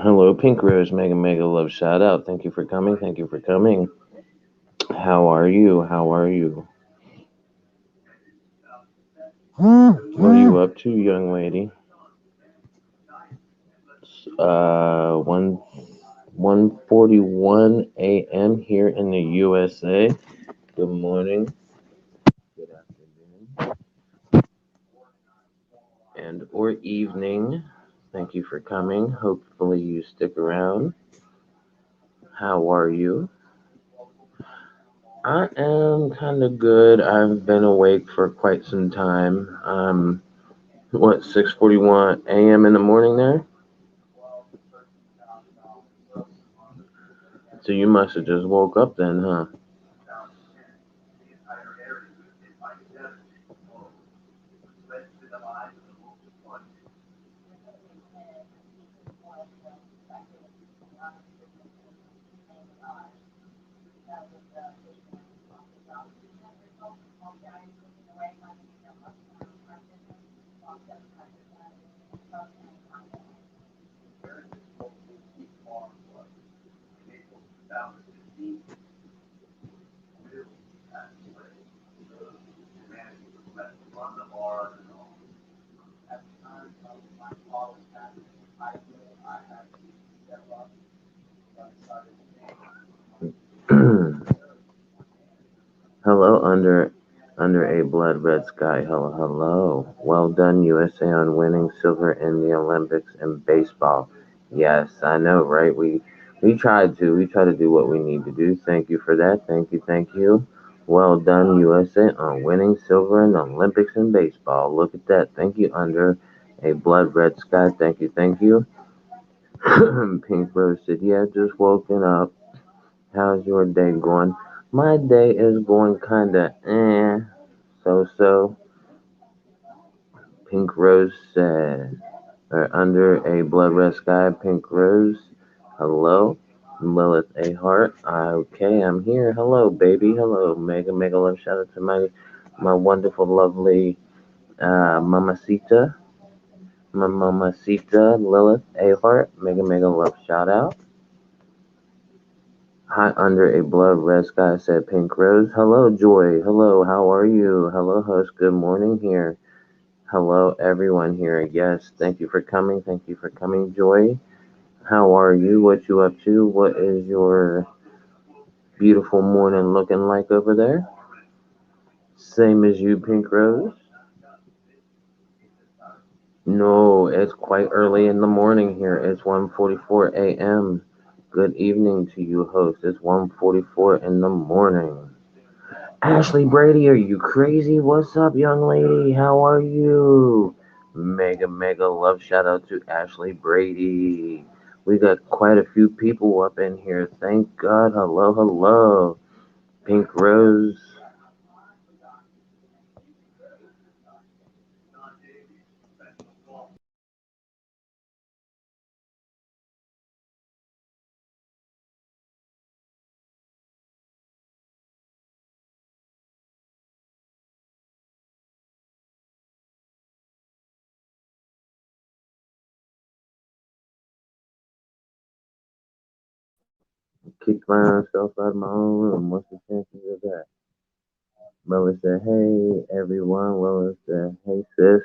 Hello, Pink Rose, Mega Mega Love shout out. Thank you for coming. Thank you for coming. How are you? How are you? What are you up to, young lady? One 1:41 a.m. here in the USA. Good morning, good afternoon, and or evening. Thank you for coming. Hopefully you stick around. How are you? I am kind of good. I've been awake for quite some time. What 6:41 a.m. in the morning there? So you must have just woke up then, huh? Hello, under a blood red sky. Hello, hello. Well done, USA, on winning silver in the Olympics in baseball. Yes, I know, right? We tried to. We tried to do what we need to do. Thank you for that. Thank you, thank you. Well done, USA, on winning silver in the Olympics in baseball. Look at that. Thank you, under a blood red sky. Thank you, thank you. Pink Rose said, yeah, just woken up. How's your day going? My day is going kinda so. Pink Rose said, or under a blood red sky, Pink Rose. Hello, Lilith A. Hart. Okay, I'm here. Hello, baby. Hello, mega mega love. Shout out to my wonderful, lovely mamacita, my mamacita Lilith A. Hart. Mega mega love. Shout out. Hot under a blood red sky, said Pink Rose. Hello, Joy. Hello, how are you? Hello, host. Good morning here. Hello, everyone here. Yes, thank you for coming. Thank you for coming, Joy. How are you? What you up to? What is your beautiful morning looking like over there? Same as you, Pink Rose? No, it's quite early in the morning here. It's 1:44 a.m. Good evening to you, host. It's 1:44 in the morning. Ashley Brady, are you crazy? What's up, young lady? How are you? Mega, mega love shout out to Ashley Brady. We got quite a few people up in here. Thank God. Hello, hello. Pink Rose. Kicked myself out of my own room. What's the chances of that? Lois said, hey, everyone. Lois said, hey, sis.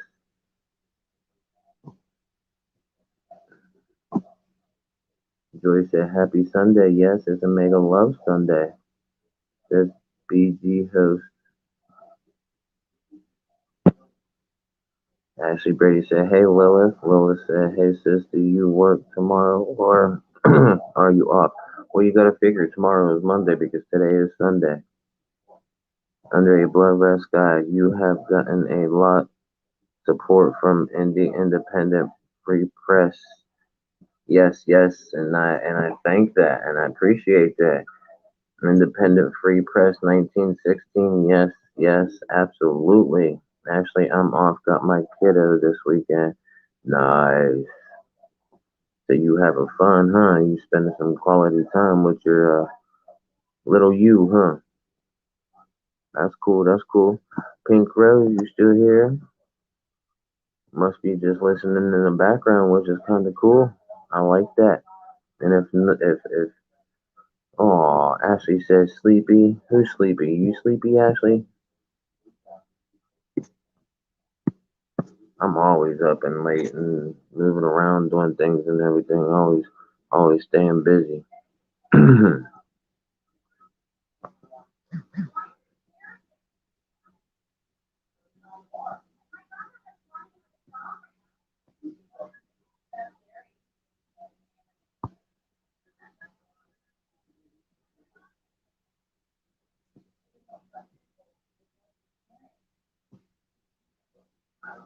Joy said, happy Sunday. Yes, it's a mega love Sunday. Says BG host. Ashley Brady said, hey, Lilith. Lilith said, hey, sis, do you work tomorrow or are you off? Well, you got to figure tomorrow is Monday because today is Sunday. Under a blood red sky, you have gotten a lot support from indie independent free press. Yes, yes, and I thank that and I appreciate that. Independent free press 1916. Yes, yes, absolutely. Actually, I'm off. Got my kiddo this weekend. Nice. So you having fun, huh? You spending some quality time with your little you, huh? That's cool. That's cool. Pink Rose, you still here? Must be just listening in the background, which is kind of cool. I like that. And if oh, Ashley says sleepy. Who's sleepy? You sleepy, Ashley? I'm always up and late and moving around, doing things and everything. Always staying busy.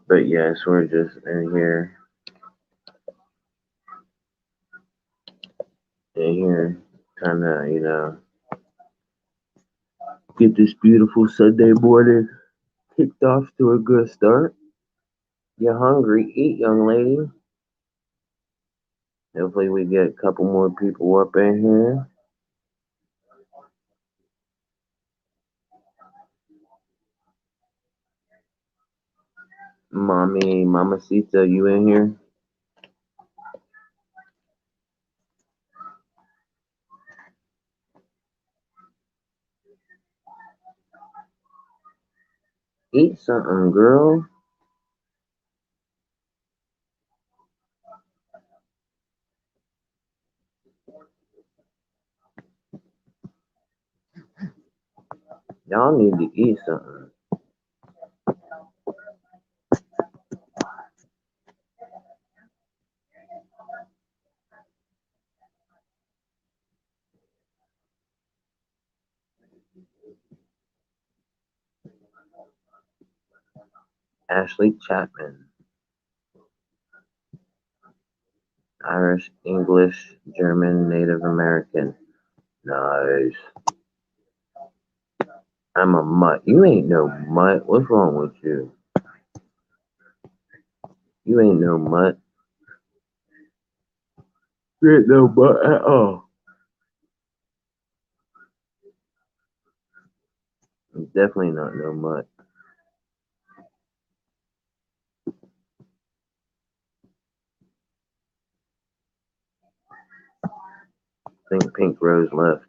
But yes, we're just in here, kind of, get this beautiful Sunday morning kicked off to a good start. You're hungry? Eat, young lady. Hopefully, we get a couple more people up in here. Mommy, Mamacita, you in here? Eat something, girl. Y'all need to eat something. Ashley Chapman, Irish, English, German, Native American. Nice. I'm a mutt. You ain't no mutt. What's wrong with you? You ain't no mutt. You ain't no mutt at all. I'm definitely not no mutt. I think Pink Rose left.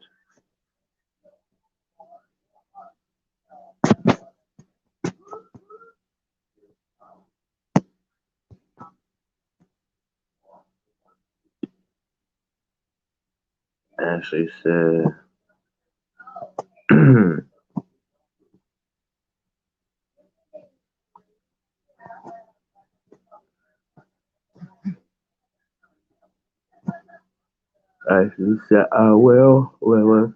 Ashley said, Ashley said, I will, Lilith.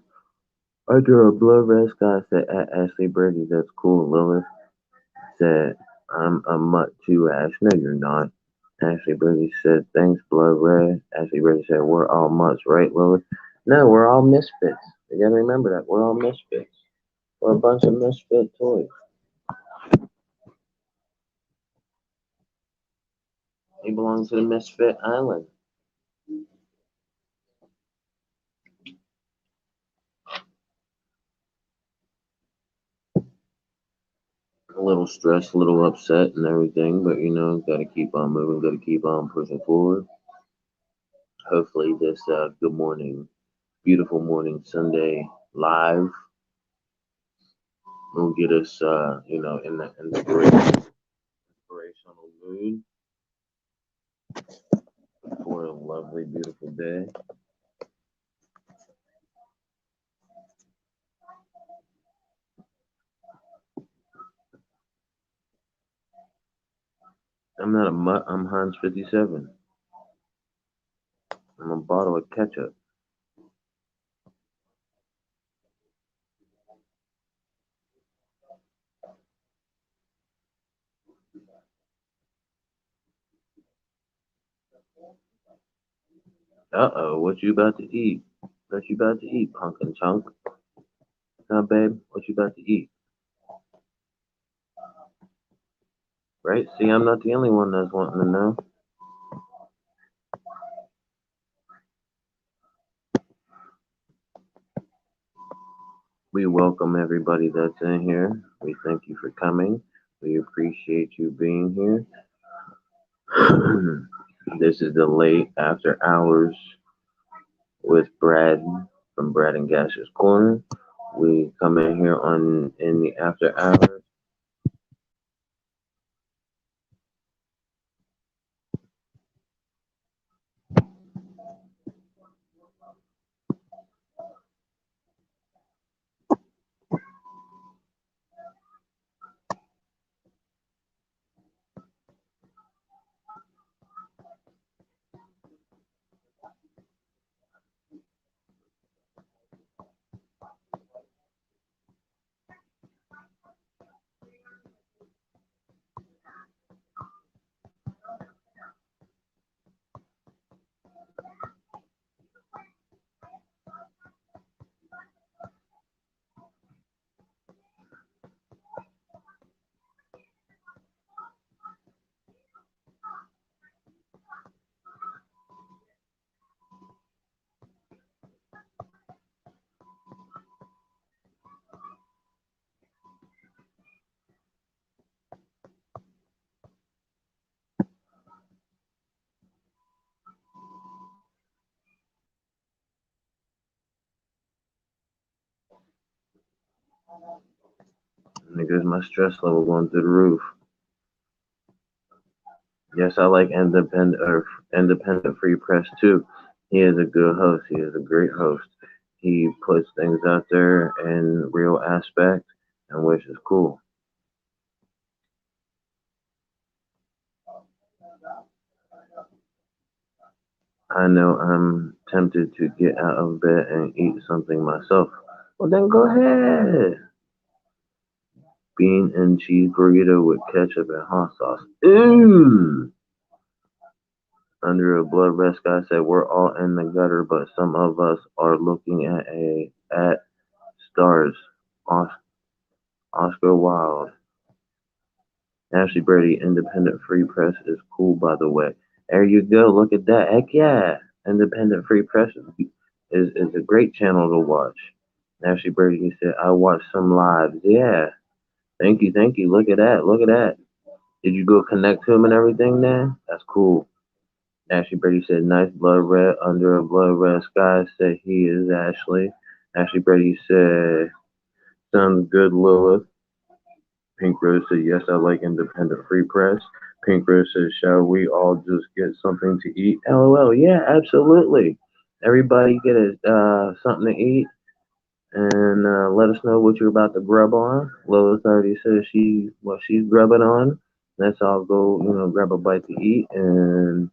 Under a blood red sky said at Ashley Brady, that's cool. Lilith said, I'm a mutt too, Ash. No, you're not. Ashley Brady said, thanks, Blood Red. Ashley Brady said, we're all mutts, right, Lilith? No, we're all misfits. You gotta remember that. We're all misfits. We're a bunch of misfit toys. We belong to the Misfit Island. A little stressed, a little upset and everything, but gotta keep on moving, gotta keep on pushing forward. Hopefully this good morning beautiful morning Sunday live. Will get us, in the inspirational mood for a lovely, beautiful day. I'm not a mutt. I'm Hans 57. I'm a bottle of ketchup. Uh-oh, what you about to eat? What you about to eat, pumpkin chunk? Huh, babe? What you about to eat? Right? See, I'm not the only one that's wanting to know. We welcome everybody that's in here. We thank you for coming. We appreciate you being here. This is the late after hours with Brad from Brad and Gash's Corner. We come in here on in the after hours. Niggas, my stress level going through the roof. Yes, I like independent free press too. He is a good host. He is a great host. He puts things out there in real aspect, and which is cool. I know I'm tempted to get out of bed and eat something myself. Well, then go ahead. Bean and cheese burrito with ketchup and hot sauce. Ooh! Under a blood red sky said we're all in the gutter, but some of us are looking at stars. Os- Oscar Wilde. Ashley Brady, Independent Free Press is cool, by the way. There you go. Look at that. Heck yeah. Independent Free Press is a great channel to watch. Ashley Brady said, I watched some lives. Yeah. Thank you. Thank you. Look at that. Look at that. Did you go connect to him and everything there? That's cool. Ashley Brady said, nice blood red under a blood red sky. Said he is Ashley. Ashley Brady said, sounds good, Lilith. Pink Rose said, yes, I like independent free press. Pink Rose says, shall we all just get something to eat? LOL. Yeah, absolutely. Everybody get something to eat and let us know what you're about to grub on. Lois already says what she's grubbing on. Let's all go, grab a bite to eat and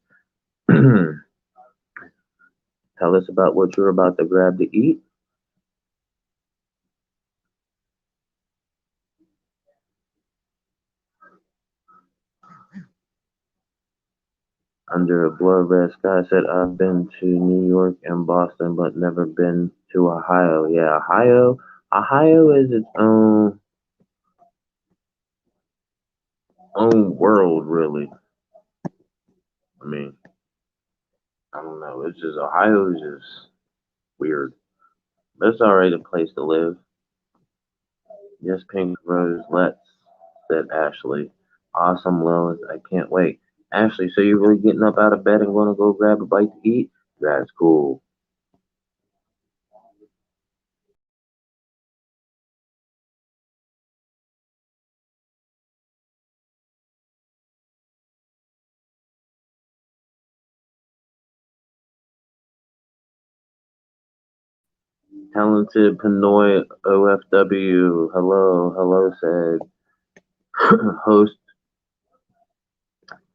tell us about what you're about to grab to eat. Under a blood red sky said, I've been to New York and Boston, but never been to Ohio. Yeah, Ohio is its own world, really. I mean, I don't know. It's just Ohio is just weird. But it's alright a place to live. Yes, Pink Rose, let's, said Ashley. Awesome, Lois. I can't wait. Ashley, so you're really getting up out of bed and going to go grab a bite to eat? That's cool. Talented Pinoy OFW. Hello, said host.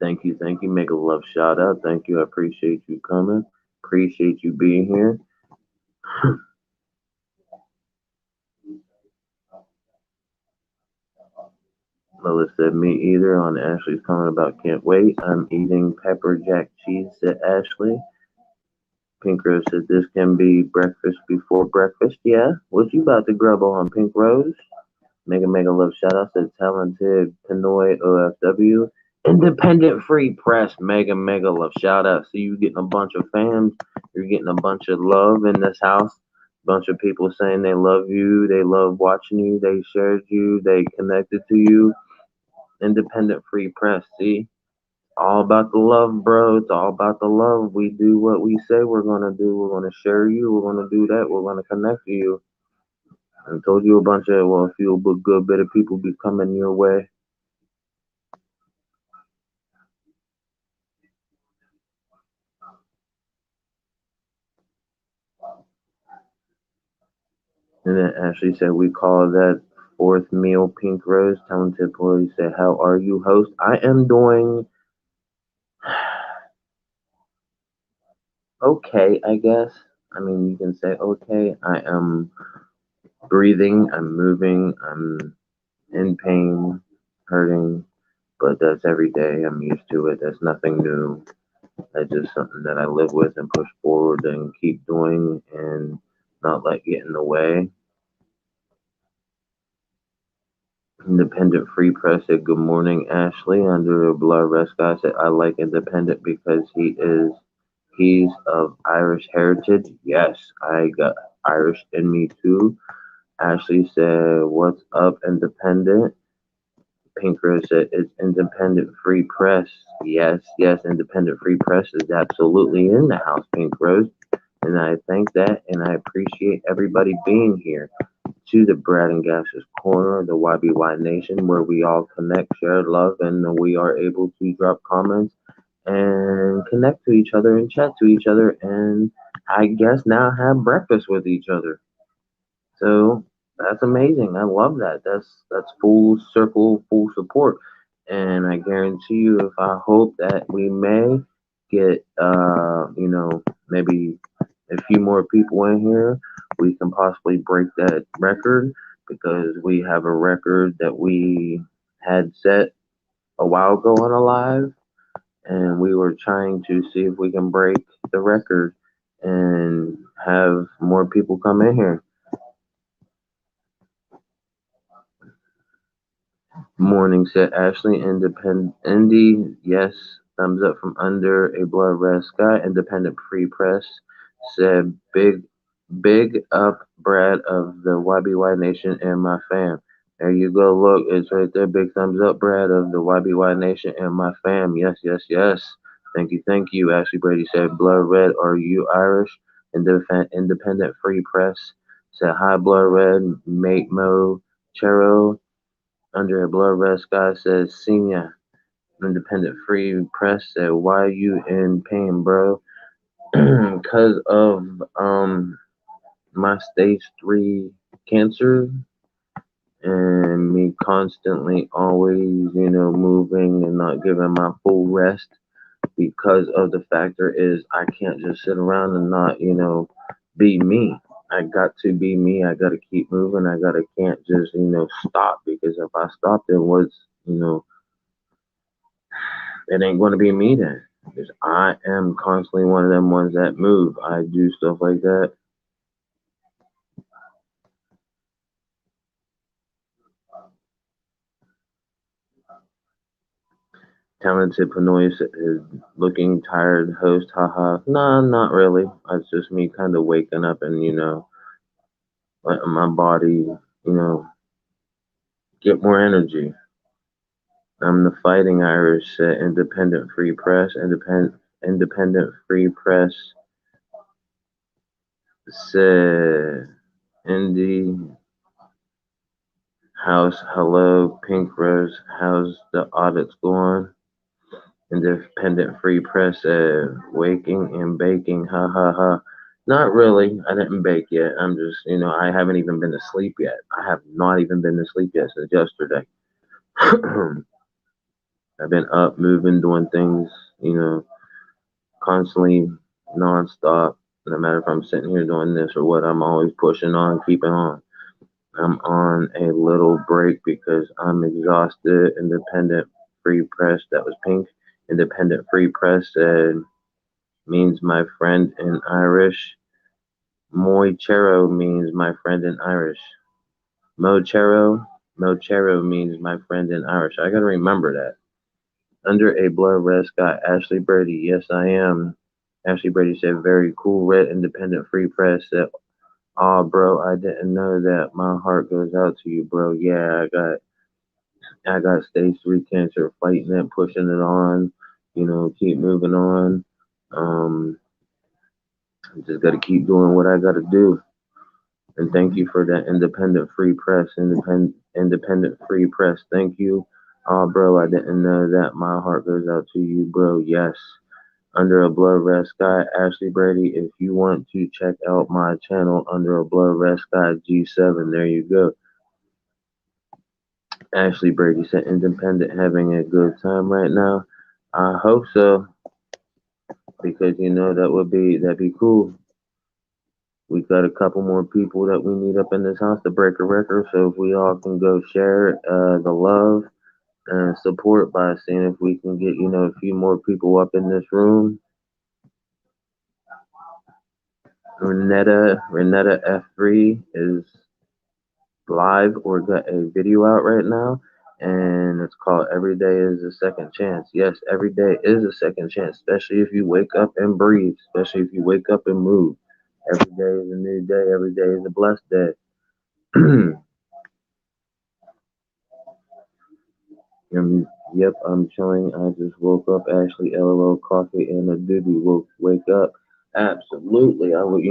Thank you. Make a love shout out. Thank you. I appreciate you coming. Appreciate you being here. Lois said, me either. On Ashley's comment about can't wait. I'm eating pepper jack cheese, said Ashley. Pink Rose said, this can be breakfast before breakfast. Yeah. What you about to grubble on, Pink Rose? Mega love shout out to talented Pinoy OFW. Independent Free Press. Mega love shout out. See you getting a bunch of fans. You're getting a bunch of love in this house. Bunch of people saying they love you, they love watching you, they shared you, they connected to you. Independent Free Press. See, all about the love, bro. It's all about the love. We do what we say we're gonna do. We're gonna share you. We're gonna do that. We're gonna connect to you. I told you a bunch of well, feel good, better people be coming your way. And then Ashley said, we call that fourth meal, Pink Rose. Talented Polly said, how are you, host? I am doing okay, I guess. I mean, you can say okay. I am breathing, I'm moving, I'm in pain, hurting, but that's every day. I'm used to it. That's nothing new. That's just something that I live with and push forward and keep doing and not let get in the way. Independent Free Press said, good morning, Ashley. Under Blood Red Sky said, I like Independent because he's of Irish heritage. Yes, I got Irish in me too. Ashley said, what's up, Independent? Pink Rose said, it's Independent Free Press. Yes, Independent Free Press is absolutely in the house, Pink Rose. And I thank that and I appreciate everybody being here to the Brad and Gaseous Corner, the YBY Nation, where we all connect, share love, and we are able to drop comments and connect to each other and chat to each other and I guess now have breakfast with each other. So that's amazing. I love that. That's full circle, full support. And I guarantee you if I hope that we may get maybe a few more people in here, we can possibly break that record because we have a record that we had set a while ago on a live and we were trying to see if we can break the record and have more people come in here. Morning, said Ashley. Independent Indy, yes. Thumbs up from under a blood red sky. Independent Free Press said big up Brad of the YBY Nation and my fam. There you go. Look, it's right there. Big thumbs up, Brad of the YBY Nation and my fam. Yes. Thank you. Ashley Brady said, Blood Red, are you Irish? Independent Free Press said, hi, Blood Red, mate Mo Chero. Under a Blood Red Sky says, Senior. Independent Free Press said, why you in pain, bro? Because of my stage 3 cancer and me constantly always, moving and not giving my full rest because of the factor is I can't just sit around and not, be me. I got to be me. I got to keep moving. I got to can't just, stop because if I stop, then what's, it ain't going to be me then. Because I am constantly one of them ones that move. I do stuff like that. Talented Panoy is looking tired. Host, haha. Nah, not really. It's just me kind of waking up and letting my body, get more energy. I'm the Fighting Irish. Independent Free Press. Independent Free Press said Indie House. Hello, Pink Rose. How's the audits going? Independent Free Press said waking and baking. Ha ha ha. Not really. I didn't bake yet. I'm just, I haven't even been to sleep yet. I have not even been to sleep yet since yesterday. I've been up, moving, doing things, you know, constantly, nonstop. No matter if I'm sitting here doing this or what, I'm always pushing on, keeping on. I'm on a little break because I'm exhausted. Independent Free Press, that was pink. Independent Free Press said, means my friend in Irish. Moichero means my friend in Irish. Mochero, Mochero means my friend in Irish. I gotta remember that. Under a blood red sky, Ashley Brady. Yes, I am. Ashley Brady said, very cool. Red Independent Free Press said, aw, bro, I didn't know that. My heart goes out to you, bro. Yeah, I got stage 3 cancer, fighting it, pushing it on, keep moving on. Um, just gotta keep doing what I gotta do. And thank you for that independent free press, independent free press. Thank you. Oh, bro, I didn't know that. My heart goes out to you, bro. Yes. Under a Blood Red Sky, Ashley Brady. If you want to check out my channel, Under a Blood Red Sky G7, there you go. Ashley Brady said, independent, having a good time right now. I hope so, because that'd be cool. We got a couple more people that we need up in this house to break a record. So if we all can go share the love and support by seeing if we can get a few more people up in this room. Renetta F3 is live or got a video out right now, and it's called Every Day is a Second Chance. Yes, every day is a second chance, especially if you wake up and breathe, especially if you wake up and move. Every day is a new day. Every day is a blessed day. Yep, I'm chilling. I just woke up. Ashley, LOL, coffee, and a doobie. Wake up. Absolutely. I would,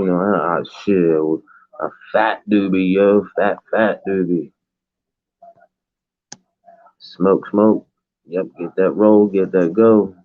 shit. A fat doobie, yo. Fat doobie. Smoke. Yep, get that roll, get that go.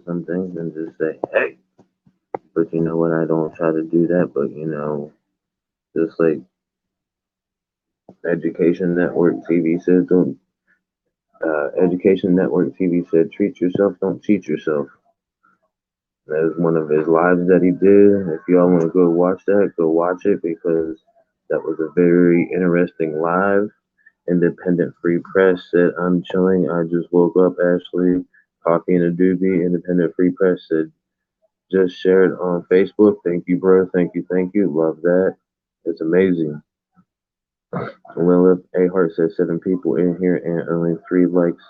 Some things and just say, hey. But you know what? I don't try to do that. But just like Education Network TV said, don't. Education Network TV said, treat yourself, don't cheat yourself. That was one of his lives that he did. If y'all want to go watch that, go watch it because that was a very interesting live. Independent Free Press said, I'm chilling. I just woke up, Ashley. Coffee and a doobie. Independent Free Press said, just shared on Facebook. Thank you, bro. Thank you. Thank you. Love that. It's amazing. Lilith A. Hart says, 7 people in here and only 3 likes.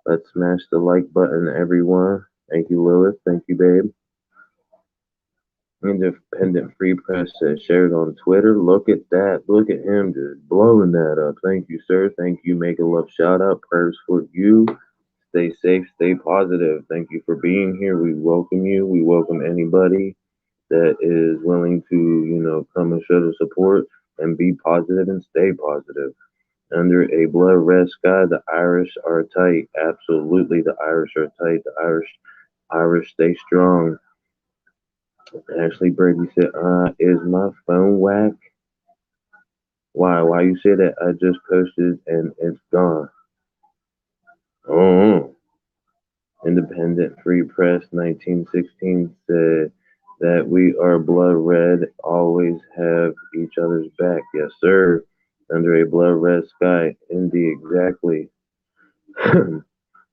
Let's smash the like button, everyone. Thank you, Lilith. Thank you, babe. Independent Free Press says, shared on Twitter. Look at that. Look at him just blowing that up. Thank you, sir. Thank you. Make a love shout out. Prayers for you. Stay safe. Stay positive. Thank you for being here. We welcome you. We welcome anybody that is willing to, come and show the support. and be positive and stay positive. Under a blood red sky, the Irish are tight. Absolutely, the Irish are tight. The Irish stay strong. Ashley Brady said, is my phone whack? Why? Why you say that? I just posted and it's gone. Oh, Independent Free Press 1916 said that we are blood red, always have each other's back. Yes, sir. Under a blood red sky. Indeed, exactly.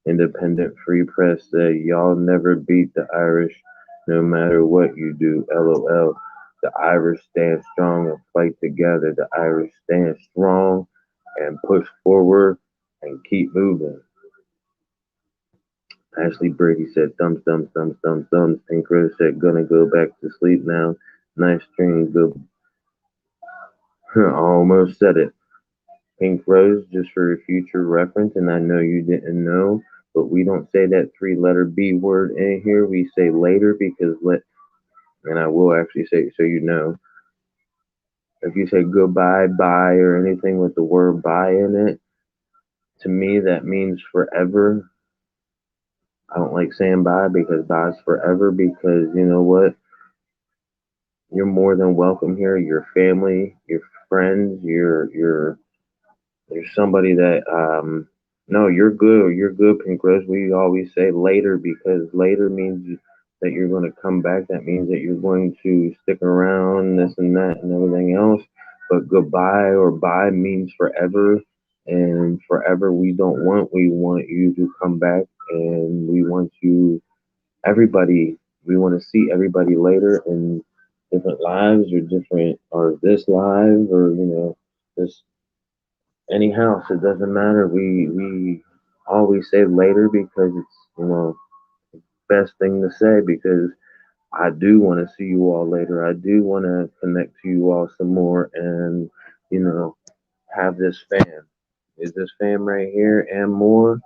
Independent Free Press said, y'all never beat the Irish no matter what you do. LOL. The Irish stand strong and fight together. The Irish stand strong and push forward and keep moving. Ashley Brady said, thumbs, thumbs, thumbs, thumbs, thumbs. Pink Rose said, gonna go back to sleep now. Nice stream. Good. I almost said it. Pink Rose, just for future reference, and I know you didn't know, but we don't say that three-letter B word in here. We say later because and I will actually say so you know. If you say goodbye, bye, or anything with the word bye in it, to me that means forever. I don't like saying bye because bye's forever because you know what? You're more than welcome here. Your family, your friends, you're somebody that no, you're good. You're good, Pink Rose. We always say later because later means that you're going to come back. That means that you're going to stick around, this and that, and everything else. But goodbye or bye means forever, and forever we don't want. We want you to come back, and we want you, everybody. We want to see everybody later in different lives or different or this live or this any house. It doesn't matter. We always say later because it's best thing to say because I do want to see you all later. I do want to connect to you all some more and you know have this fam. Is this fam right here and more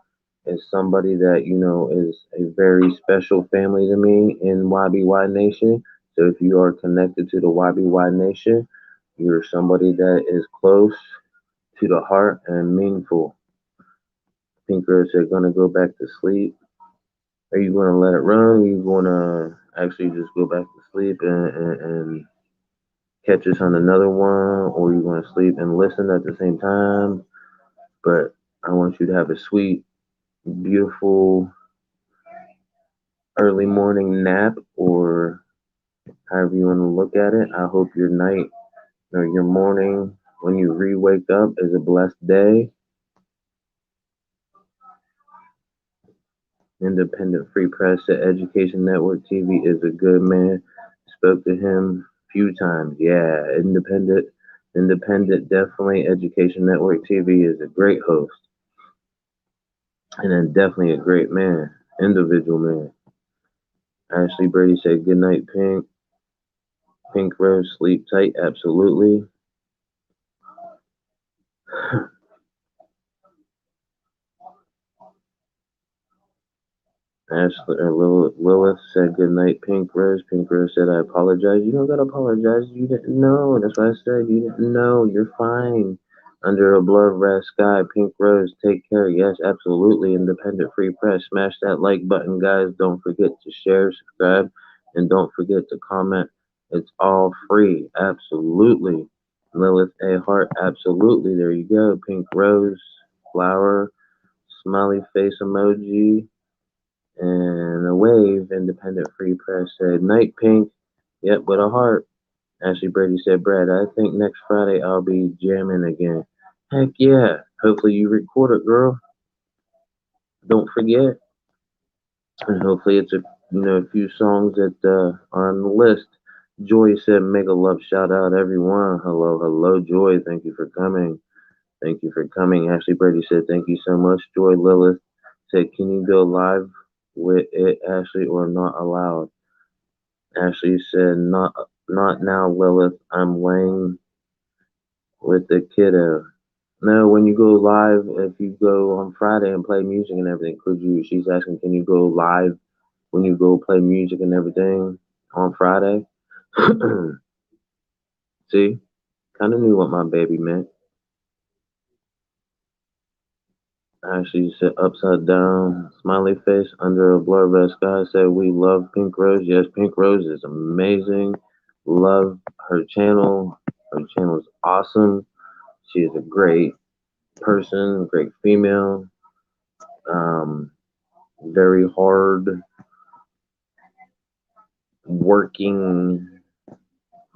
is somebody that is a very special family to me in YBY Nation. So if you are connected to the YBY Nation, you're somebody that is close to the heart and meaningful. Pink Rose said, gonna go back to sleep. Are you gonna let it run? Or are you gonna actually just go back to sleep and catch us on another one? Or are you gonna sleep and listen at the same time? But I want you to have a sweet, beautiful early morning nap or however you want to look at it. I hope your night or your morning when you re-wake up is a blessed day. Independent Free Press at Education Network TV is a good man. Spoke to him a few times. Yeah, independent, definitely. Education Network TV is a great host, and then definitely a great man, individual man. Ashley Brady said, "Good night, Pink. Pink Rose, sleep tight, absolutely." Ashley or Lilith said good night, Pink Rose. Pink Rose said, I apologize. You don't gotta apologize. You didn't know. That's why I said you didn't know. You're fine. Under a blood red sky, Pink Rose, take care. Yes, absolutely. Independent Free Press. Smash that like button, guys. Don't forget to share, subscribe, and don't forget to comment. It's all free. Absolutely. Lilith A. Hart, absolutely. There you go. Pink Rose, flower, smiley face emoji and a wave. Independent Free Press said, Night Pink. Yep, with a heart. Ashley Brady said, Brad, I think next Friday I'll be jamming again. Heck yeah. Hopefully you record it, girl. Don't forget. And hopefully it's a few songs that are on the list. Joy said, mega love shout out everyone. Hello, hello, Joy. Thank you for coming. Thank you for coming. Ashley Brady said, thank you so much. Joy Lilith said, can you go live with it, Ashley, or not allowed? Ashley said, not now, Lilith. I'm laying with the kiddo. No, when you go live, if you go on Friday and play music and everything, she's asking, can you go live when you go play music and everything on Friday? See? kind of knew what my baby meant. Ashley said upside down, smiley face under a blur red sky. Said we love Pink Rose. Yes, Pink Rose is amazing. Love her channel. Her channel is awesome. She is a great person, great female. Very hard working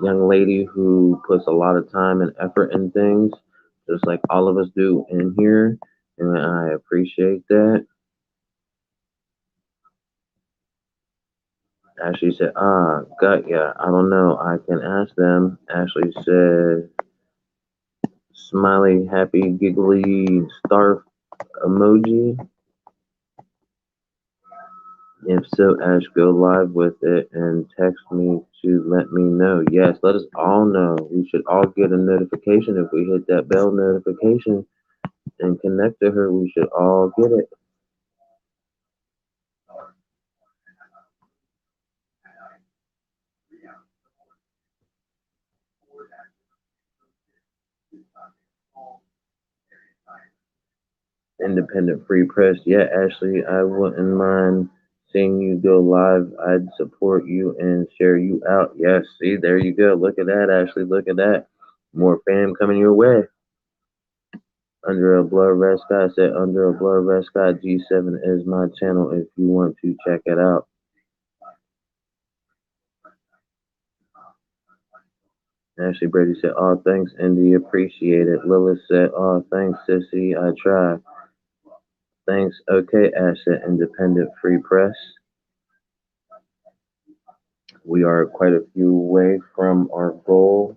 young lady who puts a lot of time and effort in things, just like all of us do in here, and I appreciate that. Ashley said, got ya. I don't know. I can ask them. Ashley said, smiley, happy, giggly, star emoji. If so, Ash, go live with it and text me to let me know. Yes, let us all know. We should all get a notification if we hit that bell notification and connect to her. We should all get it. Independent free press. Yeah, Ashley, I wouldn't mind seeing you go live. I'd support you and share you out. Yes, see, there you go. Look at that, Ashley. Look at that. More fam coming your way. Under a Blur Red Sky said, Under a Blur Red Sky G7 is my channel if you want to check it out. Ashley Brady said, Oh, thanks, Indy. Appreciate it. Lilith said, Oh, thanks, Sissy. I try. Thanks. Okay, Asset Independent Free Press. We are quite a few away from our goal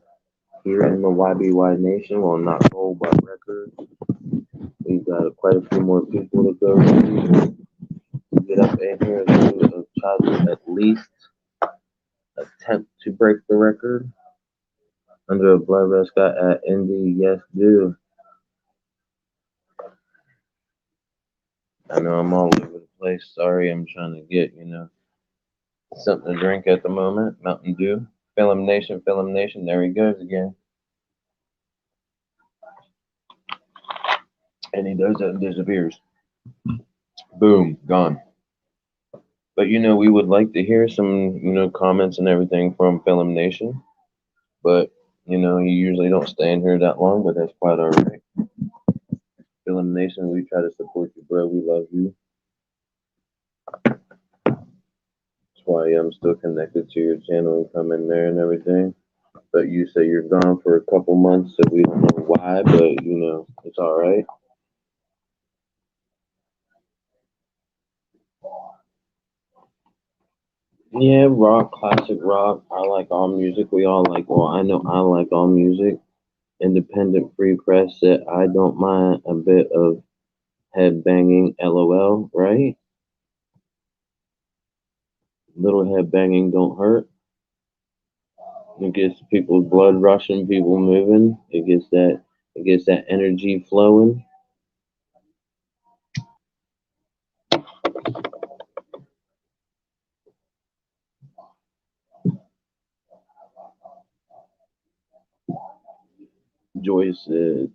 here in the YBY Nation. Well, not goal, but record. We've got quite a few more people to go to get up in here and try to at least attempt to break the record. Under a blood red sky at Indy, yes, do. I know I'm all over the place. Sorry, I'm trying to get, something to drink at the moment. Mountain Dew. Film Nation. There he goes again. And he does that and disappears. Boom, gone. But we would like to hear some, comments and everything from Film Nation. But you usually don't stay in here that long, but that's quite all right. Film Nation, we try to support you, bro. We love you. That's why I'm still connected to your channel and come in there and everything. But you say you're gone for a couple months, so we don't know why, but it's all right. Yeah, rock, classic rock. I like all music. We all like, well, I know I like all music. Independent Free Press said, I don't mind a bit of head banging, lol, right? Little head banging don't hurt. It gets people's blood rushing, people moving. It gets that energy flowing. Joyce said,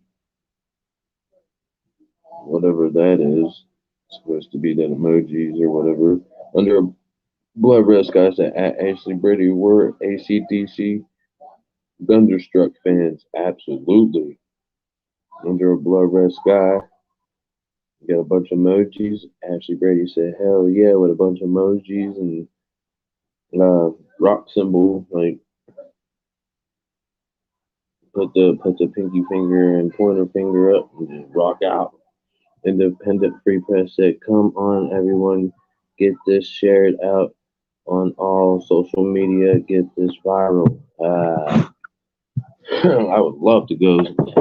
whatever that is, it's supposed to be that emojis or whatever. Under a blood red sky said, at Ashley Brady, we're ACDC Thunderstruck fans. Absolutely. Under a blood red sky, got a bunch of emojis. Ashley Brady said, hell yeah, with a bunch of emojis and rock symbol, like put the pinky finger and pointer finger up and just rock out. Independent Free Press said, come on, everyone, get this shared out on all social media, get this viral. I would love to go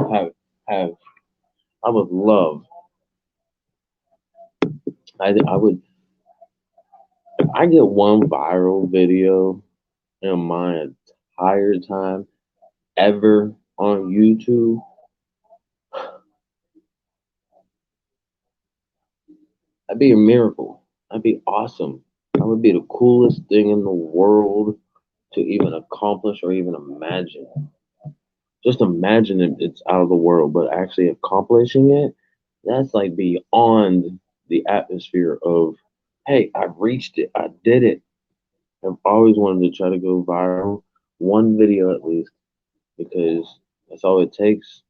have I would love I would if I get one viral video in my entire time ever on YouTube, that'd be a miracle. That'd be awesome. That would be the coolest thing in the world to even accomplish or even imagine. Just imagine it's out of the world, but actually accomplishing it, that's like beyond the atmosphere of, hey, I reached it, I did it. I've always wanted to try to go viral, one video at least, because that's all it takes.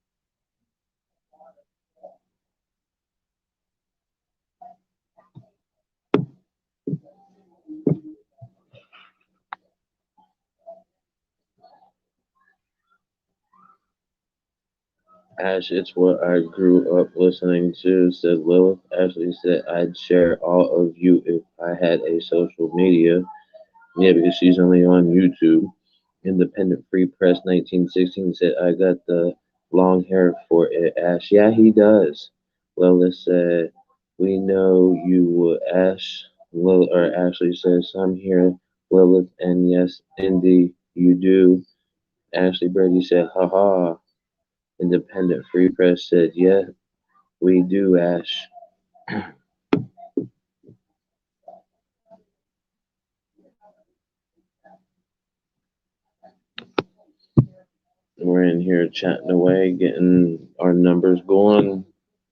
Ash, it's what I grew up listening to, said Lilith. Ashley said I'd share all of you if I had a social media. Yeah, because she's only on YouTube. Independent Free Press 1916 said, I got the long hair for it, Ash. Yeah, he does. Lilith said, we know you would, Ash. Or Ashley says, I'm here, Lilith, and yes, Indy, you do. Ashley Brady said, haha. Independent Free Press said, yeah, we do, Ash. We're in here chatting away, getting our numbers going.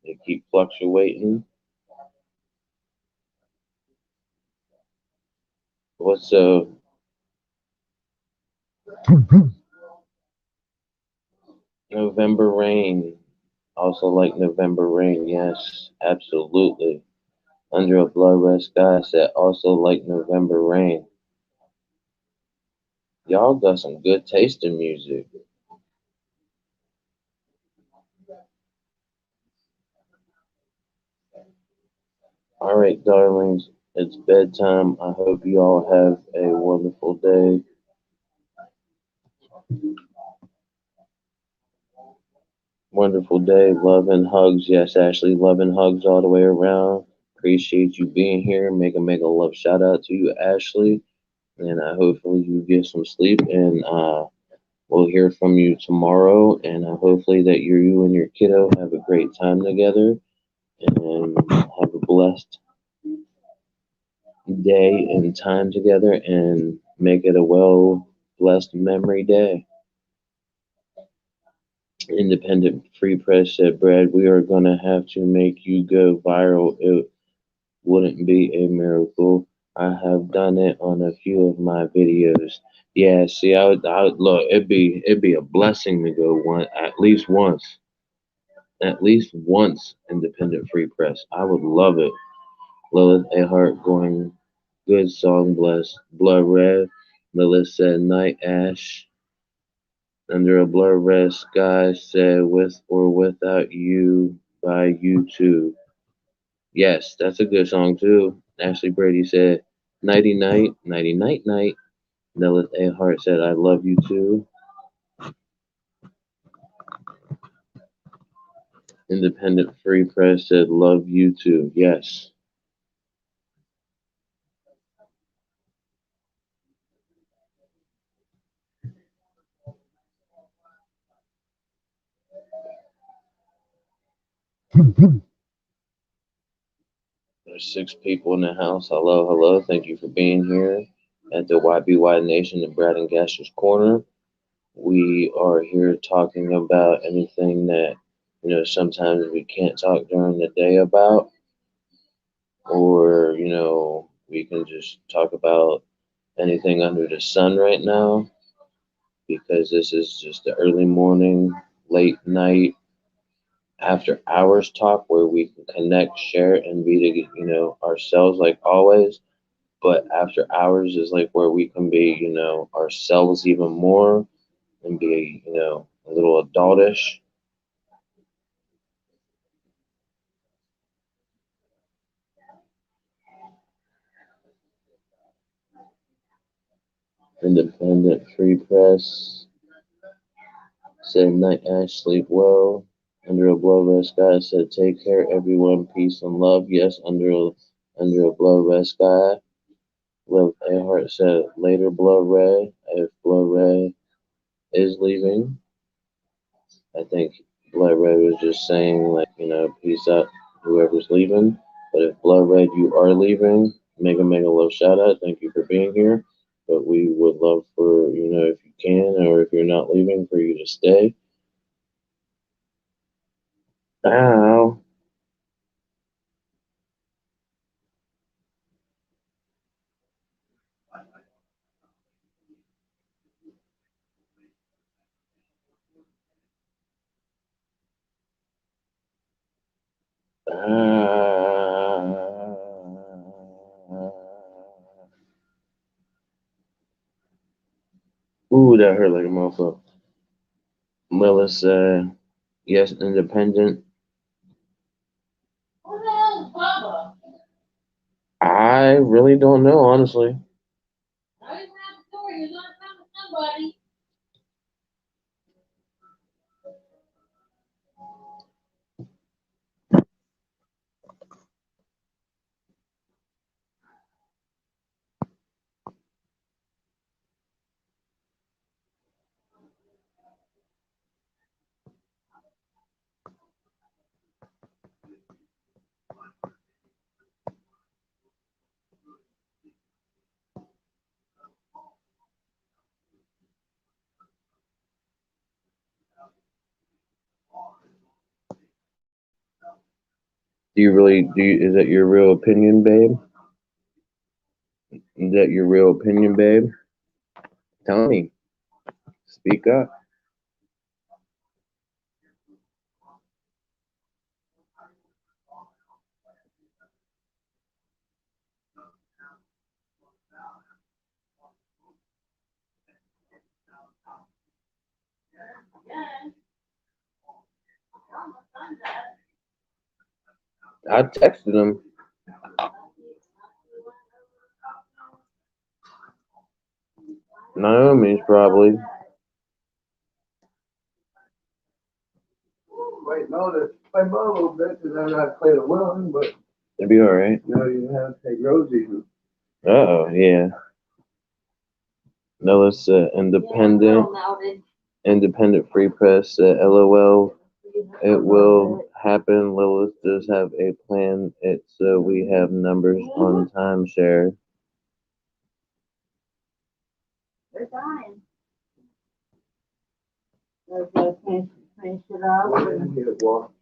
They keep fluctuating. What's November Rain? Also like November Rain, yes, absolutely. Under a Blood Red Sky said also like November Rain. Y'all got some good taste in music. All right, darlings, it's bedtime. I hope you all have a wonderful day. Wonderful day. Love and hugs. Yes, Ashley, love and hugs all the way around. Appreciate you being here. Make a love shout out to you, Ashley. And hopefully you get some sleep. And we'll hear from you tomorrow. And hopefully that you and your kiddo have a great time together and have a blessed day and time together and make it a well blessed memory day. Independent Free Press said, Brad, we are going to have to make you go viral. It wouldn't be a miracle. I have done it on a few of my videos. Yeah, see, I would look. It'd be a blessing to go one at least once. Independent Free Press. I would love it. Lilith A. Hart going, good song, bless. Blood Red. Lilith said, Night Ash. Under a Blood Red Sky said, with or without you by U2. Yes, that's a good song too. Ashley Brady said, Nighty night, nighty night night. Lilith A. Hart said, I love you too. Independent Free Press said, love you too. Yes. There's 6 people in the house. Hello, hello. Thank you for being here at the YBY Nation and Brad and Gasher's Corner. We are here talking about anything that, sometimes we can't talk during the day about, or, we can just talk about anything under the sun right now because this is just the early morning, late night, after hours talk where we can connect, share, and be ourselves like always. But after hours is like where we can be, ourselves even more and be, a little adultish. Independent Free Press said night Ash sleep well. Under a blood red sky said take care everyone, peace and love. Yes, under a blood red sky. Lil Earhart said later blood red. If blood red is leaving, I think blood red was just saying like, peace out whoever's leaving. But if blood red you are leaving, mega love shout out. Thank you for being here. But we would love for, if you can or if you're not leaving, for you to stay. Ow. Ooh, that hurt like a motherfucker. Lilith yes, independent. Who the hell is Bubba? I really don't know, honestly. I didn't have a story. You're not from somebody. Is that your real opinion, babe? Is that your real opinion, babe? Tell me. Speak up. I texted him. Naomi's probably. Wait, no, to play ball a little bit because I know how to play the willing, but It'd be alright. you have to take Rosie. Uh oh, yeah. Nellis independent. Independent Free Press said, LOL, it will happen. Lilith does have a plan. It's we have numbers on timeshare. They're dying. They're finish it up. And he had walked.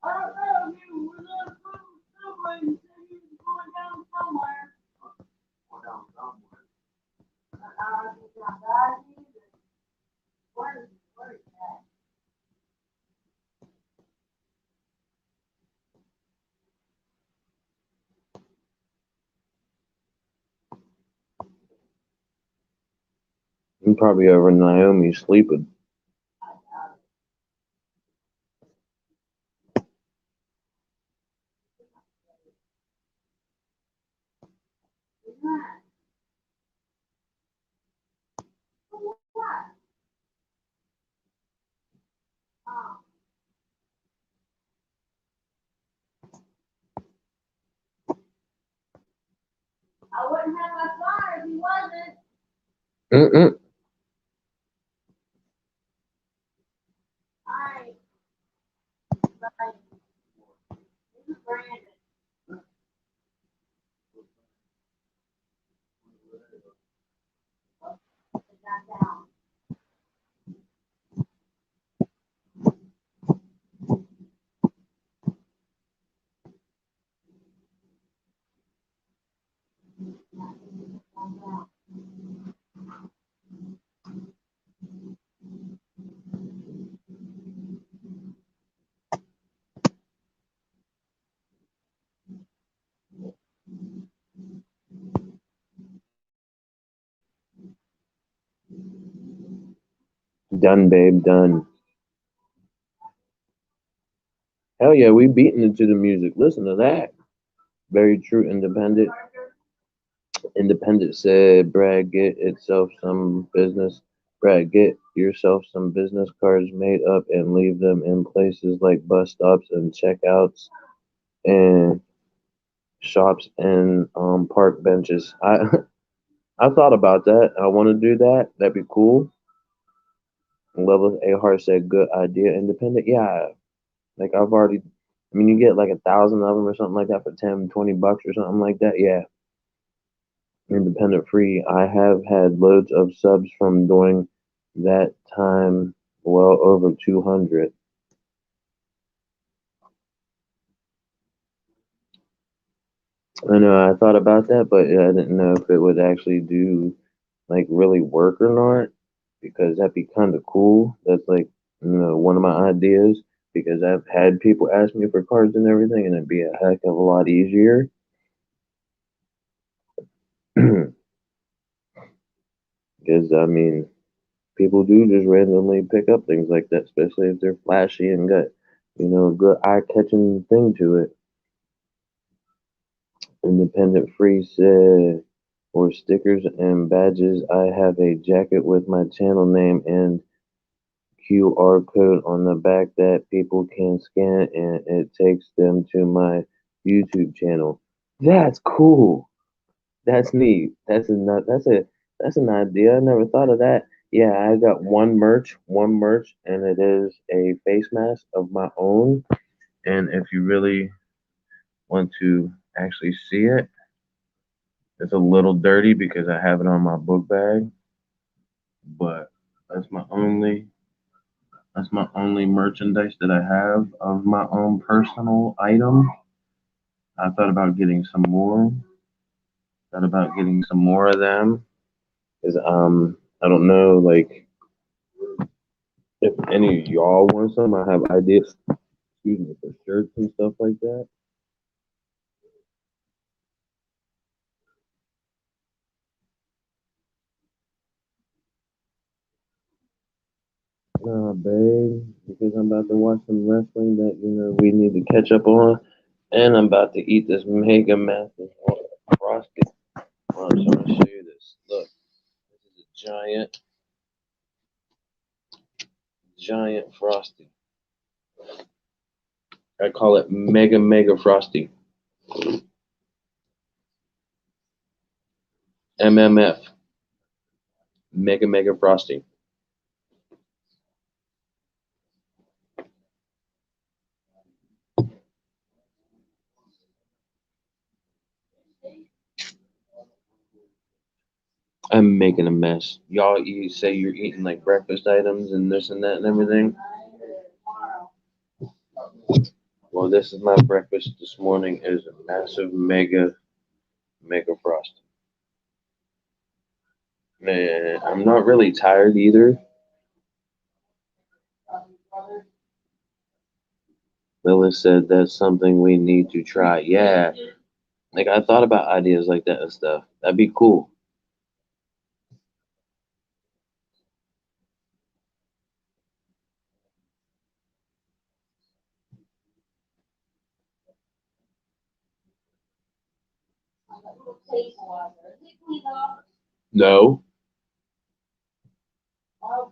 I don't know. You were not from somewhere. You said you were going down somewhere. He's not dying either. Where is that? I'm probably over Naomi sleeping. I wouldn't have my flyer if he wasn't. Mm-mm. Alright. Bye. This is Brandon. It's not down. Done, babe, done. Hell yeah, we beating it to the music. Listen to that. Very true, independent. Independent said, Brad, get itself some business. Brad, get yourself some business cards made up and leave them in places like bus stops and checkouts and shops and park benches. I I thought about that. I want to do that. That'd be cool. Levels A Hart said, good idea. Independent. Yeah. Like I've already, I mean, you get like 1,000 of them or something like that for 10, 20 bucks or something like that. Yeah. Independent free. I have had loads of subs from during that time, well over 200. I know I thought about that, but I didn't know if it would actually do like really work or not because that'd be kind of cool. That's like, one of my ideas because I've had people ask me for cards and everything, and it'd be a heck of a lot easier. Because, I mean, people do just randomly pick up things like that, especially if they're flashy and got, a good eye catching thing to it. Independent free said, or stickers and badges. I have a jacket with my channel name and QR code on the back that people can scan and it takes them to my YouTube channel. That's cool. That's neat. That's an idea. I never thought of that. Yeah, I got one merch, and it is a face mask of my own. And if you really want to actually see it, it's a little dirty because I have it on my book bag. But that's my only that's my only merchandise that I have of my own personal item. I thought about getting some more. Thought about getting some more of them. Is I don't know like if any of y'all want some, I have ideas, excuse me, for shirts and stuff like that. Nah, babe, because I'm about to watch some wrestling that, we need to catch up on. And I'm about to eat this mega massive frosty. Oh, I'm trying to show you this. Look, this is a giant frosty. I call it mega frosty. MMF. Mega frosty. I'm making a mess. Y'all you say you're eating like breakfast items and this and that and everything. Well, this is my breakfast this morning is a massive mega frost. Man, I'm not really tired either. Lilith said that's something we need to try. Yeah, like I thought about ideas like that and stuff. That'd be cool. No. I was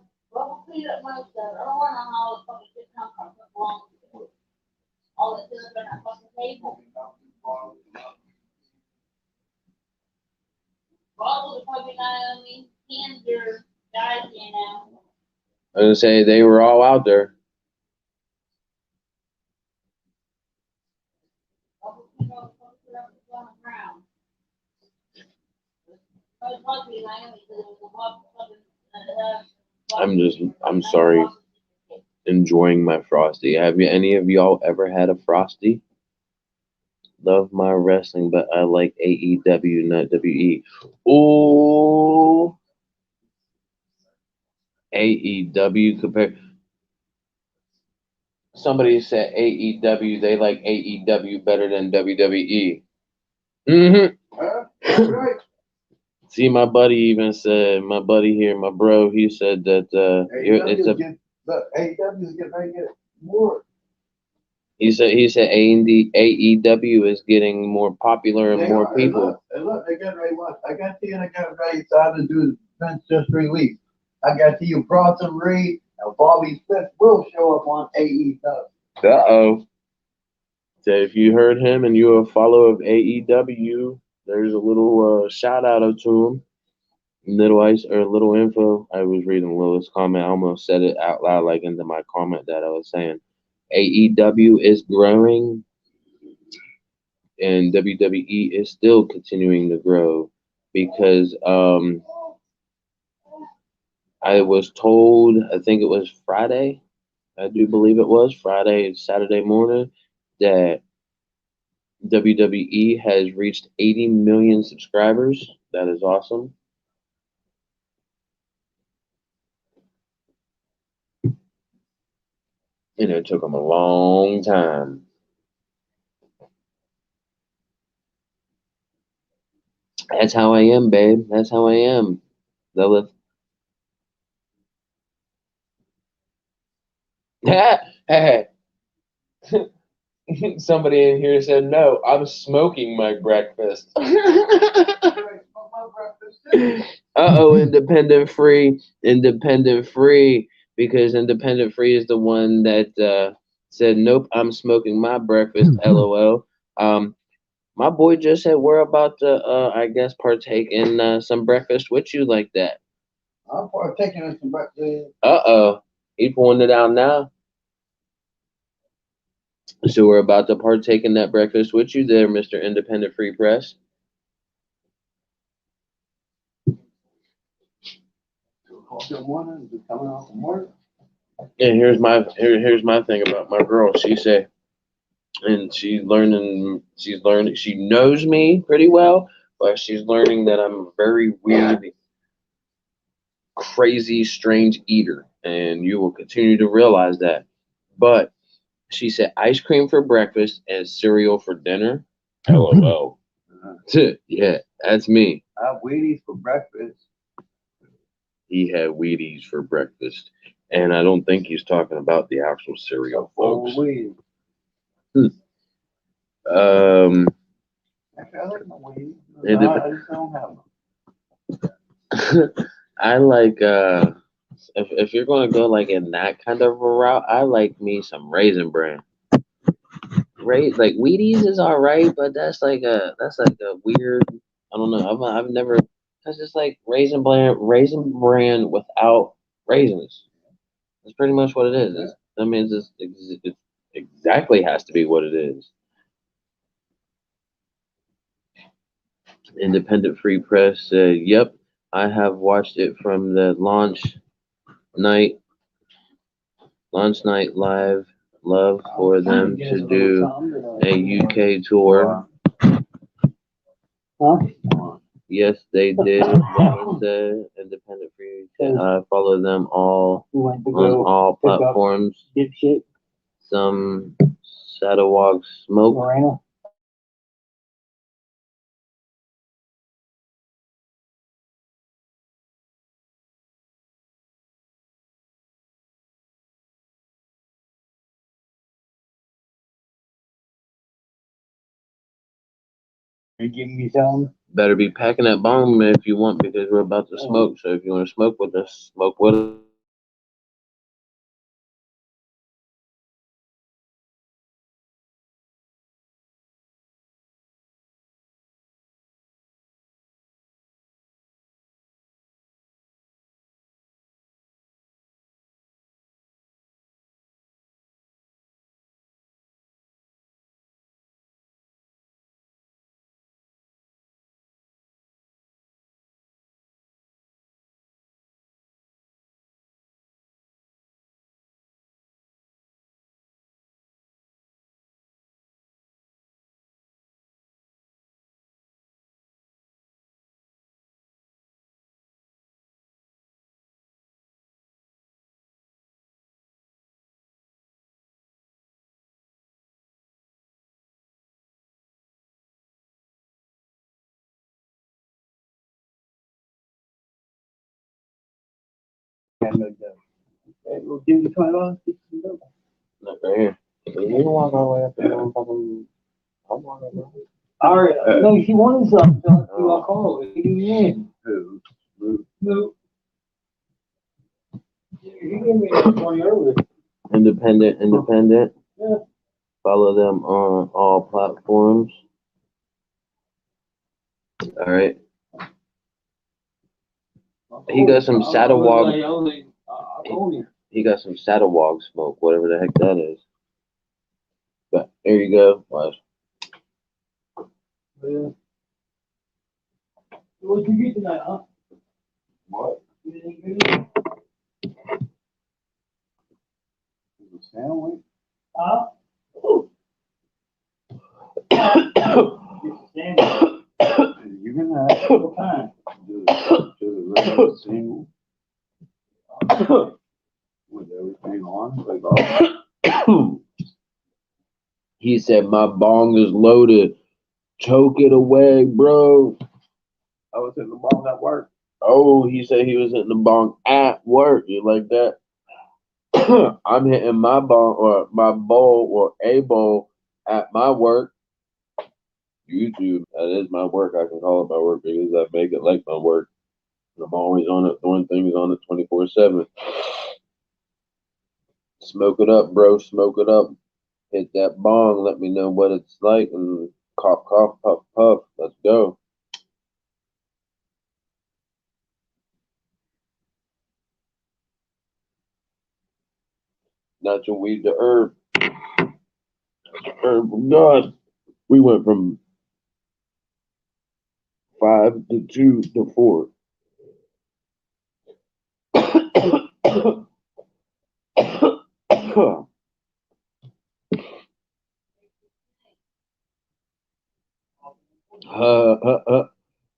gonna say they were all out there. I'm sorry, enjoying my frosty. Have you any of y'all ever had a frosty? Love my wrestling, but I like AEW, not WE. Oh, AEW compared. Somebody said AEW. They like AEW better than WWE. Mm-hmm. Right. See, my buddy even said, my buddy here, my bro, he said that it's a. AEW is getting ready to get more. He said AEW is getting more popular and more people. Look, they got ready. What I got to you, and I got ready to do the event just 3 weeks. I got to you, Bronson Reed and Bobby Smith will show up on AEW. Uh-oh. So if you heard him and you're a follower of AEW, there's a little shout out to him. Little ice or little info. I was reading Lilith's comment. I almost said it out loud, like into my comment that I was saying. AEW is growing, and WWE is still continuing to grow because I was told, I think it was Friday, I do believe it was Friday, Saturday morning, that WWE has reached 80 million subscribers. That is awesome. And it took them a long time. That's how I am, babe. That's how I am, Lilith. Hey, somebody in here said, no, I'm smoking my breakfast. Uh-oh, independent free, because independent free is the one that said, nope, I'm smoking my breakfast, LOL. My boy just said we're about to, I guess, partake in some breakfast with you like that. I'm partaking in some breakfast. Uh-oh, he pulling it out now. So we're about to partake in that breakfast with you there, Mr. Independent Free Press. Coffee morning, just coming off from work. And here's my thing about my girl. She said, and she's learning. She knows me pretty well, but she's learning that I'm a very weird, crazy, strange eater, and you will continue to realize that. But she said ice cream for breakfast and cereal for dinner. LOL. Yeah, that's me. I have Wheaties for breakfast. He had Wheaties for breakfast, and I don't think he's talking about the actual cereal, folks. Wheaties. Um, Actually, I like my Wheaties. And I just don't have them. I like if you're gonna go like in that kind of a route, I like me some Raisin Bran. Like Wheaties is all right, but that's like a weird. I don't know. I've never. That's just like Raisin Bran without raisins. That's pretty much what it is. I mean, it exactly has to be what it is. Independent Free Press said, "Yep, I have watched it from the night live. Love for them to do a UK tour. Huh? Yes, they did. The Independent Free. I follow them all on all platforms. Some Saddlewalk Smoke. Morena. You give me some? Better be packing that bomb if you want, because we're about to smoke. So if you want to smoke with us, smoke with us. We'll give you $20. Look right here. You can walk all the way up there. I'm walking over. All right. No, she wanted something. So I will call it. Give me in. Who? No. You gave me $20 earlier. Independent. Yeah. Follow them on all platforms. All right. He got some Saddlewog. I told you. He got some Saddlewog smoke, whatever the heck that is. But here you go. Watch. Yeah. What you get tonight, huh? What? You didn't get it? A sandwich? Huh? Get the sandwich. You can have What kind? the regular single with everything on. Like, He said, "My bong is loaded. Choke it away, bro." I was in the ball at work. Oh, he said he was hitting the bong at work. You like that? I'm hitting my bong or my bowl or a bowl at my work. YouTube. That is my work. I can call it my work because I make it like my work. I'm always on it, doing things on it 24/7. Smoke it up, bro. Smoke it up. Hit that bong. Let me know what it's like and cough, cough, puff, puff. Let's go. Natural weed to herb. Herb of God. We went from 5 to 2 to 4.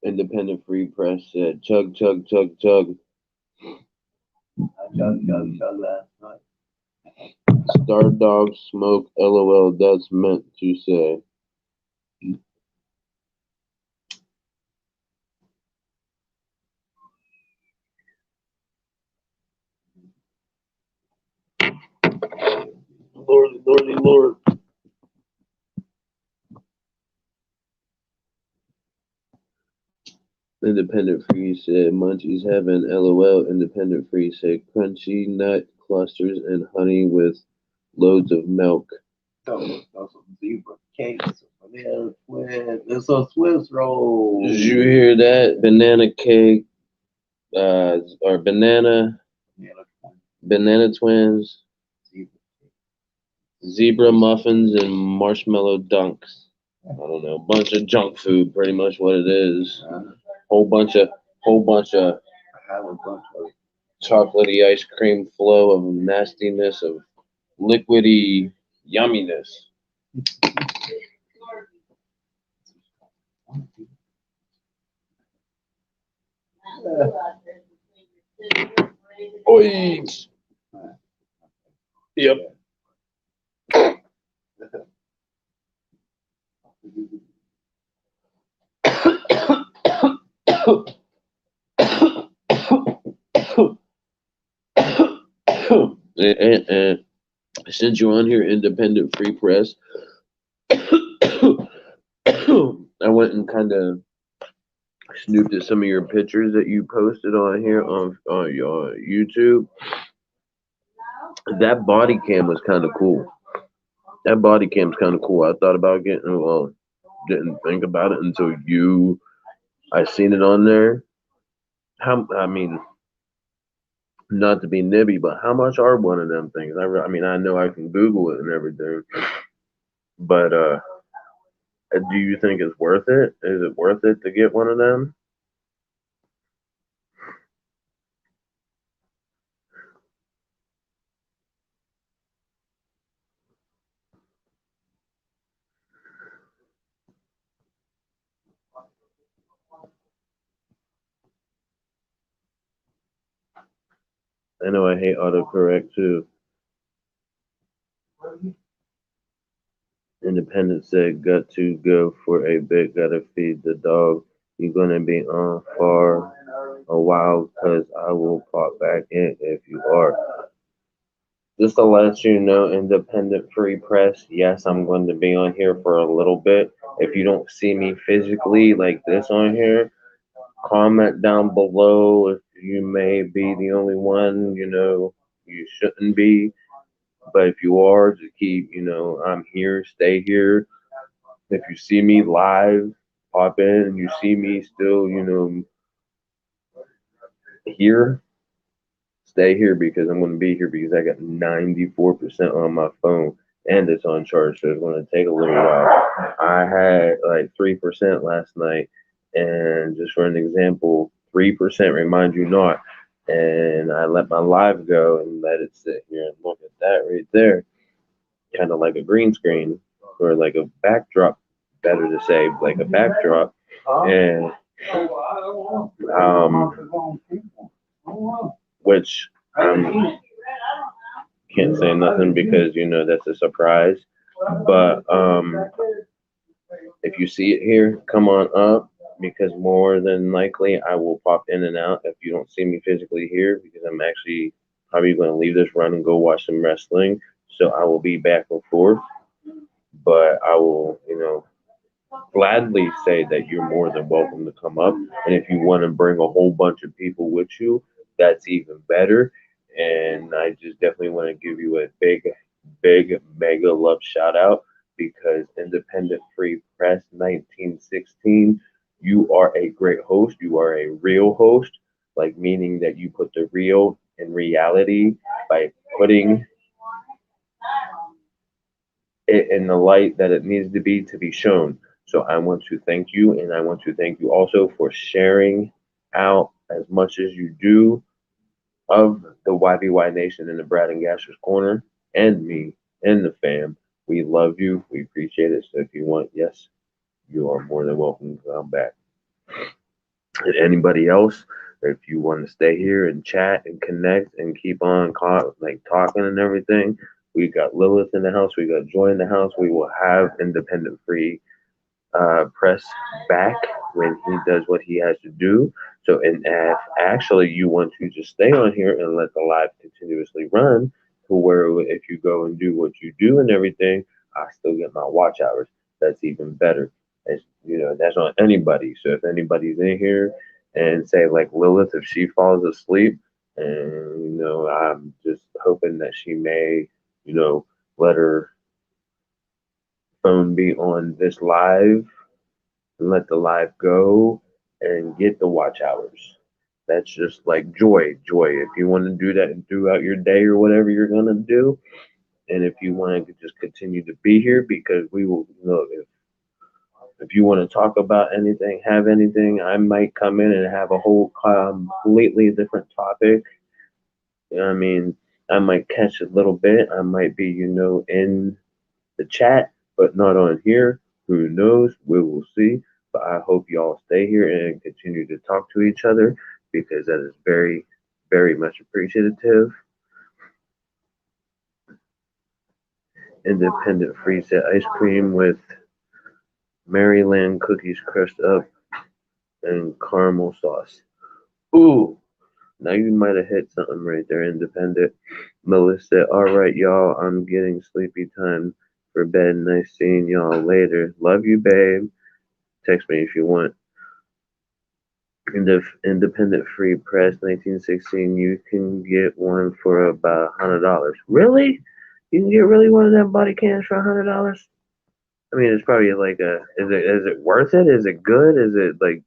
Independent Free Press said, chug, chug, chug, chug. I shot last night. Star Dog Smoke, LOL, that's meant to say. Lordy, lordy, lord. Independent Free said, Munchies Heaven, LOL. Independent Free said, crunchy nut clusters and honey with loads of milk. Those some zebra cakes. Banana twist. There's some Swiss rolls. Did you hear that? Banana cake, or banana twins, zebra muffins, and marshmallow dunks. I don't know, a bunch of junk food, pretty much what it is. Whole bunch of I have a bunch of chocolatey ice cream flow of nastiness, of liquidy yumminess. Oi! Yep. And since you're on here, Independent Free Press, I went and kind of snooped at some of your pictures that you posted on here on your YouTube. That body cam was kind of cool. That body cam's kind of cool. I thought about getting, well, didn't think about it until I seen it on there. I mean, not to be nibby, but how much are one of them things? I mean, I know I can Google it and everything, but do you think it's worth it? Is it worth it to get one of them? I know I hate autocorrect too. Independent said, got to go for a bit, gotta feed the dog. You gonna be on for a while, cause I will pop back in if you are. Just to let you know, Independent Free Press, yes, I'm going to be on here for a little bit. If you don't see me physically like this on here, comment down below if you may be the only one, you shouldn't be. But if you are, just keep, I'm here, stay here. If you see me live, pop in and you see me still, here, stay here because I'm going to be here because I got 94% on my phone and it's on charge, so it's going to take a little while. I had like 3% last night, and just for an example, 3% remind you not, and I let my live go and let it sit here and look at that right there, kind of like a green screen or like a backdrop, better to say, like a backdrop, and um, which can't say nothing because that's a surprise. But if you see it here, come on up because more than likely I will pop in and out if you don't see me physically here because I'm actually probably going to leave this run and go watch some wrestling. So I will be back and forth, but I will, gladly say that you're more than welcome to come up. And if you want to bring a whole bunch of people with you, that's even better. And I just definitely want to give you a big, big, mega love shout out because Independent Free Press 1916, you are a great host. You are a real host, like meaning that you put the real in reality by putting it in the light that it needs to be shown. So I want to thank you, and I want to thank you also for sharing out as much as you do of the YBY Nation in the Brad and Gashers Corner and me and the fam. We love you. We appreciate it. So if you want, yes, you are more than welcome to come back. And anybody else, if you want to stay here and chat and connect and keep on like talking and everything, we got Lilith in the house. We got Joy in the house. We will have Independent Free Press back when he does what he has to do. So, and if actually you want to just stay on here and let the live continuously run to where if you go and do what you do and everything, I still get my watch hours. That's even better. As that's on anybody. So if anybody's in here and say like Lilith, if she falls asleep, and I'm just hoping that she may, let her phone be on this live and let the live go and get the watch hours. That's just like joy. If you want to do that throughout your day or whatever you're gonna do, and if you want to just continue to be here because we will, if you want to talk about anything, have anything, I might come in and have a whole completely different topic. I mean, I might catch a little bit. I might be, in the chat, but not on here. Who knows? We will see. But I hope y'all stay here and continue to talk to each other because that is very, very much appreciative. Independent Free set ice cream with Maryland cookies crushed up and caramel sauce. Ooh, now you might have hit something right there, Independent. Melissa, all right, y'all, I'm getting sleepy time for bed. Nice seeing y'all later. Love you, babe. Text me if you want. Independent Free Press 1916. You can get one for about $100. Really? You can get really one of them body cams for $100? I mean, it's probably like is it worth it? Is it good? Is it like,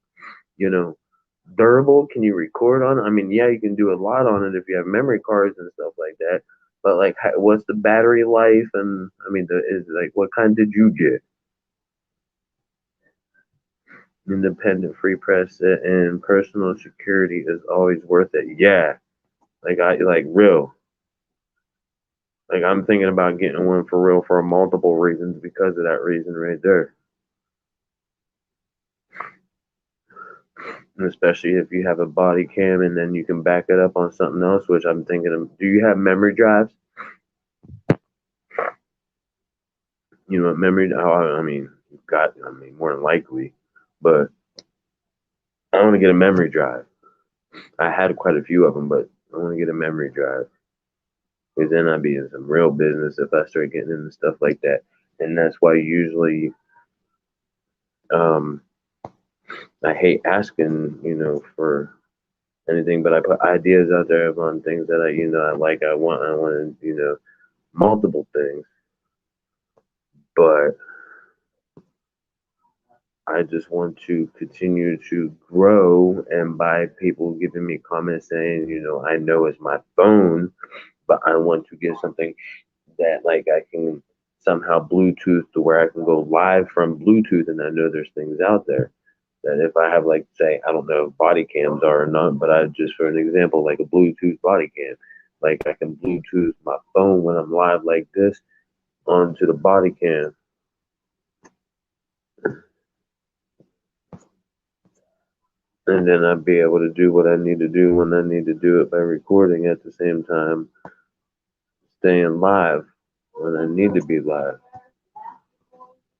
durable? Can you record on it? I mean, yeah, you can do a lot on it if you have memory cards and stuff like that. But like, what's the battery life? And I mean, is like, what kind did you get? Independent Free Press and personal security is always worth it. Yeah, like I like real. Like I'm thinking about getting one for real for multiple reasons because of that reason right there. And especially if you have a body cam and then you can back it up on something else, which I'm thinking of. Do you have memory drives? You know what memory? Oh, I mean, you've got. I mean, more than likely, but I want to get a memory drive. I had quite a few of them, but I want to get a memory drive because then I'd be in some real business if I start getting into stuff like that. And that's why usually, I hate asking, for anything, but I put ideas out there on things that I like. I want, multiple things, but I just want to continue to grow, and by people giving me comments saying, I know it's my phone, but I want to get something that like I can somehow Bluetooth to where I can go live from Bluetooth, and I know there's things out there that if I have like say I don't know if body cams are or not, but I just for an example like a Bluetooth body cam, like I can Bluetooth my phone when I'm live like this onto the body cam, and then I'd be able to do what I need to do when I need to do it by recording at the same time, staying live when I need to be live.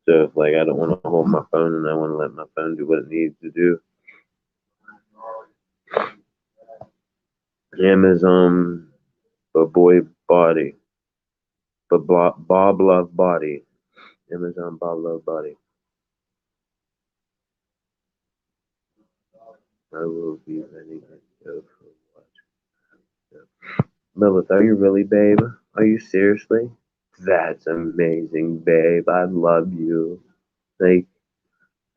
So if like I don't want to hold my phone and I want to let my phone do what it needs to do, Amazon, but boy body, but Bob Love Body, Amazon Bob Love Body. I will be letting it go for what? Lilith, are you really, babe? Are you seriously? That's amazing, babe. I love you. Like,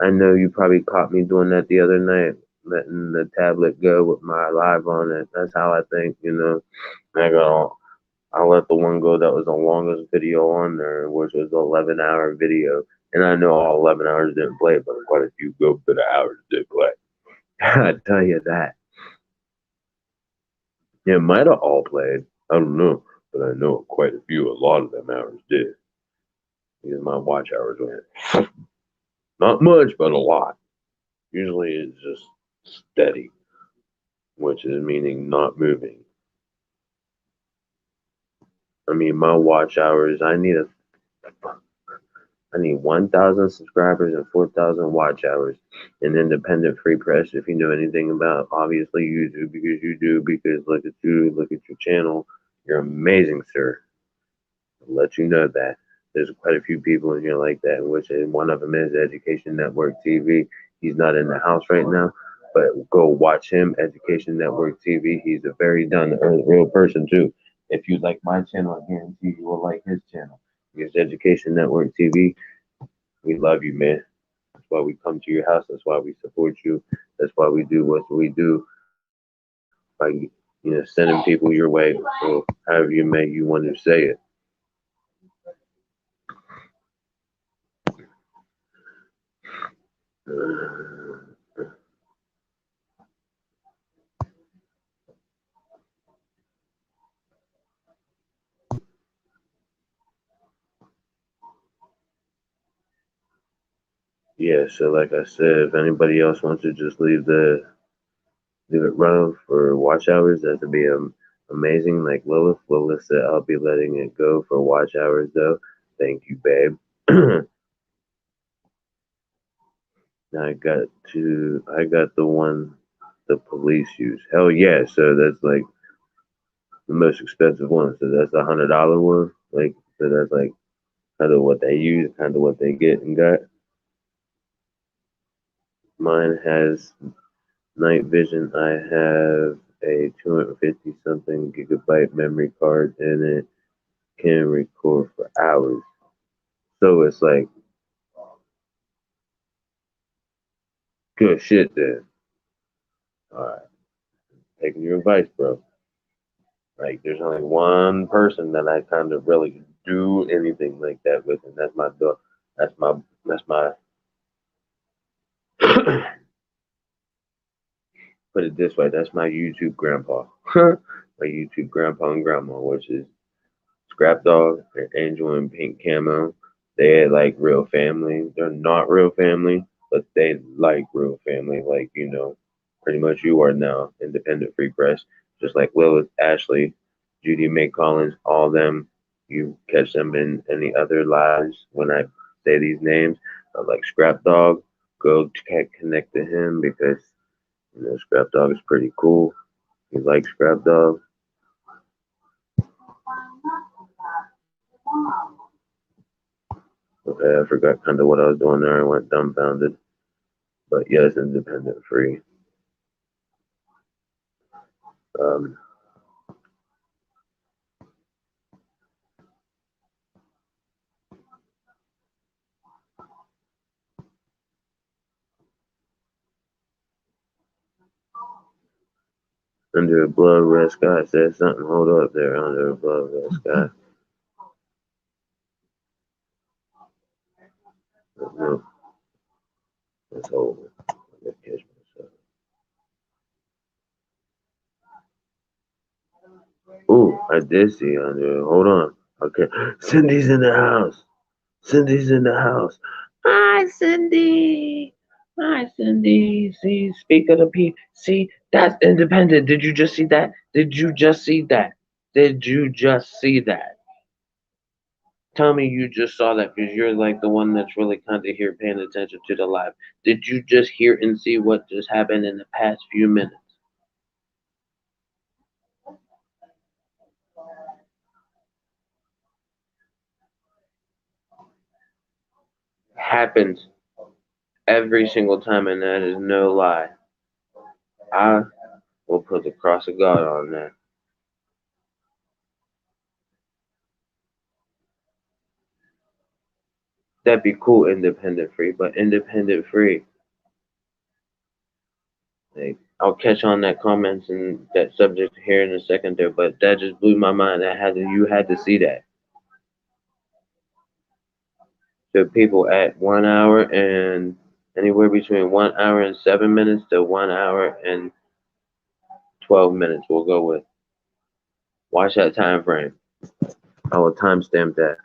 I know you probably caught me doing that the other night, letting the tablet go with my live on it. That's how I think. I go, I'll let the one go that was the longest video on there, which was an 11-hour video. And I know all 11 hours didn't play, but quite a few good bit of hours did play. I tell you that. It might have all played. I don't know, but I know quite a few. A lot of them hours did. Because my watch hours went not much, but a lot. Usually it's just steady, which is meaning not moving. I mean, my watch hours. I need 1,000 subscribers and 4,000 watch hours. An independent free press. If you know anything about obviously YouTube, because you do, because look at you, look at your channel. You're amazing, sir. I'll let you know that. There's quite a few people in here like that, which one of them is Education Network TV. He's not in the house right now, but go watch him, Education Network TV. He's a very down to earth, real person too. If you like my channel, I guarantee you will like his channel. Because Education Network TV, we love you, man. That's why we come to your house. That's why we support you. That's why we do what we do by sending people your way, or however you want to say it. Yeah, so like I said, if anybody else wants to just leave it running for watch hours, that would be amazing. Like Lilith said, I'll be letting it go for watch hours though. Thank you, babe. Now I got the one the police use. Hell yeah! So that's like the most expensive one. So that's the $100 one. Like so that's like kind of what they use, kind of what they get and got. Mine has night vision. I have a 250 something gigabyte memory card and it can record for hours. So it's like good shit then. Alright. Taking your advice, bro. Like there's only one person that I kind of really do anything like that with, and that's my dog. That's my put it this way, that's my YouTube grandpa. My YouTube grandpa and grandma, which is Scrap Dog and Angel and Pink Camo. They're like real family. They're not real family, but they like real family. Like, pretty much you are now, independent free press. Just like Lilith, Ashley, Judy May Collins, all them. You catch them in any other lives when I say these names. But like Scrap Dog, go connect to him because, Scrap Dog is pretty cool. You like Scrap Dog? Okay, I forgot kind of what I was doing there. I went dumbfounded. But yes, independent free. Um, Under a blood red sky says something. Hold up there. Under a blood red sky. No, let's hold it. Let me catch myself. Ooh, I did see under. Hold on. Okay, Cindy's in the house. Cindy's in the house. Hi, Cindy. Hi, Cindy. See, speak of the people. See, that's independent. Did you just see that? Did you just see that? Did you just see that? Tell me you just saw that because you're like the one that's really kind of here paying attention to the live. Did you just hear and see what just happened in the past few minutes? Happens every single time, and that is no lie. I will put the cross of God on that. That'd be cool, independent free, but independent free. Like, I'll catch on that comments and that subject here in a second there, but that just blew my mind. You had to see that. So people at 1 hour and anywhere between 1 hour and 7 minutes to 1 hour and 12 minutes. We'll go with. Watch that time frame. I will timestamp that.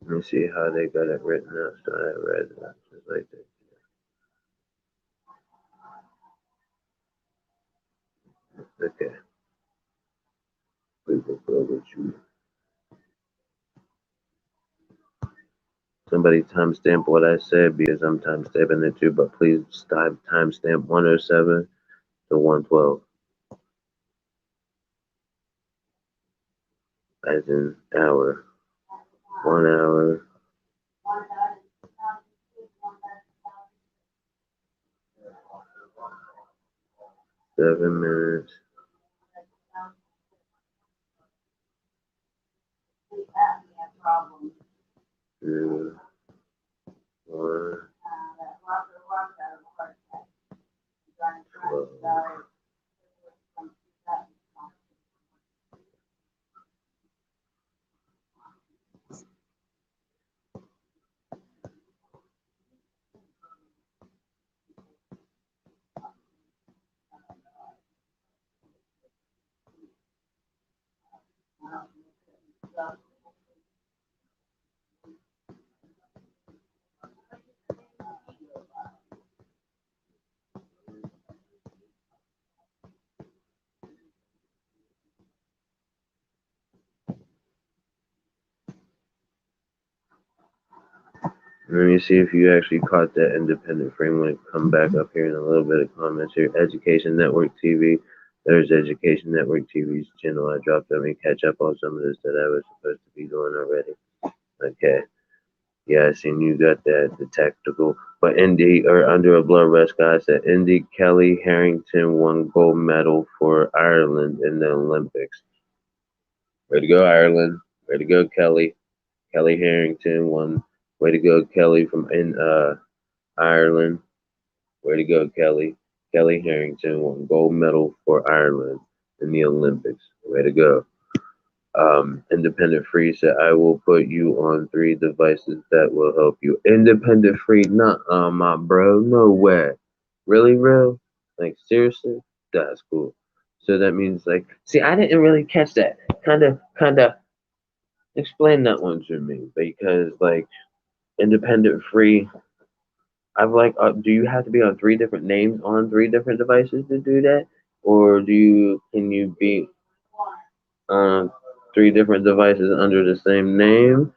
Let me see how they got it written up. So I read that just like that. Okay. We will go with you. Somebody timestamp what I said because I'm timestamping it too, but please timestamp 107 to 112. As in hour. 1 hour. 7 minutes. Two, 1, 12. Let me see if you actually caught that independent frame when it come back up here in a little bit of comments here. Education Network TV. There's Education Network TV's channel. I dropped. Let me catch up on some of this that I was supposed to be doing already. Okay. Yeah, I seen you got that, the tactical. But Indy, or Under a Blood Red Sky said, Indy Kelly Harrington won gold medal for Ireland in the Olympics. Way to go, Ireland. Way to go, Kelly. Kelly Harrington won. Way to go, Kelly from Ireland. Way to go, Kelly. Kelly Harrington won gold medal for Ireland in the Olympics. Way to go. Independent Free said, I will put you on 3 devices that will help you. Independent Free, not my bro. No way. Really, real? Like, seriously? That's cool. So that means, like, see, I didn't really catch that. Kind of explain that one to me because, like, Independent Free, I've like, do you have to be on 3 different names on 3 different devices to do that? Or can you be on 3 different devices under the same name?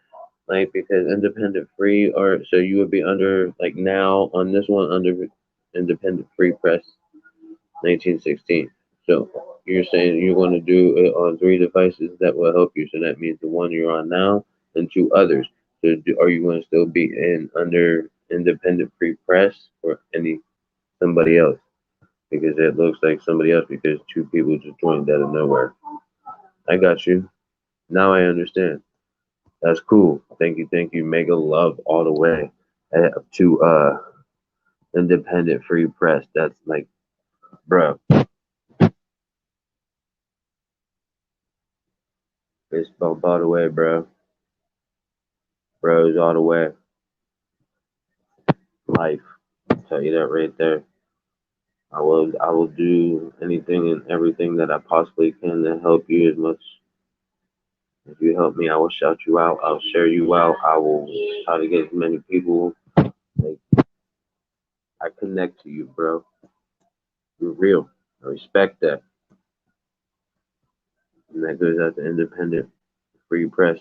Like, because independent free, or so you would be under, like, now on this one under independent free press 1916. So you're saying you want to do it on 3 devices that will help you. So that means the one you're on now and 2 others. So are you going to still be in under independent free press or somebody else? Because it looks like somebody else because 2 people just joined out of nowhere. I got you. Now I understand. That's cool. Thank you. Mega love all the way to independent free press. That's like, bro, it's bump all the way, bro. Bros all the way. Life. I'll tell you that right there. I will do anything and everything that I possibly can to help you as much as you help me. I will shout you out. I'll share you out. I will try to get as many people. Like, I connect to you, bro. You're real. I respect that. And that goes out to independent free press.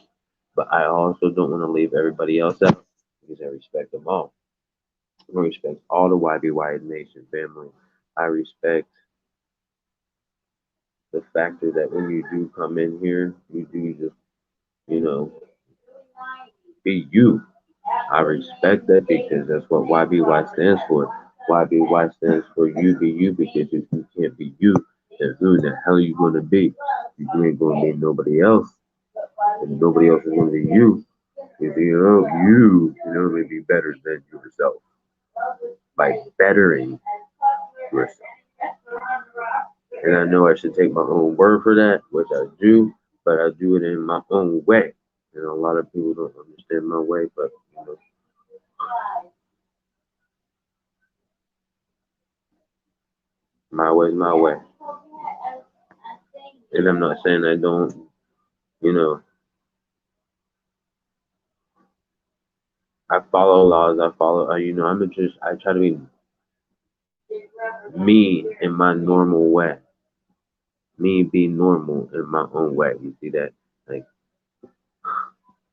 But I also don't want to leave everybody else out because I respect them all. I respect all the YBY Nation family. I respect the factor that when you do come in here, you do just, you know, be you. I respect that because that's what YBY stands for. YBY stands for you be you because if you can't be you, then who the hell are you going to be? You ain't going to be nobody else. And nobody else is going to be you. If you know, may be better than yourself by bettering yourself. And I know I should take my own word for that, which I do, but I do it in my own way. And a lot of people don't understand my way, but you know, my way is my way. And I'm not saying I don't, you know, I follow laws. I follow, you know, I try to be me in my normal way. Me be normal in my own way. You see that? Like,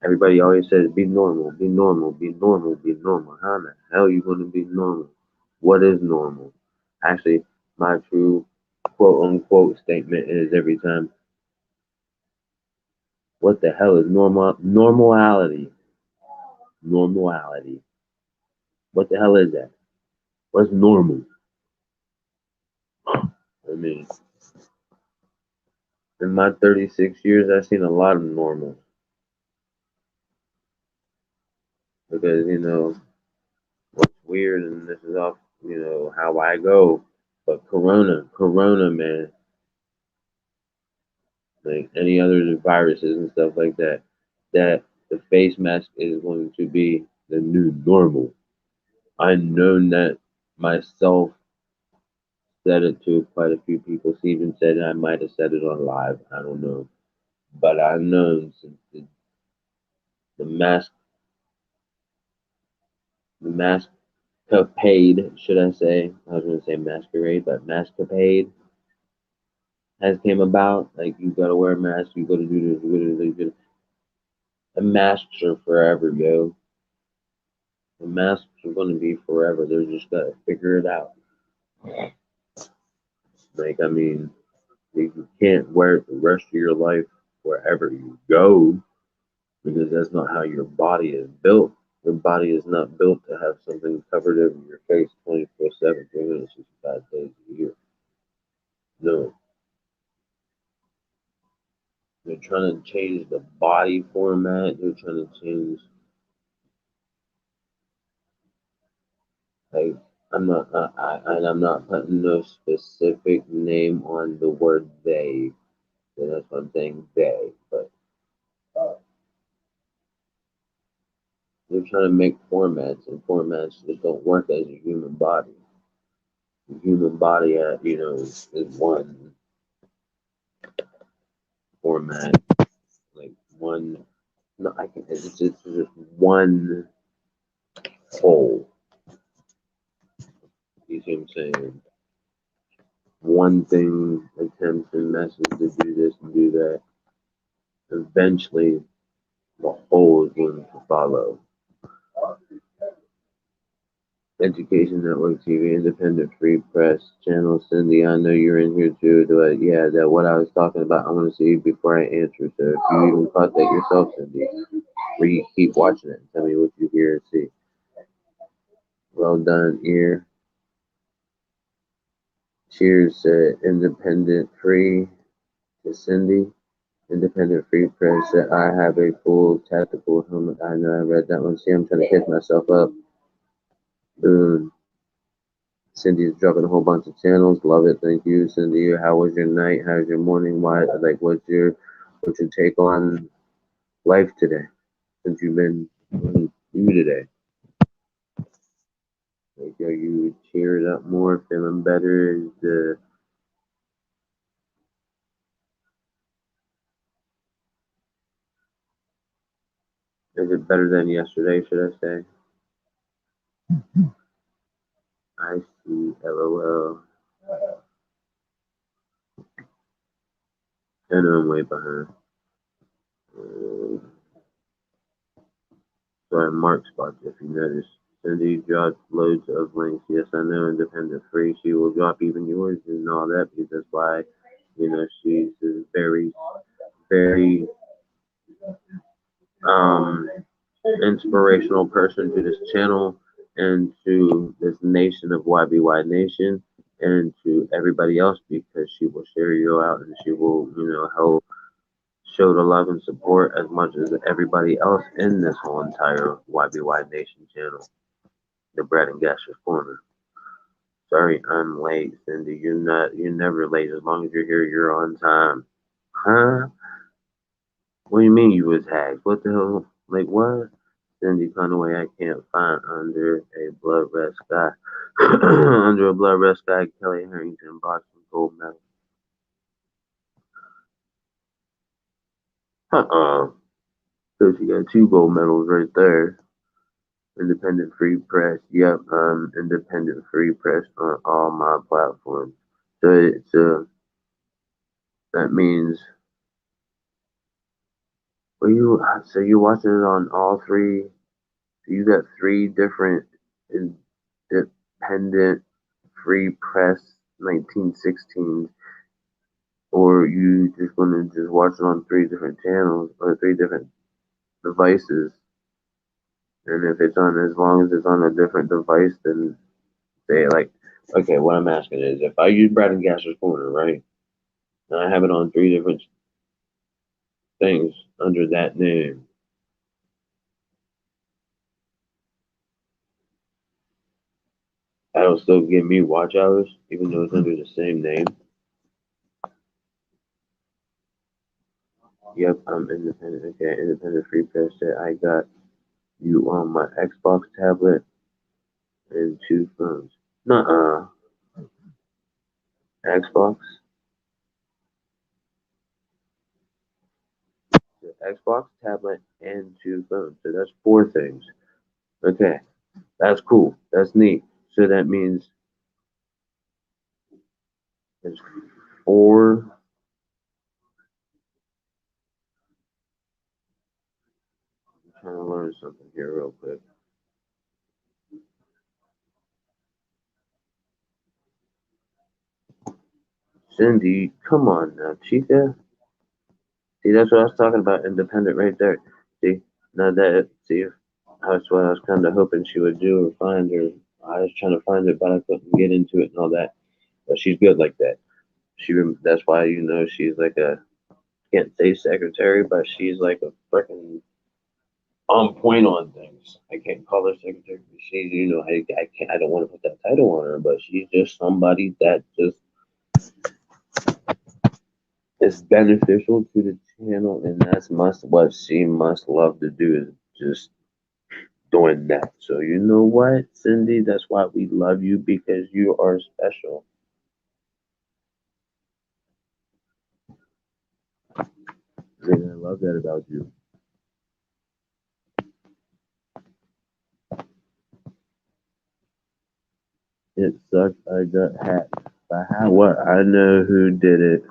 everybody always says, be normal, be normal, be normal, be normal. How in the hell are you going to be normal? What is normal? Actually, my true quote unquote statement is every time, what the hell is normality? Normality. What the hell is that? What's normal? I mean, in my 36 years, I've seen a lot of normal. Because, you know, what's weird, and this is off, you know, how I go, but Corona, man, like any other viruses and stuff like that, that the face mask is going to be the new normal. I've known that myself, said it to quite a few people. Steven said I might have said it on live. I don't know. But I've known since the mask, the maskcapade, should I say? I was going to say masquerade, but maskcapade has came about. Like, you got to wear a mask, you got to do this, you got to do this. The masks are forever, yo. The masks are going to be forever. They're just got to figure it out. Like, I mean, you can't wear it the rest of your life wherever you go because that's not how your body is built. Your body is not built to have something covered over your face 24/7, 365 days a year. No. They're trying to change the body format. They're trying to change, like, I'm not putting no specific name on the word they. So that's why I'm saying they. But they're trying to make formats, and formats that don't work as a human body. The human body, you know, is one format, like one. No, I can. It's just one whole. You see what I'm saying? One thing attempts and messes to do this and do that. Eventually, the whole is going to follow. Education Network TV, Independent Free Press Channel. Cindy, I know you're in here too. But yeah, that what I was talking about, I want to see you before I answer. So if you even caught that yourself, Cindy, read, keep watching it and tell me what you hear and see. Well done, ear. Cheers, independent free to Cindy. Independent Free Press said, I have a full tactical helmet. I know I read that one. See, I'm trying to catch myself up. Boom. Cindy's dropping a whole bunch of channels. Love it. Thank you, Cindy. How was your night? How's your morning? What's your take on life today? Since you've been you today. Like, are you cheered up more, feeling better? Is it better than yesterday, should I say? I see. LOL. I know I'm way behind. Sorry, Mark spots if you notice. Cindy dropped loads of links. Yes, I know, independent free. She will drop even yours and all that because that's why, she's a very, very um inspirational person to this channel and to this nation of YBY Nation and to everybody else because she will share you out and she will, help show the love and support as much as everybody else in this whole entire YBY Nation channel, the Bread and Gaseous Corner. Sorry, I'm late, Cindy. You're never late. As long as you're here, you're on time. Huh? What do you mean you was hacked? What the hell? Like what? Cindy Conaway, I can't find under a blood red sky. Under a blood red sky, Kelly Harrington boxing gold medal. So she got two gold medals right there. Independent Free Press. Yep, Independent Free Press on all my platforms. That means so you're watching it on all three. So you got three different independent free press 1916s, or you just gonna just watch it on three different channels or three different devices. And if it's on, as long as it's on a different device, then say like, okay, what I'm asking is, if I use Brad and Gasser's Corner, right, and I have it on three different things under that name, that'll still give me watch hours, even though it's under the same name. Yep, I'm independent. Okay, independent free press. I got you on my Xbox tablet and two phones. Nuh-uh. Xbox. The Xbox tablet and two phones. So that's four things. Okay, that's cool. That's neat. So that means there's four. I'm trying to learn something here real quick. Cindy, come on now, Chica. See, that's what I was talking about. Independent right there. See, now that, see, that's what I was kind of hoping she would do or find her. I was trying to find it, but I couldn't get into it and all that. But she's good like that. That's why she's like a, can't say secretary, but she's like a freaking on point on things. I can't call her secretary. She's, I can't. I don't want to put that title on her, but she's just somebody that just is beneficial to the channel, and that's what she must love to do is just doing that. So you know what, Cindy, that's why we love you because you are special. And I love that about you. It sucks. I got hacked. But how? What? I know who did it.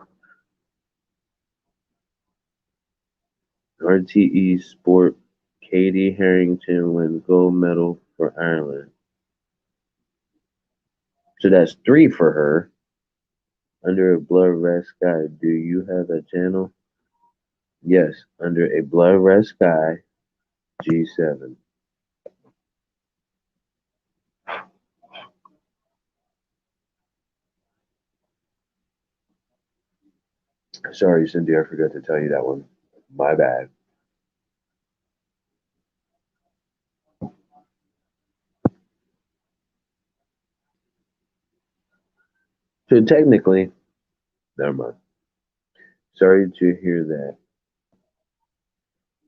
RTE Sport. Katie Harrington wins gold medal for Ireland. So that's three for her. Under a blood red sky. Do you have a channel? Yes. Under a blood red sky. G7. Sorry, Cindy, I forgot to tell you that one. My bad. So technically, never mind. Sorry to hear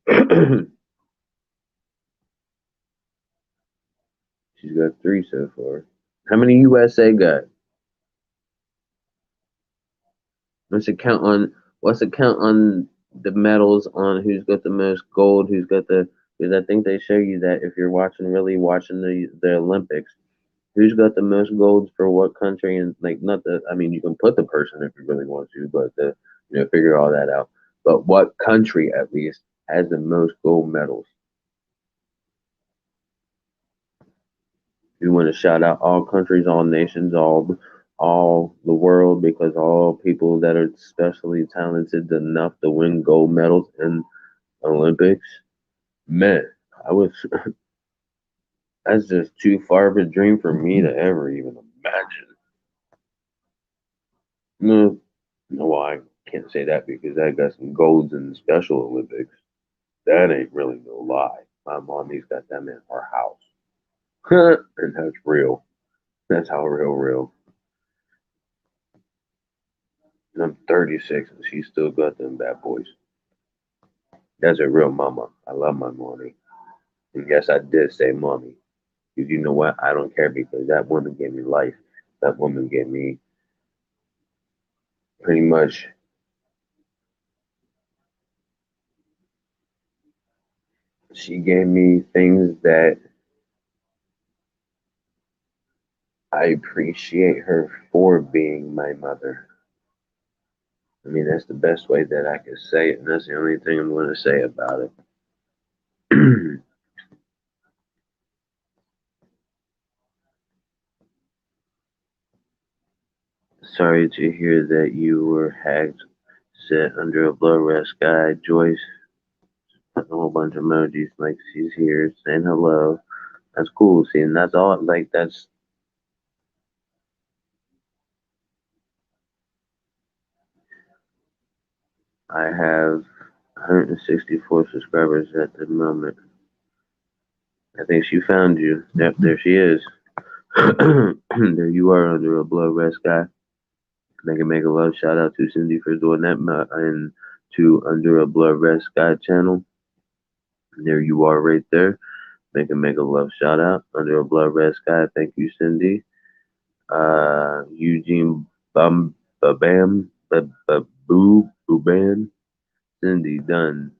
that. She's got three so far. How many USA got? What's the count on? What's the count on the medals on who's got the most gold? Who's got the? Because I think they show you that if you're really watching the Olympics, who's got the most golds for what country and like not the. I mean, you can put the person if you really want to, but figure all that out. But what country at least has the most gold medals? We want to shout out all countries, all nations, all the world because all people that are especially talented enough to win gold medals in Olympics. Man, I was that's just too far of a dream for me to ever even imagine. No, no, well, I can't say that because I got some golds in the Special Olympics. That ain't really no lie. My mommy's got them in her house, and that's real. That's how real. And I'm 36 and she still got them bad boys. That's a real mama. I love my mommy. And yes, I did say mommy. Because you know what? I don't care because that woman gave me life. That woman gave me pretty much, she gave me things that I appreciate her for being my mother. I mean, that's the best way that I could say it. And that's the only thing I'm going to say about it. Sorry to hear that you were hacked, set under a blood red sky. Joyce, a whole bunch of emojis like she's here saying hello. That's cool. See, and that's all. Like I have 164 subscribers at the moment. I think she found you. Yep, there she is. There you are under a blood red sky. Make a love shout out to Cindy for doing that and to Under a Blood Red Sky channel. There you are right there. Make a love shout out Under a Blood Red Sky. Thank you, Cindy. Eugene Babam Buban. Cindy done.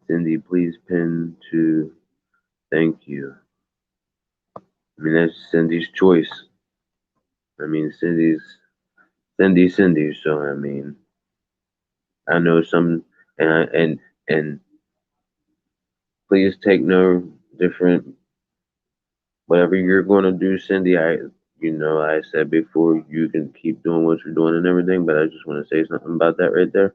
Cindy, please pin to thank you. I mean that's Cindy's choice. I mean Cindy. So I mean I know some and please take no different whatever you're gonna do, Cindy. I said before you can keep doing what you're doing and everything, but I just want to say something about that right there.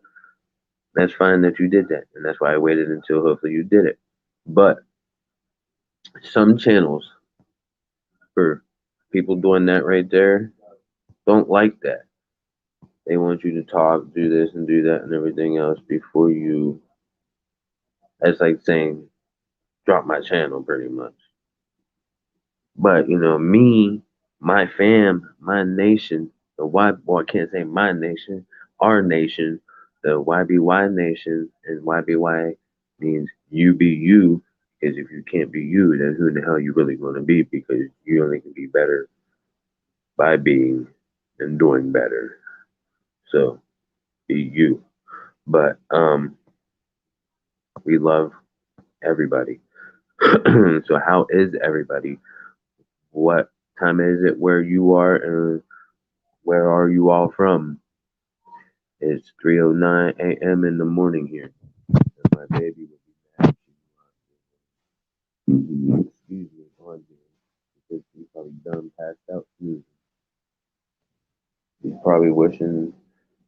That's fine that you did that, and that's why I waited until hopefully you did it. But some channels for people doing that right there don't like that. They want you to talk, do this and do that and everything else before you. That's like saying drop my channel pretty much. But me, my fam, my nation, the well, I can't say my nation, our nation, the YBY nation, and YBY means you be you. Because if you can't be you, then who in the hell you really going to be? Because you only can be better by being and doing better. So be you. But we love everybody. So how is everybody? What time is it where you are and where are you all from? It's 3:09 a.m. in the morning here. And my baby will be mad. Excuse me, on here because he's probably done passed out snoozing. He's probably wishing,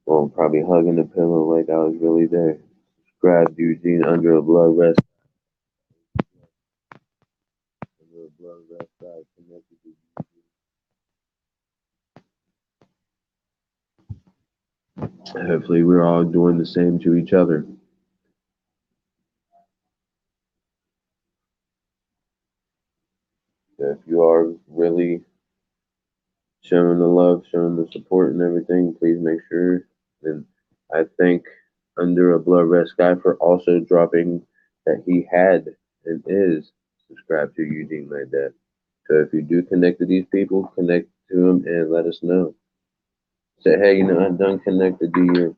well, probably hugging the pillow like I was really there. Subscribe, Eugene, under a blood rest. Under a blood rest, I connected to you. Hopefully, we're all doing the same to each other. So if you are really showing the love, showing the support and everything, please make sure. And I thank Under a Blood Red Sky for also dropping that he had and is subscribed to Eugene like that. So if you do connect to these people, connect to them and let us know. Say, hey, I'm done connected to you.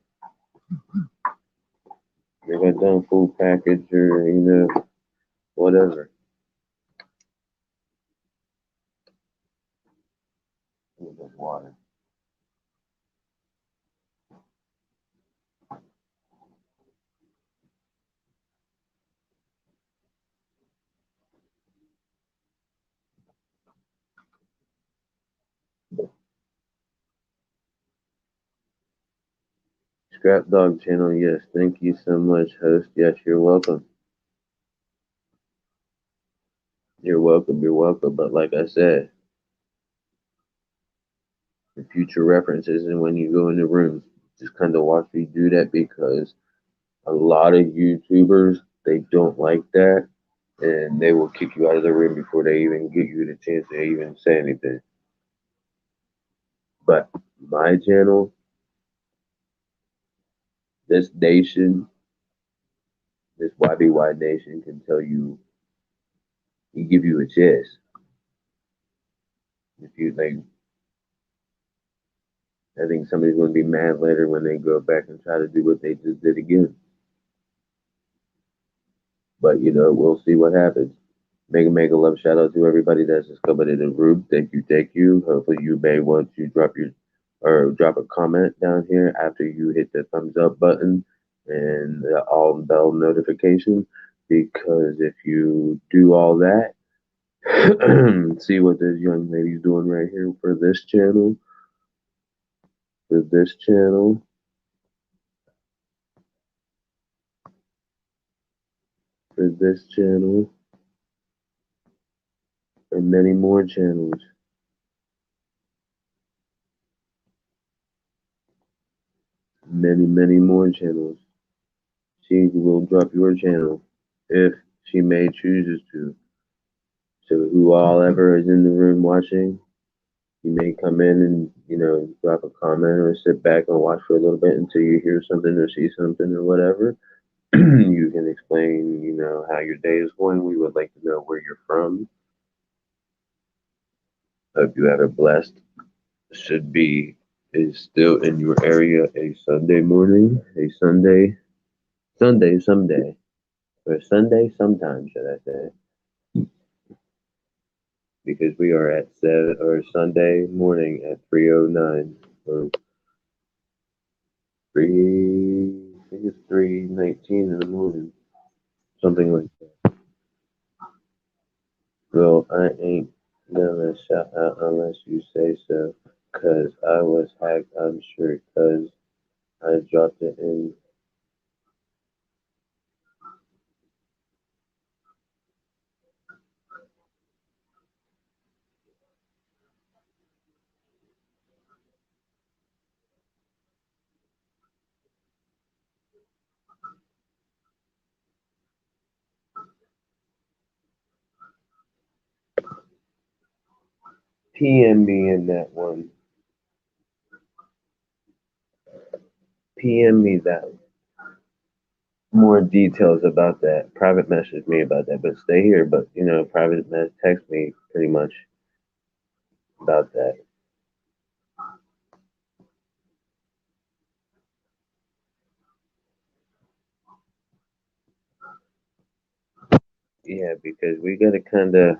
If I done full package or, whatever. With this water. Scrap Dog Channel, yes. Thank you so much, host. Yes, you're welcome. You're welcome. You're welcome. But like I said, for future references and when you go in the rooms, just kind of watch me do that because a lot of YouTubers they don't like that and they will kick you out of the room before they even give you the chance to even say anything. But my channel, this nation, this YBY nation can tell you, he give you a chance. If you like, I think somebody's going to be mad later when they go back and try to do what they just did again. But we'll see what happens. Mega love shout out to everybody that's just coming in the room. Thank you, thank you. Hopefully you may want to drop a comment down here after you hit the thumbs up button and the all bell notification because if you do all that, see what this young lady's doing right here for this channel. For this channel. For this channel. And many more channels. Many more channels. She will drop your channel if she may chooses to. So who all ever is in the room watching, you may come in and drop a comment or sit back and watch for a little bit until you hear something or see something or whatever. You can explain, how your day is going. We would like to know where you're from. Hope you have a blessed, should be, is still in your area a Sunday morning, a Sunday someday, or Sunday sometime, should I say? Because we are at Sunday morning at 3:09 or I think it's 3:19 in the morning, something like that. Well, I ain't gonna shout out unless you say so, 'cause I was hacked, I'm sure, 'cause I dropped it in. PM me in that one. PM me that more details about that. Private message me about that, but stay here. But private text me pretty much about that. Yeah, because we gotta kind of.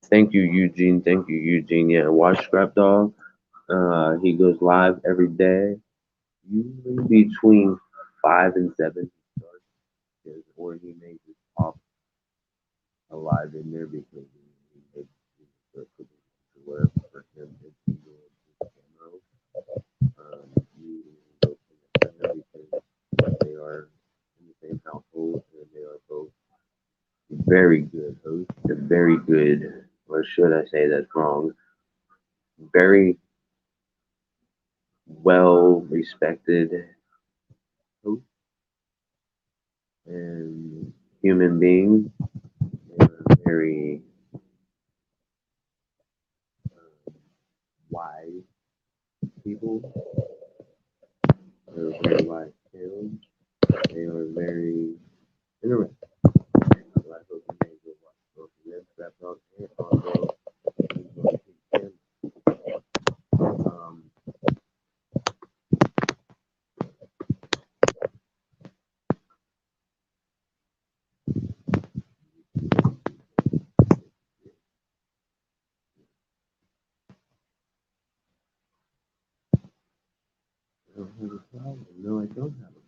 Thank you, Eugene. Thank you, Eugene. Yeah, watch Scrap Dog. He goes live every day, usually between 5 and 7. Or he may just pop a live in there because he makes or whatever for him. If he goes you go to the center because they are in the same household and they are both very good hosts and very good, or should I say that's wrong, very well respected host and human beings. They are very wise people. They are very wise channels. They are very interesting. So I hope you may go watch both of them. That's all. And also, he's going to teach him. Um, I don't have a problem. No, I don't have a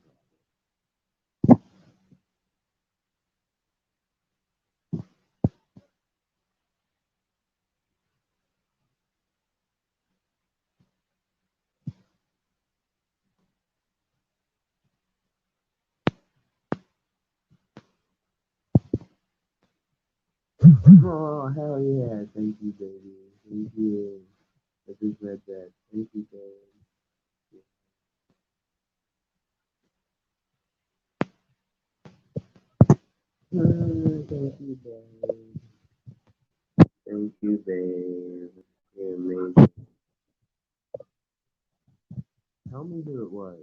problem. Oh, hell yeah. Thank you, baby. Thank you. I just read that. Thank you, babe. Thank you, babe. Thank you, babe. You're amazing. Tell me who it was.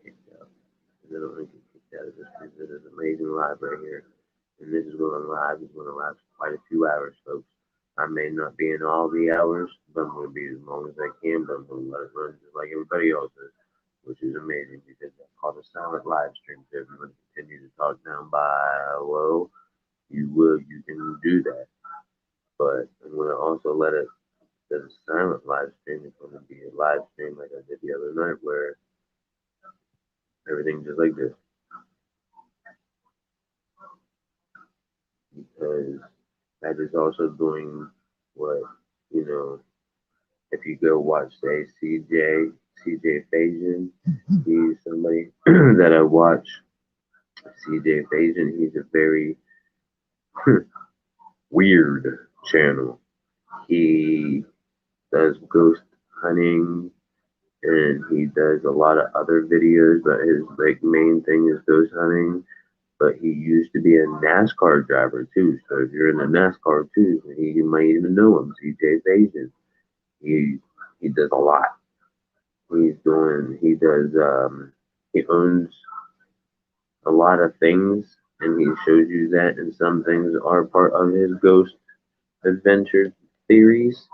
Kicked out. And then I'm gonna get kicked out of this because it is amazing live right here. And this is going to last quite a few hours, folks. I may not be in all the hours, but I'm going to be as long as I can, but I'm going to let it run just like everybody else is, which is amazing because that's called a silent live stream. So if you want to continue to talk down below, you can do that. But I'm going to also let it, as a silent live stream, it's going to be a live stream like I did the other night where everything just like this. Because that is also doing what, you know, if you go watch, say, CJ Fajan, he's somebody that I watch. CJ Fajan, he's a very weird channel. He does ghost hunting and he does a lot of other videos, but his like main thing is ghost hunting. But he used to be a NASCAR driver too. So if you're in the NASCAR too, you might even know him, CJ Fajan. He he does a lot. He owns a lot of things and he shows you that and some things are part of his ghost adventure theories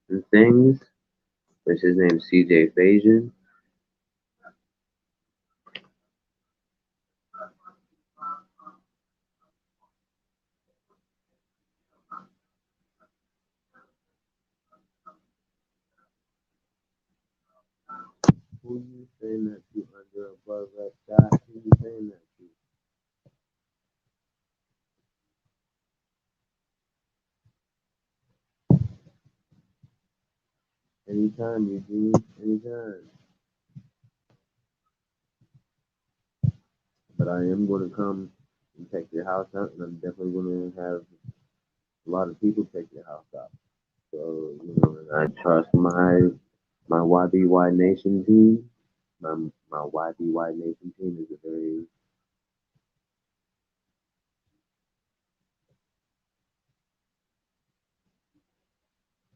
and things, which his name's CJ Fajan. Who you saying that to under above that sky? Who you saying that to? Anytime, Eugene. Anytime. But I am going to come and check your house out, and I'm definitely going to have a lot of people check your house out. So, I trust my YBY Nation team. My YBY Nation team is a very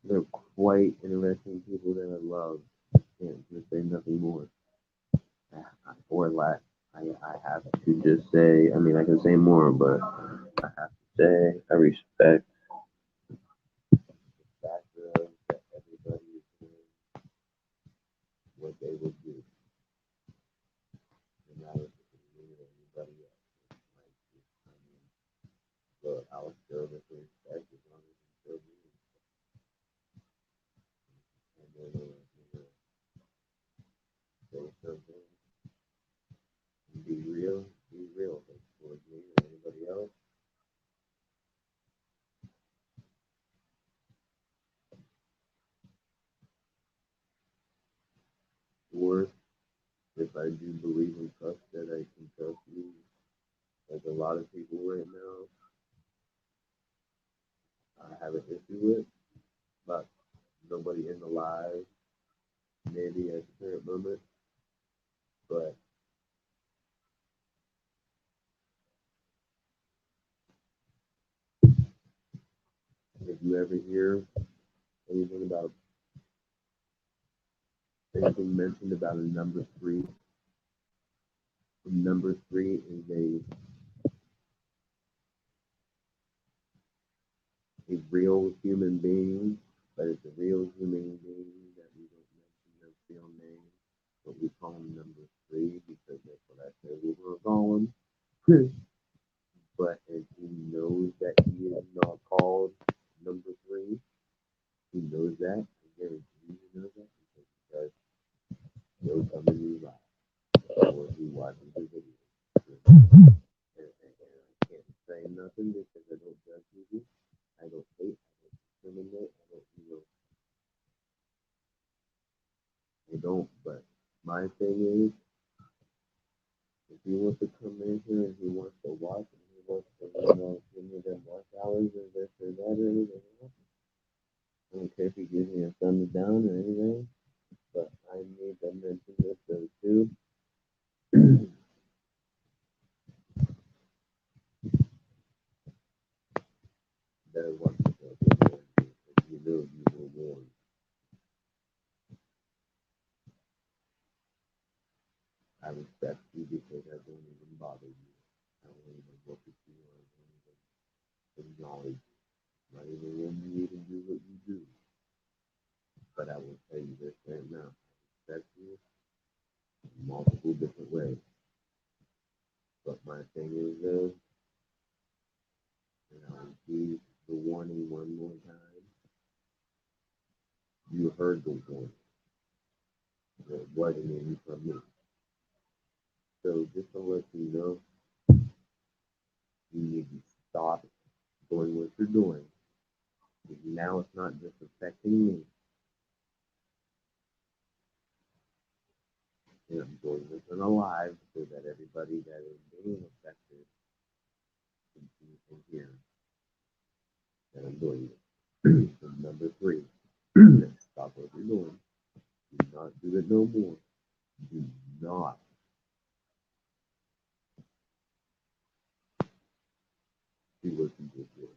they're quite interesting people that I love. Can't just say nothing more or less. I have to just say. I mean, I can say more, but I have to say I respect the fact that everybody is doing what they would do, no matter if it's me or anybody else. Say something. Be real. Be real. Towards me or anybody else. Or if I do believe in trust that I can trust you, like a lot of people right now, I have an issue with, but nobody in the live, maybe at the current moment. But if you ever hear anything about anything mentioned about a number three, number three is a real human being, but it's a real human being that we don't mention their real name, but we call him number three because that's what I said we were calling him. But and he knows that he is not called number three. He knows that. I guarantee he knows that because he'll come in his life or he watches the video. And I can't say nothing because I don't judge people. I don't hate. I don't discriminate. I don't, I don't. But my thing is, if he wants to come in here and he wants to watch and he wants to, give me them watch hours or this or that or anything else, I don't care if he gives me a thumbs down or anything. But I need to mention this though too. Better watch yourself. You know you were warned. I respect you because I don't even bother you. I don't even look at you. I don't even acknowledge you. Not even when you even do what you do. But I will tell you this right now. I respect you in multiple different ways. But my thing is though, and I will give the warning one more time. You heard the warning. It wasn't even from me. So just to let you know, you need to stop doing what you're doing. Because now it's not just affecting me. And I'm doing this on a live so that everybody that is being affected can hear that I'm doing it. So number three, stop what you're doing. Do not do it no more. Do not do what you just did.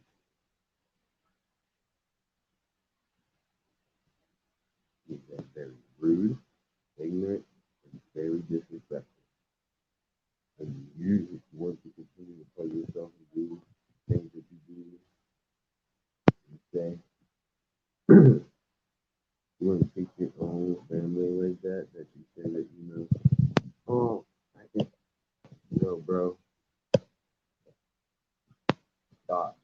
It's very rude, ignorant, and very disrespectful. And you want to continue to play yourself and do things that you do and say. You want to treat your own family like that, that you say that, oh, I can, bro, stop.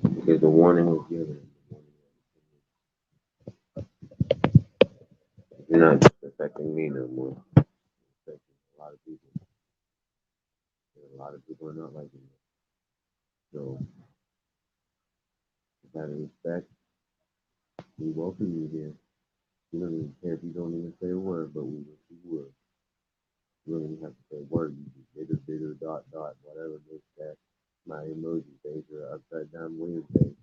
Because the warning was given. You're not just affecting me no more. It's affecting a lot of people. And a lot of people are not liking it. So, with that respect, we welcome you here. We don't even care if you don't even say a word, but we wish you would. You don't even have to say a word. You just bitter, dot, dot, whatever, this, that, my emoji face or upside down weird face,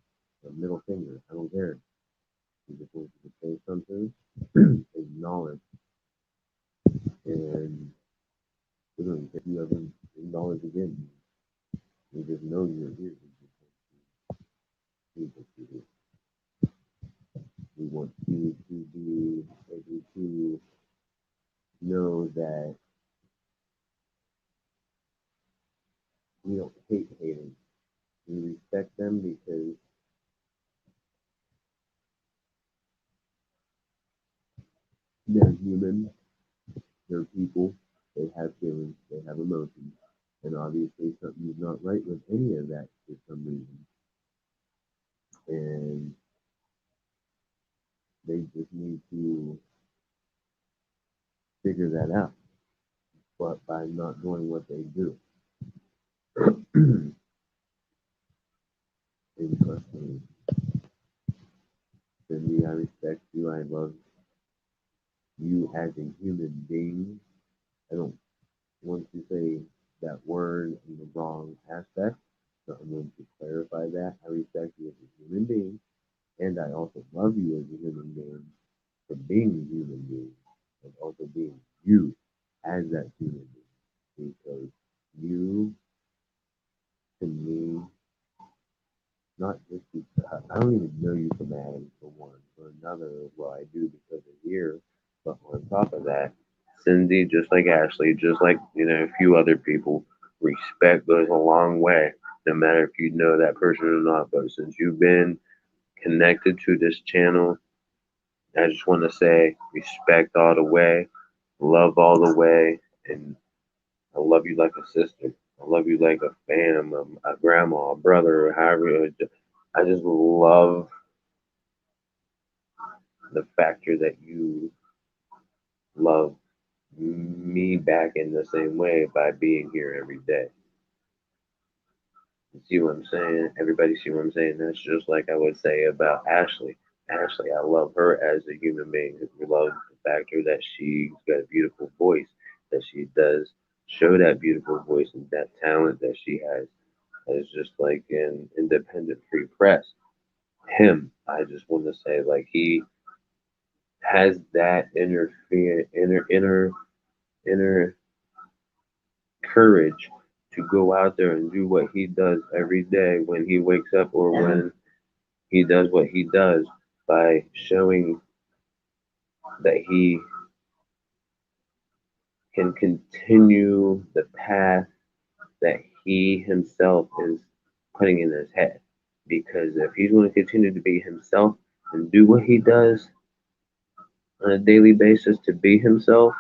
a middle finger. I don't care. We just want you to say something, acknowledge, and we don't even care if you ever acknowledge again. We just know you're here. We want you to be able to know that we don't hate haters. We respect them because they're human, they're people, they have feelings, they have emotions, and obviously something's not right with any of that for some reason. And They just need to figure that out. But by not doing what they do. And trust me, Cindy, I respect you. I love you as a human being. I don't want to say that word in the wrong aspect, so I'm going to clarify that. I respect you as a human being, and I also love you as a human being for being a human being and also being you as that human being. Because you, to me, not just because I don't even know you from Adam for one, for another, well, I do because of here, but on top of that, Cindy, just like Ashley, just like a few other people, respect goes a long way, no matter if you know that person or not. But since you've been connected to this channel, I just want to say respect all the way, love all the way, and I love you like a sister. I love you like a fam, a grandma, a brother, however. I just love the factor that you love me back in the same way by being here every day. You see what I'm saying? Everybody see what I'm saying? That's just like I would say about Ashley. Ashley, I love her as a human being. I love the factor that she's got a beautiful voice, that she does show that beautiful voice and that talent that she has. It's just like an independent free press. Him, I just want to say, like he has that inner fear, inner courage to go out there and do what he does every day when he wakes up or when he does what he does by showing that he can continue the path that he himself is putting in his head. Because if he's going to continue to be himself and do what he does on a daily basis to be himself,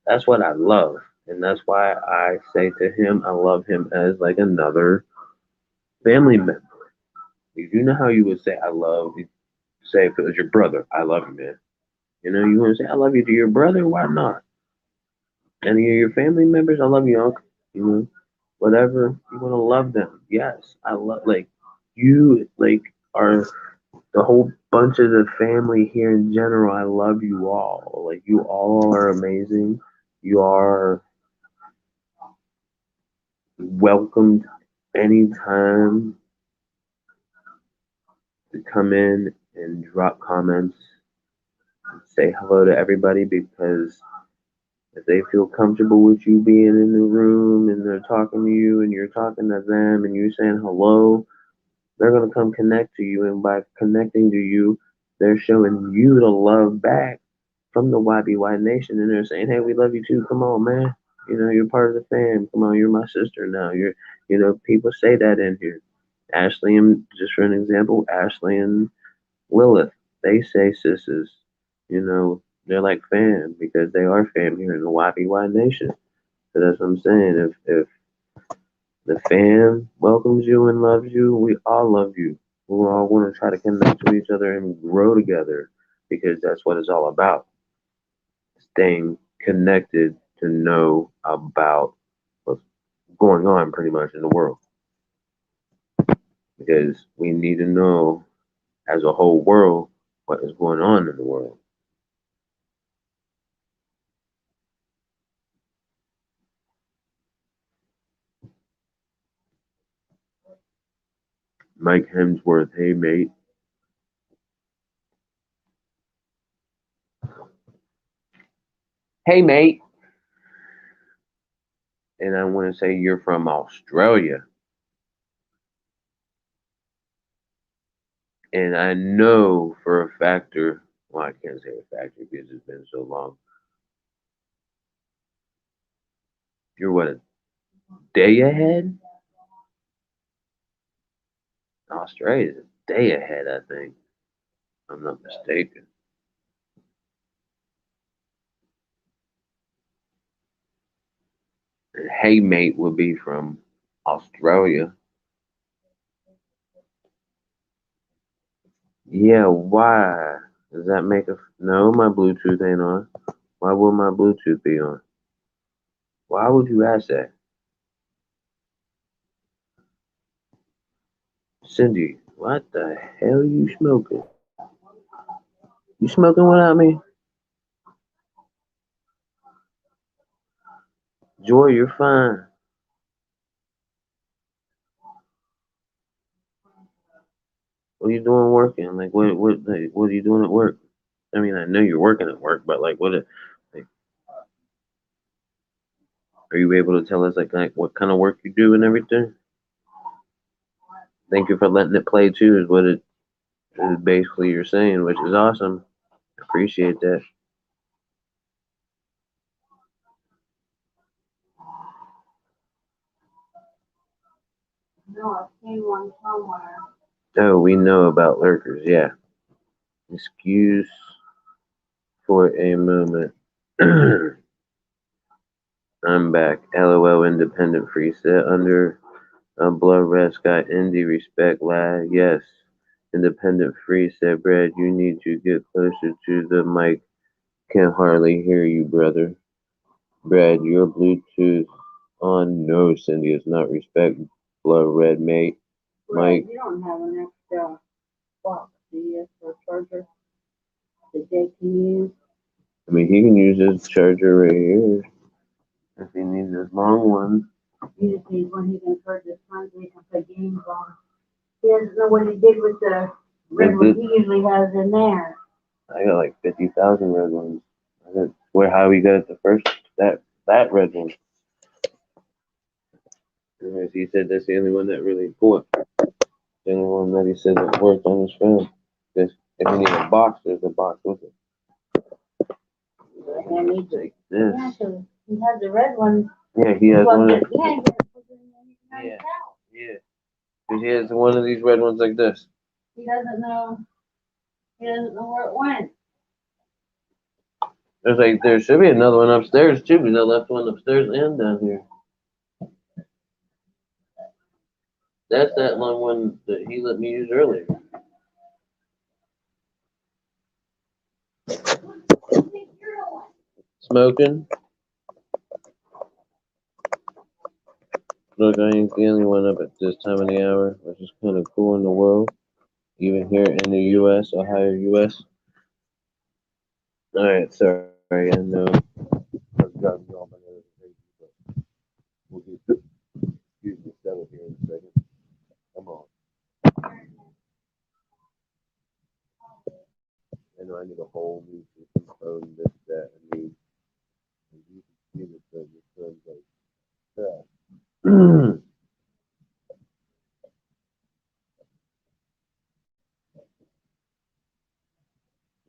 that's what I love. And that's why I say to him, I love him as like another family member. You know how you would say, I love you, say if it was your brother, I love you, man. You want to say, I love you to your brother? Why not? Any of your family members, I love you, uncle. Whatever you want to love them. Yes, I love, like, you, like, are the whole bunch of the family here in general. I love you all. Like, you all are amazing. You are welcomed anytime to come in and drop comments, say hello to everybody, because if they feel comfortable with you being in the room and they're talking to you and you're talking to them and you're saying hello, they're going to come connect to you. And by connecting to you, they're showing you the love back from the YBY Nation. And they're saying, hey, we love you too. Come on, man. You're part of the fam. Come on, you're my sister now. People say that in here. Ashley and, just for an example, Ashley and Lilith, they say sisters. They're like fam because they are fam here in the YBY Nation. So that's what I'm saying. If the fam welcomes you and loves you, we all love you. We all want to try to connect to each other and grow together because that's what it's all about. Staying connected to know about what's going on pretty much in the world. Because we need to know as a whole world what is going on in the world. Mike Hemsworth, hey mate. Hey mate. And I want to say you're from Australia. And I know for a factor, well, I can't say a factor because it's been so long. You're what, a day ahead? Australia's a day ahead, I think. If I'm not mistaken. And hey mate would be from Australia. Yeah, why? Does that make a... No, my Bluetooth ain't on. Why would my Bluetooth be on? Why would you ask that? Cindy, what the hell you smoking? You smoking without me? Joy, you're fine. What are you doing working? Like what are you doing at work? I mean, I know you're working at work, but like like are you able to tell us like what kind of work you do and everything? Thank you for letting it play too, is what it is basically you're saying, which is awesome. Appreciate that. No, I've seen one somewhere. Oh, we know about lurkers, yeah. Excuse for a moment. I'm back. LOL independent free set under blood red sky indie respect lad. Yes. Independent free said Brad, you need to get closer to the mic. Can hardly hear you, brother. Brad, your Bluetooth on. No, Cindy, it's not respect. Blood red mate. Right, Mike. you don't have an extra box, do you, for a charger that Jake can use? I mean, he can use his charger right here if he needs his long one. He just needs one he can charge his phone so he can play games on. He doesn't know what he did with the red one he usually has in there. I got like 50,000 red ones. Where how we got it the first that red one. Anyways, he said that's the only one that really worked. The only one that he said that worked on his phone. Because if you need a box, there's a box with it. And he Take this. Yeah, so he has the red one. Yeah, he has one. Yeah, he has Yeah. Yeah. Because he has one of these red ones like this. He doesn't know. He doesn't know where it went. There should be another one upstairs too, because I left one upstairs and down here. That's that long one that he let me use earlier. Smoking. Look, I ain't the only one up at this time of the hour, which is kind of cool in the world, even here in the U.S., Ohio, U.S. All right, sorry, I know I've got you all my notifications, but we'll get excuse me, settled here in a second. Come on. I know I need a whole new system, phone, this, that, I need. And you can see that the sun's like that.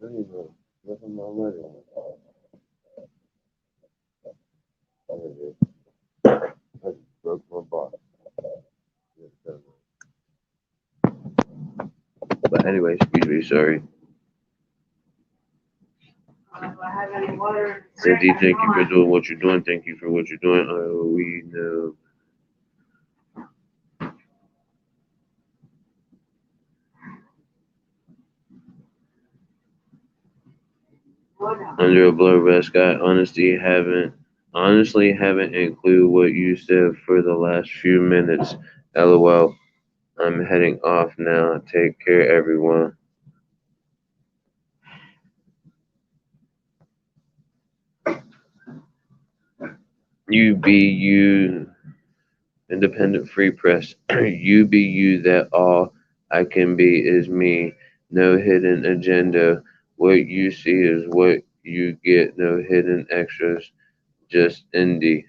Anyway, nothing already. I just broke my box. But anyway, excuse me, sorry. If I have any water. Cindy, thank you for doing what you're doing. Thank you for what you're doing. We know. Under a blur red sky, honestly haven't included what you said for the last few minutes. LOL. I'm heading off now. Take care, everyone. You be you, independent free press. You be you, that all I can be is me. No hidden agenda. What you see is what you get. No hidden extras. Just indie.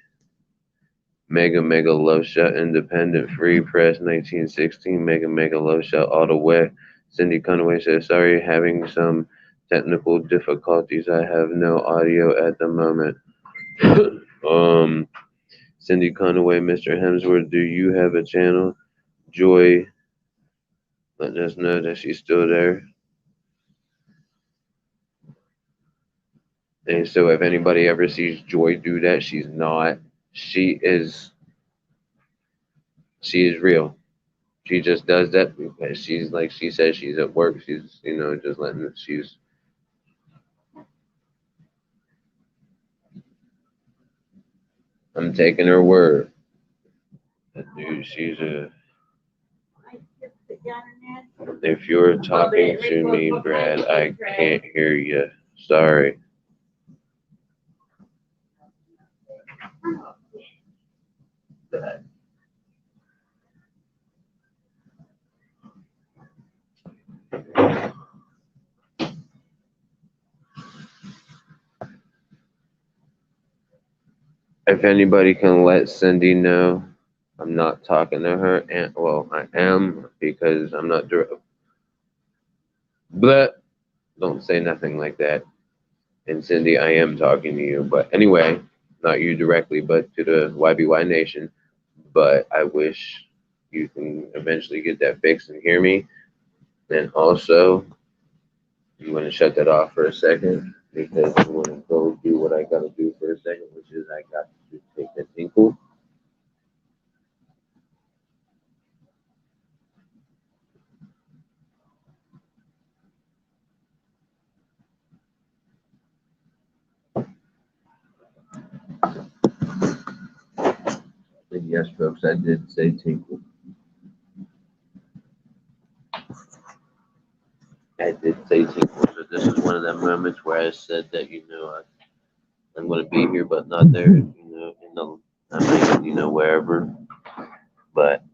Mega love shot. Independent free press 1916. Mega love shot all the way. Cindy Conway says sorry having some technical difficulties. I have no audio at the moment. Cindy Conway, Mr. Hemsworth, do you have a channel? Joy let us know that she's still there. And so if anybody ever sees Joy do that, she's not. She is real. She just does that because she's like she says she's at work. She's just letting she's I'm taking her word. Dude, she's a. If you're talking to me, Brad, I can't hear you. Sorry. If anybody can let Cindy know, I'm not talking to her. And well, I am because I'm not. But don't say nothing like that. And Cindy, I am talking to you. But anyway, not you directly, but to the YBY Nation. But I wish you can eventually get that fixed and hear me. And also, I'm going to shut that off for a second because I'm going to go do what I got to do for a second, which is I got to take a tinkle. And yes, folks, I did say tinkle. I did say tinkle. So this is one of them moments where I said that, I'm going to be here, but not there, I might, wherever. But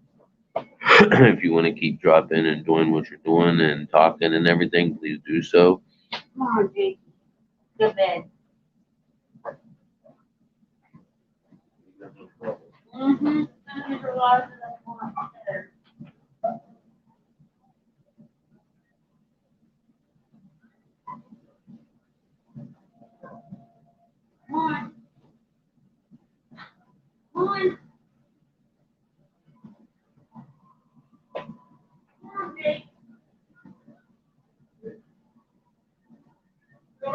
if you want to keep dropping and doing what you're doing and talking and everything, please do so. Come on, Jake. Go to bed. Mm-hmm. There's a lot of stuff on there. Come on. Come on. Come on, Jake. Go.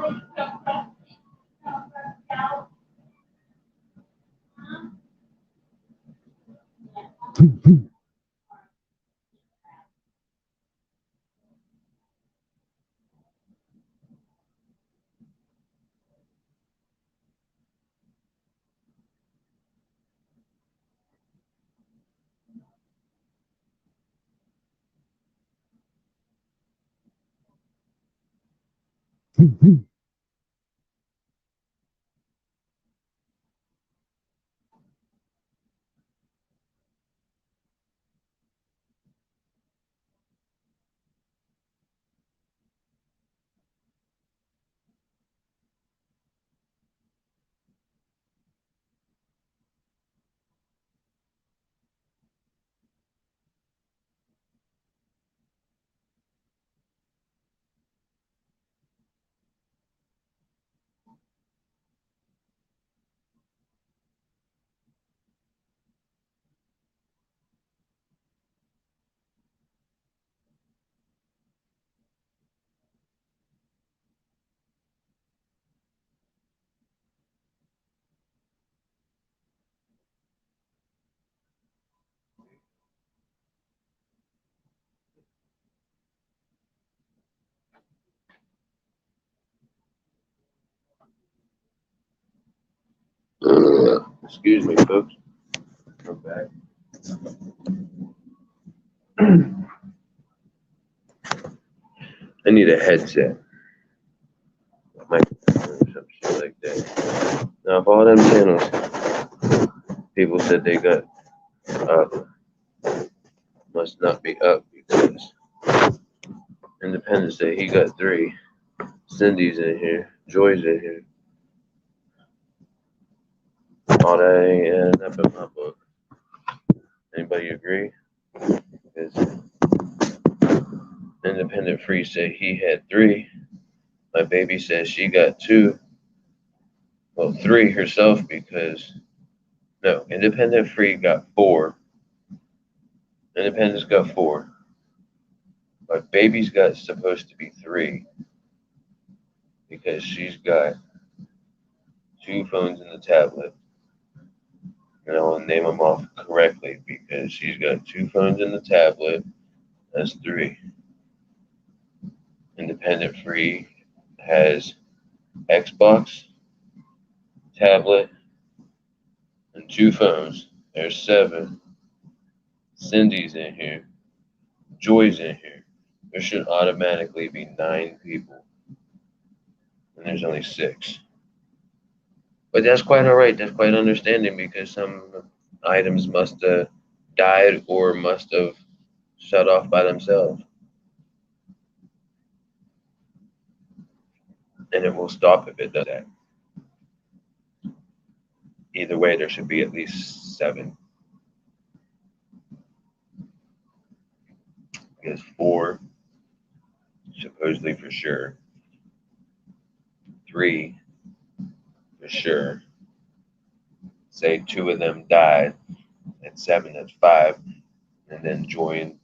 Excuse me, folks. I'm back. I need a headset. Microphone or some shit like that. Now, if all them channels, people said they got up, must not be up because Independence Day, he got 3. Cindy's in here. Joy's in here. All that ain't adding up in my book. Anybody agree? Because Independent Free said he had 3. My baby says she got 2. Well, 3 herself because no, Independent Free got 4. Independence got 4. My baby's got supposed to be 3 because she's got 2 phones and a tablet. And I will name them off correctly because she's got 2 phones and a tablet. That's 3. Independent Free has Xbox, tablet, a and 2 phones. There's 7. Cindy's in here. Joy's in here. There should automatically be 9 people. And there's only 6. But that's quite alright. That's quite understanding because some items must have died or must have shut off by themselves. And it will stop if it does that. Either way, there should be at least 7. Because 4, supposedly for sure. 3, for sure. Say 2 of them died. That's 7, that's 5. And then join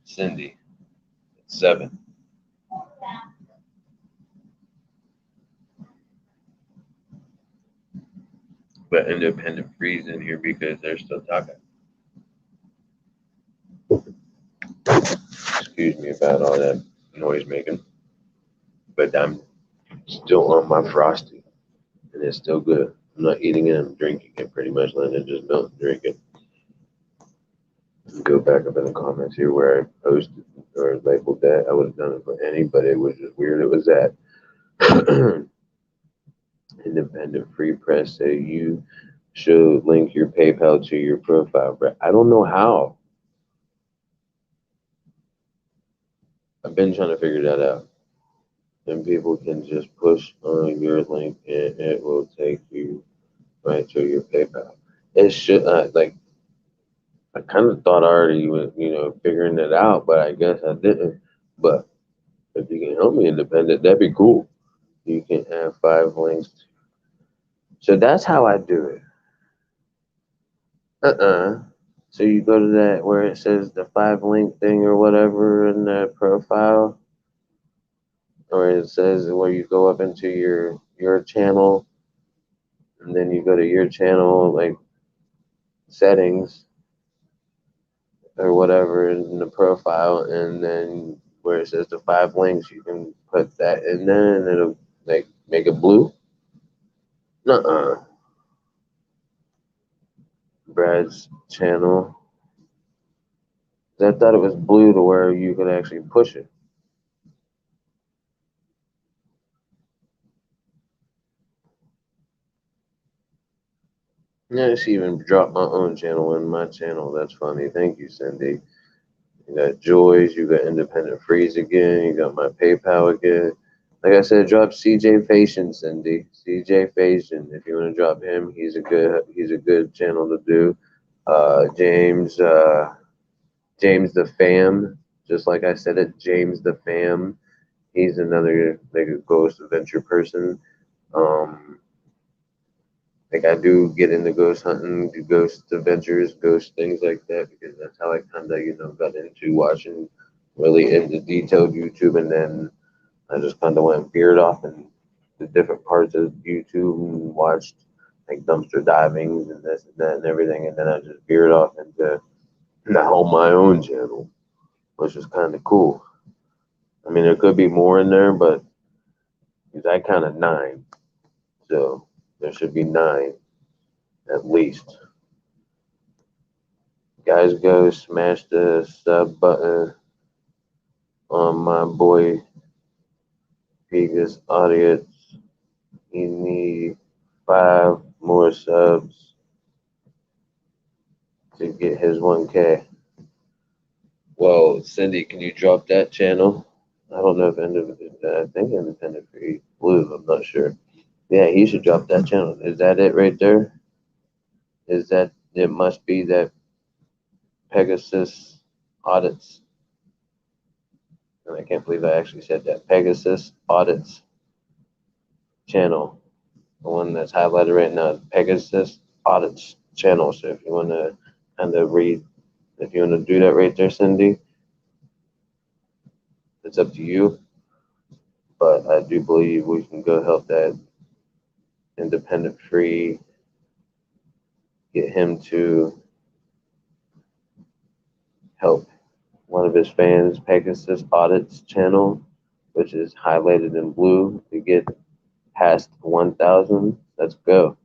Cindy. That's 7. But independent freeze in here because they're still talking. Excuse me about all that noise making. But I'm still on my Frosty. And it's still good. I'm not eating it, I'm drinking it pretty much, letting it just melt and drink it. Go back up in the comments here where I posted or labeled that. I would have done it for any, but it was just weird it was that. Independent free press say you should link your PayPal to your profile. I don't know how. I've been trying to figure that out. And people can just push on your link and it will take you right to your PayPal. It should like I kind of thought I already was, figuring it out, but I guess I didn't. But if you can help me, independent, that'd be cool. You can have 5 links. So that's how I do it. So you go to that where it says the 5 link thing or whatever in the profile, or it says where you go up into your channel, and then you go to your channel like settings or whatever in the profile, and then where it says the 5 links, you can put that in there, and it'll make it blue. Brad's channel. I thought it was blue to where you could actually push it. Yeah, she even dropped my own channel in my channel. That's funny. Thank you, Cindy. You got Joy's, you got Independent Freeze again, you got my PayPal again. Like I said, drop CJ Fashion, Cindy. CJ Fashion. If you want to drop him, he's a good channel to do. James the Fam, just like I said it, James the Fam. He's another like a ghost adventure person. Like I do get into ghost hunting, do ghost adventures, ghost things like that because that's how I kind of got into watching really into detailed YouTube, and then I just kind of went veered off in the different parts of YouTube and watched like dumpster divings and this and that and everything, and then I just veered off into now my own channel, which is kind of cool. I mean, there could be more in there, but I counted 9, so there should be 9 at least. Guys, go smash the sub button on my boy Pegasus audience. He need 5 more subs to get his 1K. Well, Cindy, can you drop that channel? I don't know if I think Independent Free Blue, I'm not sure. Yeah, he should drop that channel. Is that it right there? Is that it? Must be that Pegasus Audits. And I can't believe I actually said that. Pegasus Audits channel. The one that's highlighted right now, Pegasus Audits channel. So if you want to kind of if you want to do that right there, Cindy, it's up to you. But I do believe we can go help that Independent Free, get him to help one of his fans, Pegasus Audits channel, which is highlighted in blue, to get past 1,000. Let's go.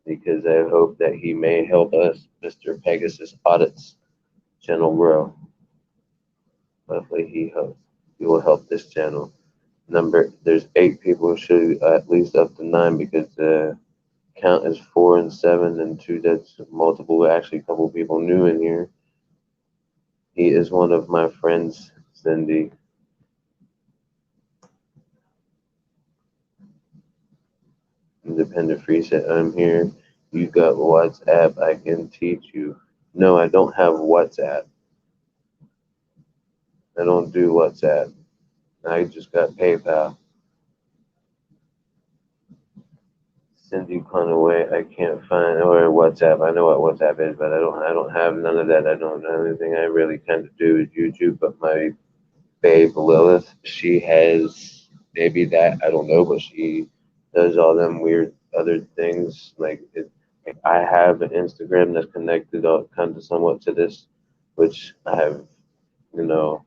because I hope that he may help us, Mr. Pegasus Audits channel grow. Hopefully he will help this channel. There's 8 people, should at least up to 9, because the count is 4 and 7 and 2. That's multiple. Actually, a couple people new in here. He is one of my friends, Cindy. Independent Free said, I'm here. You got WhatsApp. I can teach you. No, I don't have WhatsApp. I don't do WhatsApp. I just got PayPal. Cindy Conaway, I can't find, or WhatsApp. I know what WhatsApp is, but I don't have none of that. I don't know anything. I really kind of do is YouTube. But my babe Lilith, she has maybe that. I don't know, but she does all them weird other things. Like I have an Instagram that's connected kind of somewhat to this, which I have, you know,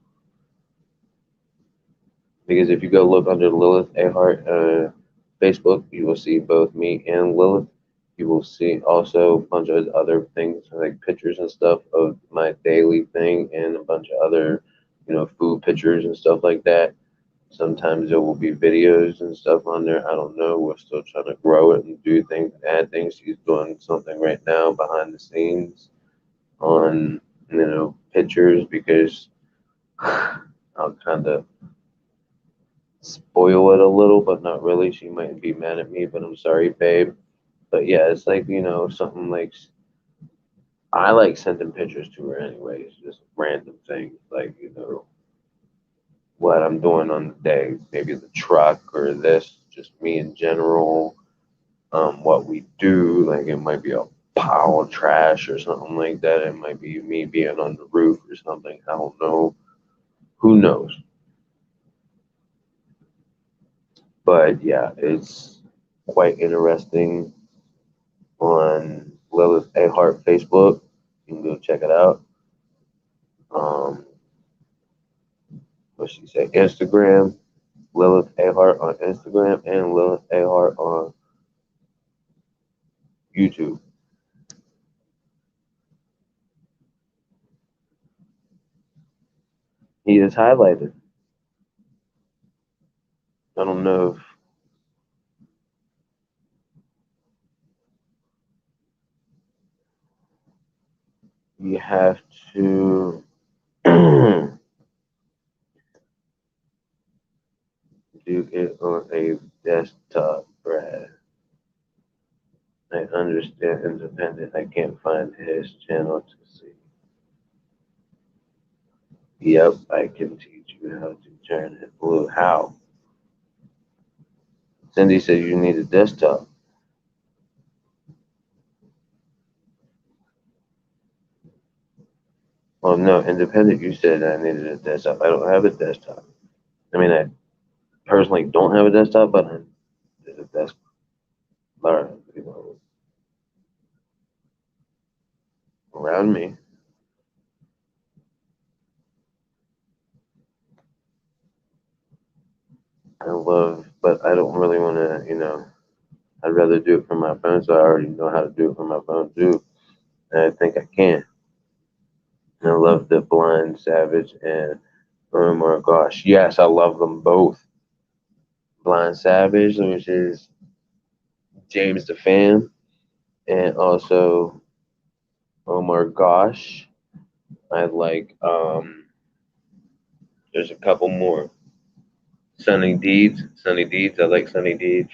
because if you go look under Lilith A. Hart Facebook, you will see both me and Lilith. You will see also a bunch of other things like pictures and stuff of my daily thing and a bunch of other, food pictures and stuff like that. Sometimes there will be videos and stuff on there. I don't know. We're still trying to grow it and do things, add things. She's doing something right now behind the scenes on, pictures because I'll kind of spoil it a little, but not really. She might be mad at me, but I'm sorry, babe. But yeah, it's like, something like I like sending pictures to her anyways, just random things like, what I'm doing on the day, maybe the truck or this, just me in general, what we do, like it might be a pile of trash or something like that. It might be me being on the roof or something. I don't know. Who knows? But yeah, it's quite interesting on Lilith A. Hart Facebook. You can go check it out. What she say? Instagram, Lilith A. Hart on Instagram, and Lilith A. Hart on YouTube. He is highlighted. I don't know if you have to do it on a desktop, Brad. I understand independent. I can't find his channel to see. Yep, I can teach you how to turn it blue. How? Cindy said you need a desktop. Oh no, independent. You said I needed a desktop. I don't have a desktop. I mean, I personally don't have a desktop, but there's a desktop. Around me. But I don't really want to, I'd rather do it from my phone, so I already know how to do it from my phone too. And I think I can. And I love the Blind Savage and oh my gosh, yes, I love them both. Blind Savage, which is James the Fan, and also oh my gosh, I like there's a couple more. Sunny Deeds, I like Sunny Deeds.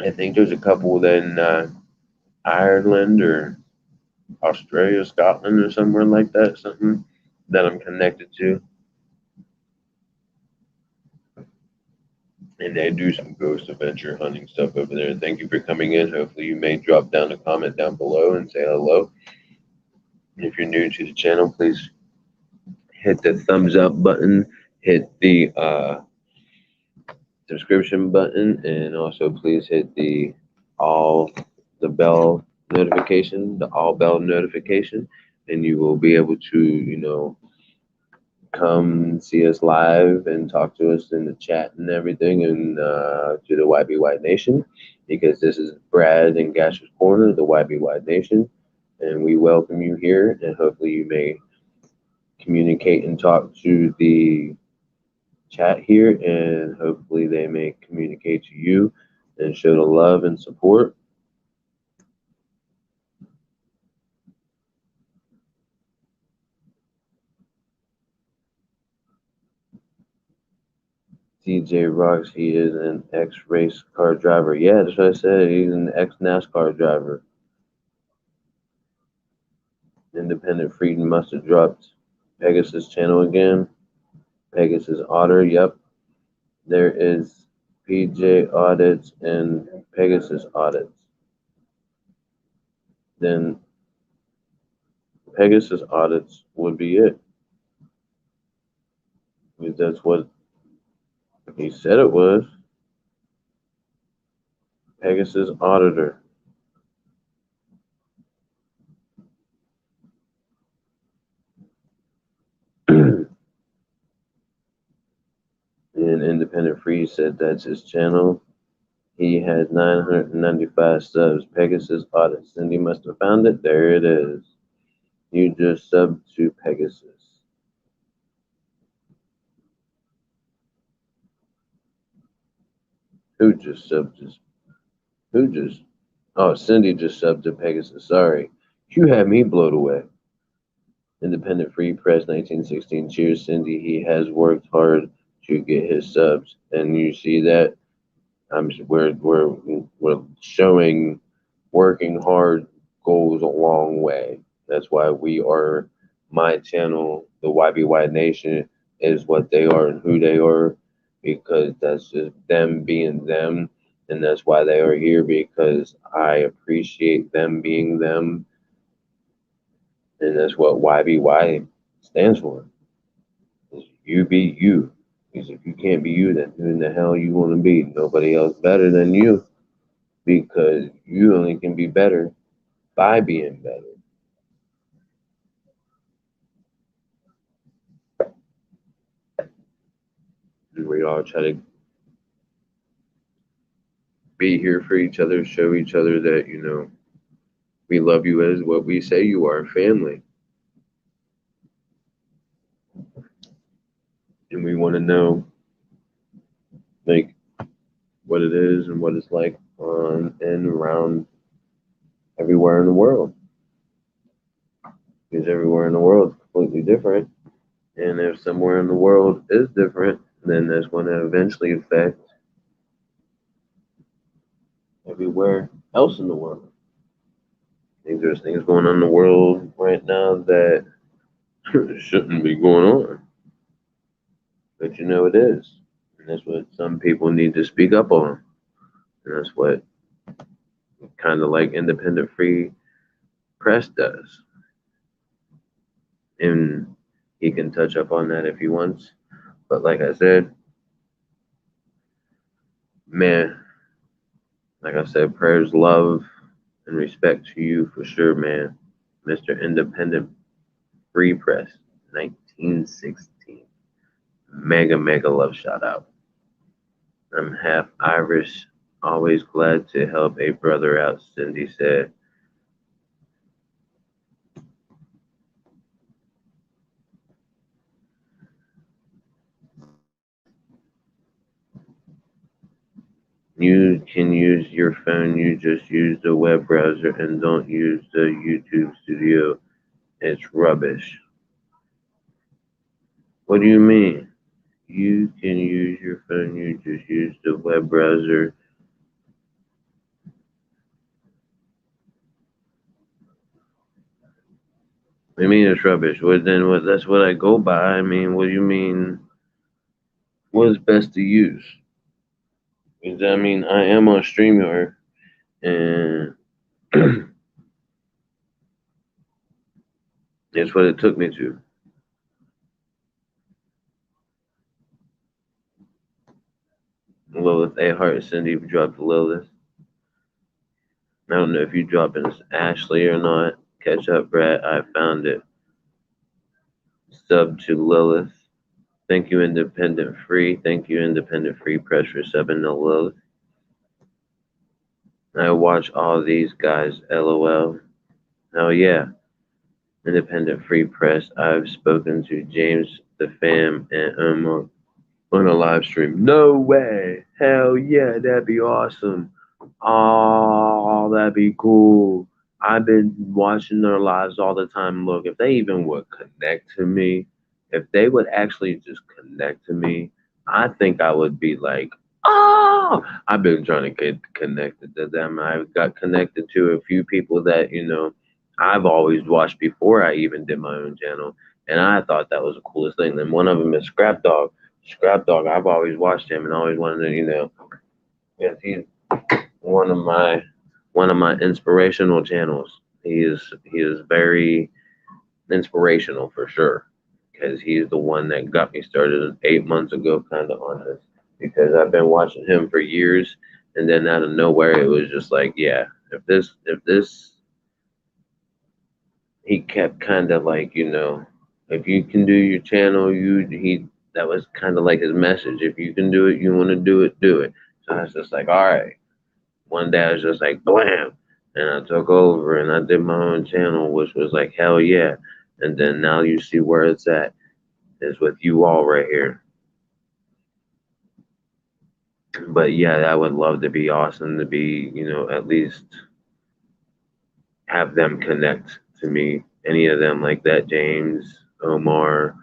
I think there's a couple in Ireland or Australia, Scotland, or somewhere like that, something that I'm connected to. And they do some ghost adventure hunting stuff over there. Thank you for coming in. Hopefully you may drop down a comment down below and say hello. If you're new to the channel, please hit the thumbs up button, hit the subscription button, and also please hit the bell notification, and you will be able to, come see us live and talk to us in the chat and everything, and to the YB White Nation, because this is Brad and Gasher's Corner, the YB White Nation, and we welcome you here, and hopefully you may communicate and talk to the chat here, and hopefully they may communicate to you and show the love and support. DJ Rocks, he is an ex-race car driver. Yeah, that's what I said. He's an ex-NASCAR driver. Independent Freedom must have dropped Pegasus channel again. Pegasus Otter, yep. There is PJ Audits and Pegasus Audits. Then Pegasus Audits would be it. Because that's what he said it was. Pegasus Auditor. And Independent Free said that's his channel. He has 995 subs. Pegasus Audit. Cindy must have found it. There it is. You just subbed to Pegasus. Who just subbed to? Who just? Oh, Cindy just subbed to Pegasus. Sorry. You had me blown away. Independent Free Press 1916. Cheers, Cindy. He has worked hard to get his subs. And you see that? We're showing working hard goes a long way. That's why we are, my channel, the YBY Nation, is what they are and who they are, because that's just them being them, and that's why they are here, because I appreciate them being them, and that's what YBY stands for. You be you. Because if you can't be you, then who in the hell you want to be? Nobody else better than you, because you only can be better by being better. We all try to be here for each other, show each other that, you know, we love you as what we say you are, family. And we want to know, like, what it is and what it's like on and around everywhere in the world. Because everywhere in the world is completely different. And if somewhere in the world is different, then that's going to eventually affect everywhere else in the world. I think there's things going on in the world right now that shouldn't be going on. But you know it is. And that's what some people need to speak up on. And that's what kind of like Independent Free Press does. And he can touch up on that if he wants. But like I said, man, like I said, prayers, love, and respect to you for sure, man. Mr. Independent Free Press, 1916. Mega love shout out. I'm half Irish, always glad to help a brother out, Cindy said. You can use your phone, you just use the web browser and don't use the YouTube Studio. It's rubbish. What do you mean? You can use your phone, you just use the web browser. I mean, it's rubbish. What then? What? That's what I go by. I mean, what do you mean? What is best to use? Because I mean, I am on StreamYard, and it's what it took me to. Lilith A. Hart, Cindy dropped Lilith. I don't know if you dropped in Ashley or not. Catch up, Brad. I found it. Sub to Lilith. Thank you, Independent Free. Thank you, Independent Free Press for subbing the Lilith. I watch all these guys, LOL. Hell yeah. Independent Free Press. I've spoken to James, the fam, and on a live stream. No way. Hell yeah, that'd be awesome. Oh, that'd be cool. I've been watching their lives all the time. Look, if they even would connect to me, if they would actually just connect to me, I think I would be like, oh, I've been trying to get connected to them. I got connected to a few people that, I've always watched before I even did my own channel. And I thought that was the coolest thing. And one of them is Scrap Dog. Scrap Dog, I've always watched him and always wanted to, yes, he's one of my inspirational channels. He is very inspirational for sure because he's the one that got me started 8 months ago, kind of on this. Because I've been watching him for years, and then out of nowhere, it was just like, yeah, if this, he kept kind of like, if you can do your channel, that was kind of like his message. If you can do it, you want to do it, do it. So I was just like, all right. One day I was just like, blam, and I took over and I did my own channel, which was like, hell yeah. And then now you see where it's at is with you all right here. But yeah, that would love to be awesome to be, at least have them connect to me. Any of them like that, James, Omar,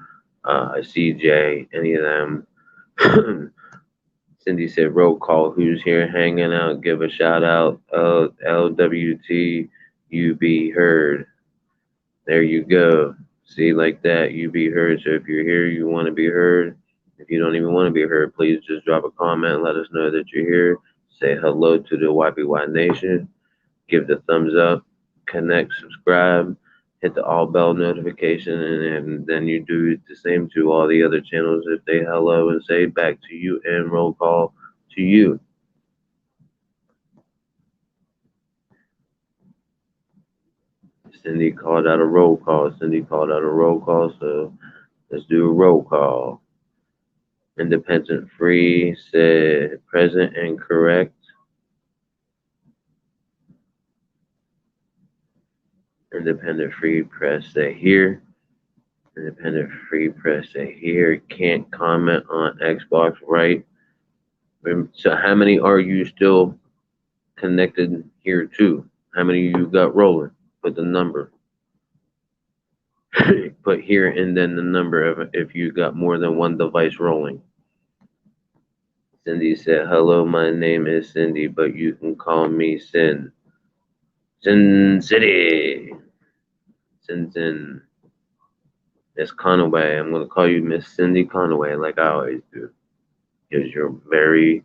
CJ, any of them. Cindy said, roll call. Who's here hanging out? Give a shout out. LWT, you be heard. There you go. See, like that, you be heard. So if you're here, you want to be heard. If you don't even want to be heard, please just drop a comment. Let us know that you're here. Say hello to the YBY Nation. Give the thumbs up. Connect, subscribe, hit the all bell notification, and then you do the same to all the other channels. If they hello and say back to you and roll call to you. Cindy called out a roll call. So let's do a roll call. Independent Free said present and correct. Independent Free Press said here. Independent Free Press said here. Can't comment on Xbox, right? So how many are you still connected here to? How many you got rolling? Put the number. Put here and then the number of if you got more than one device rolling. Cindy said, hello, my name is Cindy, but you can call me Sin. Sin City. Sin. Miss Conaway. I'm going to call you Miss Cindy Conaway like I always do. Because you're very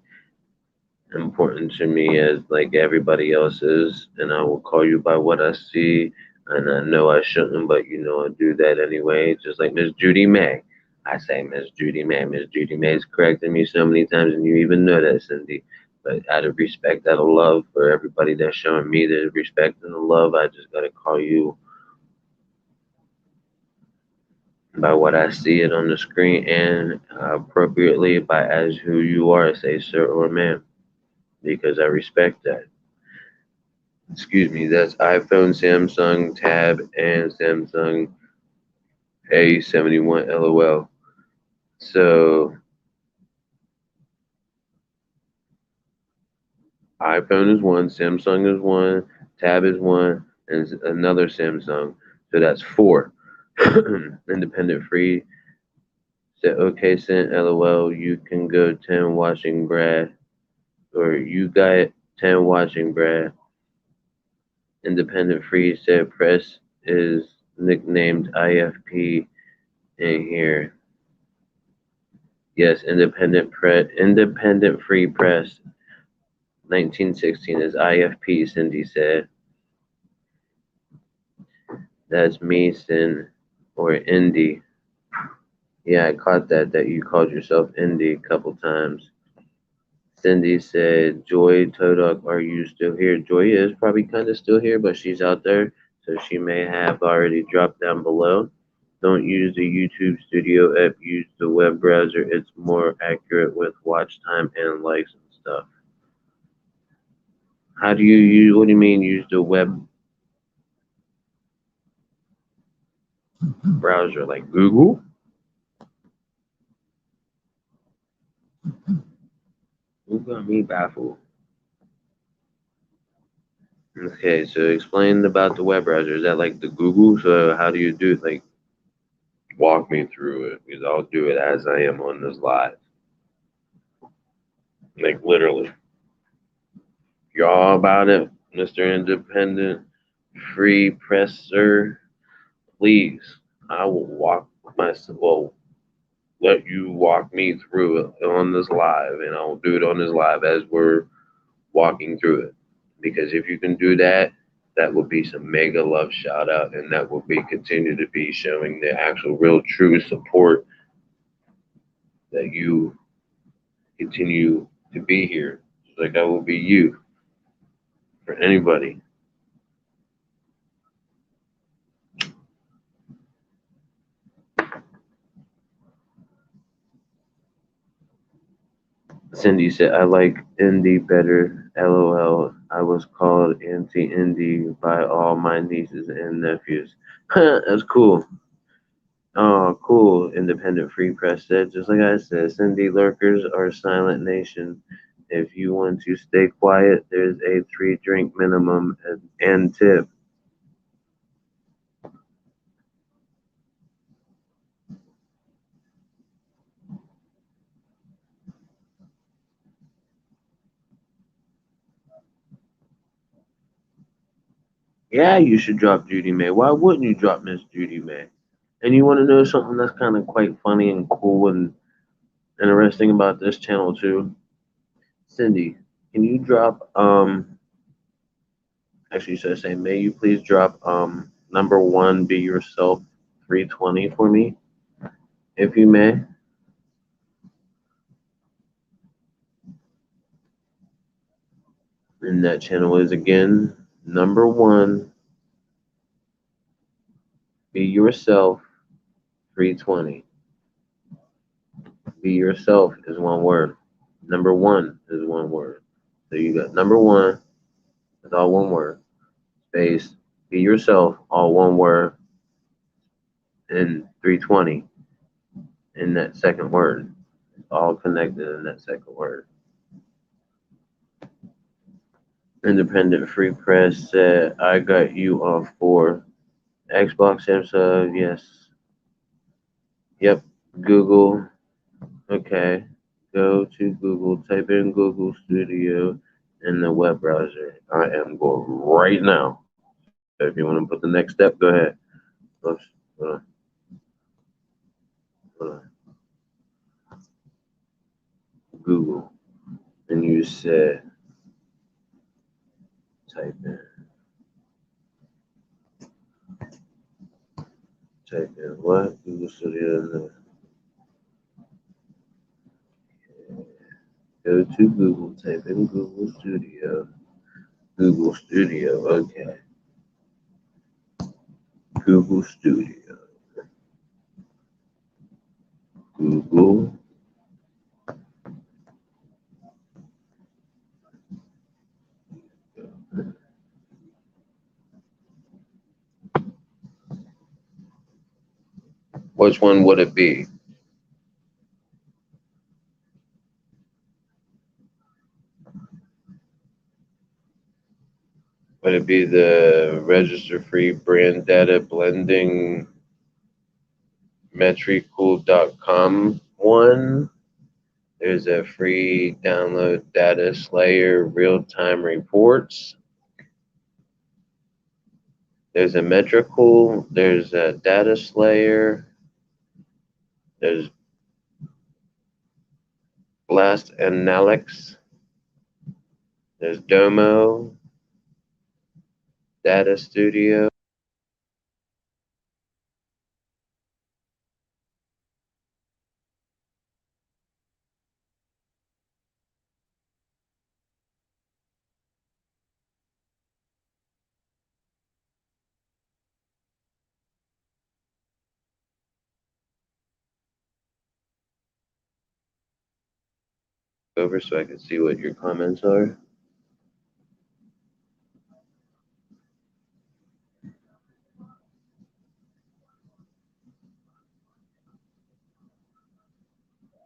important to me as like everybody else is. And I will call you by what I see. And I know I shouldn't, but I do that anyway. Just like Miss Judy May. I say Miss Judy May. Miss Judy May's corrected me so many times, and you even know that, Cindy. But out of respect, out of love for everybody that's showing me the respect and the love, I just gotta call you by what I see it on the screen, and appropriately by as who you are, say sir or ma'am, because I respect that. Excuse me, that's iPhone, Samsung Tab, and Samsung A71 LOL. So iPhone is one, Samsung is one, Tab is one, and another Samsung. So that's four. Independent Free said, okay, sent LOL. You can go 10 watching Brad. Or you got 10 watching Brad. Independent Free said, press is nicknamed IFP in here. Yes, Independent Free Press 1916 is IFP, Cindy said. That's me, Sin, or Indy. Yeah, I caught that you called yourself Indy a couple times. Cindy said, Joy Todok, are you still here? Joy is probably kind of still here, but she's out there, so she may have already dropped down below. Don't use the YouTube Studio app. Use the web browser. It's more accurate with watch time and likes and stuff. How do you use? What do you mean? Use the web browser like Google? Who got me baffled? Okay, so explain about the web browser. Is that like the Google? So how do you do it? Like, walk me through it because I'll do it as I am on this live. Like literally. You're all about it, Mr. Independent Free Presser. Please, I will walk myself. Well, let you walk me through it on this live, and I'll do it on this live as we're walking through it. Because if you can do that, that will be some mega love shout out, and that will be continue to be showing the actual real true support that you continue to be here. Just like I will be you for anybody. Cindy said, I like indie better. LOL. I was called anti indie by all my nieces and nephews. That's cool. Oh, cool. Independent Free Press said, just like I said, Cindy lurkers are silent nation. If you want to stay quiet, there's a 3 drink minimum and tip. Yeah, you should drop Judy May. Why wouldn't you drop Miss Judy May? And you want to know something that's kind of quite funny and cool and interesting about this channel too? Cindy, can you drop actually should I say may you please drop number 1 Be Yourself 320 for me, if you may? And that channel is again number 1 Be Yourself 320. Be yourself is one word. Number 1 is one word. So you got number 1, it's all one word. Space, be yourself, all one word, and 320 in that second word. All connected in that second word. Independent Free Press said, I got you on 4. Xbox, Samsung, yes. Yep, Google. Okay. Go to Google, type in Google Studio in the web browser. I am going right now. So if you want to put the next step, go ahead. Oops, hold on. Hold on. Google. And you said, type in. Type in what? Google Studio. Go to Google, type in Google Studio. Google Studio, okay. Google Studio. Google. Which one would it be? Would it be the register free brand data blending metricool.com one? There's a free download data slayer real-time reports. There's a Metricool, there's a data slayer, there's Blast Analytics, there's Domo, Data Studio. over so I can see what your comments are.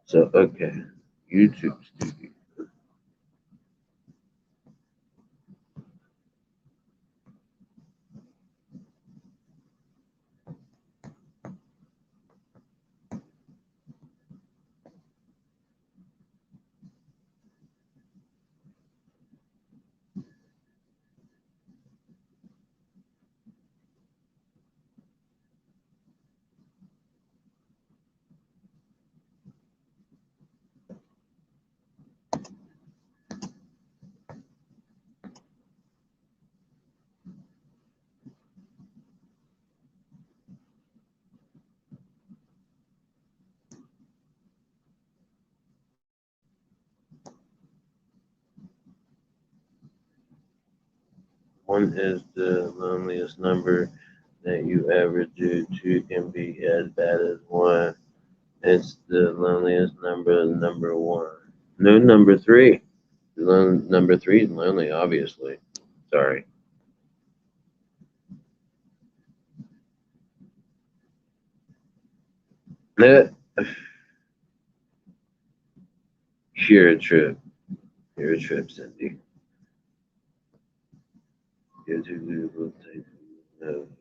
So, okay, YouTube Studio. One is the loneliest number that you ever do. Two can be as bad as one. It's the loneliest number one. No, number three. Number three is lonely, obviously. Sorry. You're a trip. You're a trip, Cindy. Go to Google, type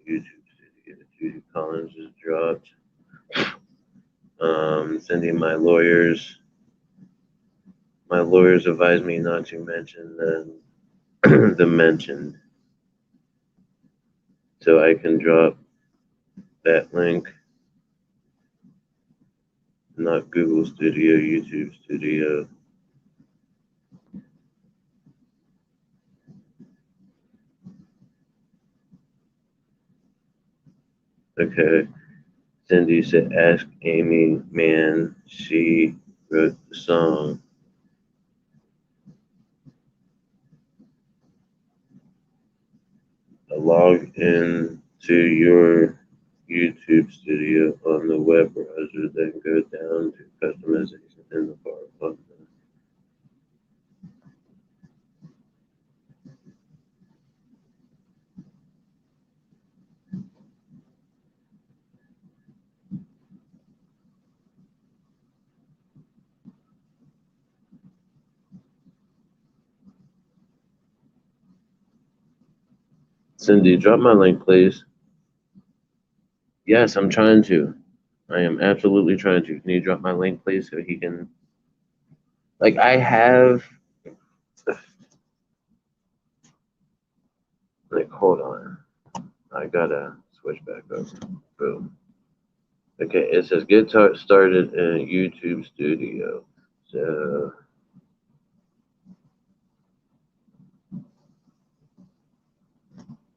YouTube Studio. Judy Collins just dropped. Cindy, my lawyers advised me not to mention the mentioned, so I can drop that link. Not Google Studio, YouTube Studio. Okay. Cindy said, ask Amy Mann. She wrote the song. Log in to your YouTube Studio on the web browser, then go down to customization in the far button. Cindy, drop my link, please. Yes, I'm trying to. I am absolutely trying to. Can you drop my link, please, so he can? Like, I have. Like, hold on. I gotta switch back over. Boom. Okay, it says get started in YouTube Studio. So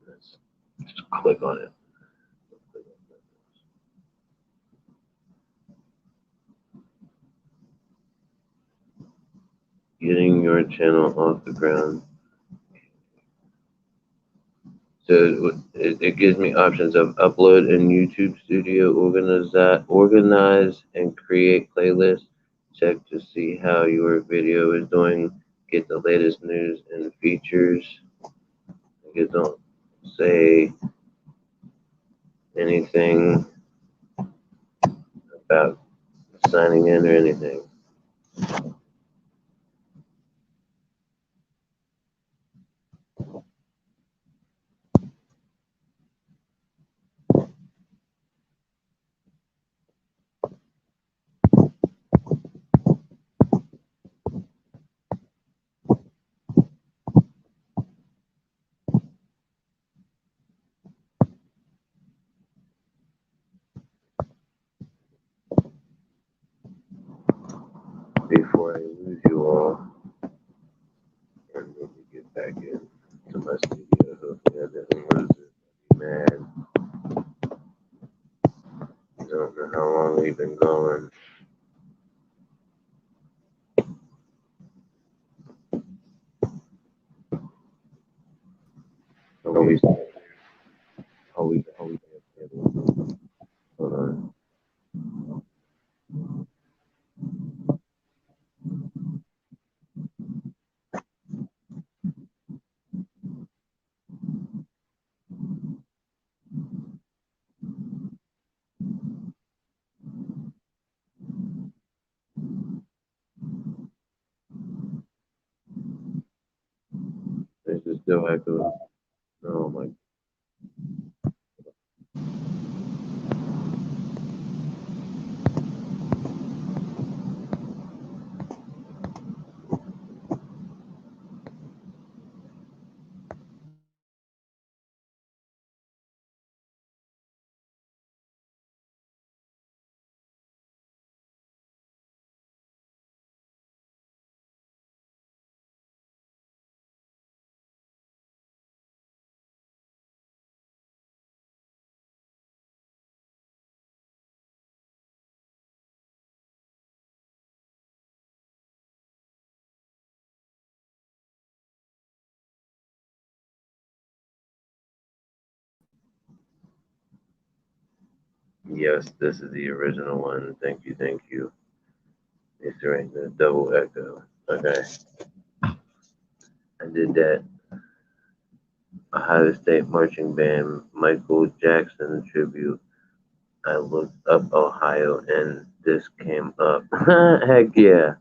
let's just click on it. Getting your channel off the ground. So it gives me options of upload in YouTube Studio, organize and create playlists, check to see how your video is doing, get the latest news and features. It don't say anything about signing in or anything. Before I lose you all, I need to get back in to my studio. Hopefully I didn't lose it. Man, I don't know how long we've been going. Always, always, always. Hold on. still echoing. Oh my. Yes, this is the original one. Thank you, thank you. It's right, the double echo. Okay, I did that. Ohio State Marching Band, Michael Jackson tribute. I looked up Ohio and this came up. Heck yeah.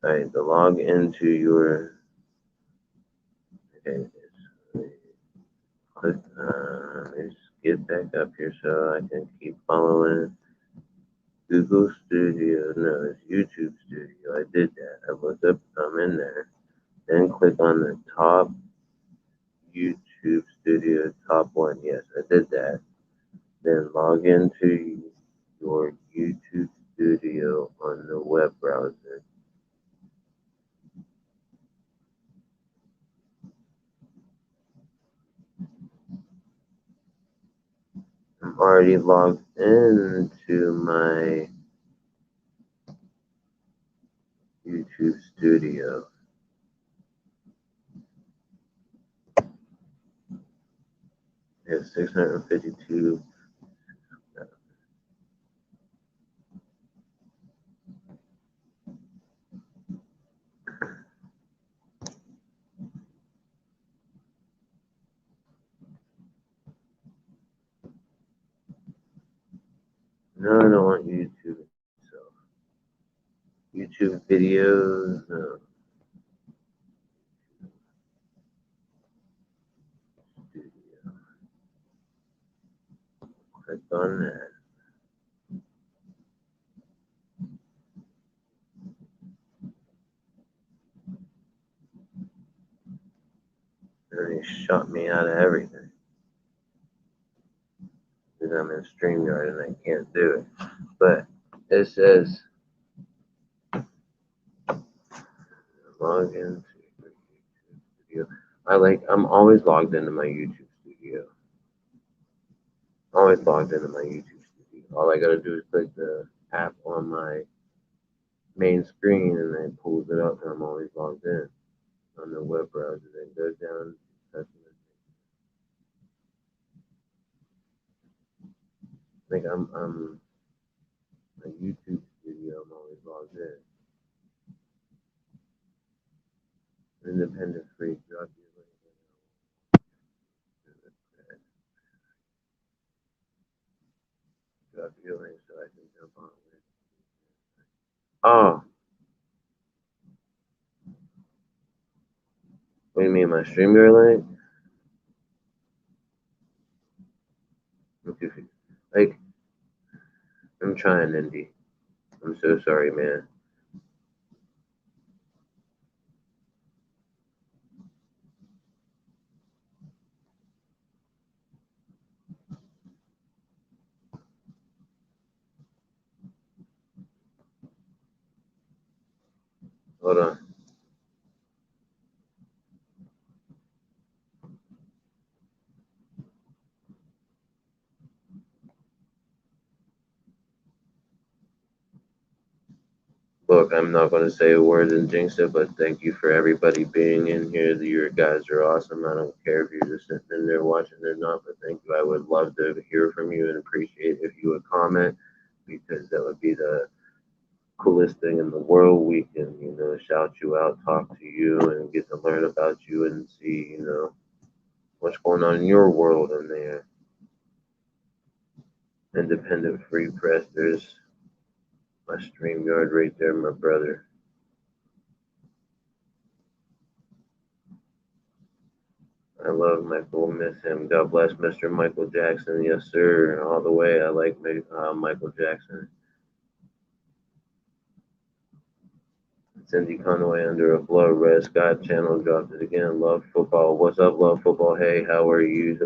Alright, to log into your. Okay, click. Let's get back up here so I can keep following. Google Studio, no, it's YouTube Studio. I did that. I looked up, I'm in there. Then click on the top YouTube Studio, top one. Yes, I did that. Then log into your YouTube Studio on the web browser. I'm already logged into my YouTube Studio. I have 652. No, I don't want YouTube itself. YouTube videos, no. Studio. Click on that. And they shut me out of everything. Because I'm in StreamYard and I can't do it. But it says log into your YouTube Studio. I'm always logged into my YouTube Studio. Always logged into my YouTube Studio. All I gotta do is click the app on my main screen and then it pulls it up and I'm always logged in on the web browser. Then go down to I think I'm a YouTube Studio. I'm always logged in. Independent free. Drop your link. Drop your link so I can jump on it. Oh, what do you mean, my StreamYard link? I'm confused. Like, I'm trying, Indy. I'm so sorry, man. Hold on. Look, I'm not going to say a word and jinx it, but thank you for everybody being in here. You guys are awesome. I don't care if you're just sitting in there watching or not, but thank you. I would love to hear from you and appreciate if you would comment because that would be the coolest thing in the world. We can, shout you out, talk to you, and get to learn about you and see, what's going on in your world in there. Independent free press. There's My StreamYard right there, my brother. I love Michael, miss him. God bless Mr. Michael Jackson. Yes, sir. All the way. I like Michael Jackson. Cindy Conway under a blow. Red Scott channel dropped it again. Love football. What's up, love football? Hey, how are you?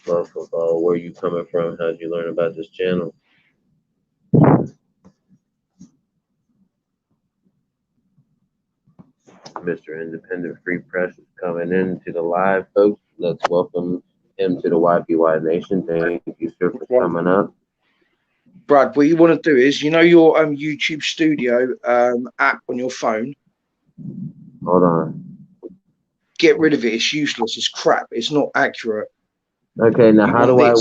Love football. Where you coming from? How'd you learn about this channel? Mr. Independent Free Press is coming into the live, folks. Let's welcome him to the YPY Nation. Thank you, sir, for coming up. Brad, what you want to do is, you know your YouTube Studio app on your phone? Hold on. Get rid of it. It's useless. It's crap. It's not accurate. Okay, now how do I...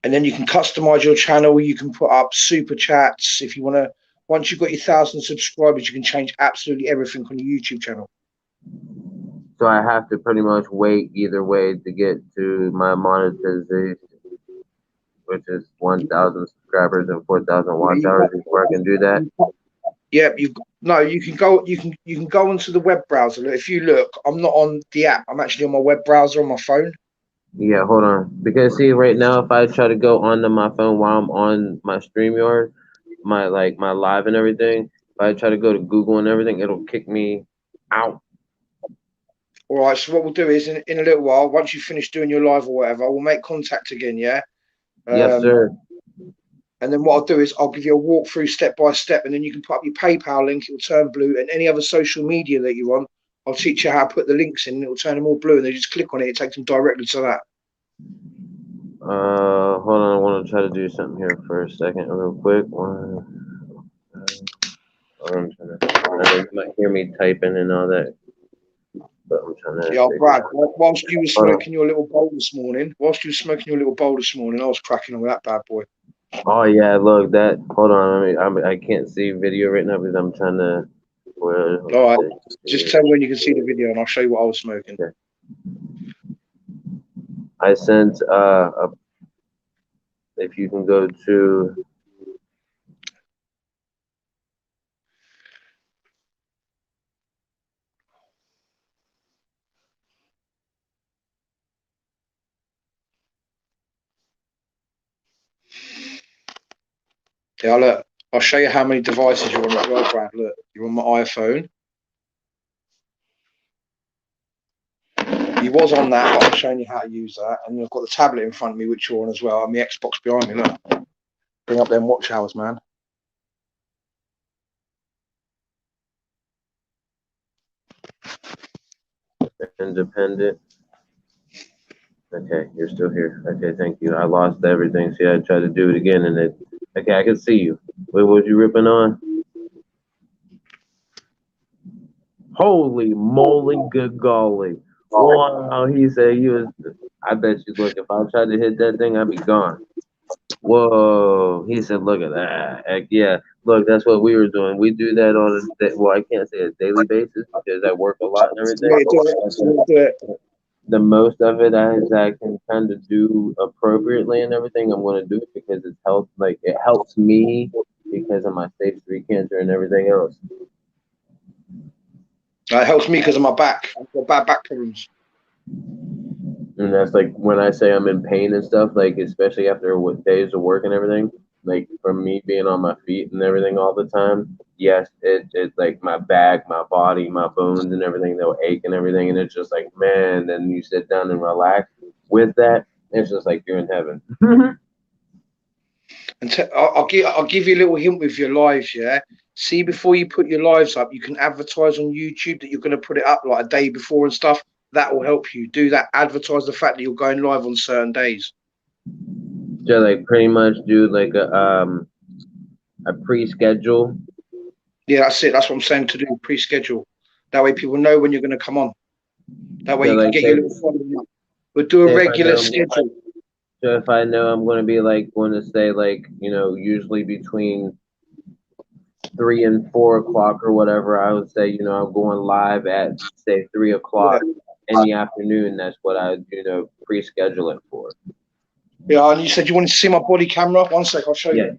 And then you can customize your channel. You can put up super chats if you want to. Once you've got your 1,000 subscribers, you can change absolutely everything on your YouTube channel. So I have to pretty much wait either way to get to my monetization, which is 1,000 subscribers and 4,000 watch hours before I can do that. Yep, you can go. You can go onto the web browser. If you look, I'm not on the app. I'm actually on my web browser on my phone. Yeah, hold on. Because see, right now, if I try to go onto my phone while I'm on my StreamYard, my live and everything, if I try to go to Google and everything, it'll kick me out. All right. So what we'll do is, in a little while, once you finish doing your live or whatever, we'll make contact again. Yeah. Yes, sir. And then what I'll do is I'll give you a walkthrough step by step, and then you can put up your PayPal link. It'll turn blue, and any other social media that you're on, I'll teach you how to put the links in, and it'll turn them all blue. And they just click on it. It takes them directly to that. Hold on. I want to try to do something here for a second, real quick. I'm trying to. I know you might hear me typing and all that, but I'm trying to. Yeah, Brad. Whilst you were smoking your little bowl this morning, I was cracking on with that bad boy. Oh yeah, look that. Hold on, I can't see video right now because I'm trying to. All right, just tell me when you can see the video, and I'll show you what I was smoking. Okay. I sent if you can go to. Yeah, look, I'll show you how many devices you're on as well, Brad. Look, you're on my iPhone. You was on that, but I'm showing you how to use that. And I've got the tablet in front of me, which you're on as well, and the Xbox behind me. Look, bring up them watch hours, man. Independent. Okay, you're still here. Okay, thank you. I lost everything. See, I tried to do it again, and it. Okay, I can see you. Wait, what was you ripping on? Holy moly, good golly! Wow, he said he was. I bet you. Look, if I tried to hit that thing, I'd be gone. Whoa! He said, "Look at that." Heck yeah! Look, that's what we were doing. We do that on a well, I can't say a daily basis because I work a lot and everything. The most of it as I can kind of do appropriately and everything, I'm going to do it because it's it helps me because of my stage 3 cancer and everything else. It helps me because of my back. I've got bad back problems. And that's like when I say I'm in pain and stuff, like especially after days of work and everything, like from me being on my feet and everything all the time, yes, it's like my back, my body, my bones and everything, they'll ache and everything. And it's just like, man, then you sit down and relax with that. It's just like you're in heaven. And I'll give you a little hint with your lives, yeah? See, before you put your lives up, you can advertise on YouTube that you're going to put it up like a day before and stuff. That will help you do that. Advertise the fact that you're going live on certain days. So like pretty much do like a pre-schedule. Yeah, that's it. That's what I'm saying to do. Pre-schedule. That way people know when you're going to come on. That way you can get your little following up. We'll do a regular schedule. So if I know I'm going to be going to say usually between 3 and 4 o'clock or whatever, I would say, I'm going live at say 3 o'clock in the afternoon. That's what I pre-schedule it for. Yeah, and you said you wanted to see my body camera. 1 sec, I'll show you.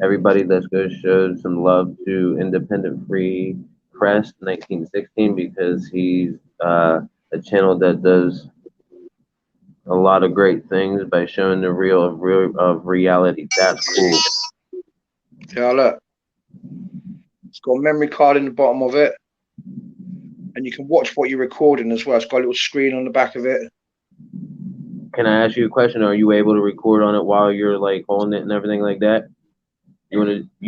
Everybody, let's go show some love to Independent Free Press 1916 because he's a channel that does a lot of great things by showing the real of reality. That's cool. Yeah, look. It's got a memory card in the bottom of it. And you can watch what you're recording as well. It's got a little screen on the back of it. Can I ask you a question? Are you able to record on it while you're like holding it and everything like that? You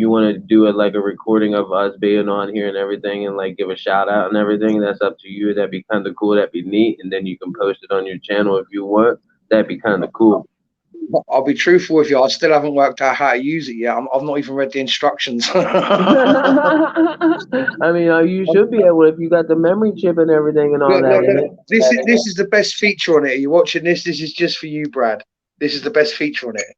wanna do it like a recording of us being on here and everything and like give a shout out and everything? That's up to you. That'd be kind of cool. That'd be neat. And then you can post it on your channel if you want. That'd be kind of cool. I'll be truthful with you. I still haven't worked out how to use it yet. I've not even read the instructions. I mean, you should be able if you got the memory chip and everything and all Look, that. look. This is the best feature on it. Are you watching this? This is just for you, Brad. This is the best feature on it.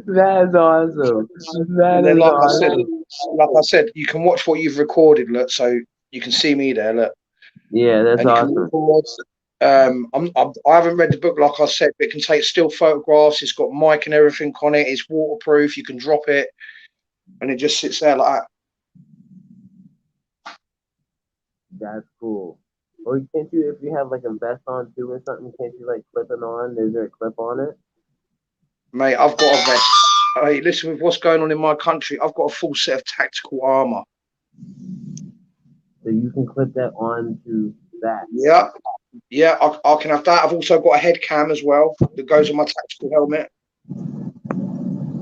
That's awesome. And then, like I said, you can watch what you've recorded. Look, so you can see me there. Look. Yeah, that's and you awesome. Can record. I haven't read the book, like I said, but it can take still photographs. It's got mic and everything on it. It's waterproof. You can drop it, and it just sits there like that. That's cool. Or can't you, if you have like a vest on too or something, can't you like clip it on? Is there a clip on it? Mate, I've got a vest. Hey, listen, with what's going on in my country, I've got a full set of tactical armor. So you can clip that onto that. Yeah. Yeah, I can have that. I've also got a head cam as well that goes on my tactical helmet.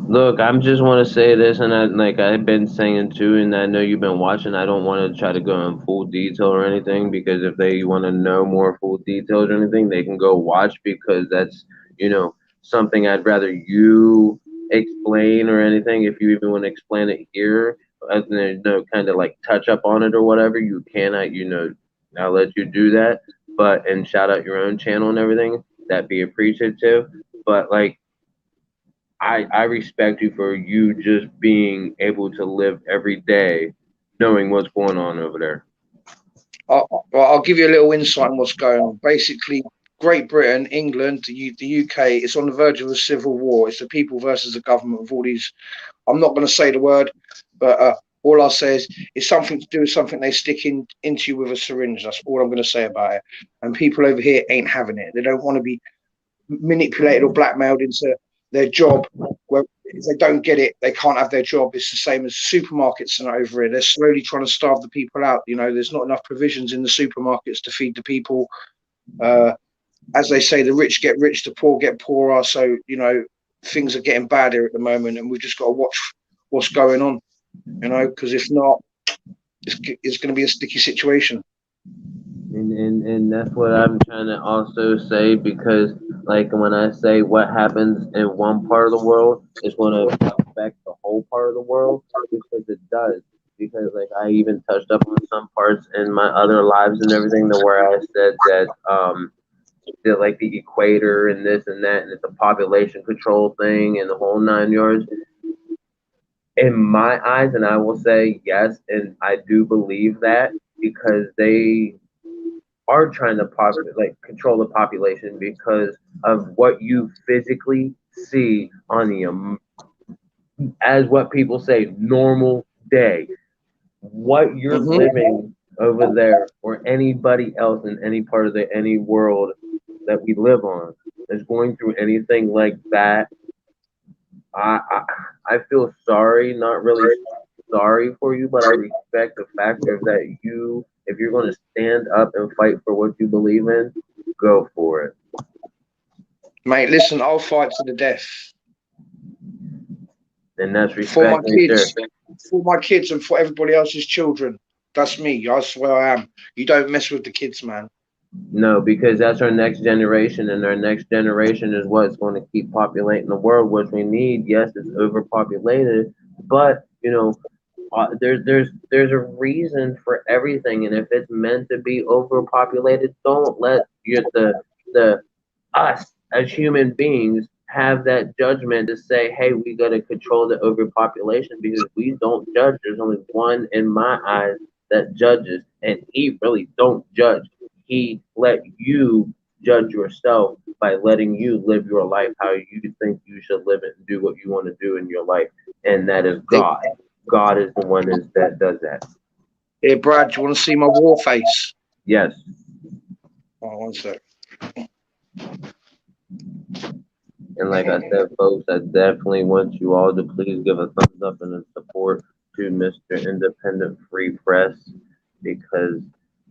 Look, I just want to say this, and I've been saying too, and I know you've been watching. I don't want to try to go in full detail or anything because if they want to know more full details or anything, they can go watch because that's something I'd rather you explain or anything. If you even want to explain it here, and there's no kind of like touch up on it or whatever, you cannot. I'll let you do that. But and shout out your own channel and everything. That'd be appreciative. But like. I respect you for you just being able to live every day knowing what's going on over there. I'll give you a little insight on what's going on. Basically, Great Britain, England, the UK, it's on the verge of a civil war. It's the people versus the government with all these. I'm not going to say the word, but all I'll say is it's something to do with something they stick into you with a syringe. That's all I'm going to say about it. And people over here ain't having it. They don't want to be manipulated or blackmailed into their job, where if they don't get it, they can't have their job. It's the same as supermarkets and over here. They're slowly trying to starve the people out. There's not enough provisions in the supermarkets to feed the people. As they say, the rich get rich, the poor get poorer. So, things are getting bad here at the moment, and we've just got to watch what's going on, because if not, it's going to be a sticky situation. And that's what I'm trying to also say because like when I say what happens in one part of the world is going to affect the whole part of the world because it does. Because like I even touched up on some parts in my other lives and everything where I said that like the equator and this and that and it's a population control thing and the whole 9 yards. In my eyes, and I will say yes, and I do believe that because they are trying to control the population because of what you physically see on the as what people say normal day. What you're living over there or anybody else in any part of any world that we live on is going through anything like that. I feel sorry, not really sorry for you, but I respect the fact that if you're going to stand up and fight for what you believe in, go for it. Mate, listen, I'll fight to the death. And that's respect for my kids and for everybody else's children. That's me. I swear I am. You don't mess with the kids, man. No, because that's our next generation, and our next generation is what's going to keep populating the world, which we need. Yes, it's overpopulated, but there's a reason for everything, and if it's meant to be overpopulated, don't let the us as human beings have that judgment to say, hey, we got to control the overpopulation because we don't judge. There's only one in my eyes that judges, and he really don't judge. He let you judge yourself by letting you live your life how you think you should live it and do what you want to do in your life, and that is God. God is the one that does that. Here, Brad, do you want to see my war face? Yes. Oh, one sec. And like I said, folks, I definitely want you all to please give a thumbs up and a support to Mr. Independent Free Press because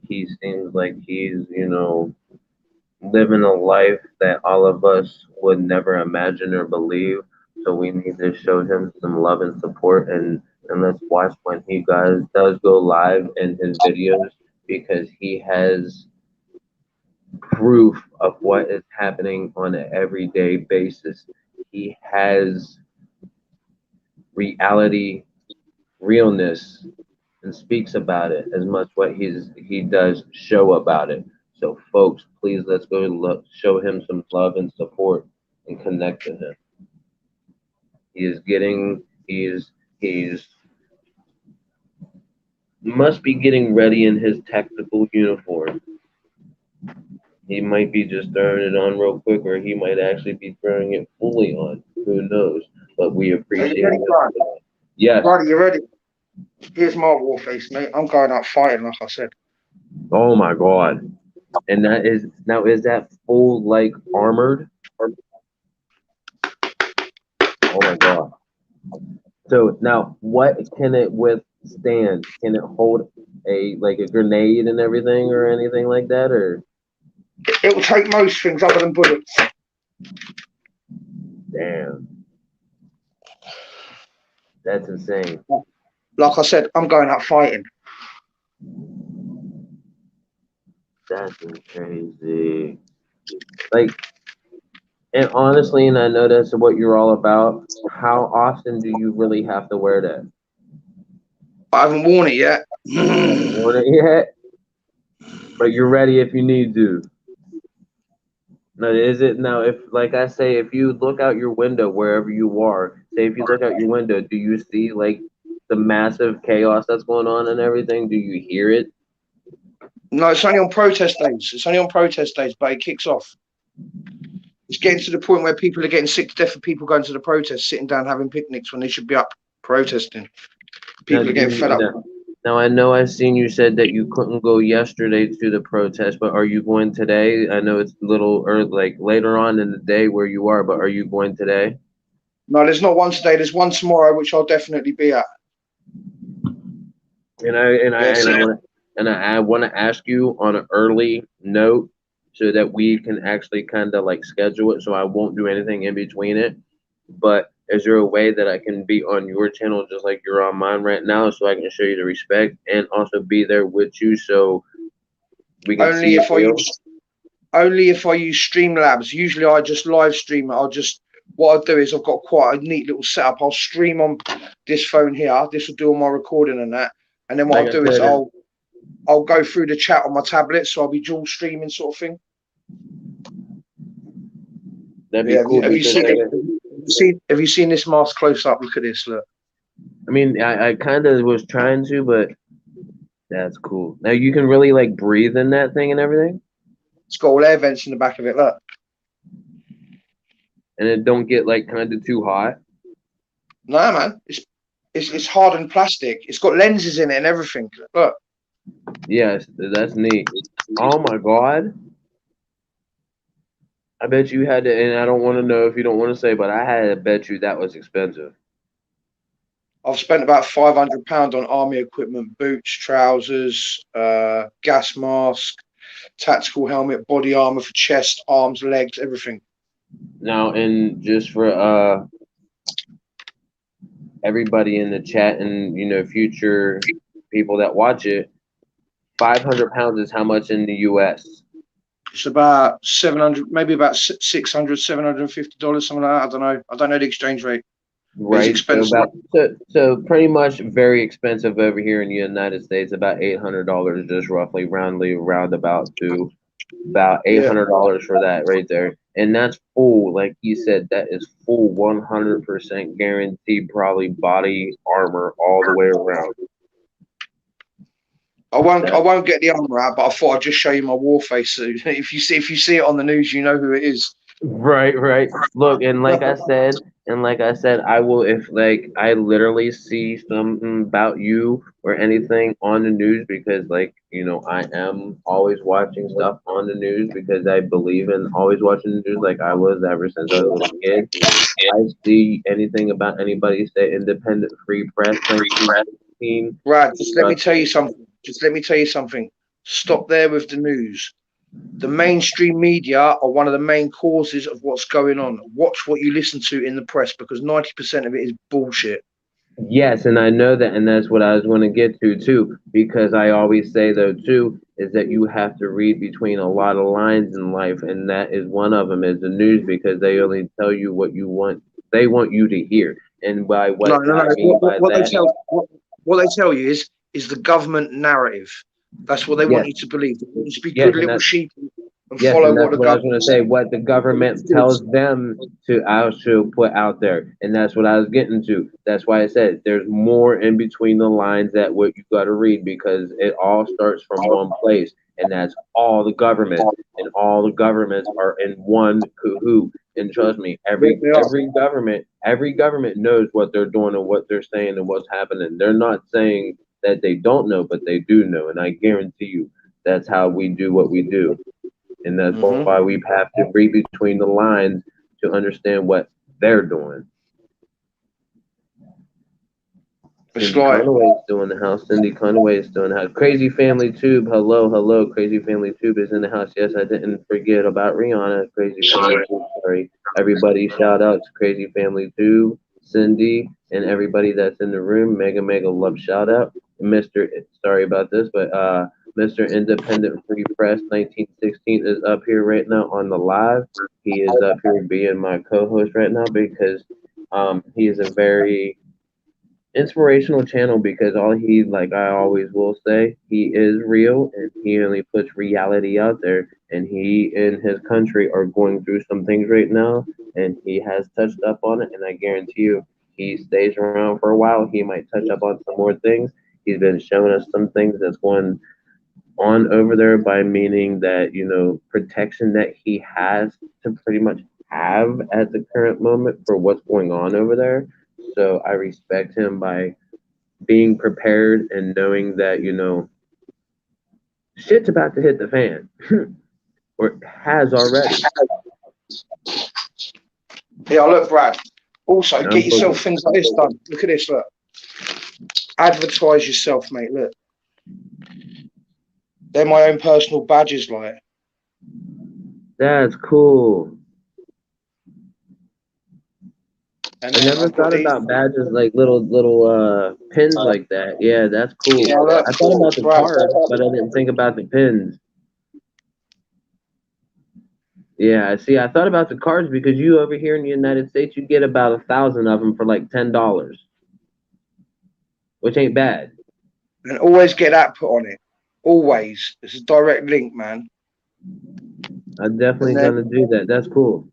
he seems like he's, living a life that all of us would never imagine or believe. So we need to show him some love and support and let's watch when he does go live in his videos because he has proof of what is happening on an everyday basis. He has realness, and speaks about it as much what he does show about it. So folks, please let's go show him some love and support and connect to him. He's must be getting ready in his tactical uniform. He might be just throwing it on real quick, or he might actually be throwing it fully on. Who knows? But we appreciate it. Yes. Buddy, you ready? Here's my war face, mate. I'm going out fighting, like I said. Oh my God. And is that full like armored? Oh my God. So now what can it withstand? Can it hold a grenade and everything or anything like that, or? It will take most things other than bullets. Damn. That's insane. Like I said, I'm going out fighting. That's crazy. And honestly, and I know that's what you're all about, how often do you really have to wear that? I haven't worn it yet. Worn it yet? But you're ready if you need to. Now, if like I say, if you look out your window wherever you are, say if you look out your window, do you see like the massive chaos that's going on and everything? Do you hear it? No, it's only on protest days. But it kicks off. It's getting to the point where people are getting sick to death of people going to the protests, sitting down having picnics when they should be up protesting. People are getting fed up. Now, I know I've seen you said that you couldn't go yesterday to the protest, but are you going today? I know it's a little early, like later on in the day where you are, but are you going today? No, there's not one today. There's one tomorrow, which I'll definitely be at. And I want to ask you on an early note so that we can actually kind of like schedule it, so I won't do anything in between it. But is there a way that I can be on your channel just like you're on mine right now, so I can show you the respect and also be there with you so we can only if I use Streamlabs. Usually I just live stream. What I'll do is I've got quite a neat little setup. I'll stream on this phone here. This will do all my recording and that. And then what I'll do is I'll go through the chat on my tablet, so I'll be dual streaming sort of thing. That'd be cool. Have you seen this mask close up? Look at this, look. I mean, I kind of was trying to, but that's cool. Now you can really like breathe in that thing and everything. It's got all air vents in the back of it, look. And it don't get like kind of too hot. No, man. It's hardened plastic. It's got lenses in it and everything. Look. Yes, that's neat. Oh my God. I bet you had to, and I don't want to know if you don't want to say, but I had to bet you that was expensive. I've spent about £500 on army equipment, boots, trousers, gas mask, tactical helmet, body armor for chest, arms, legs, everything. Now, and just for everybody in the chat and future people that watch it, 500 pounds is how much in the US? It's about 700, maybe about $600, $750, something like that. I don't know. I don't know the exchange rate. Right. It's expensive. So pretty much very expensive over here in the United States, about $800, just roughly roundabout to About Yeah. $800 for that right there, and that's full. Like he said, that is full 100% guaranteed, probably body armor all the way around. I won't get the armor out, but I thought I'd just show you my Warface suit. If you see it on the news, you know who it is. Right, right. Look, and like I said, I will if like I literally see something about you or anything on the news because like, you know, I am always watching stuff on the news because I believe in always watching the news like I was ever since I was a little kid. I see anything about anybody say independent free press 1916. Brad, just let me Trust tell you me. something. Just let me tell you something. Stop there with the news. The mainstream media are one of the main causes of what's going on. Watch what you listen to in the press because 90% of it is bullshit. Yes, and I know that, and that's what I was going to get to too, because I always say though too is that you have to read between a lot of lines in life, and that is one of them is the news because they only tell you what you want, they want you to hear, and by No, what no, no. I mean by that, What they tell you is the government narrative. That's what they want yes, you to believe. They want you to be yes, good and little that sheep and yes, follow and what that's the what I was going government to say. says. What the government tells them to also put out there, and that's what I was getting to. That's why I said there's more in between the lines that what you got to read because it all starts from one place, and that's all the government, and all the governments are in one cahoot. And trust me, Yes, they are. every government knows what they're doing and what they're saying and what's happening. They're not saying that they don't know, but they do know, and I guarantee you that's how we do what we do. And that's why Hmm. we have to read between the lines to understand what they're doing. It's Cindy like, Conaway is still in the house. Cindy Conaway is still in the house. Crazy Family Tube. Hello, hello. Crazy Family Tube is in the house. Yes, I didn't forget about Rihanna. Crazy Family Tube. Sorry. Everybody shout out to Crazy Family Tube, Cindy, and everybody that's in the room. Mega, mega love shout out. Mr. Sorry about this, but Mr. Independent Free Press 1916 is up here right now on the live. He is up here being my co-host right now because he is a very inspirational channel because all he like I always will say he is real and he only puts reality out there and he and his country are going through some things right now and he has touched up on it and I guarantee you he stays around for a while he might touch up on some more things. He's been showing us some things that's going on over there by meaning that you know protection that he has to pretty much have at the current moment for what's going on over there. So I respect him by being prepared and knowing that you know shit's about to hit the fan or has already. yeah, look, Brad. Also, I'm get yourself looking. things like this done. Look at this. Look, advertise yourself, mate. Look, they're my own personal badges, like. That's cool. And I then never I've got thought these. about badges like little pins like that. Yeah, that's cool. Yeah, look, I thought about the Brad. cards, but I didn't think about the pins. Yeah, see, I thought about the cards because you over here in the United States, you get about 1,000 of them for like $10, which ain't bad. And always get that put on it. Always. It's a direct link, man. I'm And definitely then gonna do that. That's cool.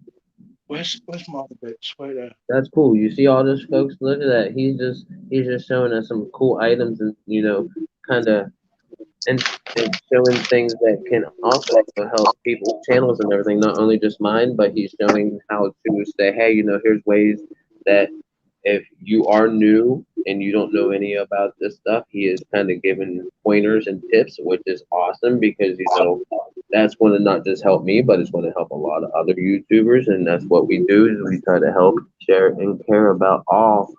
where's my other bits? Wait there. That's cool. You see all this, folks. Look at that. He's just showing us some cool items and you know, kind of and showing things that can also help people's channels and everything. Not only just mine, but he's showing how to say, hey, you know, here's ways that if you are new and you don't know any about this stuff, he is kind of giving pointers and tips, which is awesome because you know that's going to not just help me, but it's going to help a lot of other YouTubers, and that's what we do is we try to help, share, and care about all.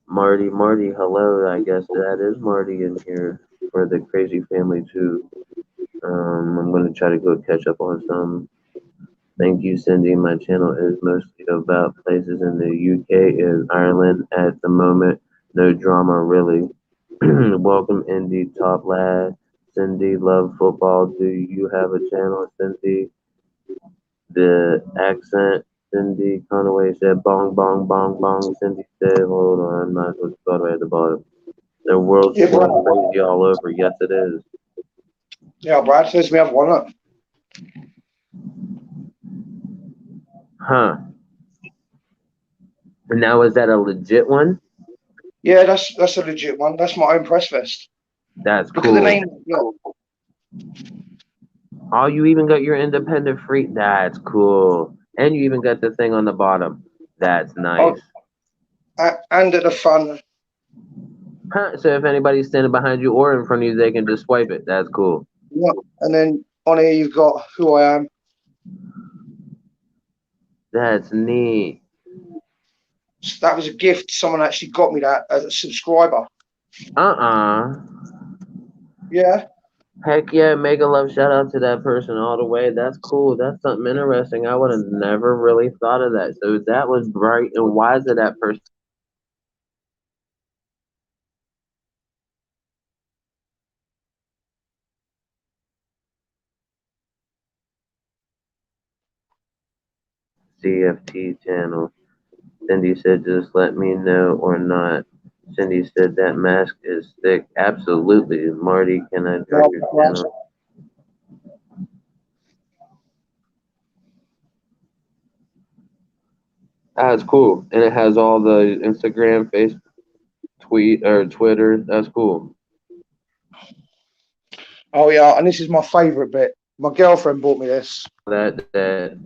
Marty, hello. I guess that is Marty in here for the Crazy Family too. I'm gonna try to go catch up on some. Thank you, Cindy. My channel is mostly about places in the UK and Ireland at the moment. No drama, really. Welcome, Indy Top Lad. Cindy, love football. Do you have a channel, Cindy? The accent, Cindy Conaway said, bong, bong, bong, bong. Cindy said, hold on, might as well go right at the bottom. The world's Yeah, Brad. going crazy all over. Yes, it is. Yeah, Brad, there's me other one. Look. Huh. And now is that a legit one? Yeah, that's a legit one. That's my own press vest. That's Look at the cool. name. Look. Oh, you even got your independent free. That's cool. And you even got the thing on the bottom. That's nice. And at the front. Huh. So if anybody's standing behind you or in front of you, they can just swipe it. That's cool. Yeah. And then on here you've got who I am. That's neat. So that was a gift. Someone actually got me that as a subscriber. Yeah. Heck yeah, mega love shout out to that person all the way. That's cool. That's something interesting. I would have never really thought of that. So that was bright and wise of that person. CFT channel. Cindy said just let me know or not. Cindy said that mask is thick. Absolutely. Marty, can I drop your channel? That's cool. And it has all the Instagram, Facebook, tweet or Twitter. That's cool. Oh yeah, and this is my favourite bit. My girlfriend bought me this. That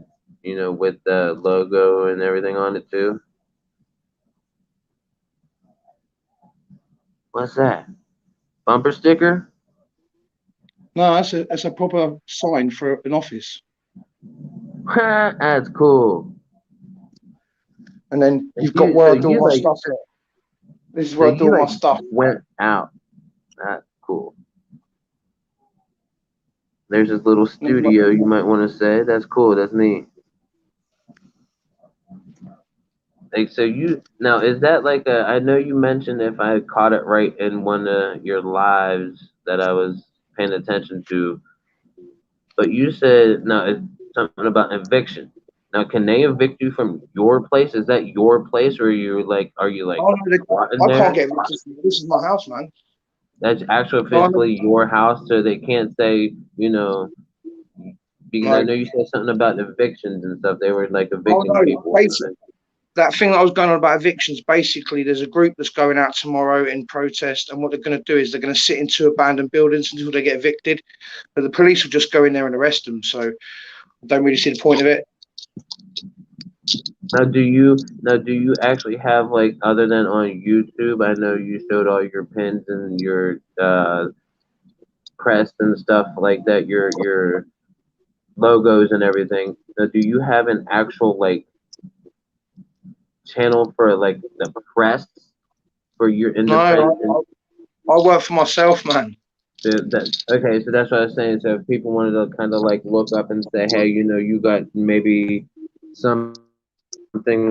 with the logo and everything on it too. What's that? Bumper sticker? No, that's a proper sign for an office. That's cool. And then you've got where I do all my stuff. This is where I do all my stuff. Went out. That's cool. There's this little studio you might want to say. That's cool. That's neat. Like, so now is that like I know you mentioned, if I caught it right in one of your lives that I was paying attention to, but you said now it's something about eviction. Now, can they evict you from your place? Is that your place, or are you like Oh, no, I can't get evicted. This is my house, man. That's actually physically your house, so they can't say, because I know you said something about evictions and stuff. They were like evicting people. That thing that I was going on about evictions, basically, there's a group that's going out tomorrow in protest, and what they're going to do is they're going to sit in 2 abandoned buildings until they get evicted. But the police will just go in there and arrest them. So I don't really see the point of it. Now, do you actually have, like, other than on YouTube? I know you showed all your pins and your crest and stuff like that, your logos and everything. Now, do you have an actual like channel for like the press for your independent? No, I work for myself, man. So okay, so that's what I was saying. So if people wanted to kind of like look up and say, hey, you got maybe something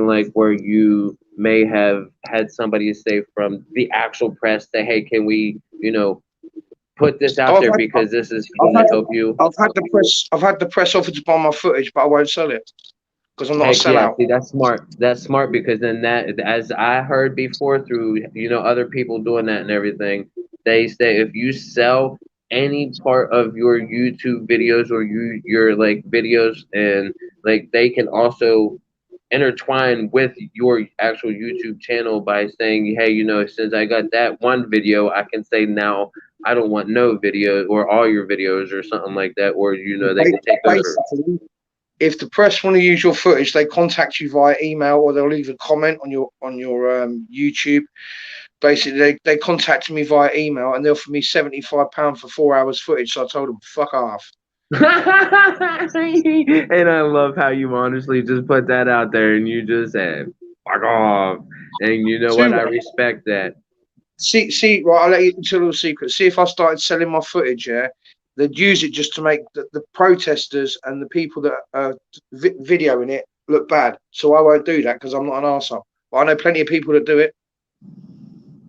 like where you may have had somebody say from the actual press say, hey, can we, put this out there because this is going to help you. I've had the press offer to buy my footage, but I won't sell it because I'm not a sellout. Yeah, see, that's smart. That's smart because then that, as I heard before through other people doing that and everything, they say if you sell any part of your YouTube videos or your like videos, and like they can also intertwine with your actual YouTube channel by saying, hey, since I got that one video, I can say now I don't want no video or all your videos or something like that, or they can take over. If the press want to use your footage, they contact you via email or they'll leave a comment on your YouTube. Basically, they contacted me via email and they offered me £75 for 4 hours footage. So I told them, fuck off. And I love how you honestly just put that out there and you just said, fuck off. And you know what? I respect that. See, right, I'll let you into a little secret. See, if I started selling my footage, yeah, they'd use it just to make the protesters and the people that are videoing it look bad. So I won't do that because I'm not an arsehole. But I know plenty of people that do it.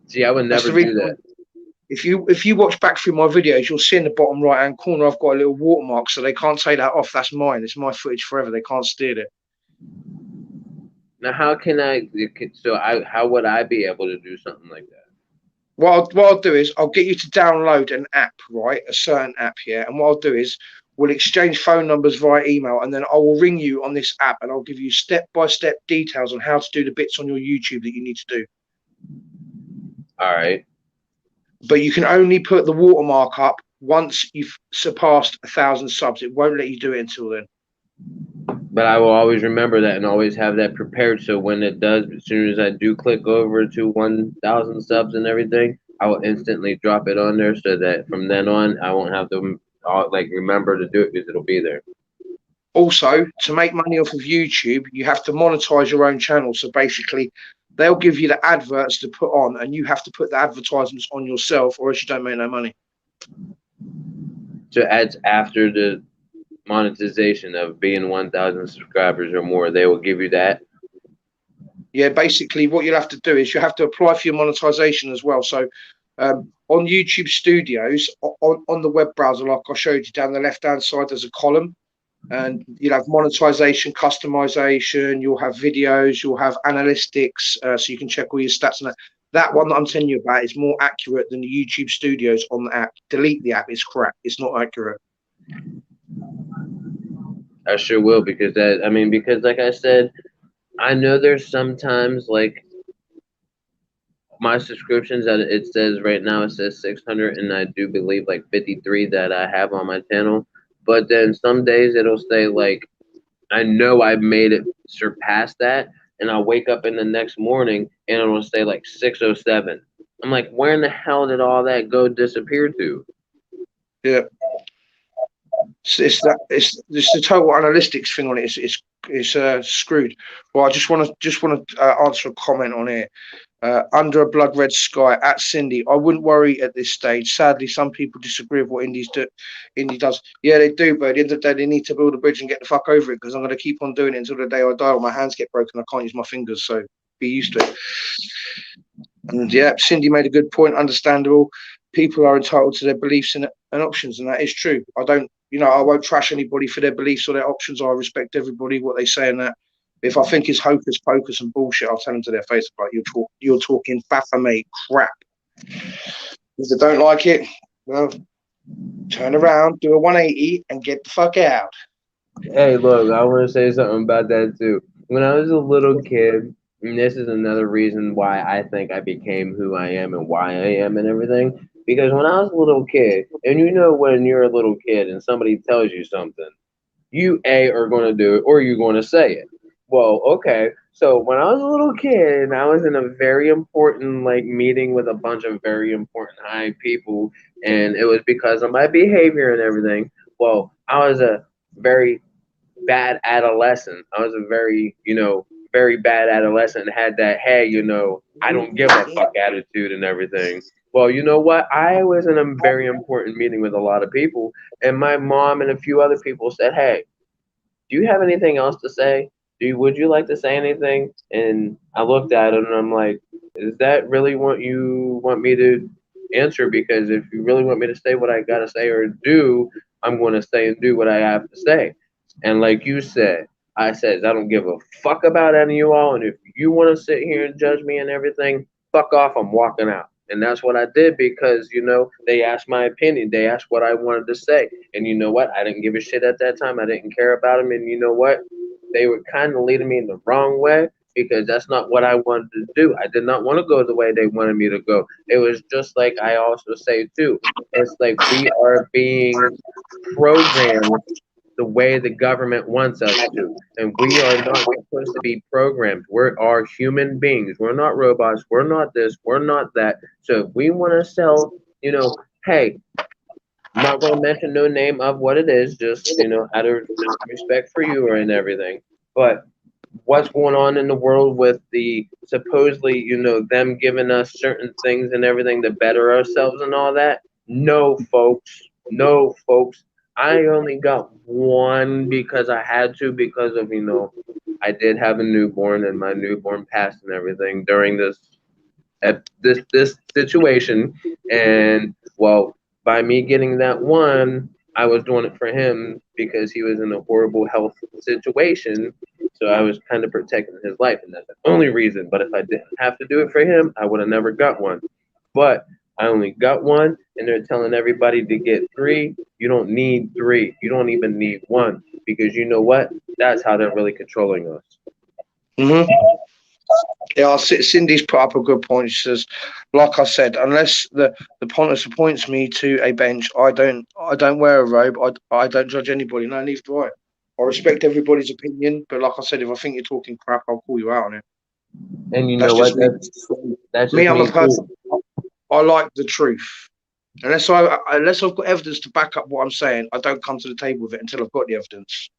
See, I would never do that. If you watch back through my videos, you'll see in the bottom right hand corner I've got a little watermark, so they can't take that off. That's mine. It's my footage forever. They can't steal it. Now, how would I be able to do something like that? what I'll do is I'll get you to download an app, right? A certain app here. And what I'll do is we'll exchange phone numbers via email, and then I will ring you on this app and I'll give you step-by-step details on how to do the bits on your YouTube that you need to do. All right. But you can only put the watermark up once you've surpassed 1,000 subs. It won't let you do it until then. But I will always remember that and always have that prepared. So when it does, as soon as I do click over to 1,000 subs and everything, I will instantly drop it on there so that from then on, I won't have to like remember to do it because it'll be there. Also, to make money off of YouTube, you have to monetize your own channel. So basically, they'll give you the adverts to put on, and you have to put the advertisements on yourself, or else you don't make no money. So ads after the monetization of being 1,000 subscribers or more, they will give you that. Yeah, basically, what you'll have to do is you have to apply for your monetization as well. So on YouTube Studios, on the web browser, like I showed you down the left-hand side, there's a column. And you'll have monetization, customization, you'll have videos, you'll have analytics, so you can check all your stats. And that one that I'm telling you about is more accurate than the YouTube Studios on the app. Delete the app, it's crap. It's not accurate. I sure will, because because like I said, I know there's sometimes like my subscriptions that it says right now, it says 600, and I do believe like 53 that I have on my channel. But then some days it'll say like, I know I've made it surpass that, and I'll wake up in the next morning and it'll say like 607. I'm like, where in the hell did all that go disappear to? Yeah. It's the total analytics thing on it. It's screwed. Well, I just want to answer a comment on it. Under a blood red sky at Cindy, I wouldn't worry at this stage. Sadly, some people disagree with what Indy does. Yeah, they do, but at the end of the day, they need to build a bridge and get the fuck over it, because I'm going to keep on doing it until the day I die or my hands get broken. I can't use my fingers, so be used to it. And yeah, Cindy made a good point. Understandable. People are entitled to their beliefs and options, and that is true. I won't trash anybody for their beliefs or their options. I respect everybody, what they say, and that. If I think it's hocus pocus and bullshit, I'll tell them to their face, like, you're talking Baphomet crap. If they don't like it, well, turn around, do a 180, and get the fuck out. Hey, look, I want to say something about that too. When I was a little kid, and this is another reason why I think I became who I am and why I am and everything. Because when I was a little kid, and when you're a little kid and somebody tells you something, you are going to do it or you're going to say it. Well, okay. So when I was a little kid and I was in a very important meeting with a bunch of very important high people, and it was because of my behavior and everything. Well, I was a very bad adolescent. I was a very, very bad adolescent, had that, hey, I don't give a fuck attitude and everything. Well, you know what? I was in a very important meeting with a lot of people, and my mom and a few other people said, hey, do you have anything else to say? Would you like to say anything? And I looked at him and I'm like, is that really what you want me to answer? Because if you really want me to say what I got to say or do, I'm going to say and do what I have to say. And like you said, I said, I don't give a fuck about any of you all. And if you want to sit here and judge me and everything, fuck off. I'm walking out. And that's what I did because, they asked my opinion. They asked what I wanted to say. And you know what? I didn't give a shit at that time. I didn't care about them. And you know what? They were kind of leading me in the wrong way because that's not what I wanted to do. I did not want to go the way they wanted me to go. It was just like I also say, too. It's like we are being programmed the way the government wants us to. And we are not supposed to be programmed. We are human beings. We're not robots. We're not this. We're not that. So if we want to sell, hey, I'm not going to mention no name of what it is, just, out of respect for you and everything. But what's going on in the world with the supposedly, them giving us certain things and everything to better ourselves and all that? No, folks. No, folks. I only got one because I had to, because of, I did have a newborn and my newborn passed and everything during this situation. And, well, by me getting that one, I was doing it for him because he was in a horrible health situation. So I was kind of protecting his life, and that's the only reason. But if I didn't have to do it for him, I would have never got one. but I only got one, and they're telling everybody to get three. You don't need three. You don't even need one, because you know what? That's how they're really controlling us. Mm-hmm. Yeah, Cindy's put up a good point. She says, like I said, unless the Pontus appoints me to a bench, I don't wear a robe. I don't judge anybody. No, neither do I. I respect everybody's opinion, but like I said, if I think you're talking crap, I'll call you out on it. And you That's know what? just me. That's Me, just I'm me a person. too. I like the truth. Unless I've got evidence to back up what I'm saying, I don't come to the table with it until I've got the evidence.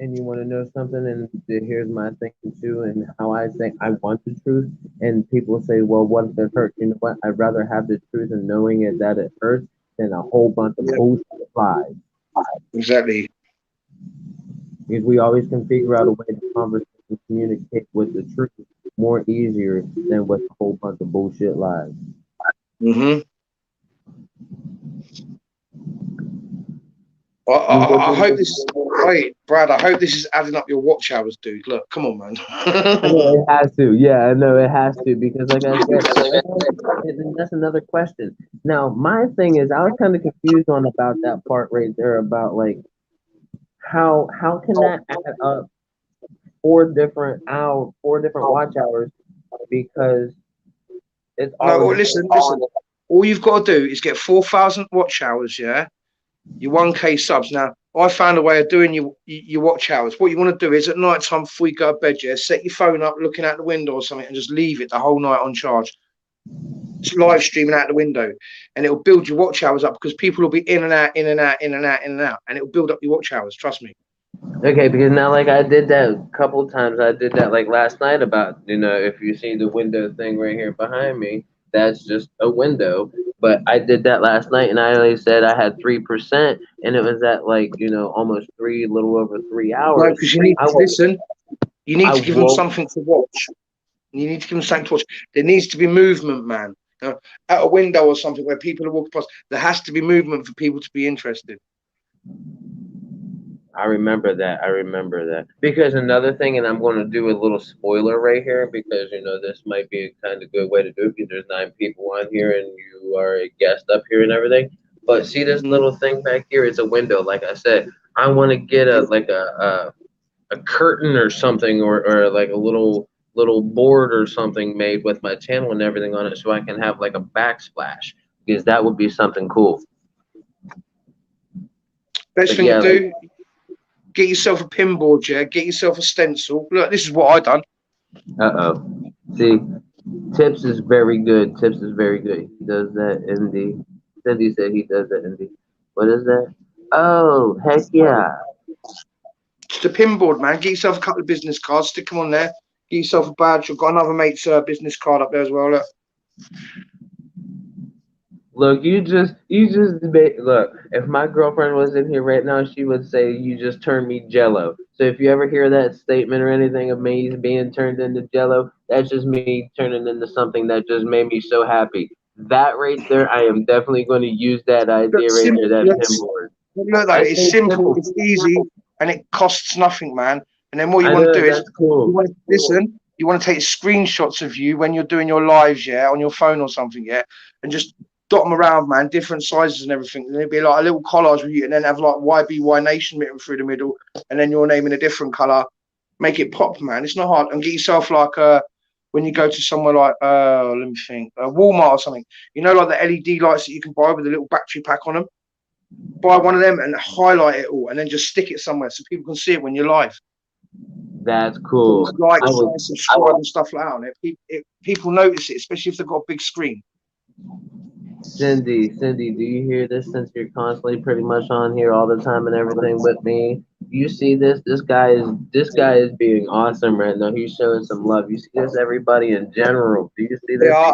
And you want to know something? And here's my thinking too, and how I think I want the truth. And people say, well, what if it hurts? You know what? I'd rather have the truth and knowing it that it hurts than a whole bunch of bullshit lies. Exactly. Because we always can figure out a way to converse and communicate with the truth more easier than with a whole bunch of bullshit lies. Mm-hmm. I hope this. Wait, Brad. I hope this is adding up your watch hours, dude. Look, come on, man. It has to. Yeah, I know it has to, because like I said, that's another question. Now, my thing is, I was kind of confused on about that part right there about like how can that add up 4 different watch hours, because it's No, already listen. All you've got to do is get 4,000 watch hours. Yeah, your 1K subs. Now, I found a way of doing your watch hours. What you want to do is at night time before you go to bed, yeah, set your phone up looking out the window or something, and just leave it the whole night on charge. It's live streaming out the window, and it'll build your watch hours up, because people will be in and out, in and out, in and out, in and out, and it'll build up your watch hours. Trust me. okay. Because now, like I did that a couple of times. I did that like last night about, if you see the window thing right here behind me, that's just a window. But I did that last night, and I only said I had 3%, and it was at like almost a little over 3 hours. No, because you need I to listen. You need I to give them woke. something to watch. You need to give them something to watch. There needs to be movement, man. At a window or something where people are walking past, there has to be movement for people to be interested. I remember that. I remember that. Because another thing, and I'm going to do a little spoiler right here, because this might be a kind of good way to do it, because there's 9 people on here and you are a guest up here and everything. But see this little thing back here? It's a window. Like I said, I want to get a curtain or something, or like a little board or something made with my channel and everything on it, so I can have like a backsplash, because that would be something cool. Best But thing yeah, to do, get yourself a pin board, yeah. Get yourself a stencil. Look, this is what I done. See, Tips is very good. Tips is very good. He does that in the. Cindy said he does that in the. What is that? Oh, heck yeah. Just a pin board, man. Get yourself a couple of business cards. Stick them on there. Get yourself a badge. I've got another mate's business card up there as well. Look. Look, look. If my girlfriend was in here right now, she would say you just turned me jello. So if you ever hear that statement or anything of me being turned into jello, that's just me turning into something that just made me so happy. That right there, I am definitely going to use that idea right there, that pinboard. Look, though, it's simple, it's easy, and it costs nothing, man. And then what you want to do is, cool. you want to take screenshots of you when you're doing your lives, yeah, on your phone or something, yeah, and just dot them around, man, different sizes and everything. And it'd be like a little collage with you, and then have like YBY Nation written through the middle, and then your name in a different color. Make it pop, man. It's not hard. And get yourself like when you go to somewhere like let me think, Walmart or something. Like the LED lights that you can buy with a little battery pack on them. Buy one of them and highlight it all, and then just stick it somewhere so people can see it when you're live. That's cool. Like, subscribe and stuff like that on it. People notice it, especially if they've got a big screen. Cindy, do you hear this? Since you're constantly pretty much on here all the time and everything with me, you see this? This guy is being awesome right now. He's showing some love. You see this, everybody in general? Do you see this? Yeah.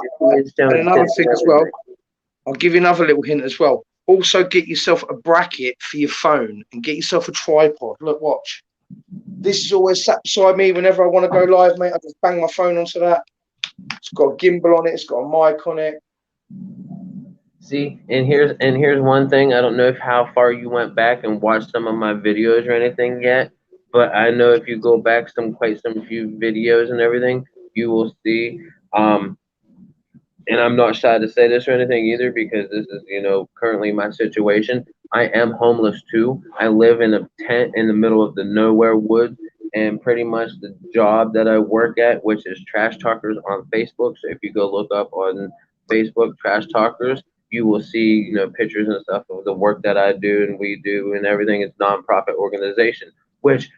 And another thing as well, I'll give you another little hint as well. Also, get yourself a bracket for your phone and get yourself a tripod. Look, watch. This is always sat beside me whenever I want to go live, mate. I just bang my phone onto that. It's got a gimbal on it. It's got a mic on it. See, and here's one thing. I don't know how far you went back and watched some of my videos or anything yet, but I know if you go back quite some few videos and everything, you will see and I'm not shy to say this or anything either, because this is, currently my situation. I am homeless too. I live in a tent in the middle of the nowhere woods, and pretty much the job that I work at, which is Trash Talkers on Facebook. So if you go look up on Facebook Trash Talkers, you will see, pictures and stuff of the work that I do and we do and everything. It's nonprofit organization, which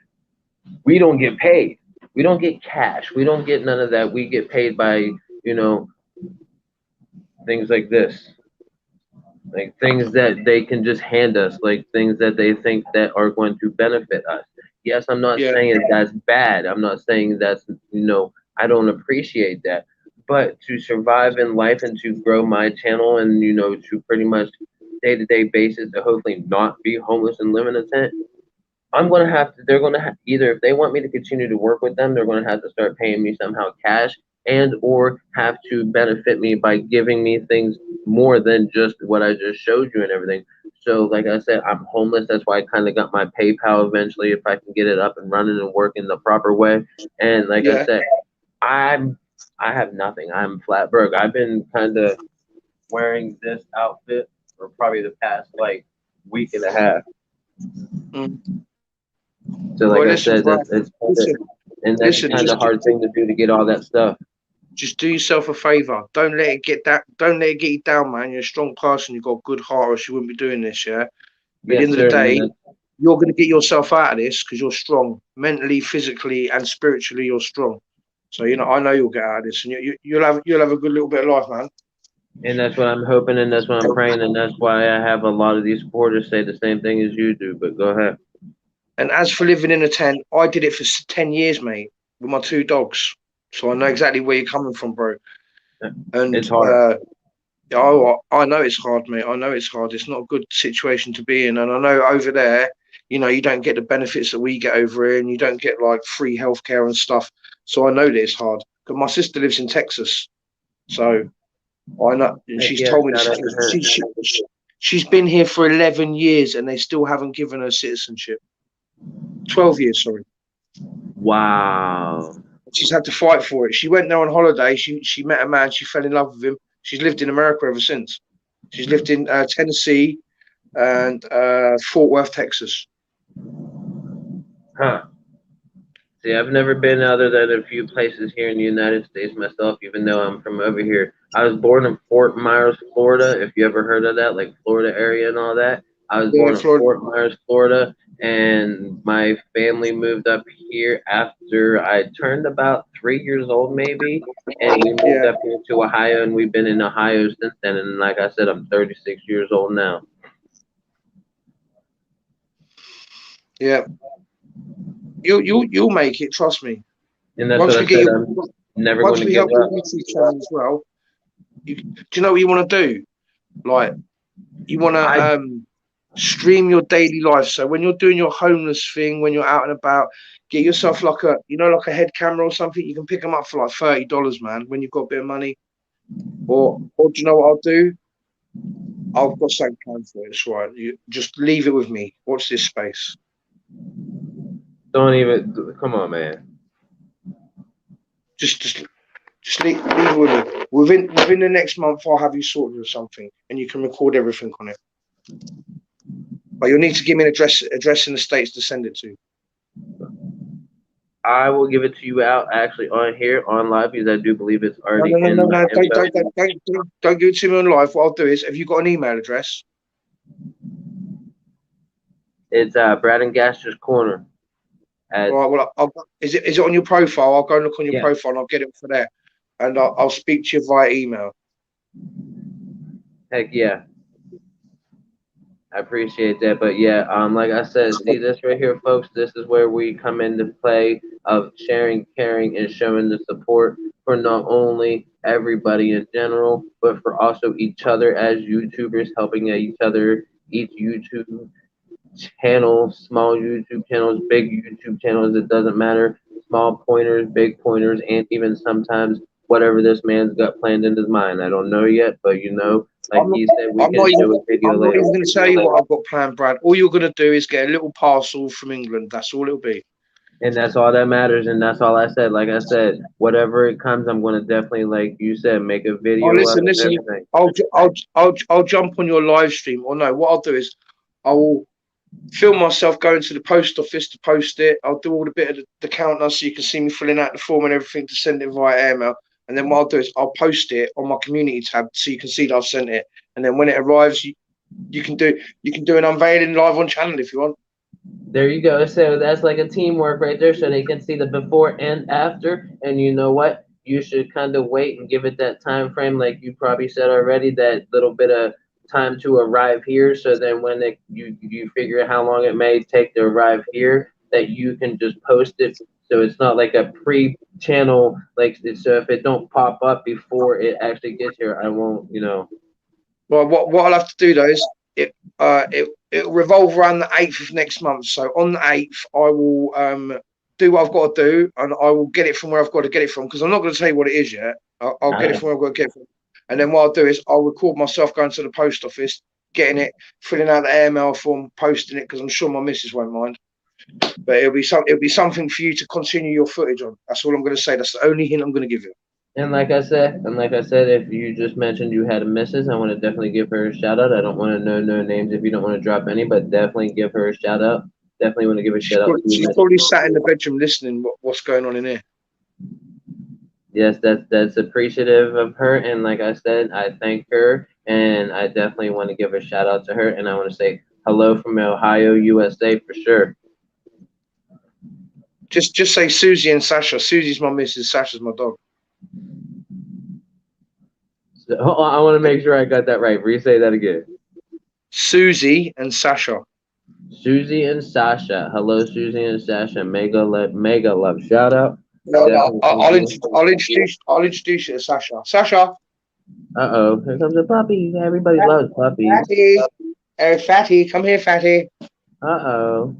we don't get paid. We don't get cash. We don't get none of that. We get paid by, you know, things like this, like things that they can just hand us, like things that they think that are going to benefit us. Yes, I'm not Yeah, saying that's bad. I'm not saying that's, I don't appreciate that. But to survive in life and to grow my channel and, to pretty much day to day basis to hopefully not be homeless and live in a tent, I'm gonna have to. They're gonna either, if they want me to continue to work with them, they're gonna have to start paying me somehow cash, and or have to benefit me by giving me things more than just what I just showed you and everything. So, like I said, I'm homeless. That's why I kind of got my PayPal eventually, if I can get it up and running and working the proper way. And like I yeah. said, I'm I have nothing. I'm flat broke. I've been kind of wearing this outfit for probably the past like week and a half. Mm. So like Well, I listen, said, bro. that's Listen, and that's listen. kind of hard thing to do to get all that stuff. Just do yourself a favor. Don't let it get that. Don't let it get you down, man. You're a strong person. You've got a good heart, or else you wouldn't be doing this. Yeah. At the Yes, end of the sir. And day, that's, you're going to get yourself out of this because you're strong, mentally, physically, and spiritually. You're strong. So I know you'll get out of this, and you'll have a good little bit of life, man. and that's what I'm hoping, and that's what I'm praying, and that's why I have a lot of these supporters say the same thing as you do. But go ahead. And as for living in a tent, I did it for 10 years, mate, with my two dogs. So I know exactly where you're coming from, bro. And It's hard. I know it's hard, mate. I know it's hard. It's not a good situation to be in. And I know over there, you don't get the benefits that we get over here, and you don't get like free healthcare and stuff. So I know that it's hard. Because my sister lives in Texas, so I know, and Heck she's yes, told me shout this. out to her. She's been here for 11 years, and they still haven't given her citizenship. 12 years, sorry. Wow. She's had to fight for it. She went there on holiday. She met a man. She fell in love with him. She's lived in America ever since. She's lived in Tennessee and Fort Worth, Texas. Huh. See, I've never been other than a few places here in the United States myself, even though I'm from over here. I was born in Fort Myers, Florida, if you ever heard of that, like Florida area and all that. I was Yeah, born in Florida. Fort Myers, Florida, and my family moved up here after I turned about 3 years old, maybe. And we moved Yeah, up here to Ohio, and we've been in Ohio since then. And like I said, I'm 36 years old now. yeah. You'll make it. Trust me. And that's what Once I we get said, you, I'm never going once to we give help your up. YouTube channel as well. Do you know what you want to do? Like you want to I stream your daily life. So when you're doing your homeless thing, when you're out and about, get yourself like a head camera or something. You can pick them up for like $30, man. When you've got a bit of money. Or do you know what I'll do? I've got something planned for it. It's right. You just leave it with me. Watch this space. don't even, come on, man. Just leave it with me. Within the next month, I'll have you sorted with something, and you can record everything on it. But you'll need to give me an address in the States to send it to. I will give it to you out actually on here on live, because I do believe it's No, already no, no, in no, my no. info. Don't give it to me on live. What I'll do is, have you got an email address? It's Brad and Gaster's Corner. All At right. Well, is it on your profile? I'll go and look on your yeah, profile, and I'll get it for there, and I'll speak to you via email. heck yeah, I appreciate that. But yeah, like I said, see this right here, folks. This is where we come into play of sharing, caring, and showing the support for not only everybody in general, but for also each other as YouTubers, helping each other, each YouTube channel, small YouTube channels, big YouTube channels, it doesn't matter. Small pointers, big pointers, and even sometimes whatever this man's got planned in his mind. I don't know yet, but like I'm not. he said, we I'm not can even. do a video I'm not later. even going to tell you what I've got planned, Brad. All you're going to do is get a little parcel from England. That's all it'll be. And that's all that matters, and that's all I said. Like I said, whatever it comes, I'm gonna definitely, like you said, make a Oh, video of listen, it and listen. everything. I'll jump on your live stream. Or no, what I'll do is I will film myself going to the post office to post it. I'll do all the bit of the counter so you can see me filling out the form and everything to send it via email. And then what I'll do is I'll post it on my community tab so you can see that I've sent it. And then when it arrives, you can do an unveiling live on channel if you want. There you go. So that's like a teamwork right there, so they can see the before and after. And you know what? You should kind of wait and give it that time frame, like you probably said already, that little bit of time to arrive here. So then when you figure out how long it may take to arrive here, that you can just post it. So it's not like a pre-channel, like so if it don't pop up before it actually gets here, I won't, Well, what I'll have to do though is it'll revolve around the 8th of next month. So on the 8th, I will do what I've got to do, and I will get it from where I've got to get it from. Because I'm not going to tell you what it is yet. I'll get it from where I've got to get it from, and then what I'll do is I'll record myself going to the post office, getting it, filling out the airmail form, posting it. Because I'm sure my missus won't mind. But it'll be something for you to continue your footage on. That's all I'm going to say. That's the only hint I'm going to give you. And like I said, if you just mentioned you had a missus, I want to definitely give her a shout out. I don't want to know no names if you don't want to drop any, but definitely give her a shout out. Definitely want to give a shout out to She's you. probably sat in the bedroom listening what's going on in here. Yes, that's appreciative of her, and like I said, I thank her, and I definitely want to give a shout out to her, and I want to say hello from Ohio, USA for sure. Just say Susie and Sasha. Susie's my missus, Sasha's my dog. So, I want to make sure I got that right. Re-say that again. Susie and Sasha. Susie and Sasha. Hello, Susie and Sasha. Mega love. Shout out. No, I'll introduce you to Sasha. Sasha. Uh-oh, here comes a puppy. Everybody loves puppies. Fatty. Oh, Fatty, come here, Fatty. Uh-oh.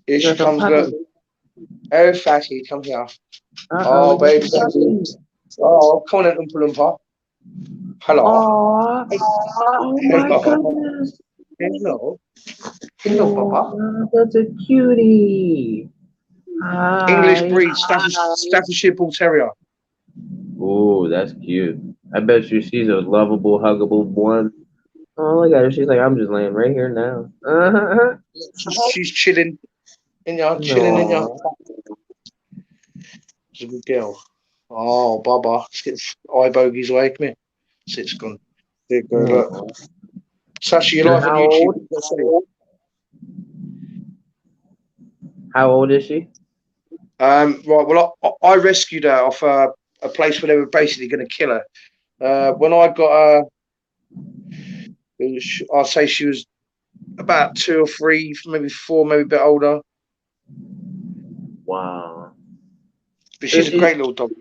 Here she comes, look. Oh, Fatty, come here. Uh-oh. Oh, baby. Oh, come on, Oompa Loompa. Hello. Oh my goodness. Hello. Hello, Papa. That's a cutie. Hi. English breed, Staffordshire Bull Terrier. Oh, that's cute. I bet you she's a lovable, huggable one. Oh, look at her. She's like, I'm just laying right here now. She's chilling. Chilling in your. She's a good girl. Oh, Baba. Let's get eye bogies away. Come here. Sit's gone. There you go. Look. Sasha, you're live on YouTube. How old is she? Right. Well, I rescued her off a place where they were basically going to kill her. When I got her, I'll say she was about 2 or 3, maybe 4, maybe a bit older. Wow. But she's a great little dog.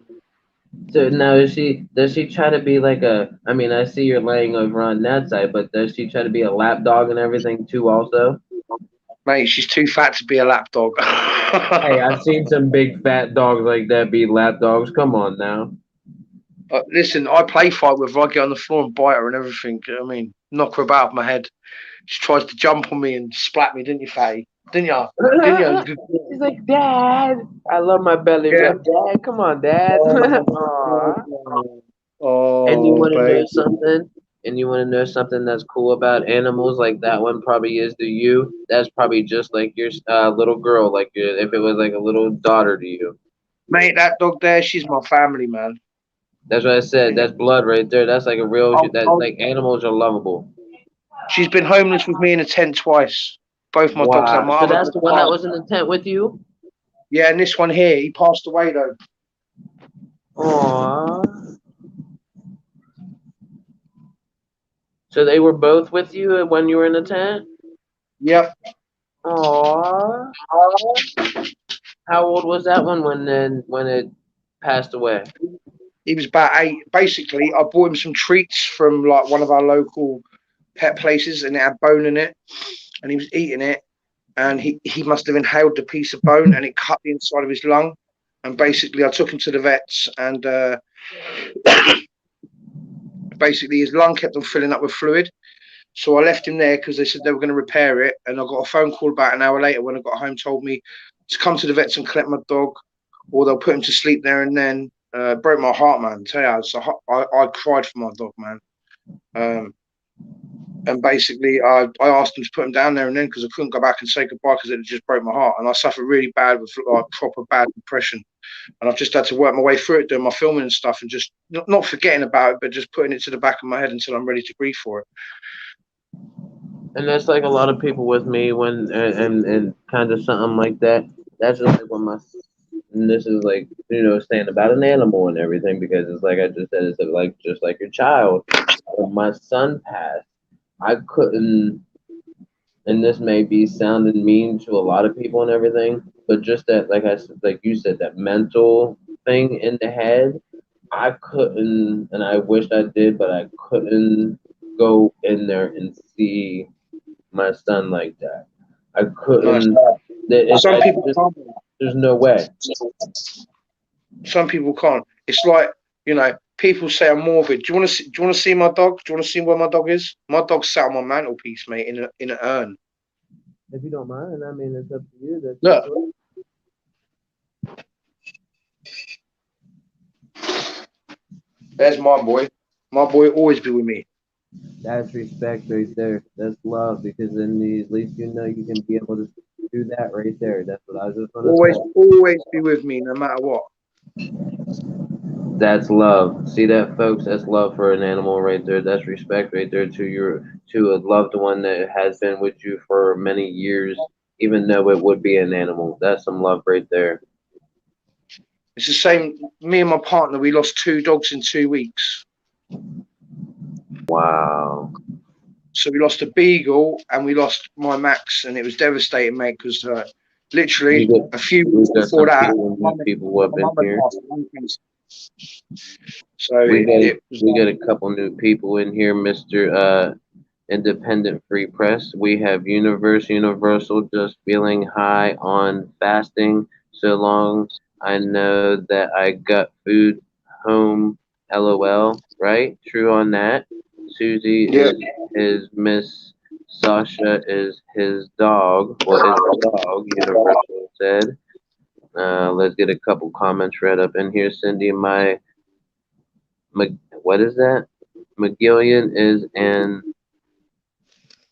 So now does she try to be like I mean, I see you're laying over on that side, but does she try to be a lap dog and everything too also? Mate, she's too fat to be a lap dog. Hey, I've seen some big fat dogs like that be lap dogs. Come on now. Listen, I play fight with her. I get on the floor and bite her and everything. I mean, knock her about my head. She tries to jump on me and splat me, didn't you, Fatty? Didn't you? She's like, Dad. I love my belly rub. Dad, come on, Dad. Oh, and you want to know something? And you want to know something that's cool about animals? Like that one probably is to you. That's probably just like your little girl, like if it was like a little daughter to you. Mate, that dog there, she's my family, man. That's what I said. That's blood right there. That's like a real. Like animals are lovable. She's been homeless with me in a tent twice. Both my dogs. And my so that's the one that was in the tent with you? Yeah, and this one here, he passed away though. Aww. So they were both with you when you were in the tent? Yep. Aww. How old was that one when it passed away? He was about 8. Basically, I bought him some treats from like one of our local pet places, and it had bone in it, and he was eating it, and he must have inhaled the piece of bone, and it cut the inside of his lung. And basically, I took him to the vets, and basically his lung kept on filling up with fluid. So I left him there because they said they were going to repair it, and I got a phone call about an hour later when I got home, told me to come to the vets and collect my dog, or they'll put him to sleep there and then. Broke my heart, man. Tell you, I cried for my dog, man. And basically, I asked them to put him down there and then because I couldn't go back and say goodbye because it just broke my heart. And I suffered really bad with like proper bad depression. And I've just had to work my way through it, doing my filming and stuff, and just not forgetting about it, but just putting it to the back of my head until I'm ready to grieve for it. And that's like a lot of people with me when and kind of something like that. That's just like when my and this is like saying about an animal and everything because it's like I just said, it's like just like your child. When my son passed, I couldn't, and this may be sounding mean to a lot of people and everything, but just that, like I said, like you said, that mental thing in the head, I couldn't, and I wish I did, but I couldn't go in there and see my son like that. I couldn't. Some people can't. There's no way. Some people can't. It's like, people say I'm morbid. Do you want to see my dog? Do you want to see where my dog is? My dog's sat on my mantelpiece, mate, in an urn. If you don't mind, I mean, it's up to you. Look. There's my boy. My boy always be with me. That's respect right there. That's love because then at least you can be able to do that right there. That's what I was just going to say. Always be with me no matter what. That's love. See that, folks? That's love for an animal right there. That's respect right there to a loved one that has been with you for many years, even though it would be an animal. That's some love right there. It's the same. Me and my partner, we lost 2 dogs in 2 weeks. Wow. So we lost a beagle and we lost my Max, and it was devastating, mate, because literally a few weeks before that, people up in here. So we got a couple new people in here, Mr. Independent Free Press. We have Universal just feeling high on fasting. So long I know that I got food home, LOL, right? True on that. Susie is Miss Sasha is his dog. Well, is the dog, Universal said. Let's get a couple comments read up in here. Cindy, what is that? McGillian is in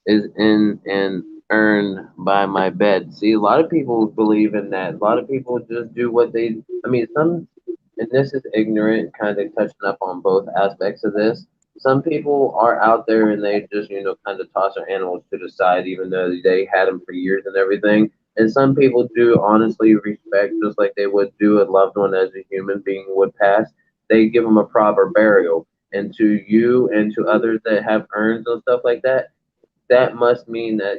an urn by my bed. See, a lot of people believe in that. A lot of people just do what they. I mean, and this is ignorant, kind of touching up on both aspects of this. Some people are out there and they just, kind of toss their animals to the side, even though they had them for years and everything. And some people do honestly respect, just like they would do a loved one as a human being would pass. They give them a proper burial. And to you and to others that have urns and stuff like that, that must mean that,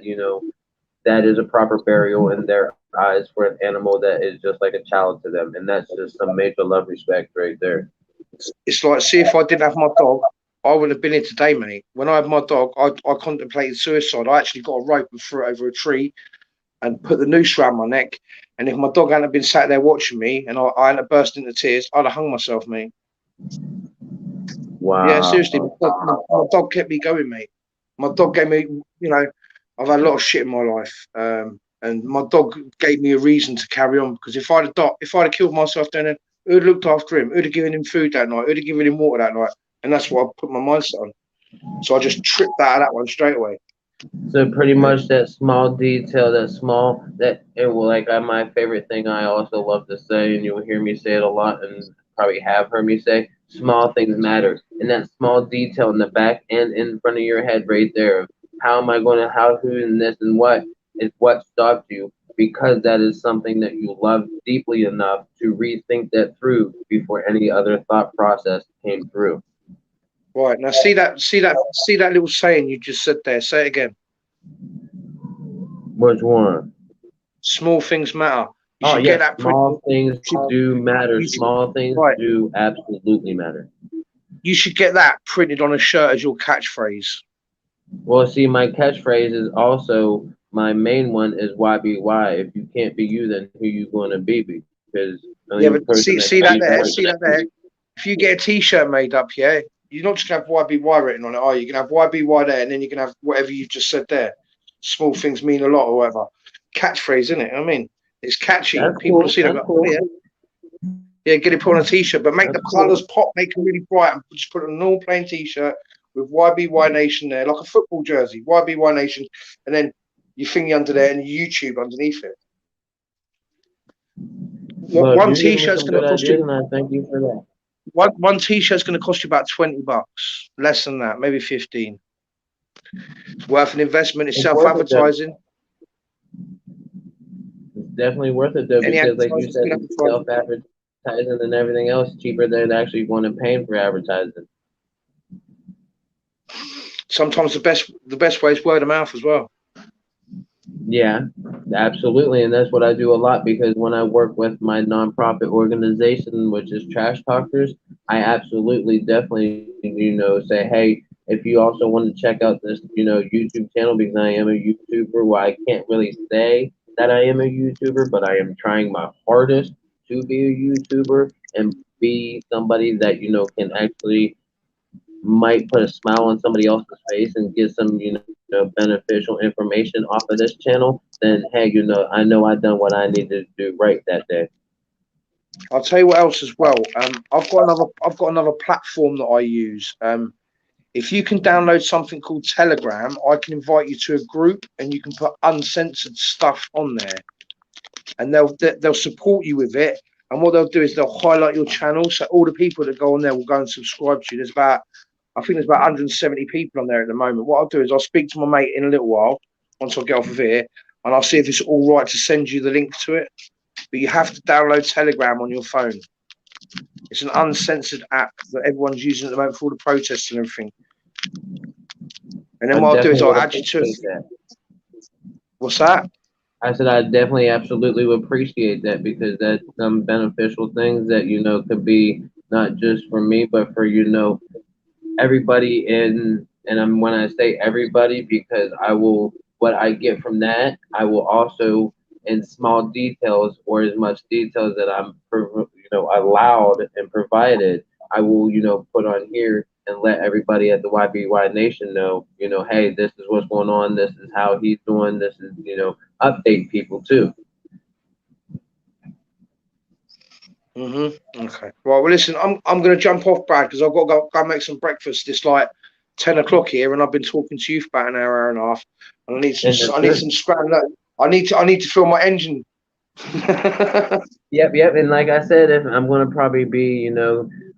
that is a proper burial in their eyes for an animal that is just like a child to them. And that's just some major love respect right there. It's like, see, if I didn't have my dog, I would have been here today, mate. When I had my dog, I contemplated suicide. I actually got a rope and threw it over a tree and put the noose around my neck. And if my dog hadn't been sat there watching me and I hadn't burst into tears, I'd have hung myself, mate. Wow. Yeah, seriously. My dog kept me going, mate. My dog gave me, I've had a lot of shit in my life. And my dog gave me a reason to carry on, because if I'd have killed myself then, who'd looked after him? Who'd have given him food that night? Who'd have given him water that night? And that's what I put my mindset on. So I just tripped out of that one straight away. So pretty much that small detail, my favorite thing I also love to say, and you'll hear me say it a lot and probably have heard me say, small things matter. And that small detail in the back and in front of your head right there, how am I going to, who, and this and what, is what stopped you, because that is something that you love deeply enough to rethink that through before any other thought process came through. Right, now see that little saying you just said there. Say it again. Which one? Small things matter. Small things do matter. Small things do absolutely matter. You should get that printed on a shirt as your catchphrase. Well, see, my catchphrase is also, my main one is YBY. If you can't be you, then who you going to be? Because see that there. If you get a T-shirt made up, you're not just gonna have YBY written on it, are you? You can have YBY there, and then you can have whatever you just said there. Small things mean a lot, or whatever. Catchphrase, isn't it? I mean, It's catchy. That's People cool. will see that. That's Go, cool. oh, yeah, get it put on a t-shirt, but make That's the cool. colours pop, make them really bright, and just put it on an all plain t-shirt with YBY Nation there, like a football jersey, YBY Nation, and then your thingy under there and YouTube underneath it. Well, One you're giving me t-shirt's some going good to cost ideas, you. and I thank you for that. One t-shirt's going to cost you about $20, less than that, maybe 15. It's worth an investment. It's It's worth it, though. self-advertising. It's definitely worth it, though, Any because, like you advertising, said, good it's advertising. self-advertising and everything else cheaper than actually going to paying for advertising. Sometimes the best way is word of mouth as well. Yeah, absolutely, and that's what I do a lot because when I work with my nonprofit organization, which is Trash Talkers, I absolutely definitely, say, hey, if you also want to check out this, YouTube channel because I am a YouTuber, well, I can't really say that I am a YouTuber, but I am trying my hardest to be a YouTuber and be somebody that, can actually might put a smile on somebody else's face and get some, beneficial information off of this channel, then hey, I know I done what I needed to do right that day. I'll tell you what else as well. I've got another platform that I use. If you can download something called Telegram, I can invite you to a group and you can put uncensored stuff on there, and they'll support you with it. And what they'll do is they'll highlight your channel, so all the people that go on there will go and subscribe to you. I think there's about 170 people on there at the moment. What I'll do is I'll speak to my mate in a little while once I get off of here, and I'll see if it's all right to send you the link to it. But you have to download Telegram on your phone. It's an uncensored app that everyone's using at the moment for all the protests and everything. And then what I'll do is I'll add you to that. What's that? I said I definitely absolutely would appreciate that because that's some beneficial things that could be not just for me but for everybody and when I say everybody because I will what I get from that I will also in small details or as much details that I'm allowed and provided I will put on here and let everybody at the YBY Nation know hey, this is what's going on, this is how he's doing, this is update people too. Okay. Well, listen, I'm going to jump off, Brad, because I've got to go make some breakfast. It's like 10 o'clock here, and I've been talking to you for about an hour and a half. And I need some scrambling. I need to fill my engine. Yep. And like I said, if I'm going to probably be,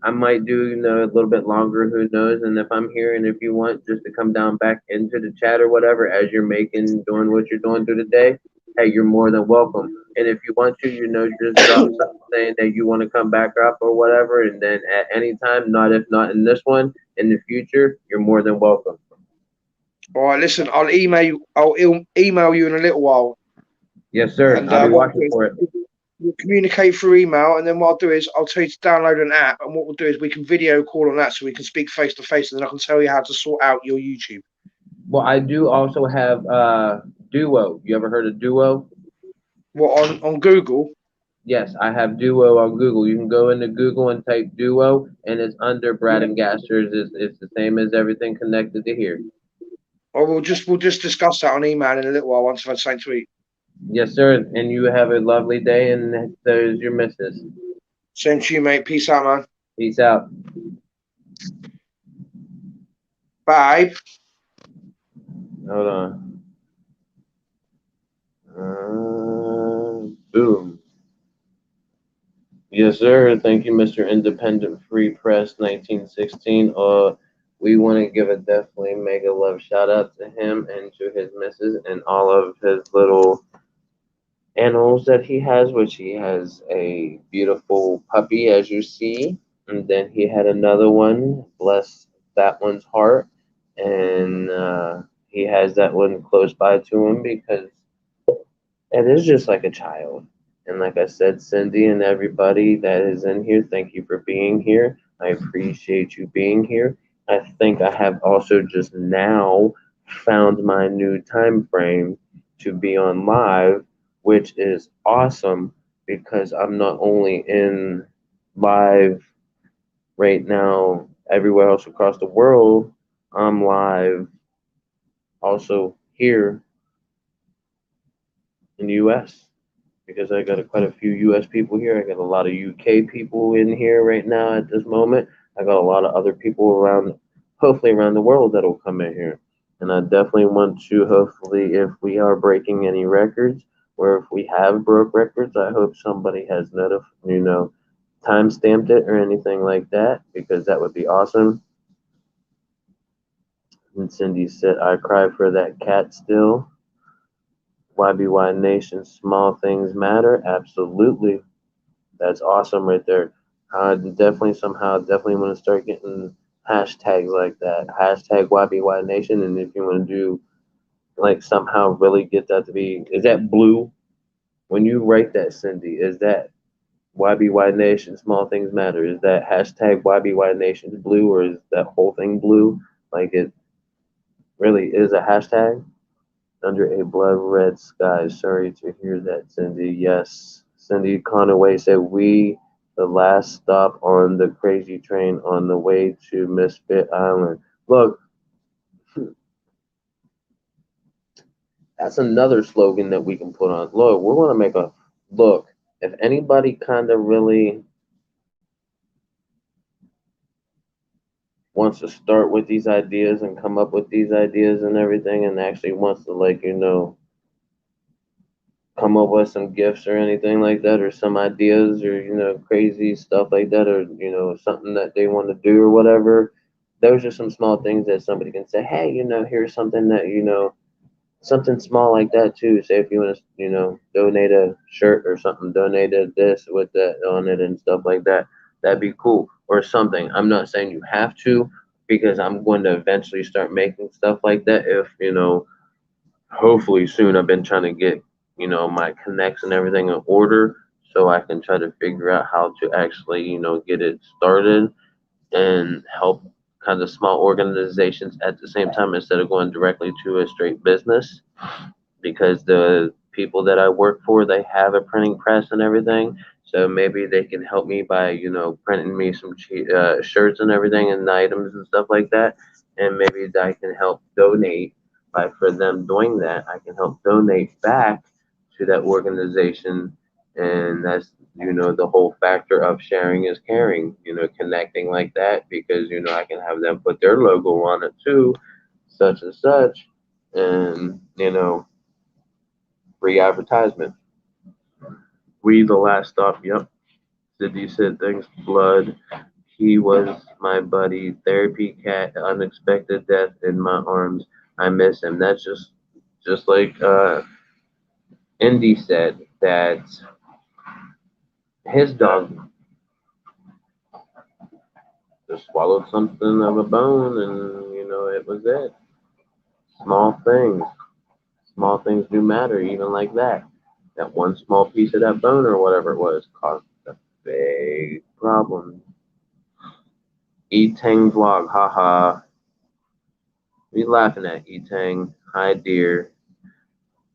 I might do, a little bit longer, who knows? And if I'm here and if you want just to come down back into the chat or whatever, as you're doing what you're doing through the day, hey, you're more than welcome. And if you want to, just drop something saying that you want to come back up or whatever. And then at any time, if not in this one, in the future, you're more than welcome. All right, listen, I'll email you in a little while. Yes, sir. And, I'll be watching for it. We'll communicate through email, and then what I'll do is I'll tell you to download an app, and what we'll do is we can video call on that so we can speak face to face, and then I can tell you how to sort out your YouTube. Well, I do also have Duo. You ever heard of Duo? What, on Google? Yes, I have Duo on Google. You can go into Google and type Duo, and it's under Brad and Gasters. It's the same as everything connected to here. Or we'll just discuss that on email in a little while once I've had something to eat. Yes, sir. And you have a lovely day, and there's your missus. Same to you, mate. Peace out, man. Peace out. Bye. Hold on. Boom. Yes, sir. Thank you, Mr. Independent Free Press 1916. We want to give a definitely mega love shout out to him and to his missus and all of his little animals that he has, which he has a beautiful puppy, as you see, and then he had another one, bless that one's heart, and he has that one close by to him because it is just like a child. And like I said, Cindy and everybody that is in here, thank you for being here. I appreciate you being here. I think I have also just now found my new time frame to be on live, which is awesome because I'm not only in live right now everywhere else across the world, I'm live also here in the US. because I got quite a few U.S. people here. I got a lot of UK people in here right now at this moment. I got a lot of other people around, hopefully around the world that'll come in here. And I definitely want to, hopefully, if we are breaking any records, or if we have broke records, I hope somebody has time stamped it or anything like that, because that would be awesome. And Cindy said, I cry for that cat still. YBY Nation, small things matter. Absolutely. That's awesome right there. I definitely want to start getting hashtags like that. Hashtag YBY Nation. And if you want to do, like, somehow really get that to be, is that blue? When you write that, Cindy, is that YBY Nation, small things matter? Is that hashtag YBY Nation blue, or is that whole thing blue? Like, it really is a hashtag? Under a blood red sky. Sorry to hear that, Cindy. Yes. Cindy Conaway said, we, the last stop on the crazy train on the way to Misfit Island. Look, that's another slogan that we can put on. Look, we're going to make a look. If anybody kind of really wants to start with these ideas and come up with these ideas and everything, and actually wants to, like, come up with some gifts or anything like that, or some ideas, or crazy stuff like that, or something that they want to do or whatever, those are some small things that somebody can say, hey, here's something that something small like that too. Say if you want to donate a shirt or something, donate this with that on it and stuff like that, that'd be cool. Or something. I'm not saying you have to, because I'm going to eventually start making stuff like that, if hopefully soon. I've been trying to get my connects and everything in order, so I can try to figure out how to actually get it started and help kind of small organizations at the same time, instead of going directly to a straight business, because the people that I work for, they have a printing press and everything. So maybe they can help me by printing me some shirts and everything and items and stuff like that. And maybe I can help donate. By for them doing that, I can help donate back to that organization. And that's the whole factor of sharing is caring, connecting like that, because I can have them put their logo on it too, such and such. And free advertisement. We the last stop. Yep. Cindy said, thanks, blood. He was my buddy. Therapy cat. Unexpected death in my arms. I miss him. That's just like Indy said, that his dog just swallowed something of a bone, and it was it. Small things. Small things do matter, even like that. That one small piece of that bone or whatever it was caused a big problem. Etang vlog, haha. We laughing at Etang. Hi, dear.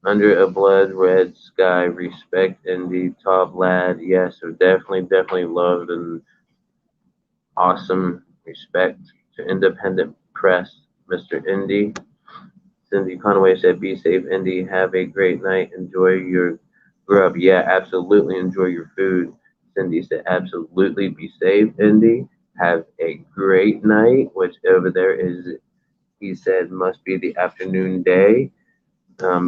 Under a blood red sky, respect Indy, top lad. Yes, so definitely loved, and awesome respect to independent press, Mr. Indy. Cindy Conway said, be safe, Indy. Have a great night. Enjoy your grub. Yeah, absolutely enjoy your food. Cindy said, absolutely be safe, Indy. Have a great night, which over there is, he said, must be the afternoon day,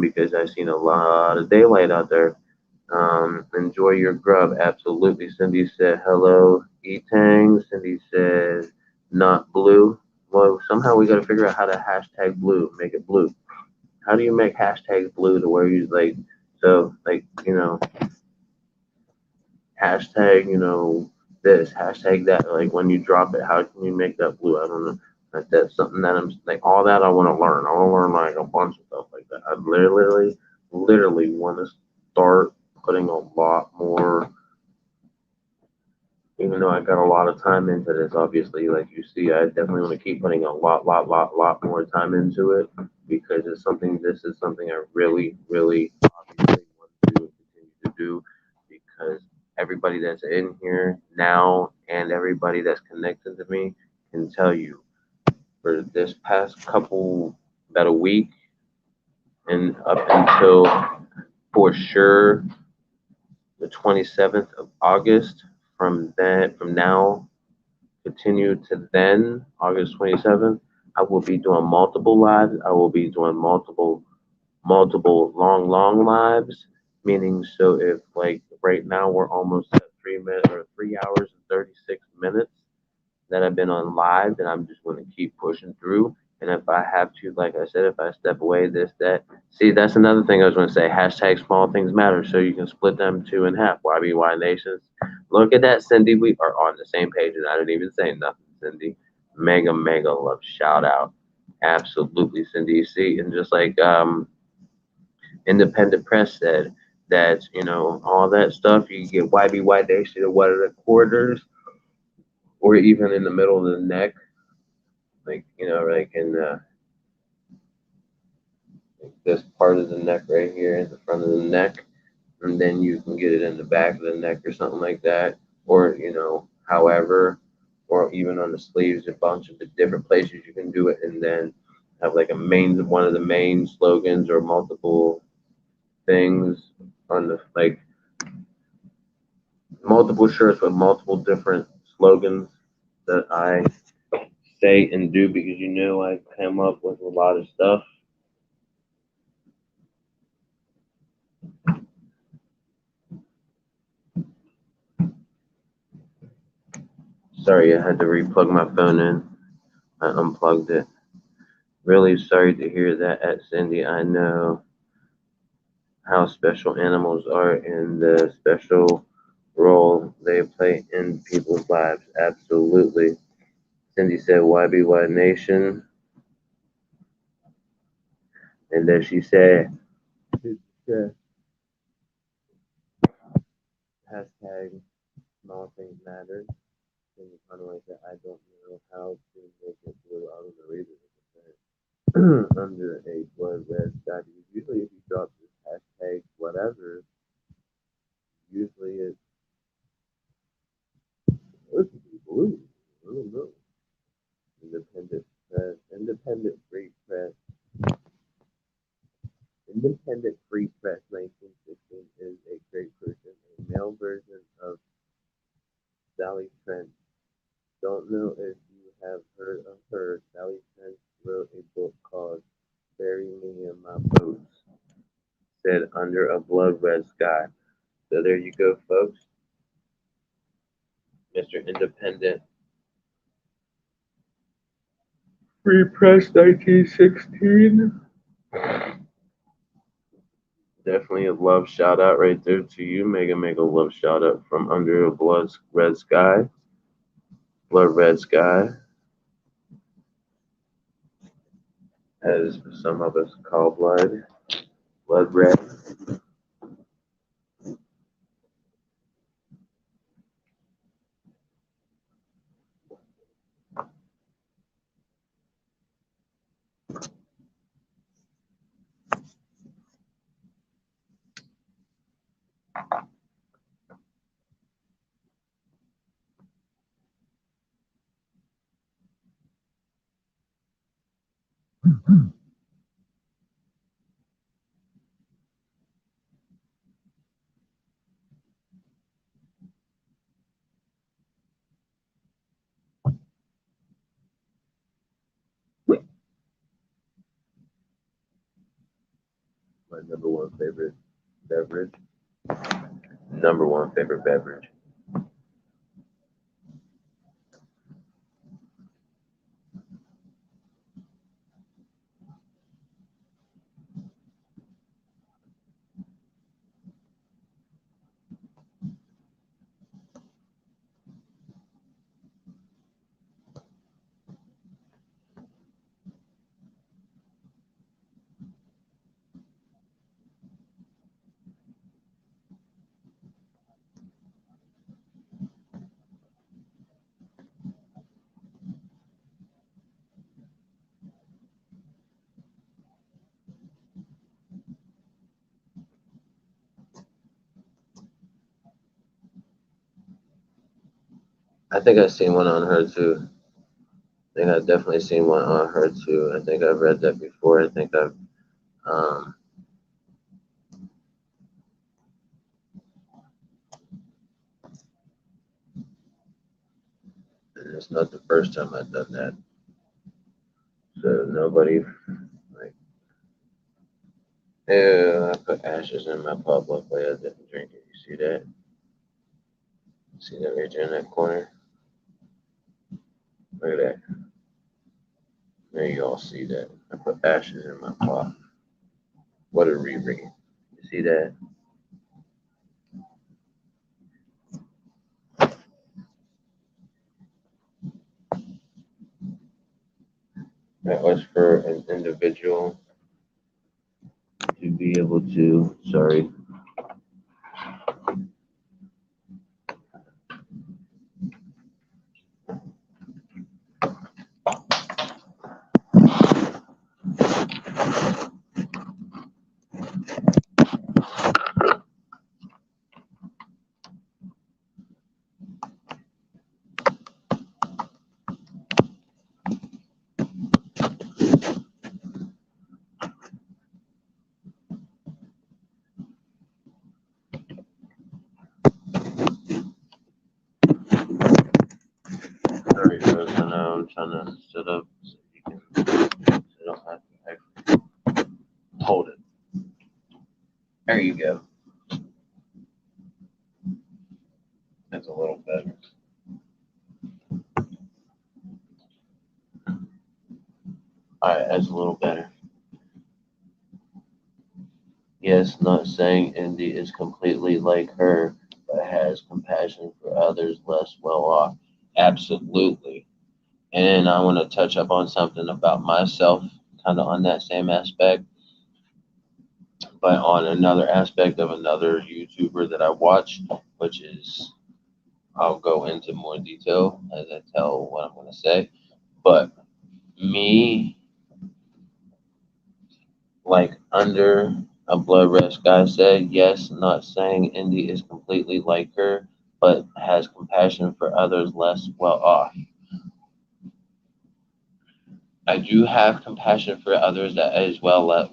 because I've seen a lot of daylight out there. Enjoy your grub. Absolutely. Cindy said, hello, Etang. Cindy said, not blue. Well, somehow we got to figure out how to hashtag blue, make it blue. How do you make hashtags blue to where you hashtag, this, hashtag that, like when you drop it, how can you make that blue? I don't know. Like that's something that I'm like, all that I want to learn. I want to learn like a bunch of stuff like that. I literally want to start putting a lot more, even though I got a lot of time into this, obviously, like you see, I definitely want to keep putting a lot more time into it, because this is something I really obviously want to continue to do, because everybody that's in here now and everybody that's connected to me can tell you, for this past about a week and up until, for sure, 27th of August. From now, continue to then, August 27th, I will be doing multiple lives. I will be doing multiple long lives. Meaning, so if like right now we're almost at 3 minutes or 3 hours and 36 minutes that I've been on live, and I'm just going to keep pushing through. And if I have to, like I said, if I step away, this, that. See, that's another thing I was going to say. Hashtag small things matter. So you can split them two in half. YBY Nations. Look at that, Cindy. We are on the same page, and I didn't even say nothing, Cindy. Mega love shout out. Absolutely, Cindy. See, and just like Independent Press said, that, all that stuff, you get YBY Nation or what are the quarters, or even in the middle of the neck, like like in like this part of the neck right here, in the front of the neck, and then you can get it in the back of the neck or something like that, or however, or even on the sleeves, a bunch of the different places you can do it, and then have like one of the main slogans or multiple things on the like multiple shirts with multiple different slogans that I say and do, because I come up with a lot of stuff. Sorry, I had to replug my phone in. I unplugged it. Really sorry to hear that, at Cindy. I know how special animals are and the special role they play in people's lives. Absolutely. Cindy said YBY Nation. And then she said, hashtag small things matter. And kind of like that, I don't know how to make it blue. I don't know either. Under a blood red sky. Usually, if you drop this hashtag whatever, usually it's supposed to be blue. I don't know. Independent press, independent free press. 1916 is a great person. A male version of Sally Trent. Don't know if you have heard of her. Sally Trent wrote a book called "Bury Me in My Boots," said Under a Blood Red Sky. So there you go, folks. Mr. Independent Free Press 1916. Definitely a love shout out right there to you. Mega love shout out from Under a Blood Red Sky. Blood Red Sky, as some of us call blood. Blood red. My number one favorite beverage. Number one favorite beverage. I think I've seen one on her too. I think I've definitely seen one on her too. I think I've read that before. I think I've um It's not the first time I've done that. So nobody, like, yeah, I put ashes in my pop. Luckily, I didn't drink it. You see that? See that right there in that corner? Look at that. There you all see that. I put ashes in my pop. What a reread. You see that? That was for an individual to be able to, sorry. Sorry, folks. I know I'm trying to sit up so you can, so you don't have to actually hold it. There you go. That's a little better. Alright, that's a little better. Yes, not saying Indy is completely like her, but has compassion for others less well off. Absolutely. And I want to touch up on something about myself, kind of on that same aspect, but on another aspect of another YouTuber that I watch, which is, I'll go into more detail as I tell what I'm going to say. But me, like under a blood red sky said, yes, not saying Indy is completely like her, but has compassion for others less well off. I do have compassion for others that is less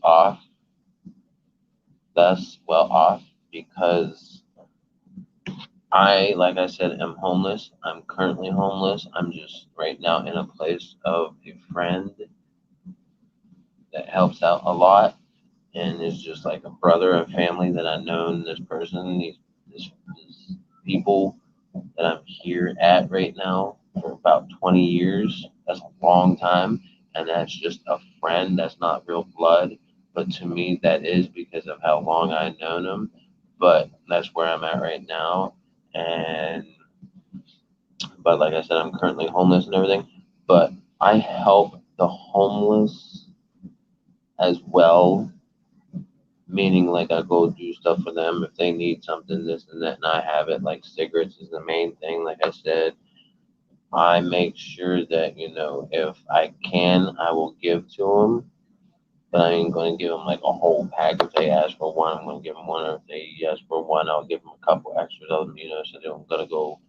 off, less well off, because I, like I said, am homeless. I'm currently homeless. I'm just right now in a place of a friend that helps out a lot, and is just like a brother, a family that I've known this person, this people that I'm here at right now for about 20 years. That's a long time, and that's just a friend. That's not real blood, but to me that is, because of how long I've known him. But that's where I'm at right now, and but like I said, I'm currently homeless and everything. But I help the homeless as well, meaning like I go do stuff for them if they need something, this and that, and I have it. Like cigarettes is the main thing. Like I said, I make sure that, if I can, I will give to them. But I ain't going to give them like a whole pack. If they ask for one, I'm going to give them one. Or if they ask for one, I'll give them a couple extras of them, so they don't got to go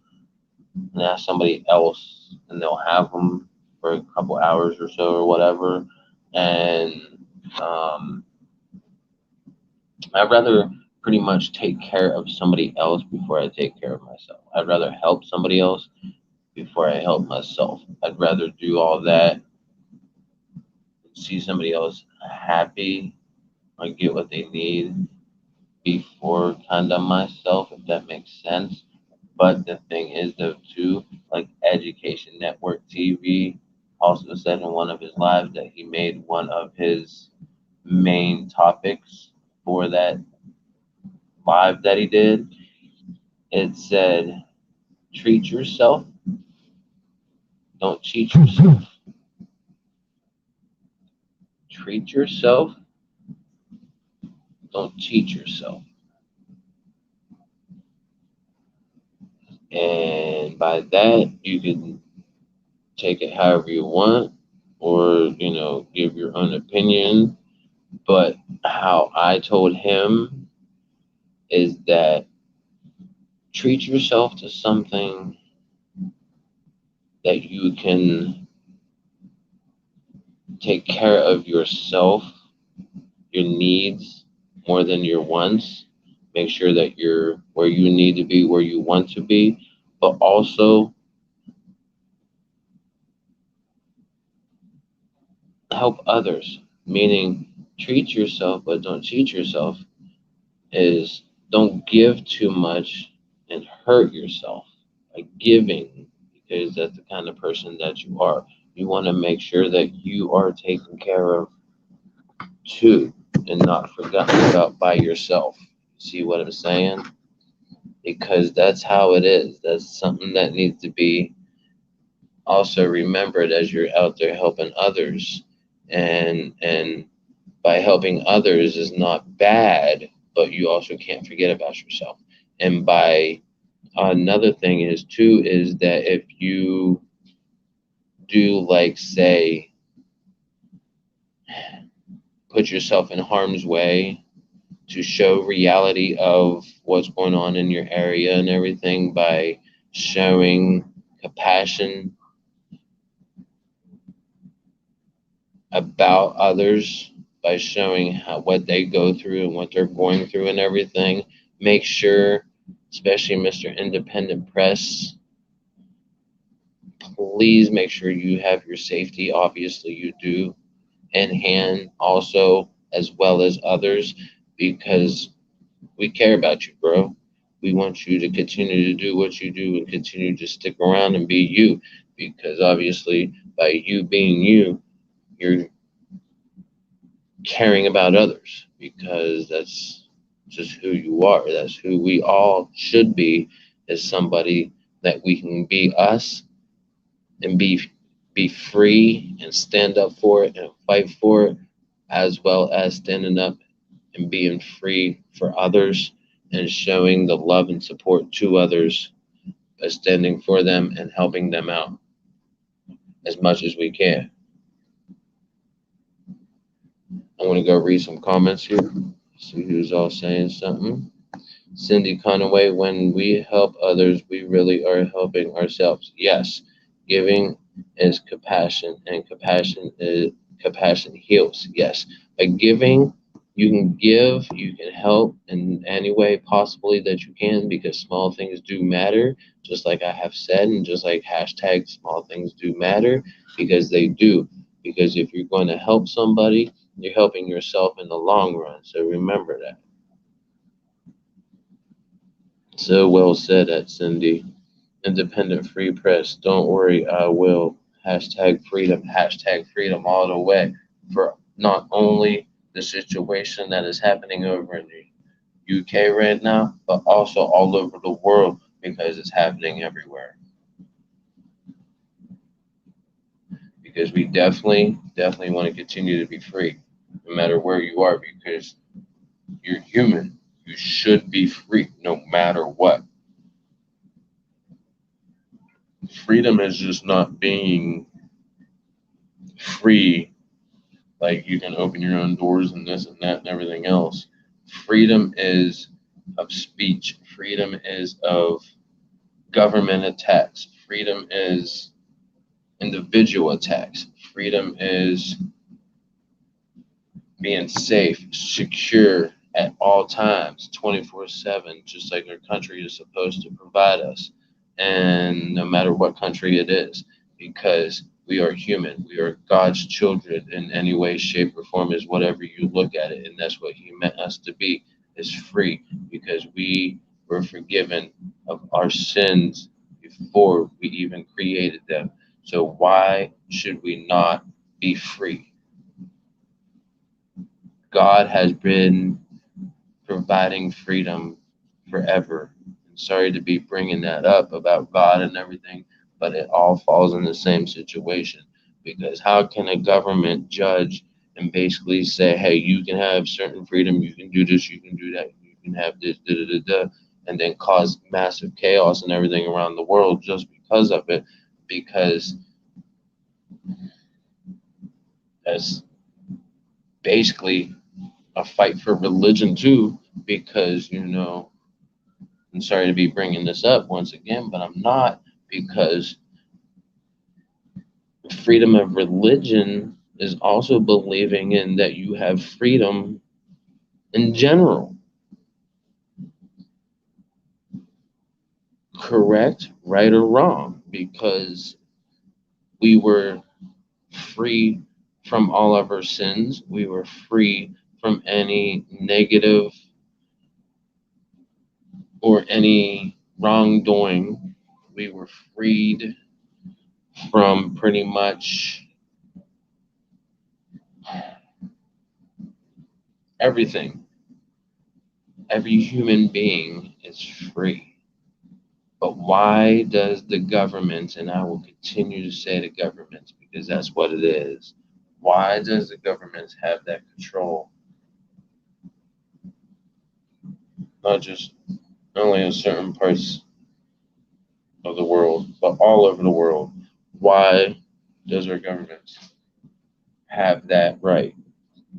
and ask somebody else, and they'll have them for a couple hours or so or whatever. And I'd rather pretty much take care of somebody else before I take care of myself. I'd rather help somebody else before I help myself. I'd rather do all that, see somebody else happy or get what they need before kind of myself, if that makes sense. But the thing is, though, too, like Education Network TV also said in one of his lives that he made one of his main topics for that live that he did. It said, treat yourself, don't cheat yourself. Treat yourself, don't cheat yourself. And by that, you can take it however you want, or, give your own opinion. But how I told him is that treat yourself to something that you can take care of yourself, your needs more than your wants. Make sure that you're where you need to be, where you want to be. but also help others, meaning treat yourself but don't cheat yourself, is don't give too much and hurt yourself by giving, because that's the kind of person that you are. You want to make sure that you are taken care of too and not forgotten about by yourself. See what I'm saying? Because that's how it is. That's something that needs to be also remembered as you're out there helping others. And by helping others is not bad, but you also can't forget about yourself. And by another thing is too is that if you do, like, say, put yourself in harm's way to show reality of what's going on in your area and everything by showing compassion about others, by showing what they go through and what they're going through and everything. Make sure, especially Mr. Independent Press, please make sure you have your safety, obviously you do, in hand also, as well as others, because we care about you, bro. We want you to continue to do what you do and continue to stick around and be you, because obviously by you being you, you're caring about others, because that's just who you are. That's who we all should be, as somebody that we can be us and be free and stand up for it and fight for it, as well as standing up and being free for others and showing the love and support to others by standing for them and helping them out as much as we can. I want to go read some comments here, see who's all saying something. Cindy Conaway, when we help others, we really are helping ourselves. Yes, giving is compassion, and compassion heals. Yes, by giving, you can give, you can help in any way possibly that you can, because small things do matter, just like I have said, and just like hashtag small things do matter, because they do. Because if you're going to help somebody, you're helping yourself in the long run. So remember that. So well said, at Cindy. Independent Free Press. Don't worry, I will. Hashtag freedom all the way, for not only the situation that is happening over in the UK right now, but also all over the world, because it's happening everywhere. Because we definitely want to continue to be free, no matter where you are, because you're human. You should be free no matter what. Freedom is just not being free, like you can open your own doors and this and that and everything else. Freedom is of speech. Freedom is of government attacks. Freedom is individual attacks. Freedom is being safe, secure at all times, 24/7, just like our country is supposed to provide us. And no matter what country it is, because we are human, we are God's children in any way, shape, or form, is whatever you look at it. And that's what He meant us to be, is free, because we were forgiven of our sins before we even created them. So why should we not be free? God has been providing freedom forever. I'm sorry to be bringing that up about God and everything, but it all falls in the same situation. Because how can a government judge and basically say, hey, you can have certain freedom, you can do this, you can do that, you can have this, da da da da, and then cause massive chaos and everything around the world just because of it? Because that's basically a fight for religion too, because, I'm sorry to be bringing this up once again, but I'm not, because freedom of religion is also believing in that you have freedom in general. correct, right, or wrong, because we were free from all of our sins. We were free from any negative or any wrongdoing. We were freed from pretty much everything. Every human being is free. But why does the government, and I will continue to say the government because that's what it is, why does the government have that control? Not just only in certain parts of the world, but all over the world. Why does our government have that right?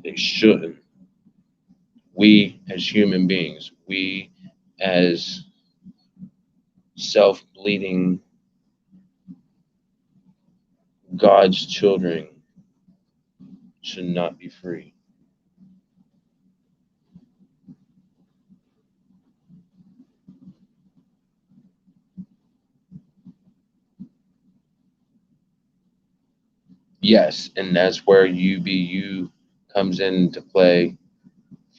They shouldn't. We as human beings, we as self-bleeding God's children should not be free. Yes, and that's where UBU comes into play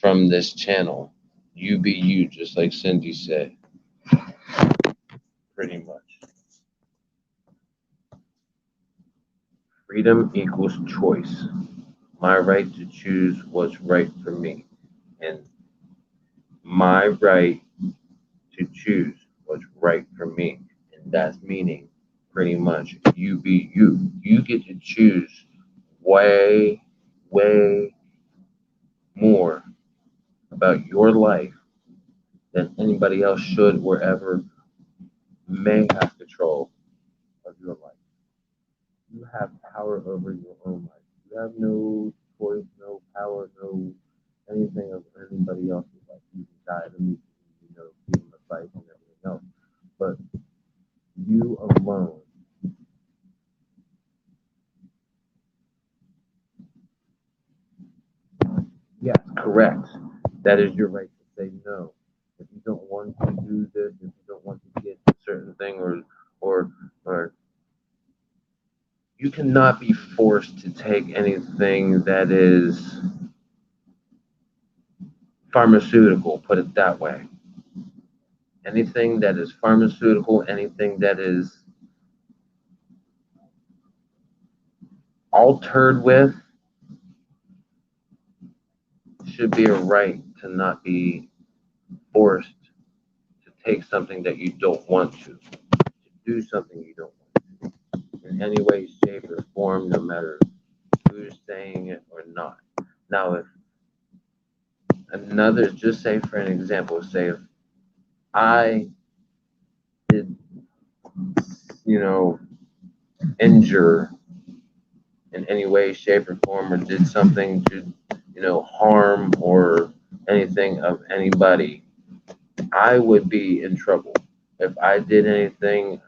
from this channel. UBU, just like Cindy said, pretty much. Freedom equals choice. My right to choose what's right for me. And my right to choose what's right for me. And that's meaning pretty much you be you. You get to choose way, way more about your life than anybody else should or ever may have control of your life. You have power over your own life. You have no choice, no power, no anything of anybody else's life. You can die to me, give them advice and everything else. But you alone yes, correct. That is your right to say no. If you don't want to do this, if you don't want to get a certain thing, or you cannot be forced to take anything that is pharmaceutical, put it that way. Anything that is pharmaceutical, anything that is altered with, should be a right to not be forced to take something that you don't want to do something you don't want to in any way, shape, or form, no matter who's saying it or not. Now, if another, just say for an example, say if I did, injure in any way, shape, or form, or did something to, harm or anything of anybody, I would be in trouble. If I did anything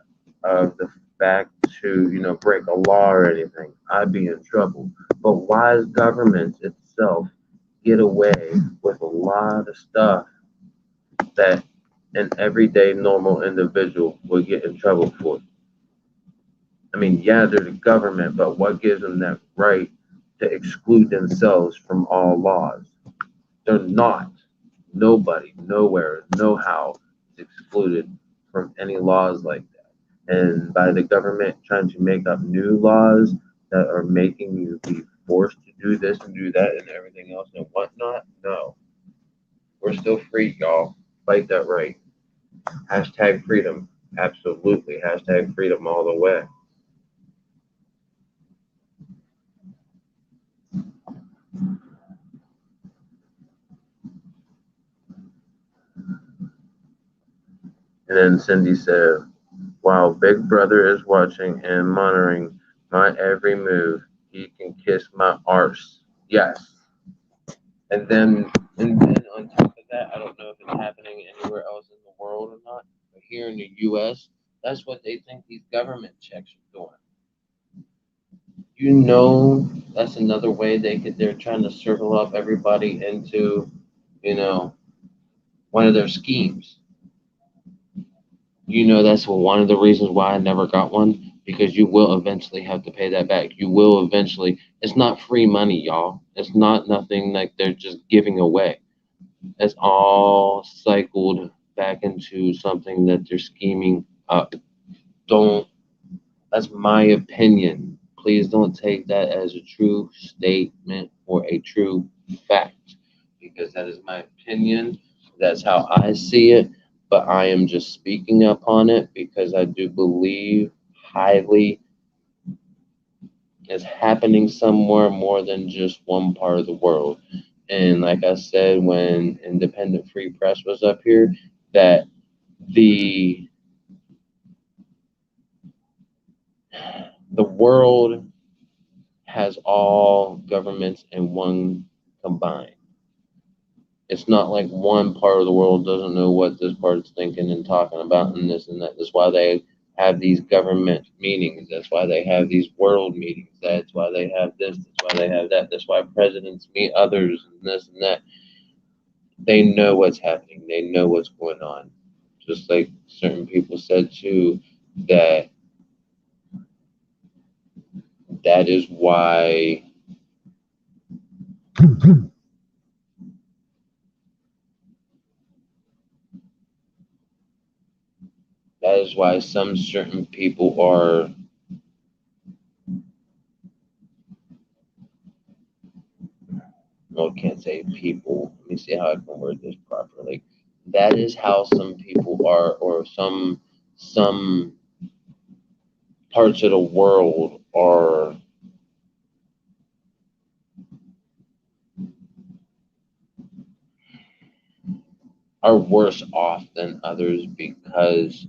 of the fact to, break a law or anything, I'd be in trouble. But why does government itself get away with a lot of stuff that an everyday normal individual would get in trouble for? I mean, yeah, they're the government, but what gives them that right to exclude themselves from all laws? They're not. Nobody, nowhere, no how is excluded from any laws like that. And by the government trying to make up new laws that are making you be forced to do this and do that and everything else and whatnot, no. We're still free, y'all. Fight that right. Hashtag freedom. Absolutely. Hashtag freedom all the way. And then Cindy said, "While Big Brother is watching and monitoring my every move, he can kiss my arse." Yes. And then on top of that, I don't know if it's happening anywhere else in the world or not, but here in the US, that's what they think these government checks are doing. That's another way they're trying to circle up everybody into, one of their schemes. You know, that's one of the reasons why I never got one, because you will eventually have to pay that back. You will eventually. It's not free money, y'all. It's not nothing like they're just giving away. It's all cycled back into something that they're scheming up. Don't. That's my opinion. Please don't take that as a true statement or a true fact, because that is my opinion. That's how I see it. But I am just speaking upon it because I do believe highly it's happening somewhere more than just one part of the world. And like I said, when Independent Free Press was up here, that the the world has all governments in one combined. It's not like one part of the world doesn't know what this part is thinking and talking about and this and that. That's why they have these government meetings. That's why they have these world meetings. That's why they have this. That's why they have that. That's why presidents meet others and this and that. They know what's happening. They know what's going on. Just like certain people said too, that that is why that is why some certain people are, well, I can't say people. Let me see how I can word this properly. That is how some people are, or some parts of the world are worse off than others because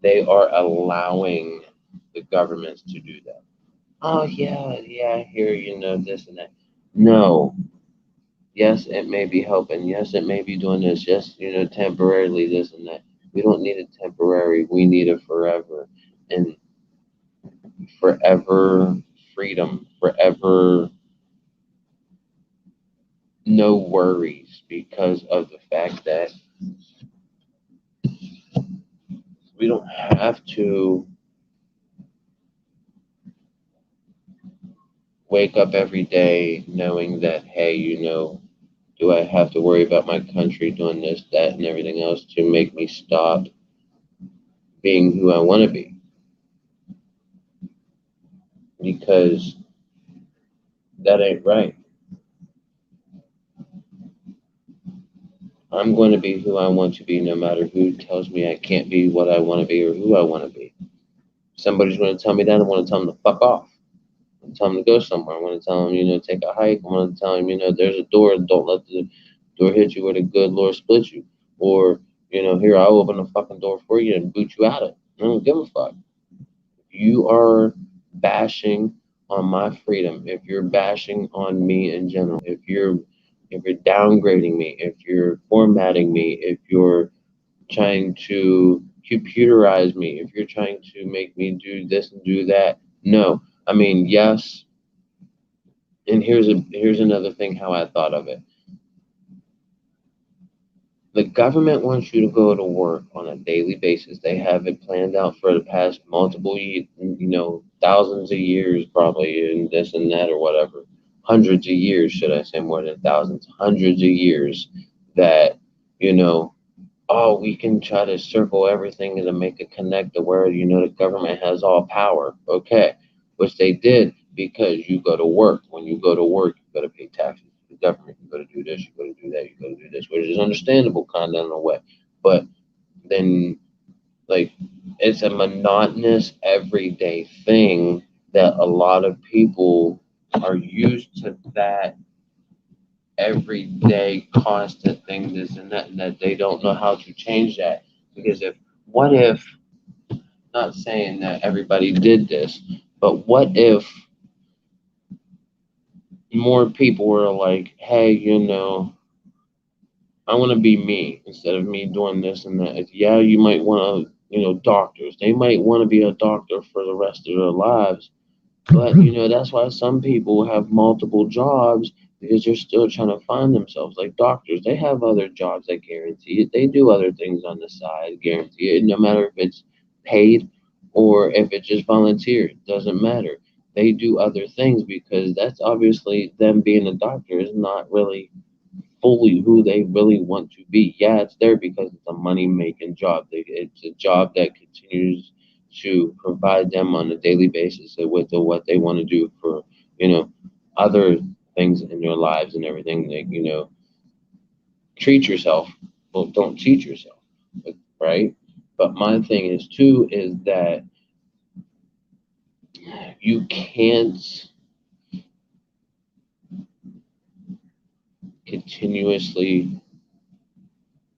they are allowing the governments to do that. Oh yeah, yeah, I hear this and that. No, yes, it may be helping. Yes, it may be doing this. Yes, temporarily this and that. We don't need it temporary. We need it forever. And forever freedom, forever no worries because of the fact that we don't have to wake up every day knowing that, hey, do I have to worry about my country doing this, that, and everything else to make me stop being who I want to be? Because that ain't right. I'm going to be who I want to be no matter who tells me I can't be what I want to be or who I want to be. If somebody's going to tell me that, I want to tell them to fuck off. I want to tell them to go somewhere. I want to tell them, take a hike. I want to tell them, there's a door. Don't let the door hit you where the good Lord split you. Or, here, I'll open the fucking door for you and boot you out of it. I don't give a fuck. You are bashing on my freedom, if you're bashing on me in general, if you're downgrading me, if you're formatting me, if you're trying to computerize me, if you're trying to make me do this and do that, no. I mean, yes. And here's another thing how I thought of it. The government wants you to go to work on a daily basis. They have it planned out for the past multiple, thousands of years, probably, and this and that or whatever. Hundreds of years, should I say, more than thousands, hundreds of years that, you know, oh, we can try to circle everything and to make it connect to where, the government has all power. Okay. Which they did because you go to work. When you go to work, you got to pay taxes to the government. You got to do this, you got to do that, you got to do this, which is understandable kind of in a way. But then, like, it's a monotonous, everyday thing that a lot of people are used to that everyday constant thing, this and that they don't know how to change that. Because what if, not saying that everybody did this, but what if more people were like, hey, I want to be me instead of me doing this and that. Yeah, you might want to, doctors, they might want to be a doctor for the rest of their lives. But, that's why some people have multiple jobs because they're still trying to find themselves. Like doctors, they have other jobs that guarantee it. They do other things on the side, guarantee it. No matter if it's paid or if it's just volunteer, it doesn't matter. They do other things because that's obviously them being a doctor is not really fully who they really want to be. Yeah, it's there because it's a money making job. It's a job that continues to provide them on a daily basis with what they want to do for, other things in their lives and everything. Like, treat yourself, well, don't cheat yourself, right? But my thing is too is that you can't continuously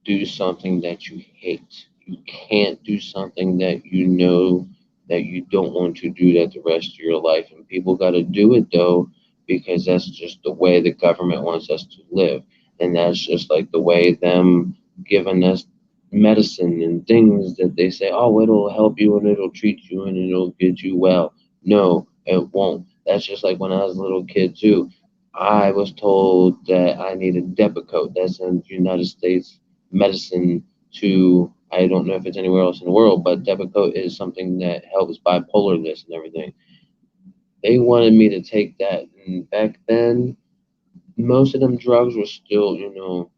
do something that you hate. You can't do something that you know that you don't want to do that the rest of your life. And people got to do it though, because that's just the way the government wants us to live. And that's just like the way them giving us medicine and things that they say, oh, it'll help you and it'll treat you and it'll get you well. No, it won't. That's just like when I was a little kid too. I was told that I needed Depakote. That's in the United States medicine to, I don't know if it's anywhere else in the world, but Depakote is something that helps bipolarness and everything. They wanted me to take that, and back then most of them drugs were still,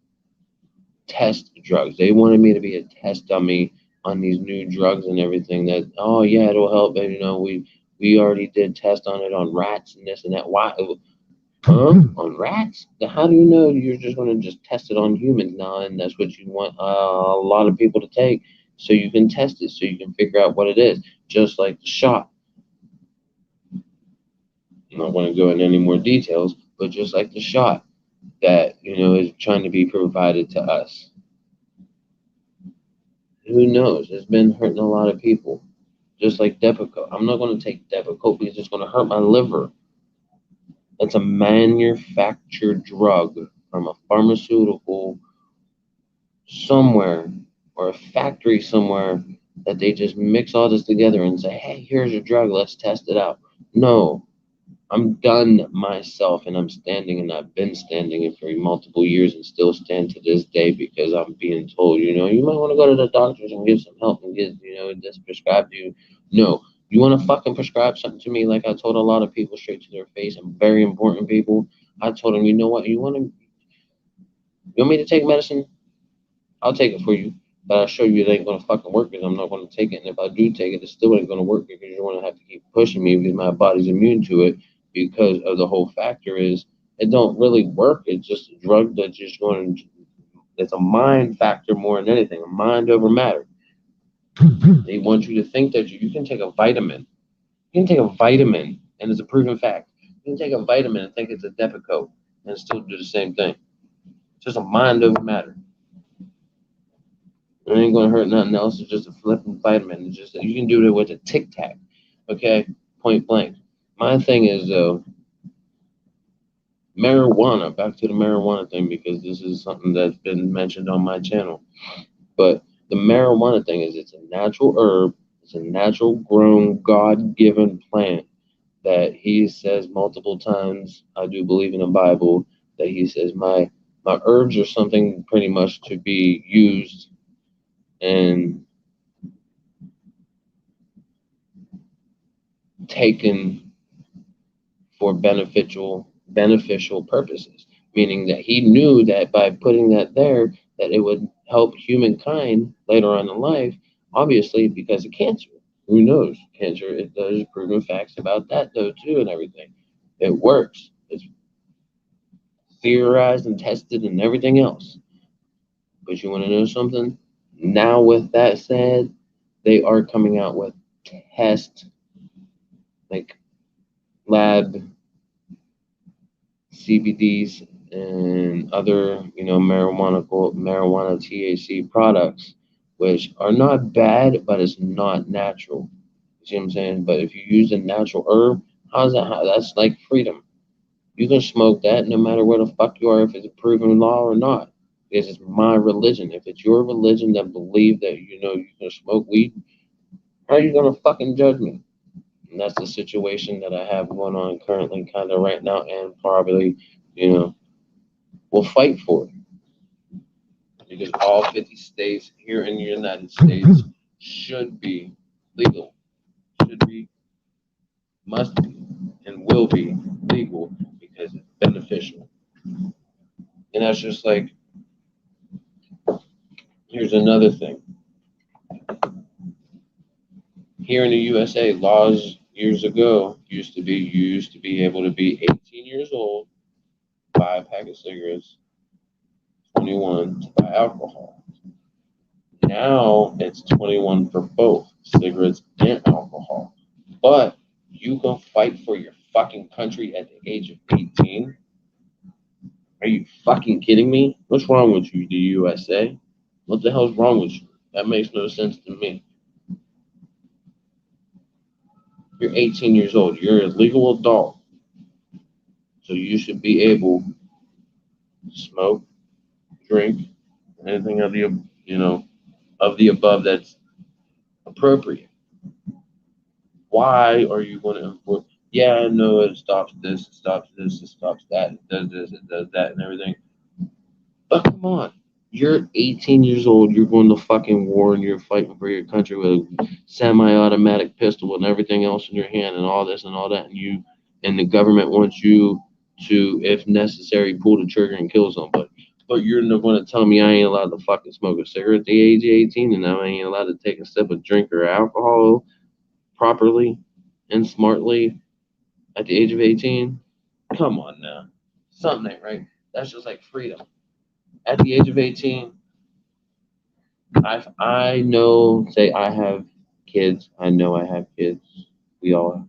test drugs. They wanted me to be a test dummy on these new drugs and everything. That, oh yeah, it'll help, and we already did tests on it on rats and this and that. Why? Huh? On rats? Then how do you know you're just going to just test it on humans now, and that's what you want a lot of people to take, so you can test it, so you can figure out what it is, just like the shot. I'm not going to go into any more details, but just like the shot that is trying to be provided to us. Who knows? It's been hurting a lot of people, just like Depakote. I'm not going to take Depakote because it's going to hurt my liver. It's a manufactured drug from a pharmaceutical somewhere or a factory somewhere that they just mix all this together and say, hey, here's your drug, let's test it out. No, I'm done myself, and I'm standing, and I've been standing it for multiple years and still stand to this day because I'm being told, you might want to go to the doctors and get some help and get, this prescribed to you. No, you want to fucking prescribe something to me like I told a lot of people straight to their face, and very important people. I told them, you know what, you want me to take medicine? I'll take it for you, but I'll show you it ain't gonna fucking work because I'm not gonna take it. And if I do take it, it still ain't gonna work because you're gonna have to keep pushing me because my body's immune to it because of the whole factor is it don't really work. It's just a drug that's just going to, it's a mind factor more than anything, a mind over matter. They want you to think that you can take a vitamin. You can take a vitamin, and it's a proven fact. You can take a vitamin and think it's a Depakote and still do the same thing. It's just a mind over matter. It ain't gonna hurt nothing else. It's just a flipping vitamin. It's just you can do it with a Tic Tac, okay? Point blank. My thing is though, marijuana. Back to the marijuana thing because this is something that's been mentioned on my channel. But the marijuana thing is it's a natural herb. It's a natural grown, God-given plant that he says multiple times. I do believe in the Bible that he says my herbs are something pretty much to be used and taken for beneficial purposes, meaning that he knew that by putting that there that it would help humankind later on in life, obviously because of cancer. Who knows? Cancer, it does proven facts about that though too and everything. It works. It's theorized and tested and everything else. But you want to know something? Now with that said, they are coming out with test like lab CBDs and other, marijuana THC products, which are not bad, but it's not natural. You see what I'm saying? But if you use a natural herb, how's that? That's like freedom. You can smoke that no matter where the fuck you are, if it's a proven law or not. Because it's my religion. If it's your religion that believe that you can smoke weed, how are you gonna fucking judge me? And that's the situation that I have going on currently, kind of right now, and probably You know, we'll fight for it because all 50 states here in the United States should be legal, should be, must be, and will be legal because it's beneficial. And that's just like, here's another thing. Here in the USA, laws years ago used to be you used to be able to be 18 years old, buy a pack of cigarettes, 21 to buy alcohol. Now it's 21 for both cigarettes and alcohol. But you can fight for your fucking country at the age of 18? Are you fucking kidding me? What's wrong with you, the USA? What the hell's wrong with you? That makes no sense to me. You're 18 years old. You're a legal adult. So you should be able to smoke, drink, anything of the of the above that's appropriate. Why are you going to enforce? Yeah, I know it stops this, it stops this, it stops that, it does this, it does that, and everything. But come on, you're 18 years old. You're going to fucking war and you're fighting for your country with a semi-automatic pistol and everything else in your hand and all this and all that, and the government wants you to, if necessary, pull the trigger and kill somebody. But you're not going to tell me I ain't allowed to fucking smoke a cigarette at the age of 18, and I ain't allowed to take a sip of drink or alcohol properly and smartly at the age of 18? Come on now. Something ain't right. That's just like freedom. At the age of 18, I know, say I have kids. I know I have kids. We all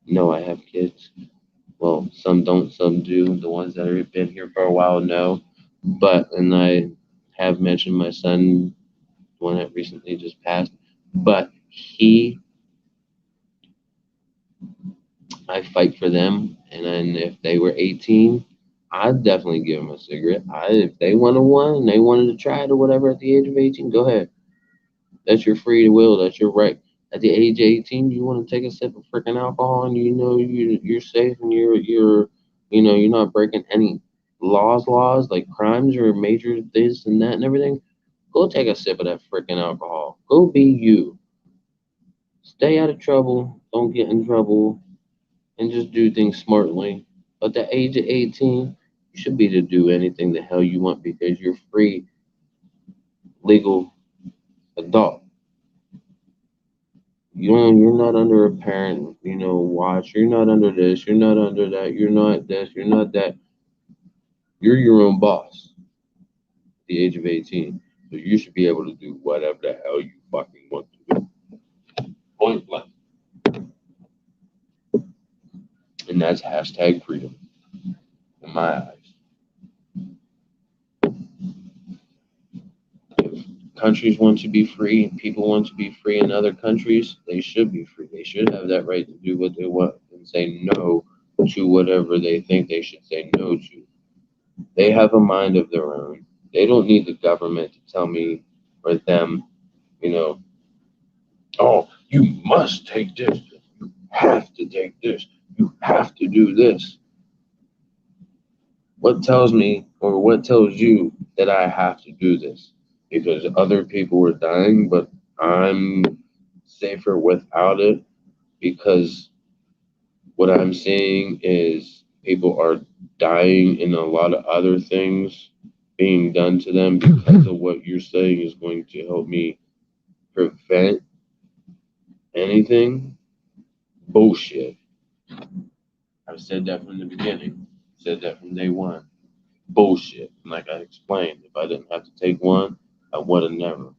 know I have kids. Well, some don't, some do. The ones that have been here for a while know. But, and I have mentioned my son, the one that recently just passed. But I fight for them. And then if they were 18, I'd definitely give them a cigarette. If they wanted one and they wanted to try it or whatever at the age of 18, go ahead. That's your free will. That's your right. At the age of 18, you want to take a sip of freaking alcohol and you know you're safe and you're not breaking any laws like crimes or major this and that and everything. Go take a sip of that freaking alcohol. Go be you. Stay out of trouble. Don't get in trouble and just do things smartly. At the age of 18, you should be to do anything the hell you want because you're free, legal adult. You're not under a parent, watch. You're not under this. You're not under that. You're not this. You're not that. You're your own boss at the age of 18. So you should be able to do whatever the hell you fucking want to do. Point blank. And that's hashtag freedom in my eyes. If countries want to be free, people want to be free in other countries, they should be free. They should have that right to do what they want and say no to whatever they think they should say no to. They have a mind of their own. They don't need the government to tell me or them, you know, oh, you must take this. You have to take this. You have to do this. What tells me or what tells you that I have to do this? Because other people are dying, but I'm safer without it because what I'm seeing is people are dying and a lot of other things being done to them because of what you're saying is going to help me prevent anything. Bullshit. I've said that from the beginning. Said that from day one. Bullshit. And like I explained, if I didn't have to take one, I would have never.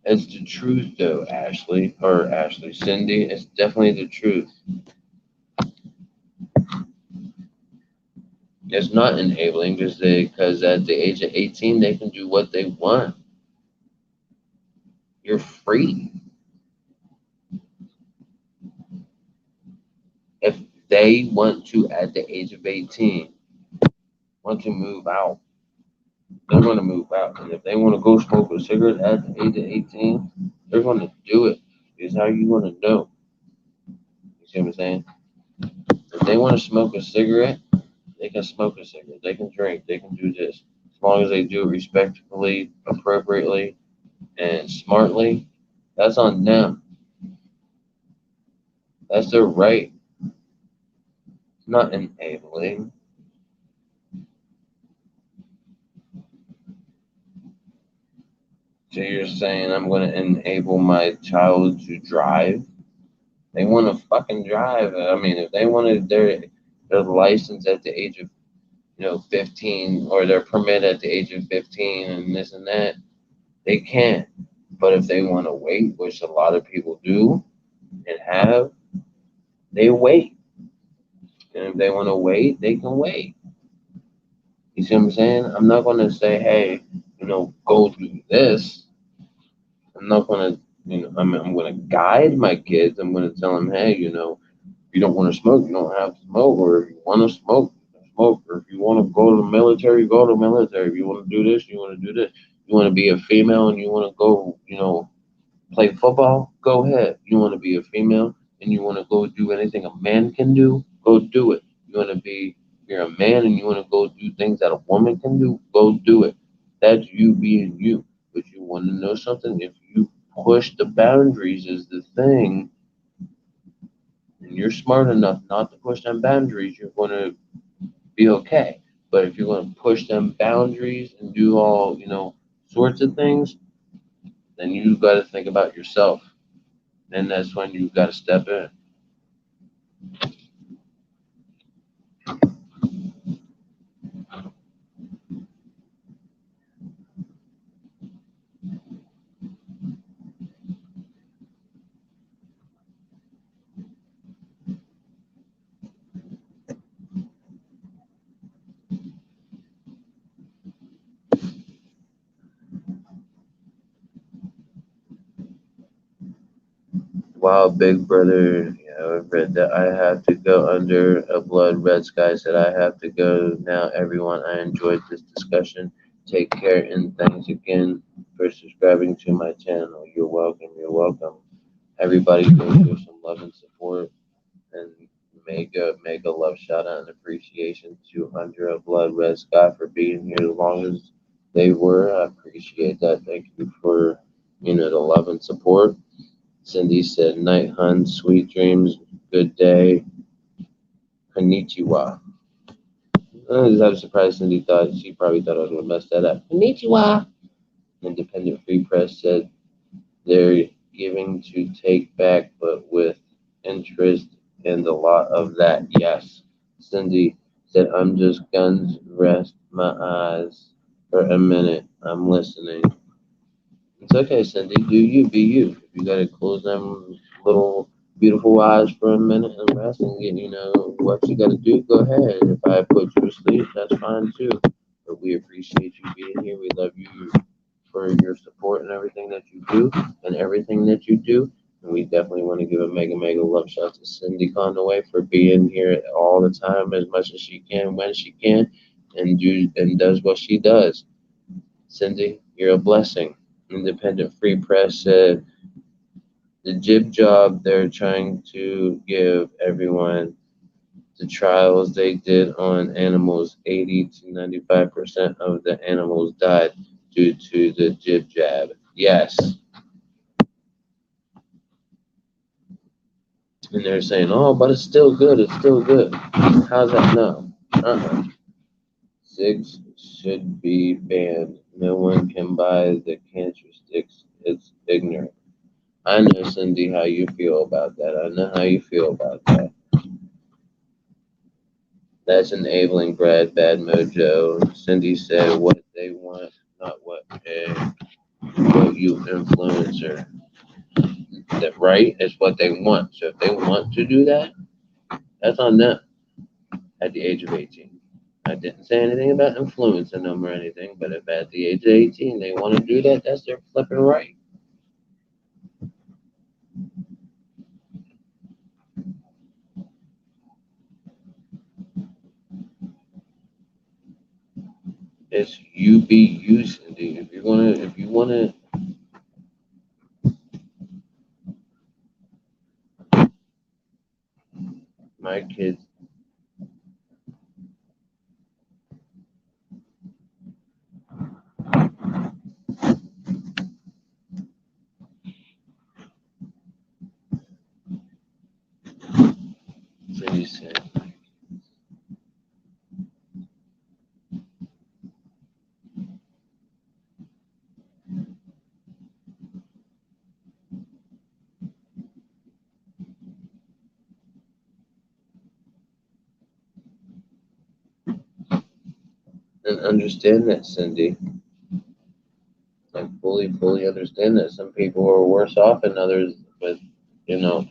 It's the truth, though, Ashley, or Ashley, Cindy. It's definitely the truth. It's not enabling because at the age of 18 they can do what they want. You're free. If they want to, at the age of 18, want to move out, they're going to move out. And if they want to go smoke a cigarette at the age of 18, they're going to do it. Because how you going to know? You see what I'm saying? If they want to smoke a cigarette, they can smoke a cigarette. They can drink. They can do this. As long as they do it respectfully, appropriately, and smartly, that's on them. That's their right. It's not enabling. So you're saying I'm going to enable my child to drive? They want to fucking drive. I mean, if they wanted their license at the age of 15, or their permit at the age of 15, and this and that, they can. But if they want to wait, which a lot of people do and have, they wait. And if they want to wait, they can wait. You see what I'm saying? I'm not going to say, hey, go do this. I'm not going to, I'm going to guide my kids. I'm going to tell them, hey, if you don't want to smoke, you don't have to smoke. Or if you want to smoke, smoke. Or if you want to go to the military, go to the military. If you want to do this, you want to do this. You want to be a female and you want to go, play football, go ahead. You want to be a female and you want to go do anything a man can do, go do it. You want to be, you're a man and you want to go do things that a woman can do, go do it. That's you being you. But you want to know something? If you push the boundaries is the thing, and you're smart enough not to push them boundaries, you're going to be okay. But if you're going to push them boundaries and do all, sorts of things, then you got to think about yourself. And that's when you got to step in. Wow, Big Brother, I read that I have to go under a blood. Red Sky said I have to go now. Everyone, I enjoyed this discussion. Take care and thanks again for subscribing to my channel. You're welcome. You're welcome. Everybody go show some love and support, and mega love shout out and appreciation to Under a Blood Red Sky for being here as long as they were. I appreciate that. Thank you for the love and support. Cindy said, night hun, sweet dreams, good day, konnichiwa. I'm surprised Cindy she probably thought I was going to mess that up. Konnichiwa. Independent Free Press said, they're giving to take back, but with interest and a lot of that. Yes. Cindy said, I'm just guns, rest my eyes for a minute. I'm listening. It's okay, Cindy. Do you, be you. If you gotta close them little beautiful eyes for a minute and rest and get, what you gotta do, go ahead. If I put you to sleep, that's fine too. But we appreciate you being here. We love you for your support and everything that you do and everything that you do. And we definitely want to give a mega love shout to Cindy Conaway for being here all the time, as much as she can, when she can, and does what she does. Cindy, you're a blessing. Independent Free Press said the jib job they're trying to give everyone, the trials they did on animals, 80 to 95% of the animals died due to the jib jab. Yes. And they're saying, oh, but it's still good. It's still good. How's that? No. Cigs should be banned. No one can buy the cancer sticks. It's ignorant. I know, Cindy, how you feel about that. I know how you feel about that. That's enabling Brad Bad Mojo. Cindy said what they want, not what you influencer. That right is what they want. So if they want to do that, that's on them at the age of 18. I didn't say anything about influencing them or anything, but if at the age of 18 they want to do that, that's their flipping right. It's you be you, Cindy. If you wanna, my kids. Cindy said, and understand that, Cindy. I fully understand that. Some people are worse off than others with,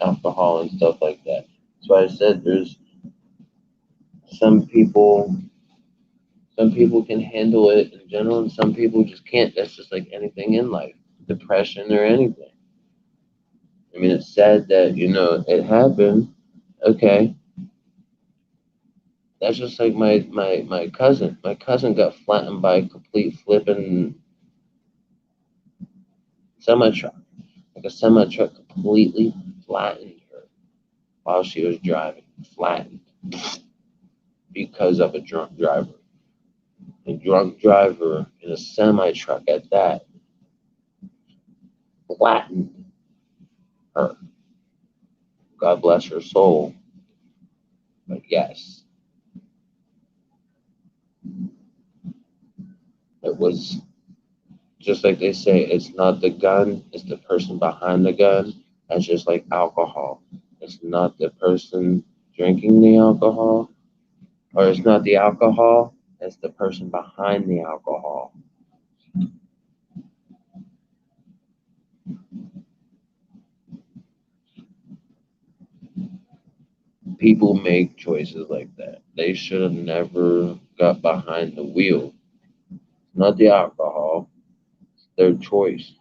alcohol and stuff like that. That's why I said there's some people. Some people can handle it in general, and some people just can't. That's just like anything in life, depression or anything. I mean, it's sad that it happened. Okay, that's just like my cousin. My cousin got flattened by a complete flipping semi truck. Like a semi truck completely flattened her while she was driving. Flattened because of a drunk driver. A drunk driver in a semi truck at that flattened her. God bless her soul. But yes, it was just like they say, it's not the gun, it's the person behind the gun. That's just like alcohol. It's not the person drinking the alcohol, or it's not the alcohol, it's the person behind the alcohol. People make choices like that. They should have never got behind the wheel. Not the alcohol, it's their choice.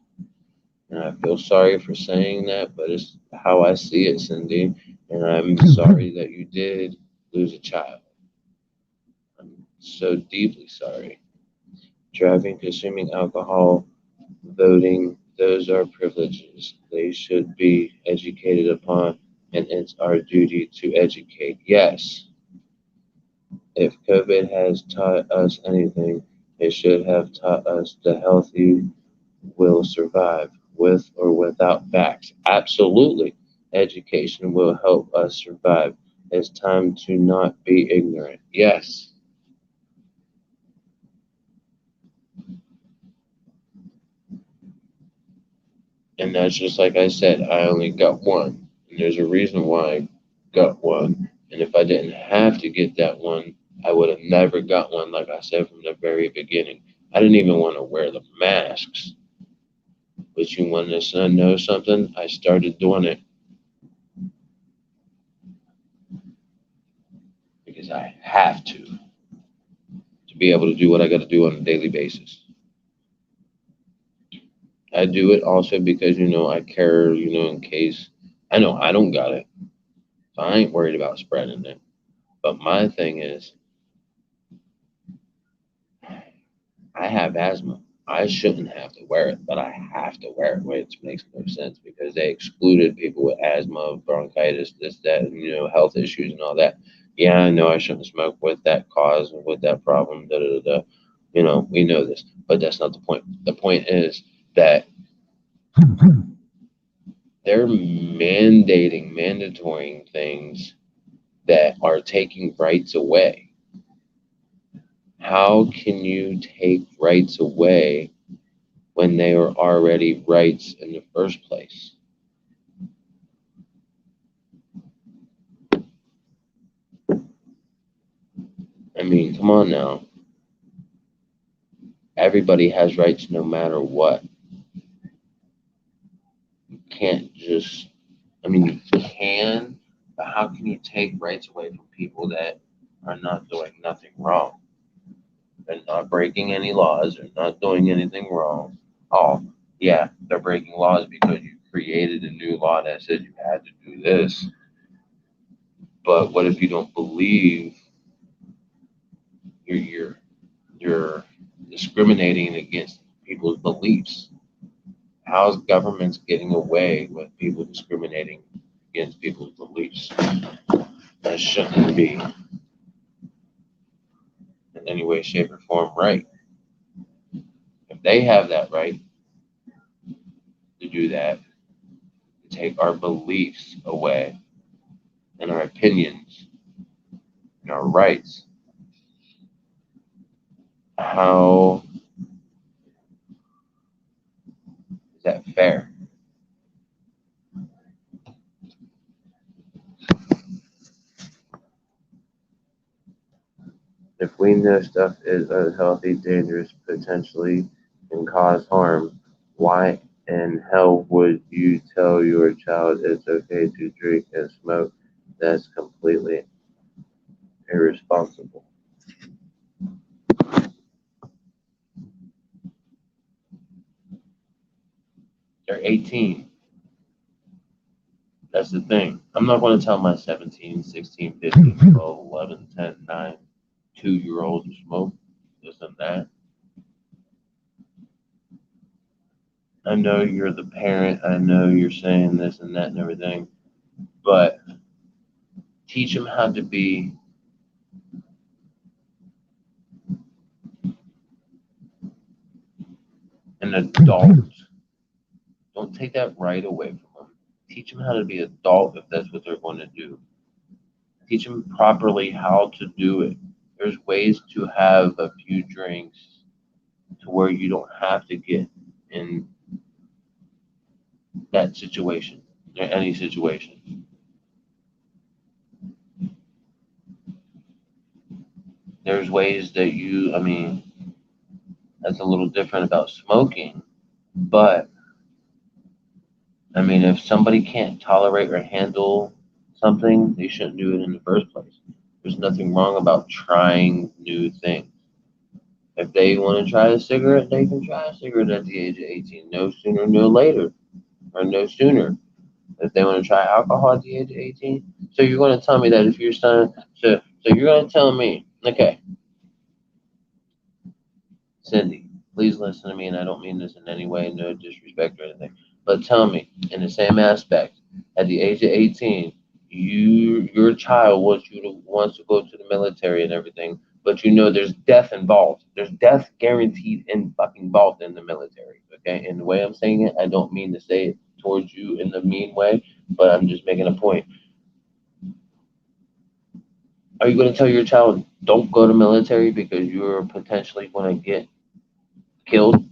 And I feel sorry for saying that, but it's how I see it, Cindy. And I'm sorry that you did lose a child. I'm so deeply sorry. Driving, consuming alcohol, voting, those are privileges. They should be educated upon, and it's our duty to educate. Yes, if COVID has taught us anything, it should have taught us the healthy will survive with or without facts. Absolutely. Education will help us survive. It's time to not be ignorant. Yes. And that's just like I said, I only got one. And there's a reason why I got one. And if I didn't have to get that one, I would have never got one, like I said from the very beginning. I didn't even want to wear the masks. But you want to know something? I started doing it because I have to be able to do what I got to do on a daily basis. I do it also because, I care, in case I know I don't got it. So I ain't worried about spreading it. But my thing is, I have asthma. I shouldn't have to wear it, but I have to wear it, which makes no sense because they excluded people with asthma, bronchitis, this, that, and, health issues and all that. Yeah, I know I shouldn't smoke with that cause and with that problem, da da da. We know this, but that's not the point. The point is that they're mandatoring things that are taking rights away. How can you take rights away when they are already rights in the first place? I mean, come on now. Everybody has rights no matter what. You can't just, I mean, you can, but how can you take rights away from people that are not doing nothing wrong? They're not breaking any laws. They're not doing anything wrong. Oh, yeah, they're breaking laws because you created a new law that said you had to do this. But what if you don't believe you're discriminating against people's beliefs. How's governments getting away with people discriminating against people's beliefs? That shouldn't be in any way, shape, or form right. If they have that right to do that, to take our beliefs away and our opinions and our rights, how is that fair? If we know stuff is unhealthy, dangerous, potentially can cause harm, why in hell would you tell your child it's okay to drink and smoke? That's completely irresponsible. They're 18. That's the thing. I'm not going to tell my 17, 16, 15, 12, 11, 10, 9, 2-year-old to smoke this and that. I know you're the parent. I know you're saying this and that and everything. But teach them how to be an adult. Don't take that right away from them. Teach them how to be adult if that's what they're going to do. Teach them properly how to do it. There's ways to have a few drinks to where you don't have to get in that situation or any situation. There's ways that that's a little different about smoking, but if somebody can't tolerate or handle something, they shouldn't do it in the first place. There's nothing wrong about trying new things. If they want to try a cigarette, they can try a cigarette at the age of 18. No sooner, no later, or no sooner. If they want to try alcohol at the age of 18, so you're going to tell me that if your son, so you're going to tell me, okay, Cindy, please listen to me, and I don't mean this in any way, no disrespect or anything, but tell me, in the same aspect, at the age of 18, your child wants to go to the military and everything, but there's death involved. There's death guaranteed and fucking involved in the military. Okay, and the way I'm saying it, I don't mean to say it towards you in the mean way, but I'm just making a point. Are you going to tell your child don't go to military because you're potentially going to get killed?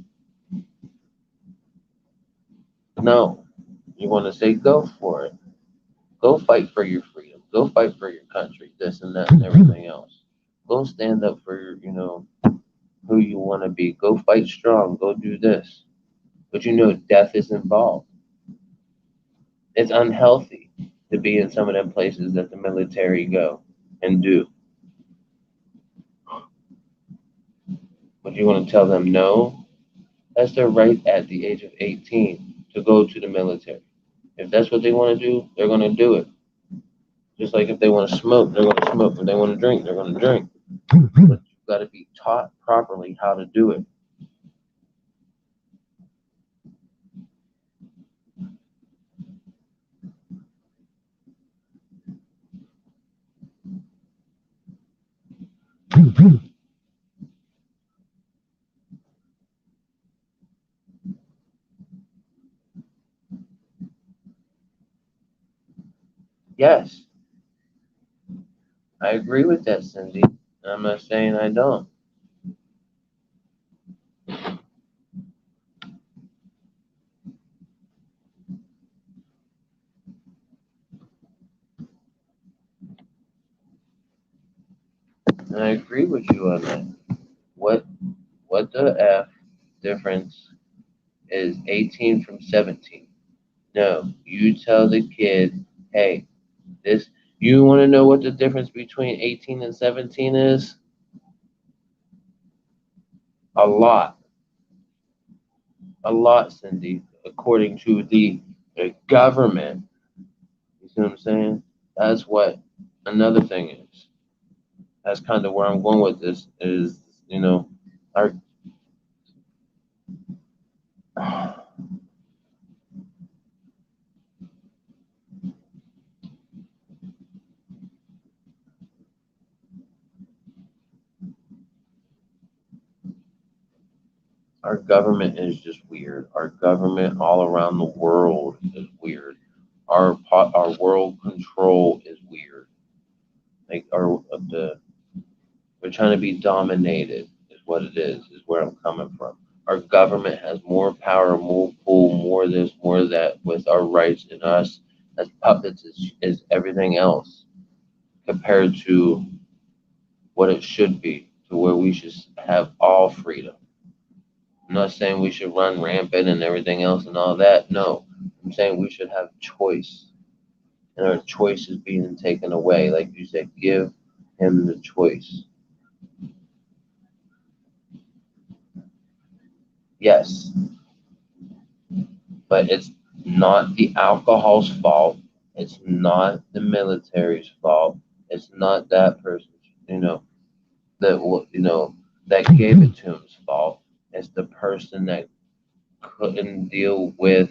No, you want to say go for it. Go fight for your freedom. Go fight for your country. This and that and everything else. Go stand up for who you want to be. Go fight strong. Go do this. But death is involved. It's unhealthy to be in some of them places that the military go and do. But you want to tell them no? That's their right at the age of 18 to go to the military. If that's what they want to do, they're going to do it. Just like if they want to smoke, they're going to smoke. If they want to drink, they're going to drink. But you've got to be taught properly how to do it. Yes, I agree with that, Cindy. I'm not saying I don't. And I agree with you on that. What the F difference is 18 from 17? No, you tell the kid, hey, you want to know what the difference between 18 and 17 is? A lot. A lot, Cindy, according to the government. You see what I'm saying? That's what another thing is. That's kind of where I'm going with this is, our Our government is just weird. Our government all around the world is weird. Our world control is weird. Like we're trying to be dominated is what it is where I'm coming from. Our government has more power, more pull, more this, more that with our rights and us as puppets is everything else compared to what it should be, to where we should have all freedom. I'm not saying we should run rampant and everything else and all that. No, I'm saying we should have choice. And our choice is being taken away. Like you said, give him the choice. Yes, but it's not the alcohol's fault. It's not the military's fault. It's not that person's, that gave it to him's fault. It's the person that couldn't deal with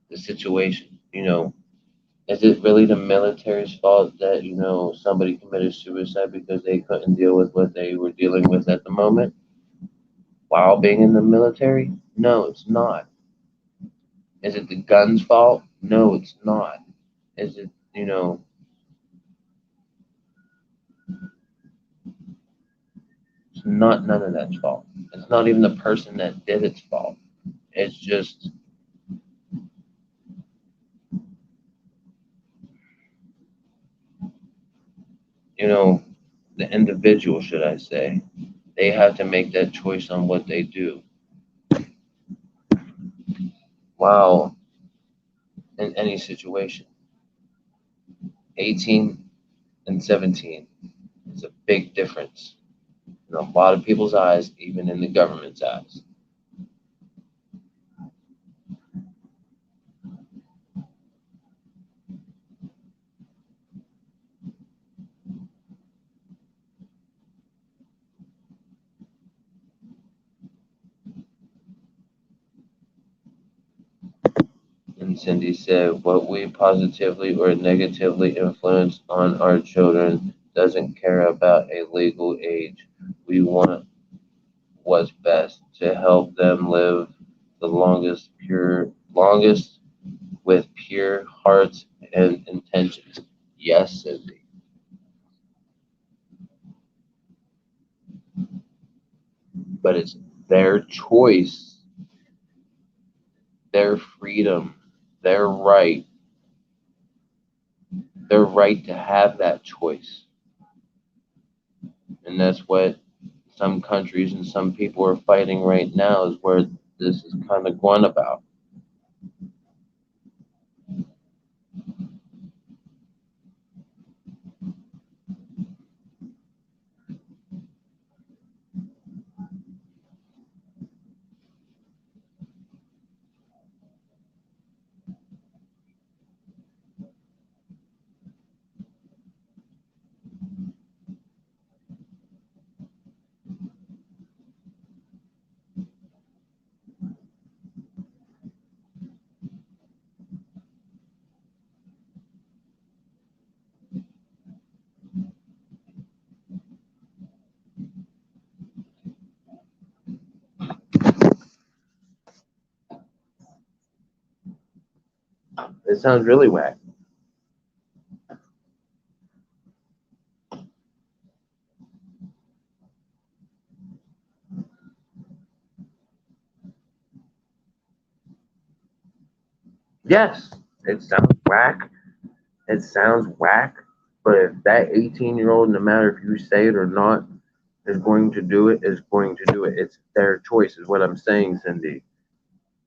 the situation. Is it really the military's fault that, somebody committed suicide because they couldn't deal with what they were dealing with at the moment while being in the military? No, it's not. Is it the gun's fault? No, it's not. Is it, it's not none of that's fault. It's not even the person that did its fault. It's just, the individual, should I say. They have to make that choice on what they do. While in any situation, 18 and 17 is a big difference in a lot of people's eyes, even in the government's eyes. And Cindy said, what we positively or negatively influence on our children doesn't care about a legal age. We want what's best to help them live the longest with pure hearts and intentions. Yes, Cindy. But it's their choice, their freedom, their right to have that choice. And that's what some countries and some people are fighting right now, is where this is kind of going about. It sounds really whack. Yes, it sounds whack. It sounds whack. But if that 18-year-old, no matter if you say it or not, is going to do it, is going to do it. It's their choice, is what I'm saying, Cindy.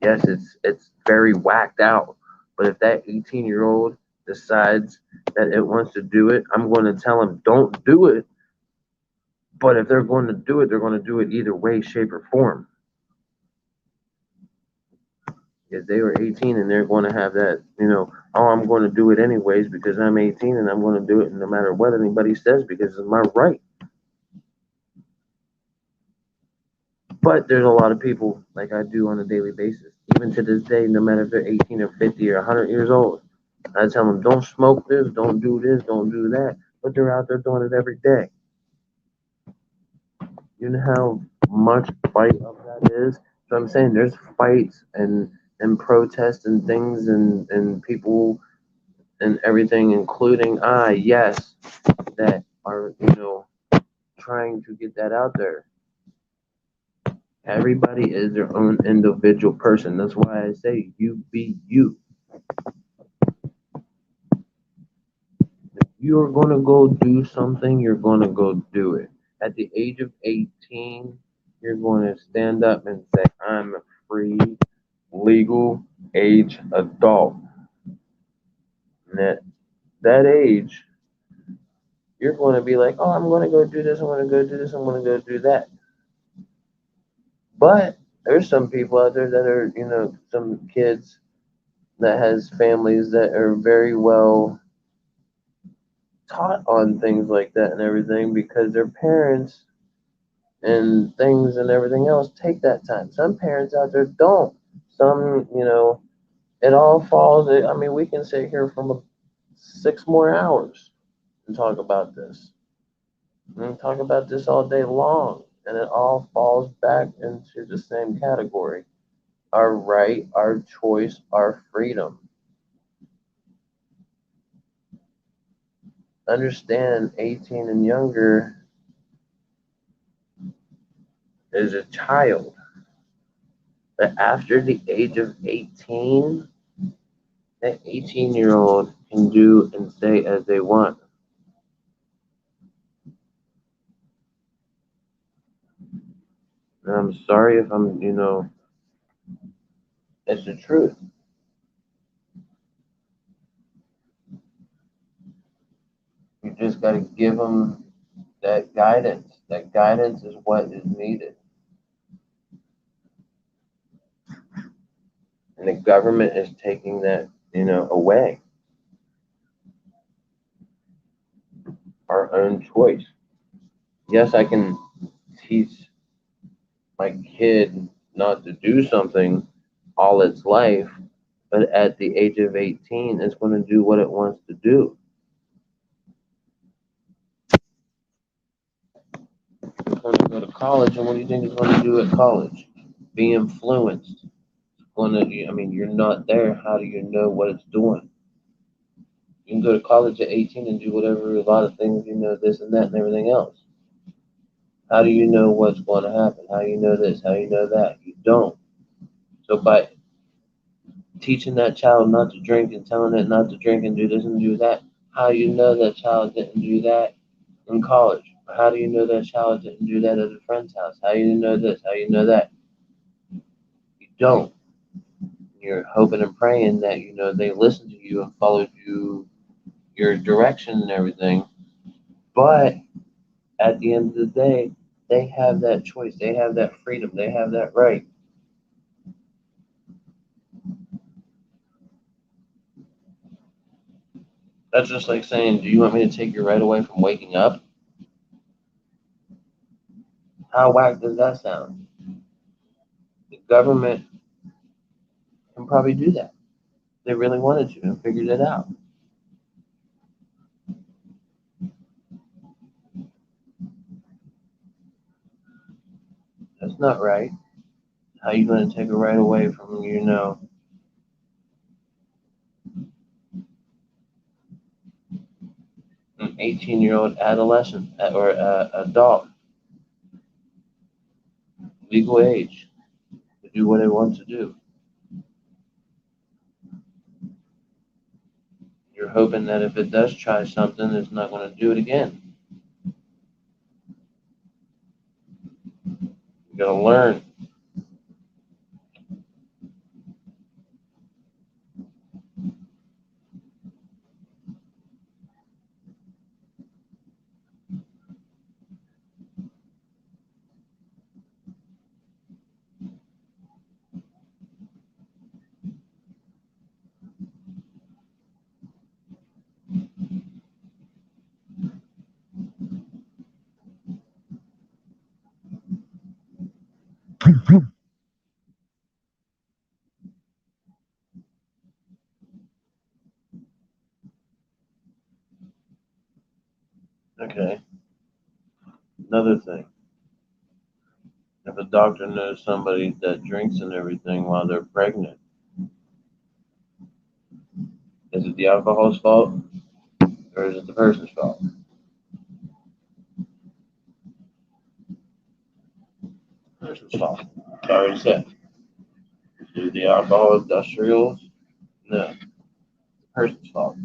Yes, it's very whacked out. But if that 18-year-old decides that it wants to do it, I'm going to tell them don't do it. But if they're going to do it, they're going to do it either way, shape, or form. If they were 18 and they're going to have that, oh, I'm going to do it anyways because I'm 18 and I'm going to do it no matter what anybody says because it's my right. But there's a lot of people, like I do on a daily basis, even to this day, no matter if they're 18 or 50 or 100 years old, I tell them, don't smoke this, don't do this, don't do that. But they're out there doing it every day. You know how much fight of that is? So I'm saying there's fights and protests and things and people and everything, including I, yes, that are, trying to get that out there. Everybody is their own individual person. That's why I say you be you. If you're going to go do something, you're going to go do it. At the age of 18, you're going to stand up and say, I'm a free, legal age adult. And at that age, you're going to be like, oh, I'm going to go do this, I'm going to go do this, I'm going to go do that. But there's some people out there that are, some kids that has families that are very well taught on things like that and everything because their parents and things and everything else take that time. Some parents out there don't. Some, it all falls. I mean, we can sit here from 6 more hours and talk about this. And talk about this all day long. And it all falls back into the same category. Our right, our choice, our freedom. Understand 18 and younger is a child. But after the age of 18, that 18-year-old can do and say as they want. And I'm sorry if I'm, it's the truth. You just got to give them that guidance. That guidance is what is needed. And the government is taking that, away. Our own choice. Yes, I can teach my kid not to do something all its life, but at the age of 18, it's going to do what it wants to do. It's going to go to college, and what do you think it's going to do at college? Be influenced. I mean, you're not there. How do you know what it's doing? You can go to college at 18 and do whatever, a lot of things, this and that and everything else. How do you know what's going to happen? How do you know this? How do you know that? You don't. So by teaching that child not to drink and telling it not to drink and do this and do that, how do you know that child didn't do that in college? How do you know that child didn't do that at a friend's house? How do you know this? How do you know that? You don't. You're hoping and praying that, they listen to you and follow your direction and everything. But at the end of the day, they have that choice. They have that freedom. They have that right. That's just like saying, do you want me to take your right away from waking up? How whack does that sound? The government can probably do that. They really wanted to and figured it out. That's not right. How are you going to take it right away from, an 18-year-old adolescent or adult, legal age, to do what they want to do? You're hoping that if it does try something, it's not going to do it again. You got to learn. Okay. Another thing. If a doctor knows somebody that drinks and everything while they're pregnant, is it the alcohol's fault or is it the person's fault? Person's fault. I already said. Do the alcohol industrials? No, it's the person's fault.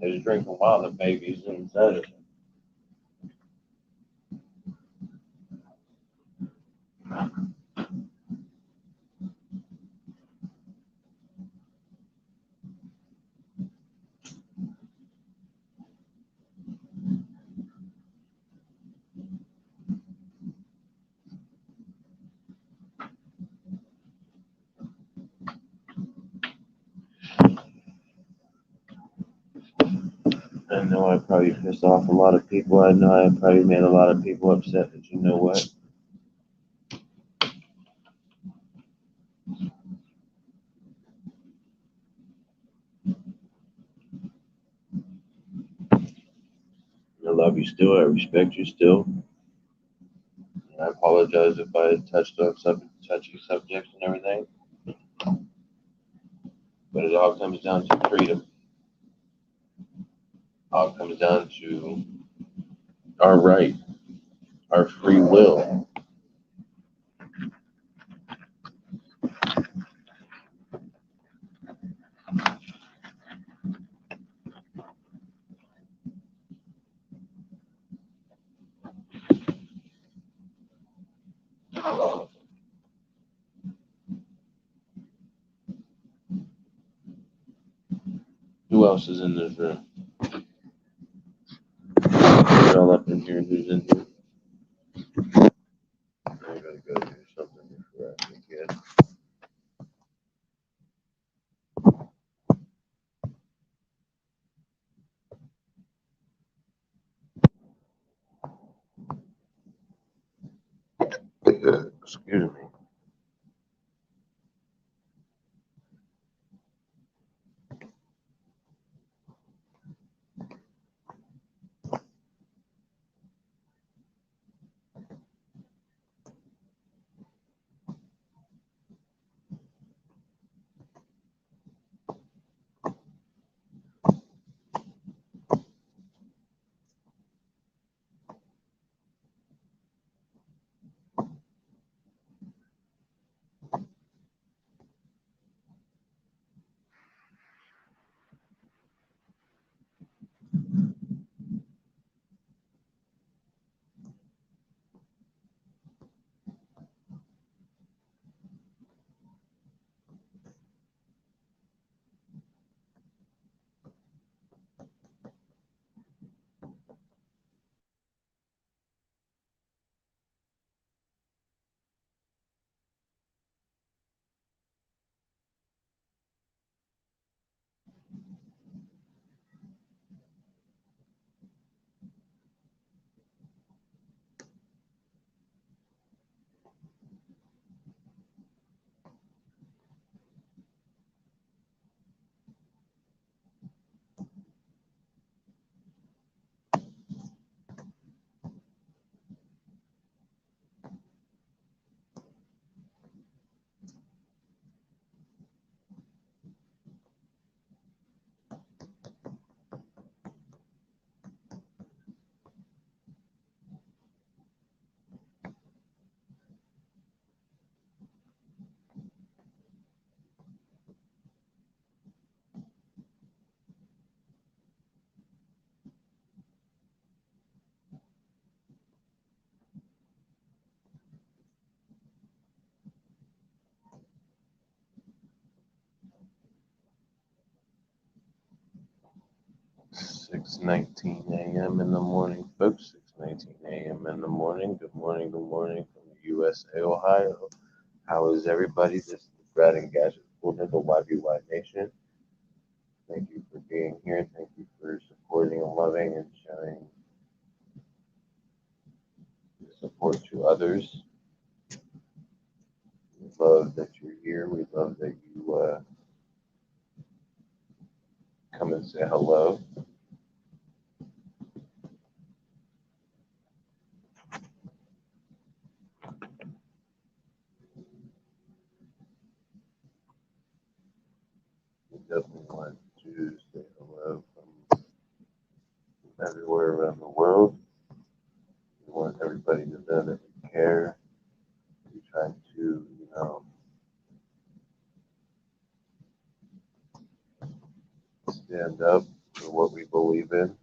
They're just drinking while the baby's inside of them. I know I probably pissed off a lot of people. I know I probably made a lot of people upset, but you know what? I love you still. I respect you still. And I apologize if I touched on some touchy subjects and everything. But it all comes down to freedom. All comes down to our right, our free will. Who else is in this room? You're all up in here. Who's in here? I gotta go do something before I forget. Excuse me. It's 6:19 a.m. in the morning, folks. 6:19 a.m. in the morning. Good morning, good morning from the USA, Ohio. How is everybody? This is Brad and Gadget for the YBY Nation. Thank you for being here. Thank you for supporting and loving and showing support to others. We love that you're here. We love that you come and say hello. definitely want to say hello from everywhere around the world. We want everybody to know that we care. We try to, stand up for what we believe in.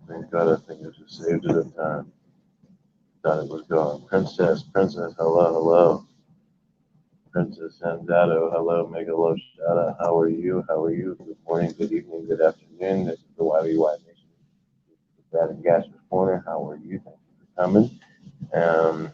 Thank God, I think I just saved it in time. Thought it was gone. Princess, hello, hello. Princess Sandato, hello, mega love shout out. How are you? How are you? Good morning, good evening, good afternoon. This is the YBY Nation. Brad and Gasper's Corner. How are you? Thank you for coming. Um,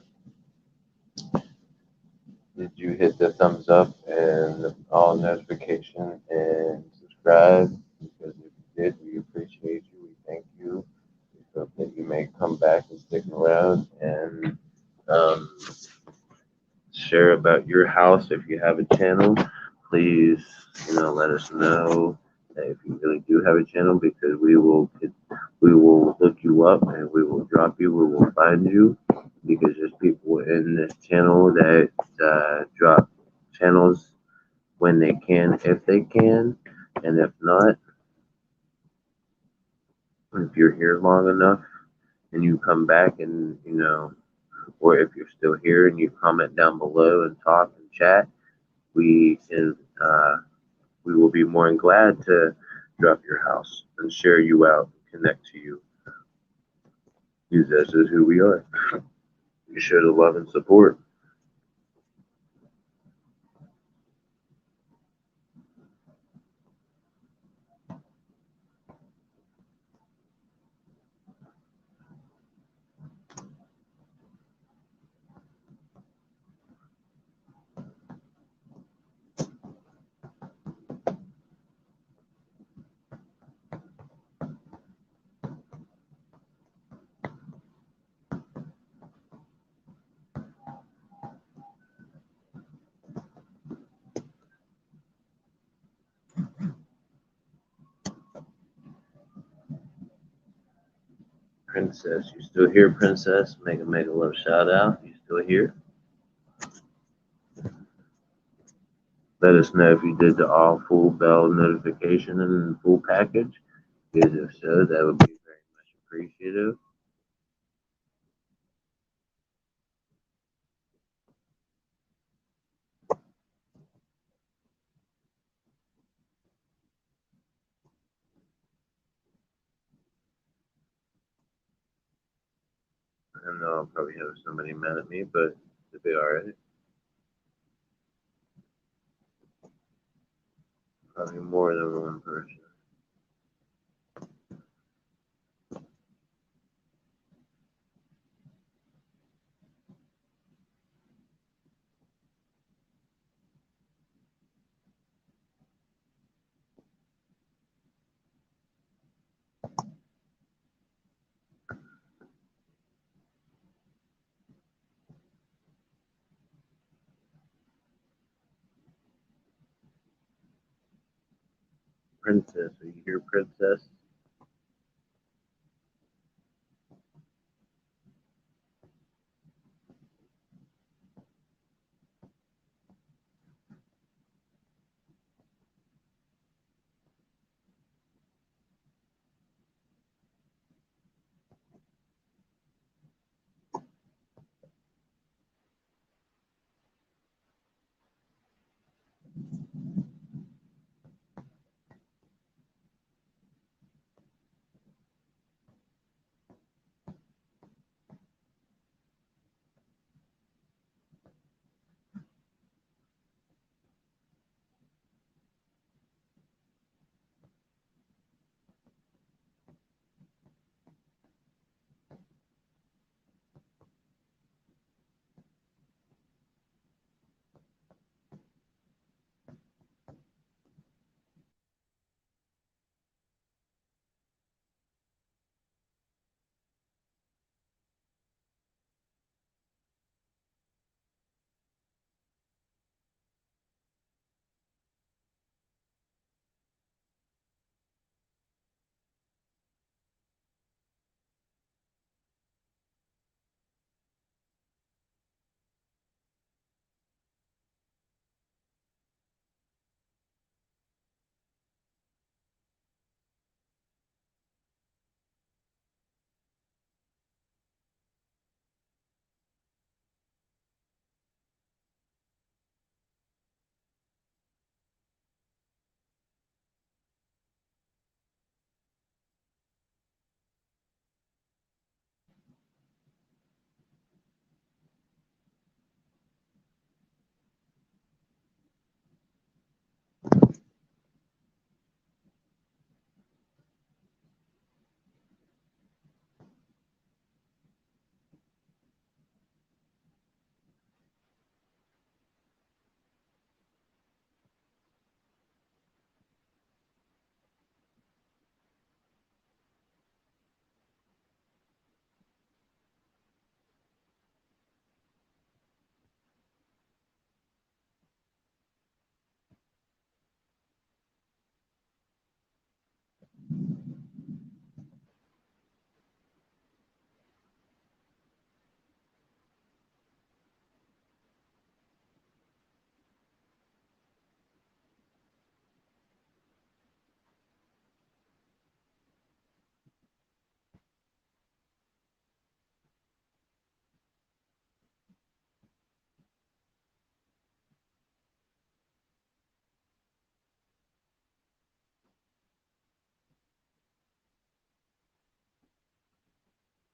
did you hit the thumbs up and the all notification and subscribe? Because if you did, we appreciate you. We thank you. We hope that you may come back and stick around and um, share about your house. If you have a channel, please, let us know that if you really do have a channel, because we will look you up and we will drop you. We will find you because there's people in this channel that drop channels when they can, if they can, and if not, if you're here long enough and you come back and or if you're still here and you comment down below and talk and chat, we can we will be more than glad to drop your house and share you out, connect to you. Use this as who we are. You show the love and support. Princess, you still here, Princess? Make a love shout out. You still here? Let us know if you did the all full bell notification and full package. Because if so, that would be very much appreciative. I know I'll probably have somebody mad at me, but it'll be alright. Probably more than one person. Princess, are you here, Princess?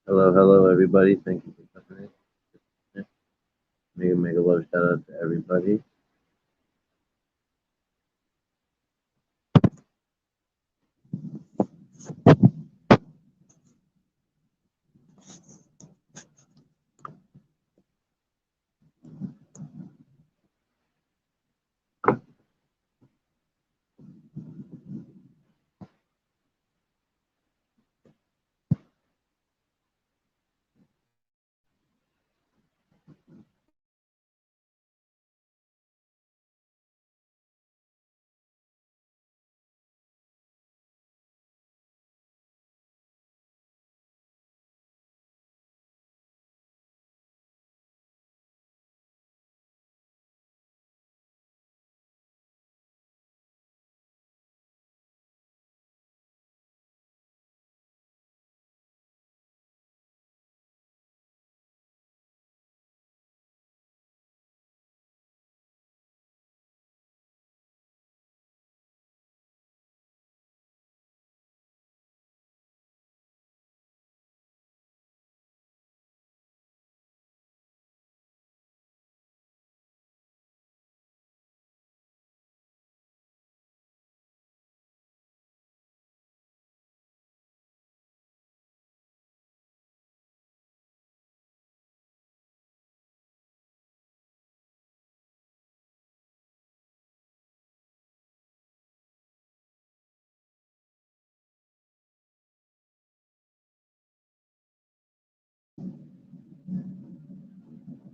Hello, hello, everybody. Thank you for coming in. Mega love shout out to everybody.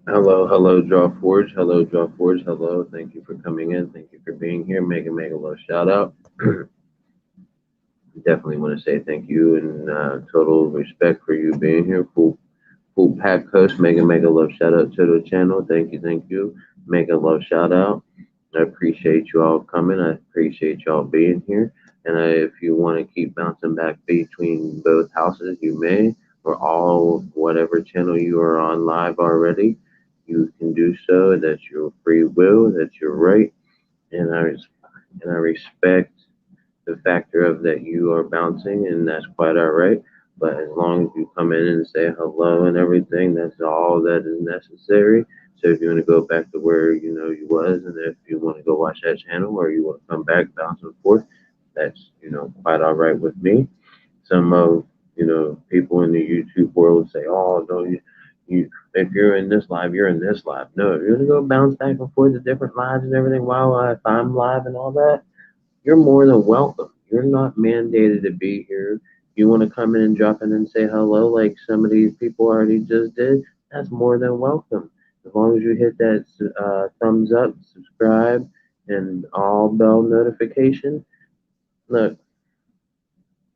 Hello, Draw Forge. Hello, Draw Forge. Hello. Thank you for coming in. Thank you for being here. Mega Love shout out. Definitely want to say thank you and total respect for you being here. Full pack host. Mega Love shout out to the channel. Thank you. Mega Love shout out. I appreciate you all coming. I appreciate y'all being here. And if you want to keep bouncing back between both houses, you may, or all whatever channel you are on live already, you can do so. That's your free will. That's your right. And I respect the factor of that you are bouncing, and that's quite all right. But as long as you come in and say hello and everything, that's all that is necessary. So if you want to go back to where you was, and if you want to go watch that channel, or you want to come back bouncing forth, that's quite all right with me. Some of people in the YouTube world say, "Oh no, you if you're in this live, you're in this live." No, if you're gonna go bounce back and forth to different lives and everything while if I'm live and all that, you're more than welcome. You're not mandated to be here. You want to come in and drop in and say hello like some of these people already just did, that's more than welcome. As long as you hit that thumbs up, subscribe, and all bell notification, look,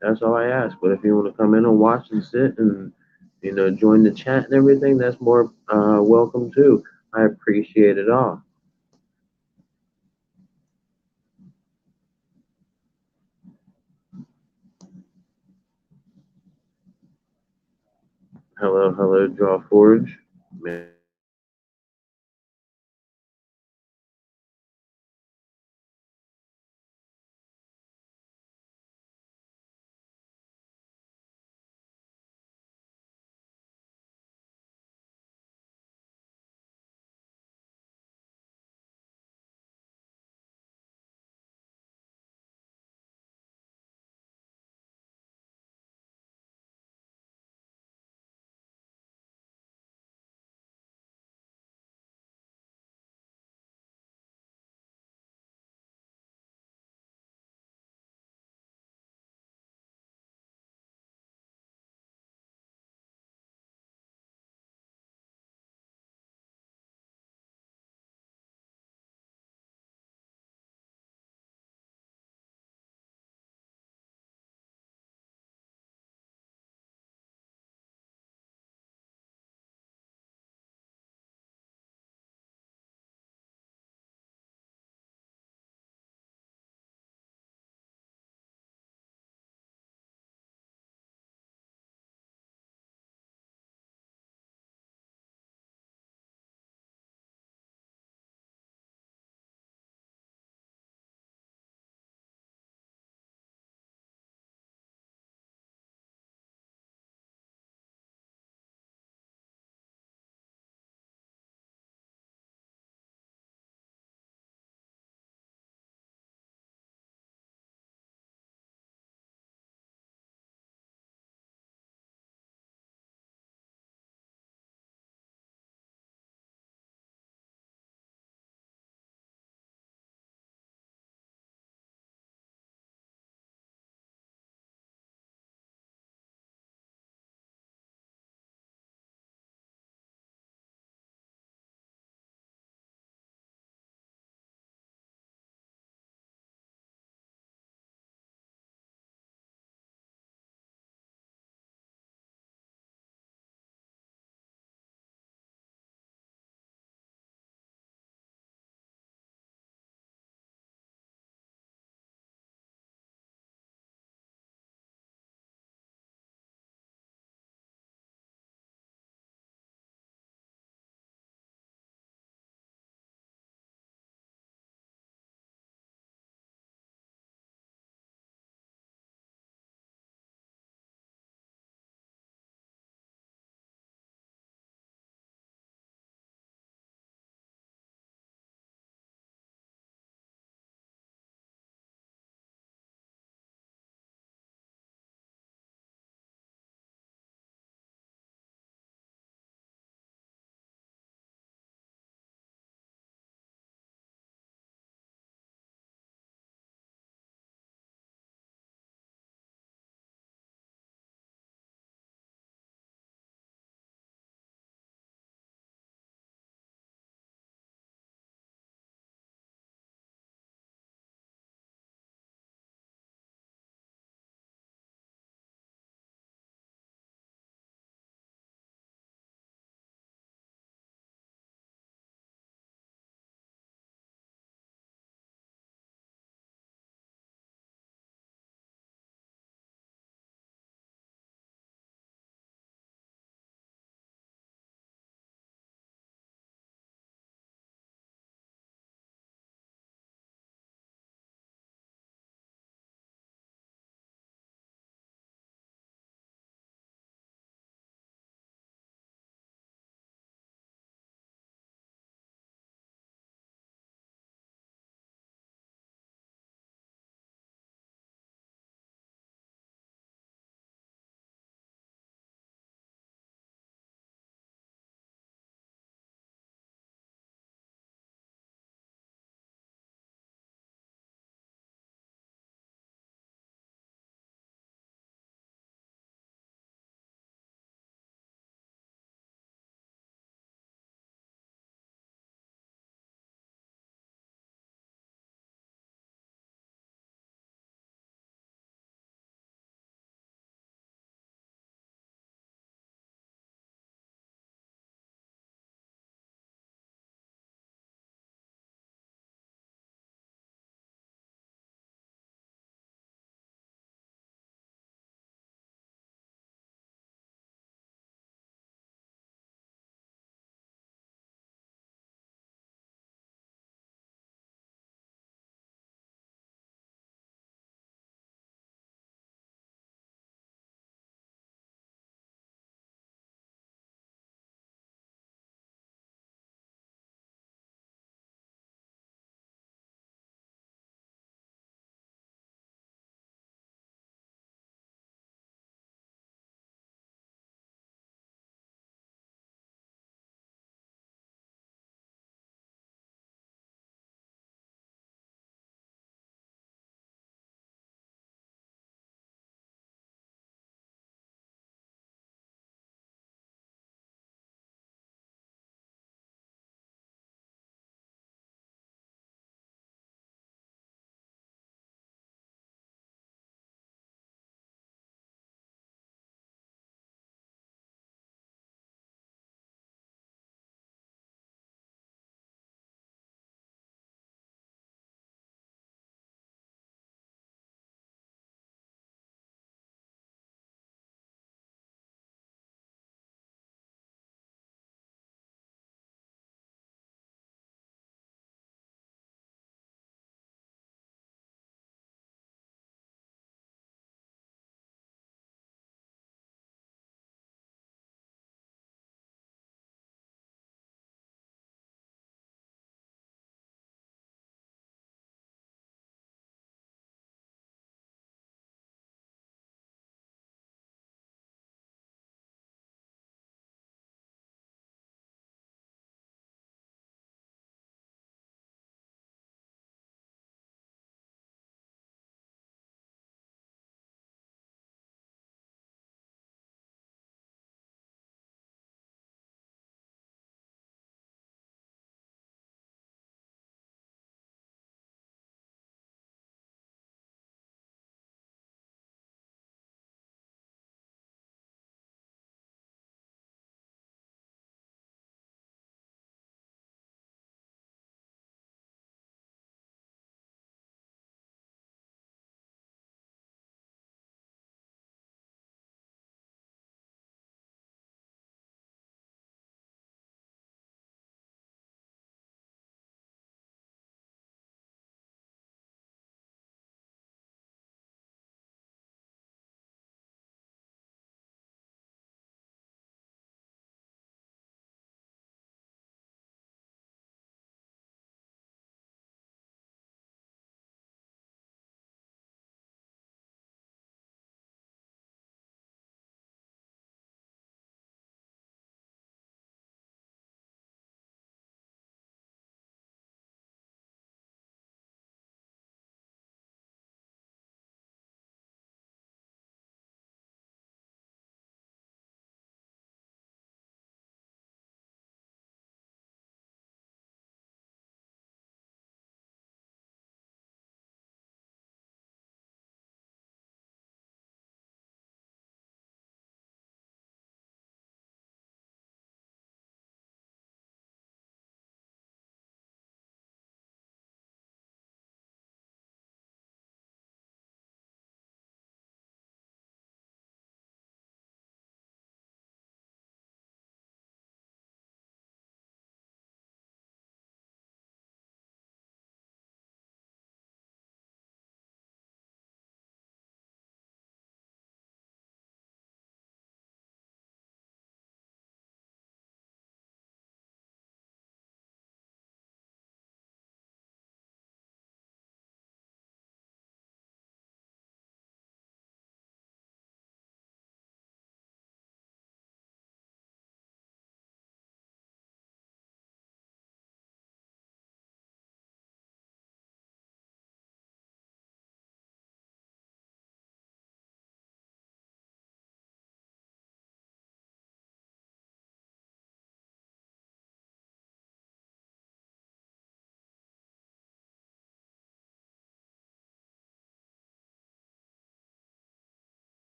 that's all I ask. But if you want to come in and watch and sit and join the chat and everything, that's more welcome too. I appreciate it all. Hello, Draw Forge.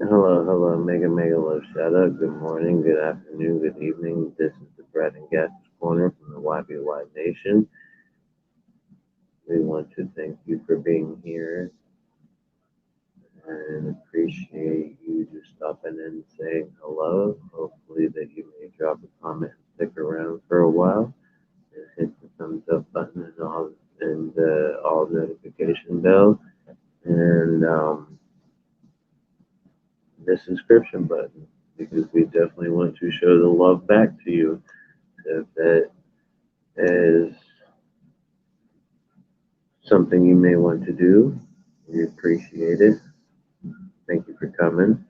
Hello, hello, mega, mega love shout out. Good morning, good afternoon, good evening. This is the Bread and Gas Corner from the YBY Nation. We want to thank you for being here and appreciate you just stopping in and saying hello. Hopefully that you may drop a comment and stick around for a while and hit the thumbs up button and all notification bell and the subscription button because we definitely want to show the love back to you. So if that is something you may want to do, we appreciate it. Thank you for coming.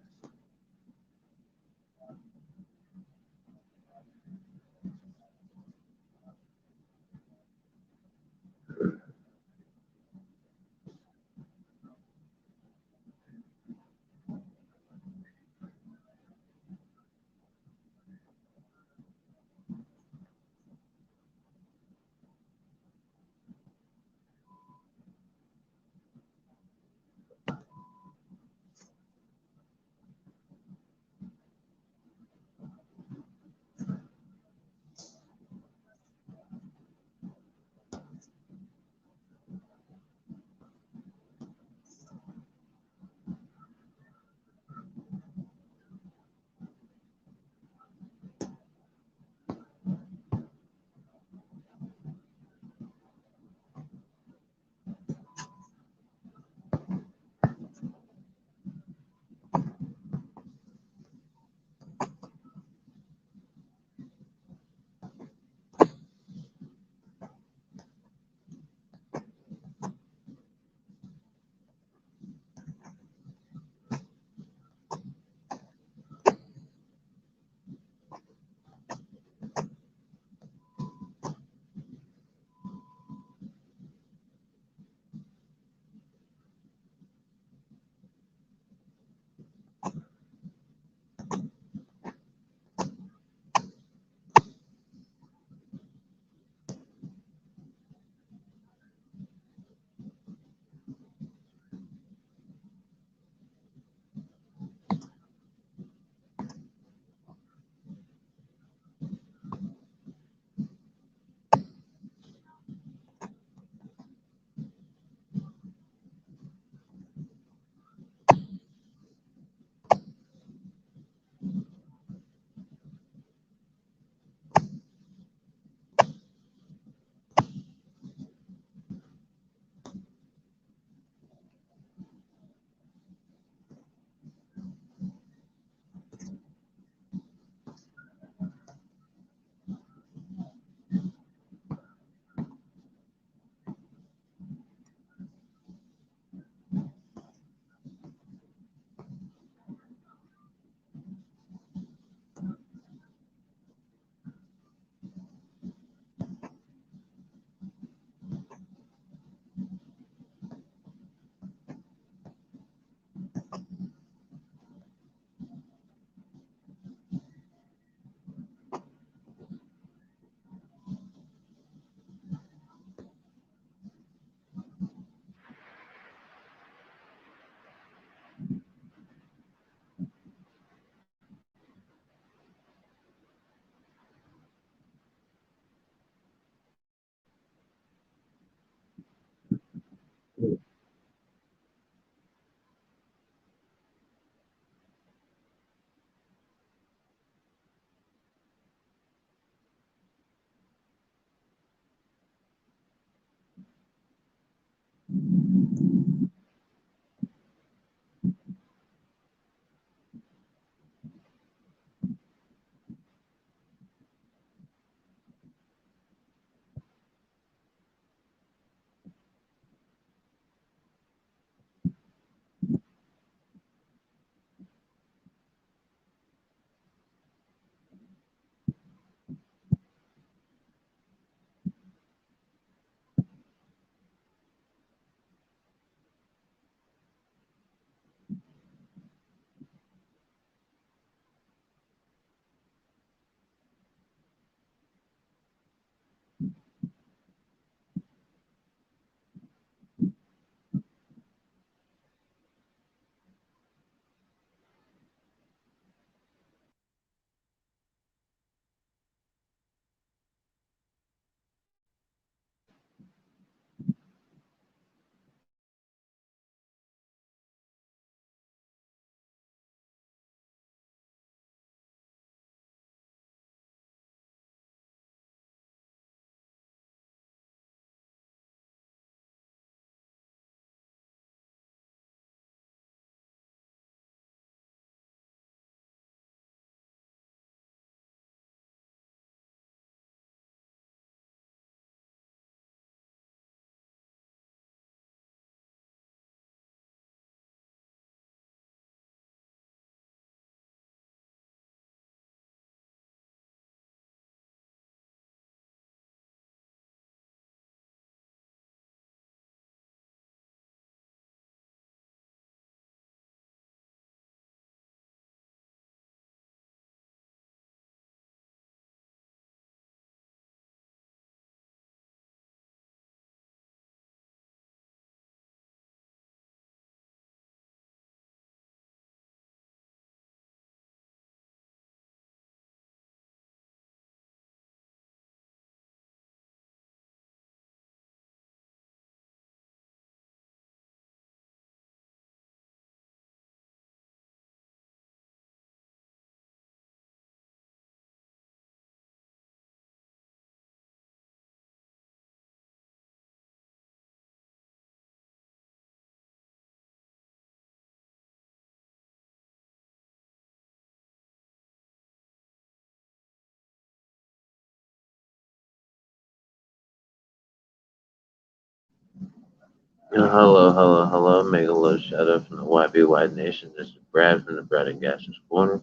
Hello, hello, hello. Megalo shout out from the YBY Nation. This is Brad from the Bread and Gases Corner.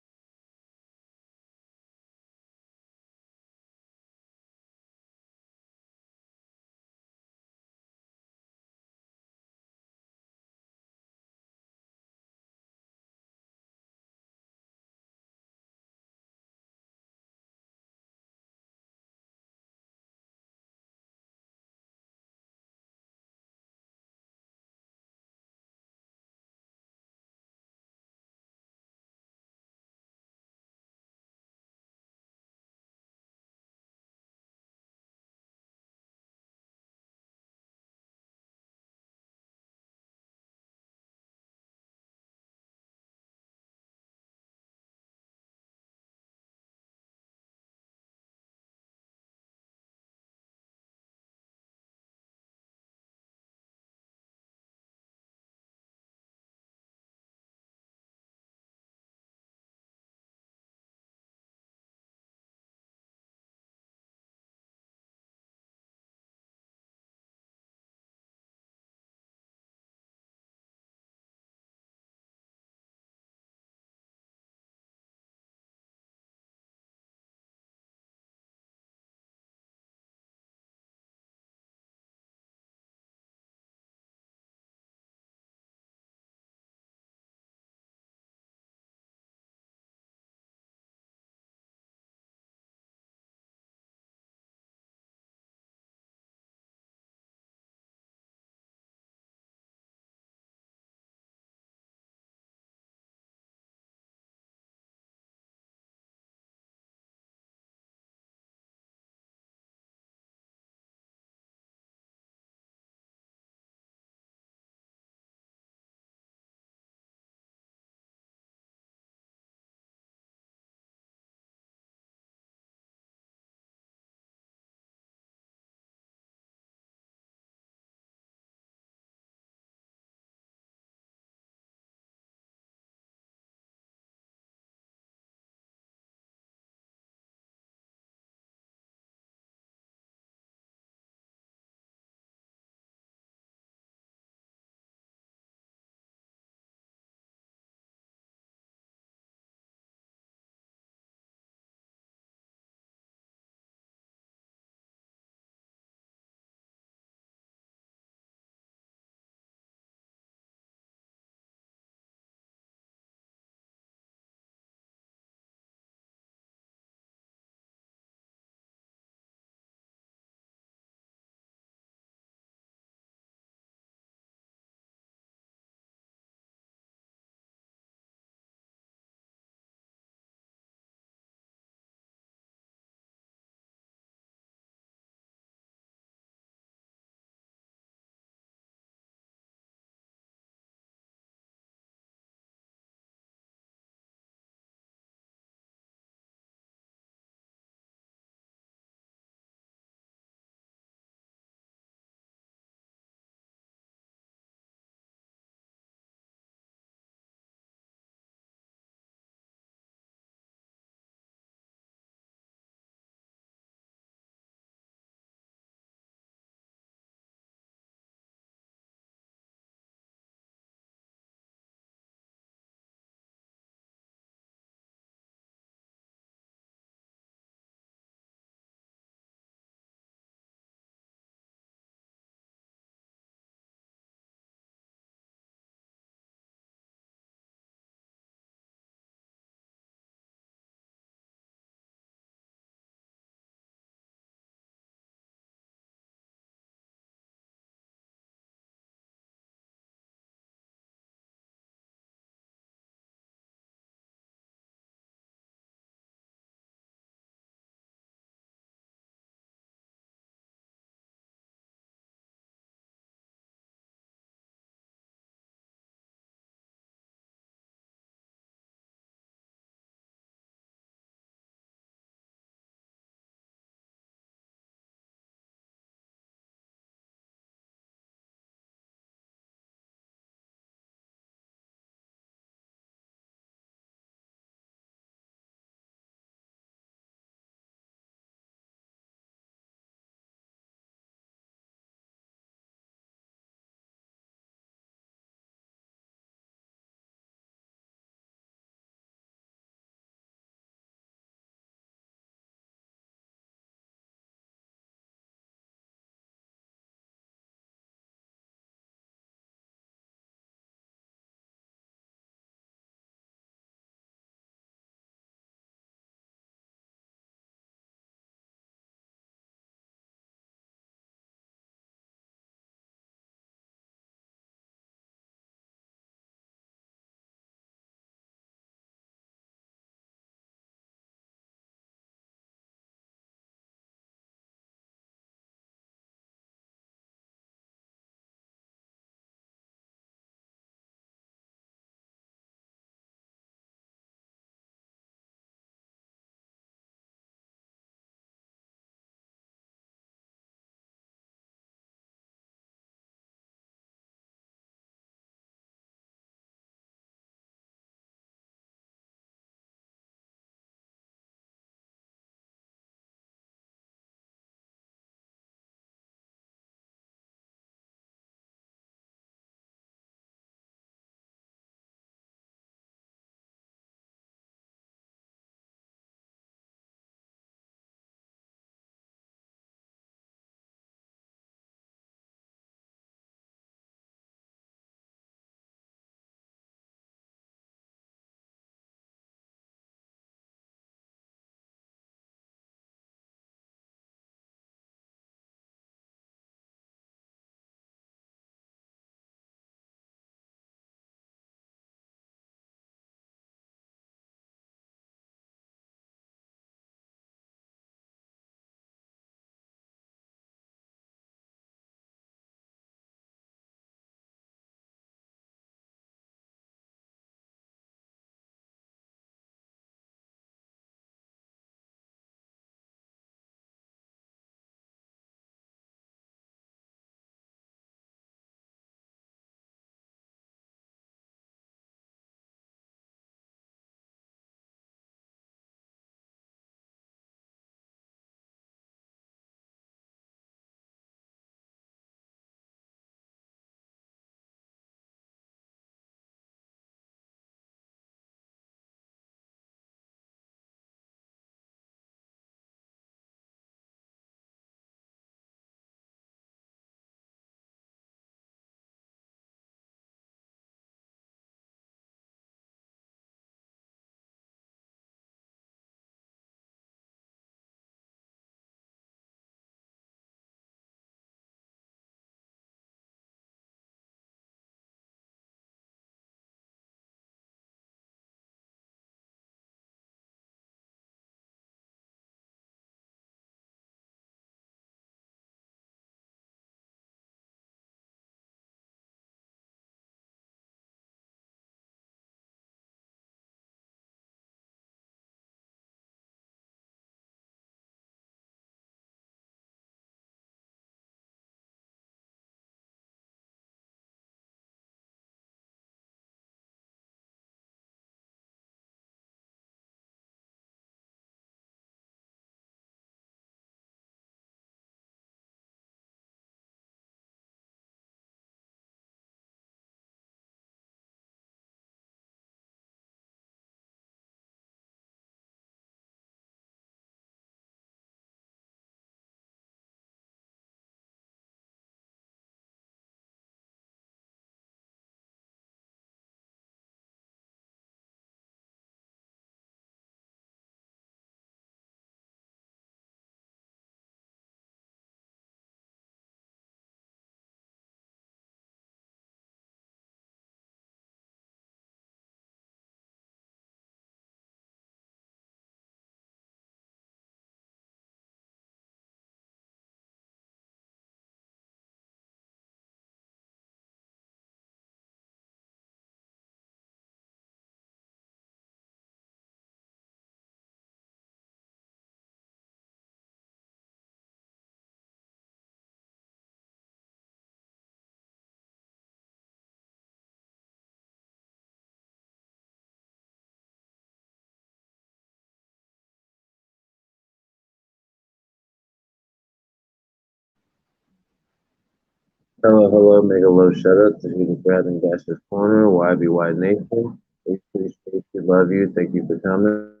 Hello, Mega Low Shut Up to Hidden Brad and Gash's Corner, YBY Nation. We appreciate you, love you, thank you for coming.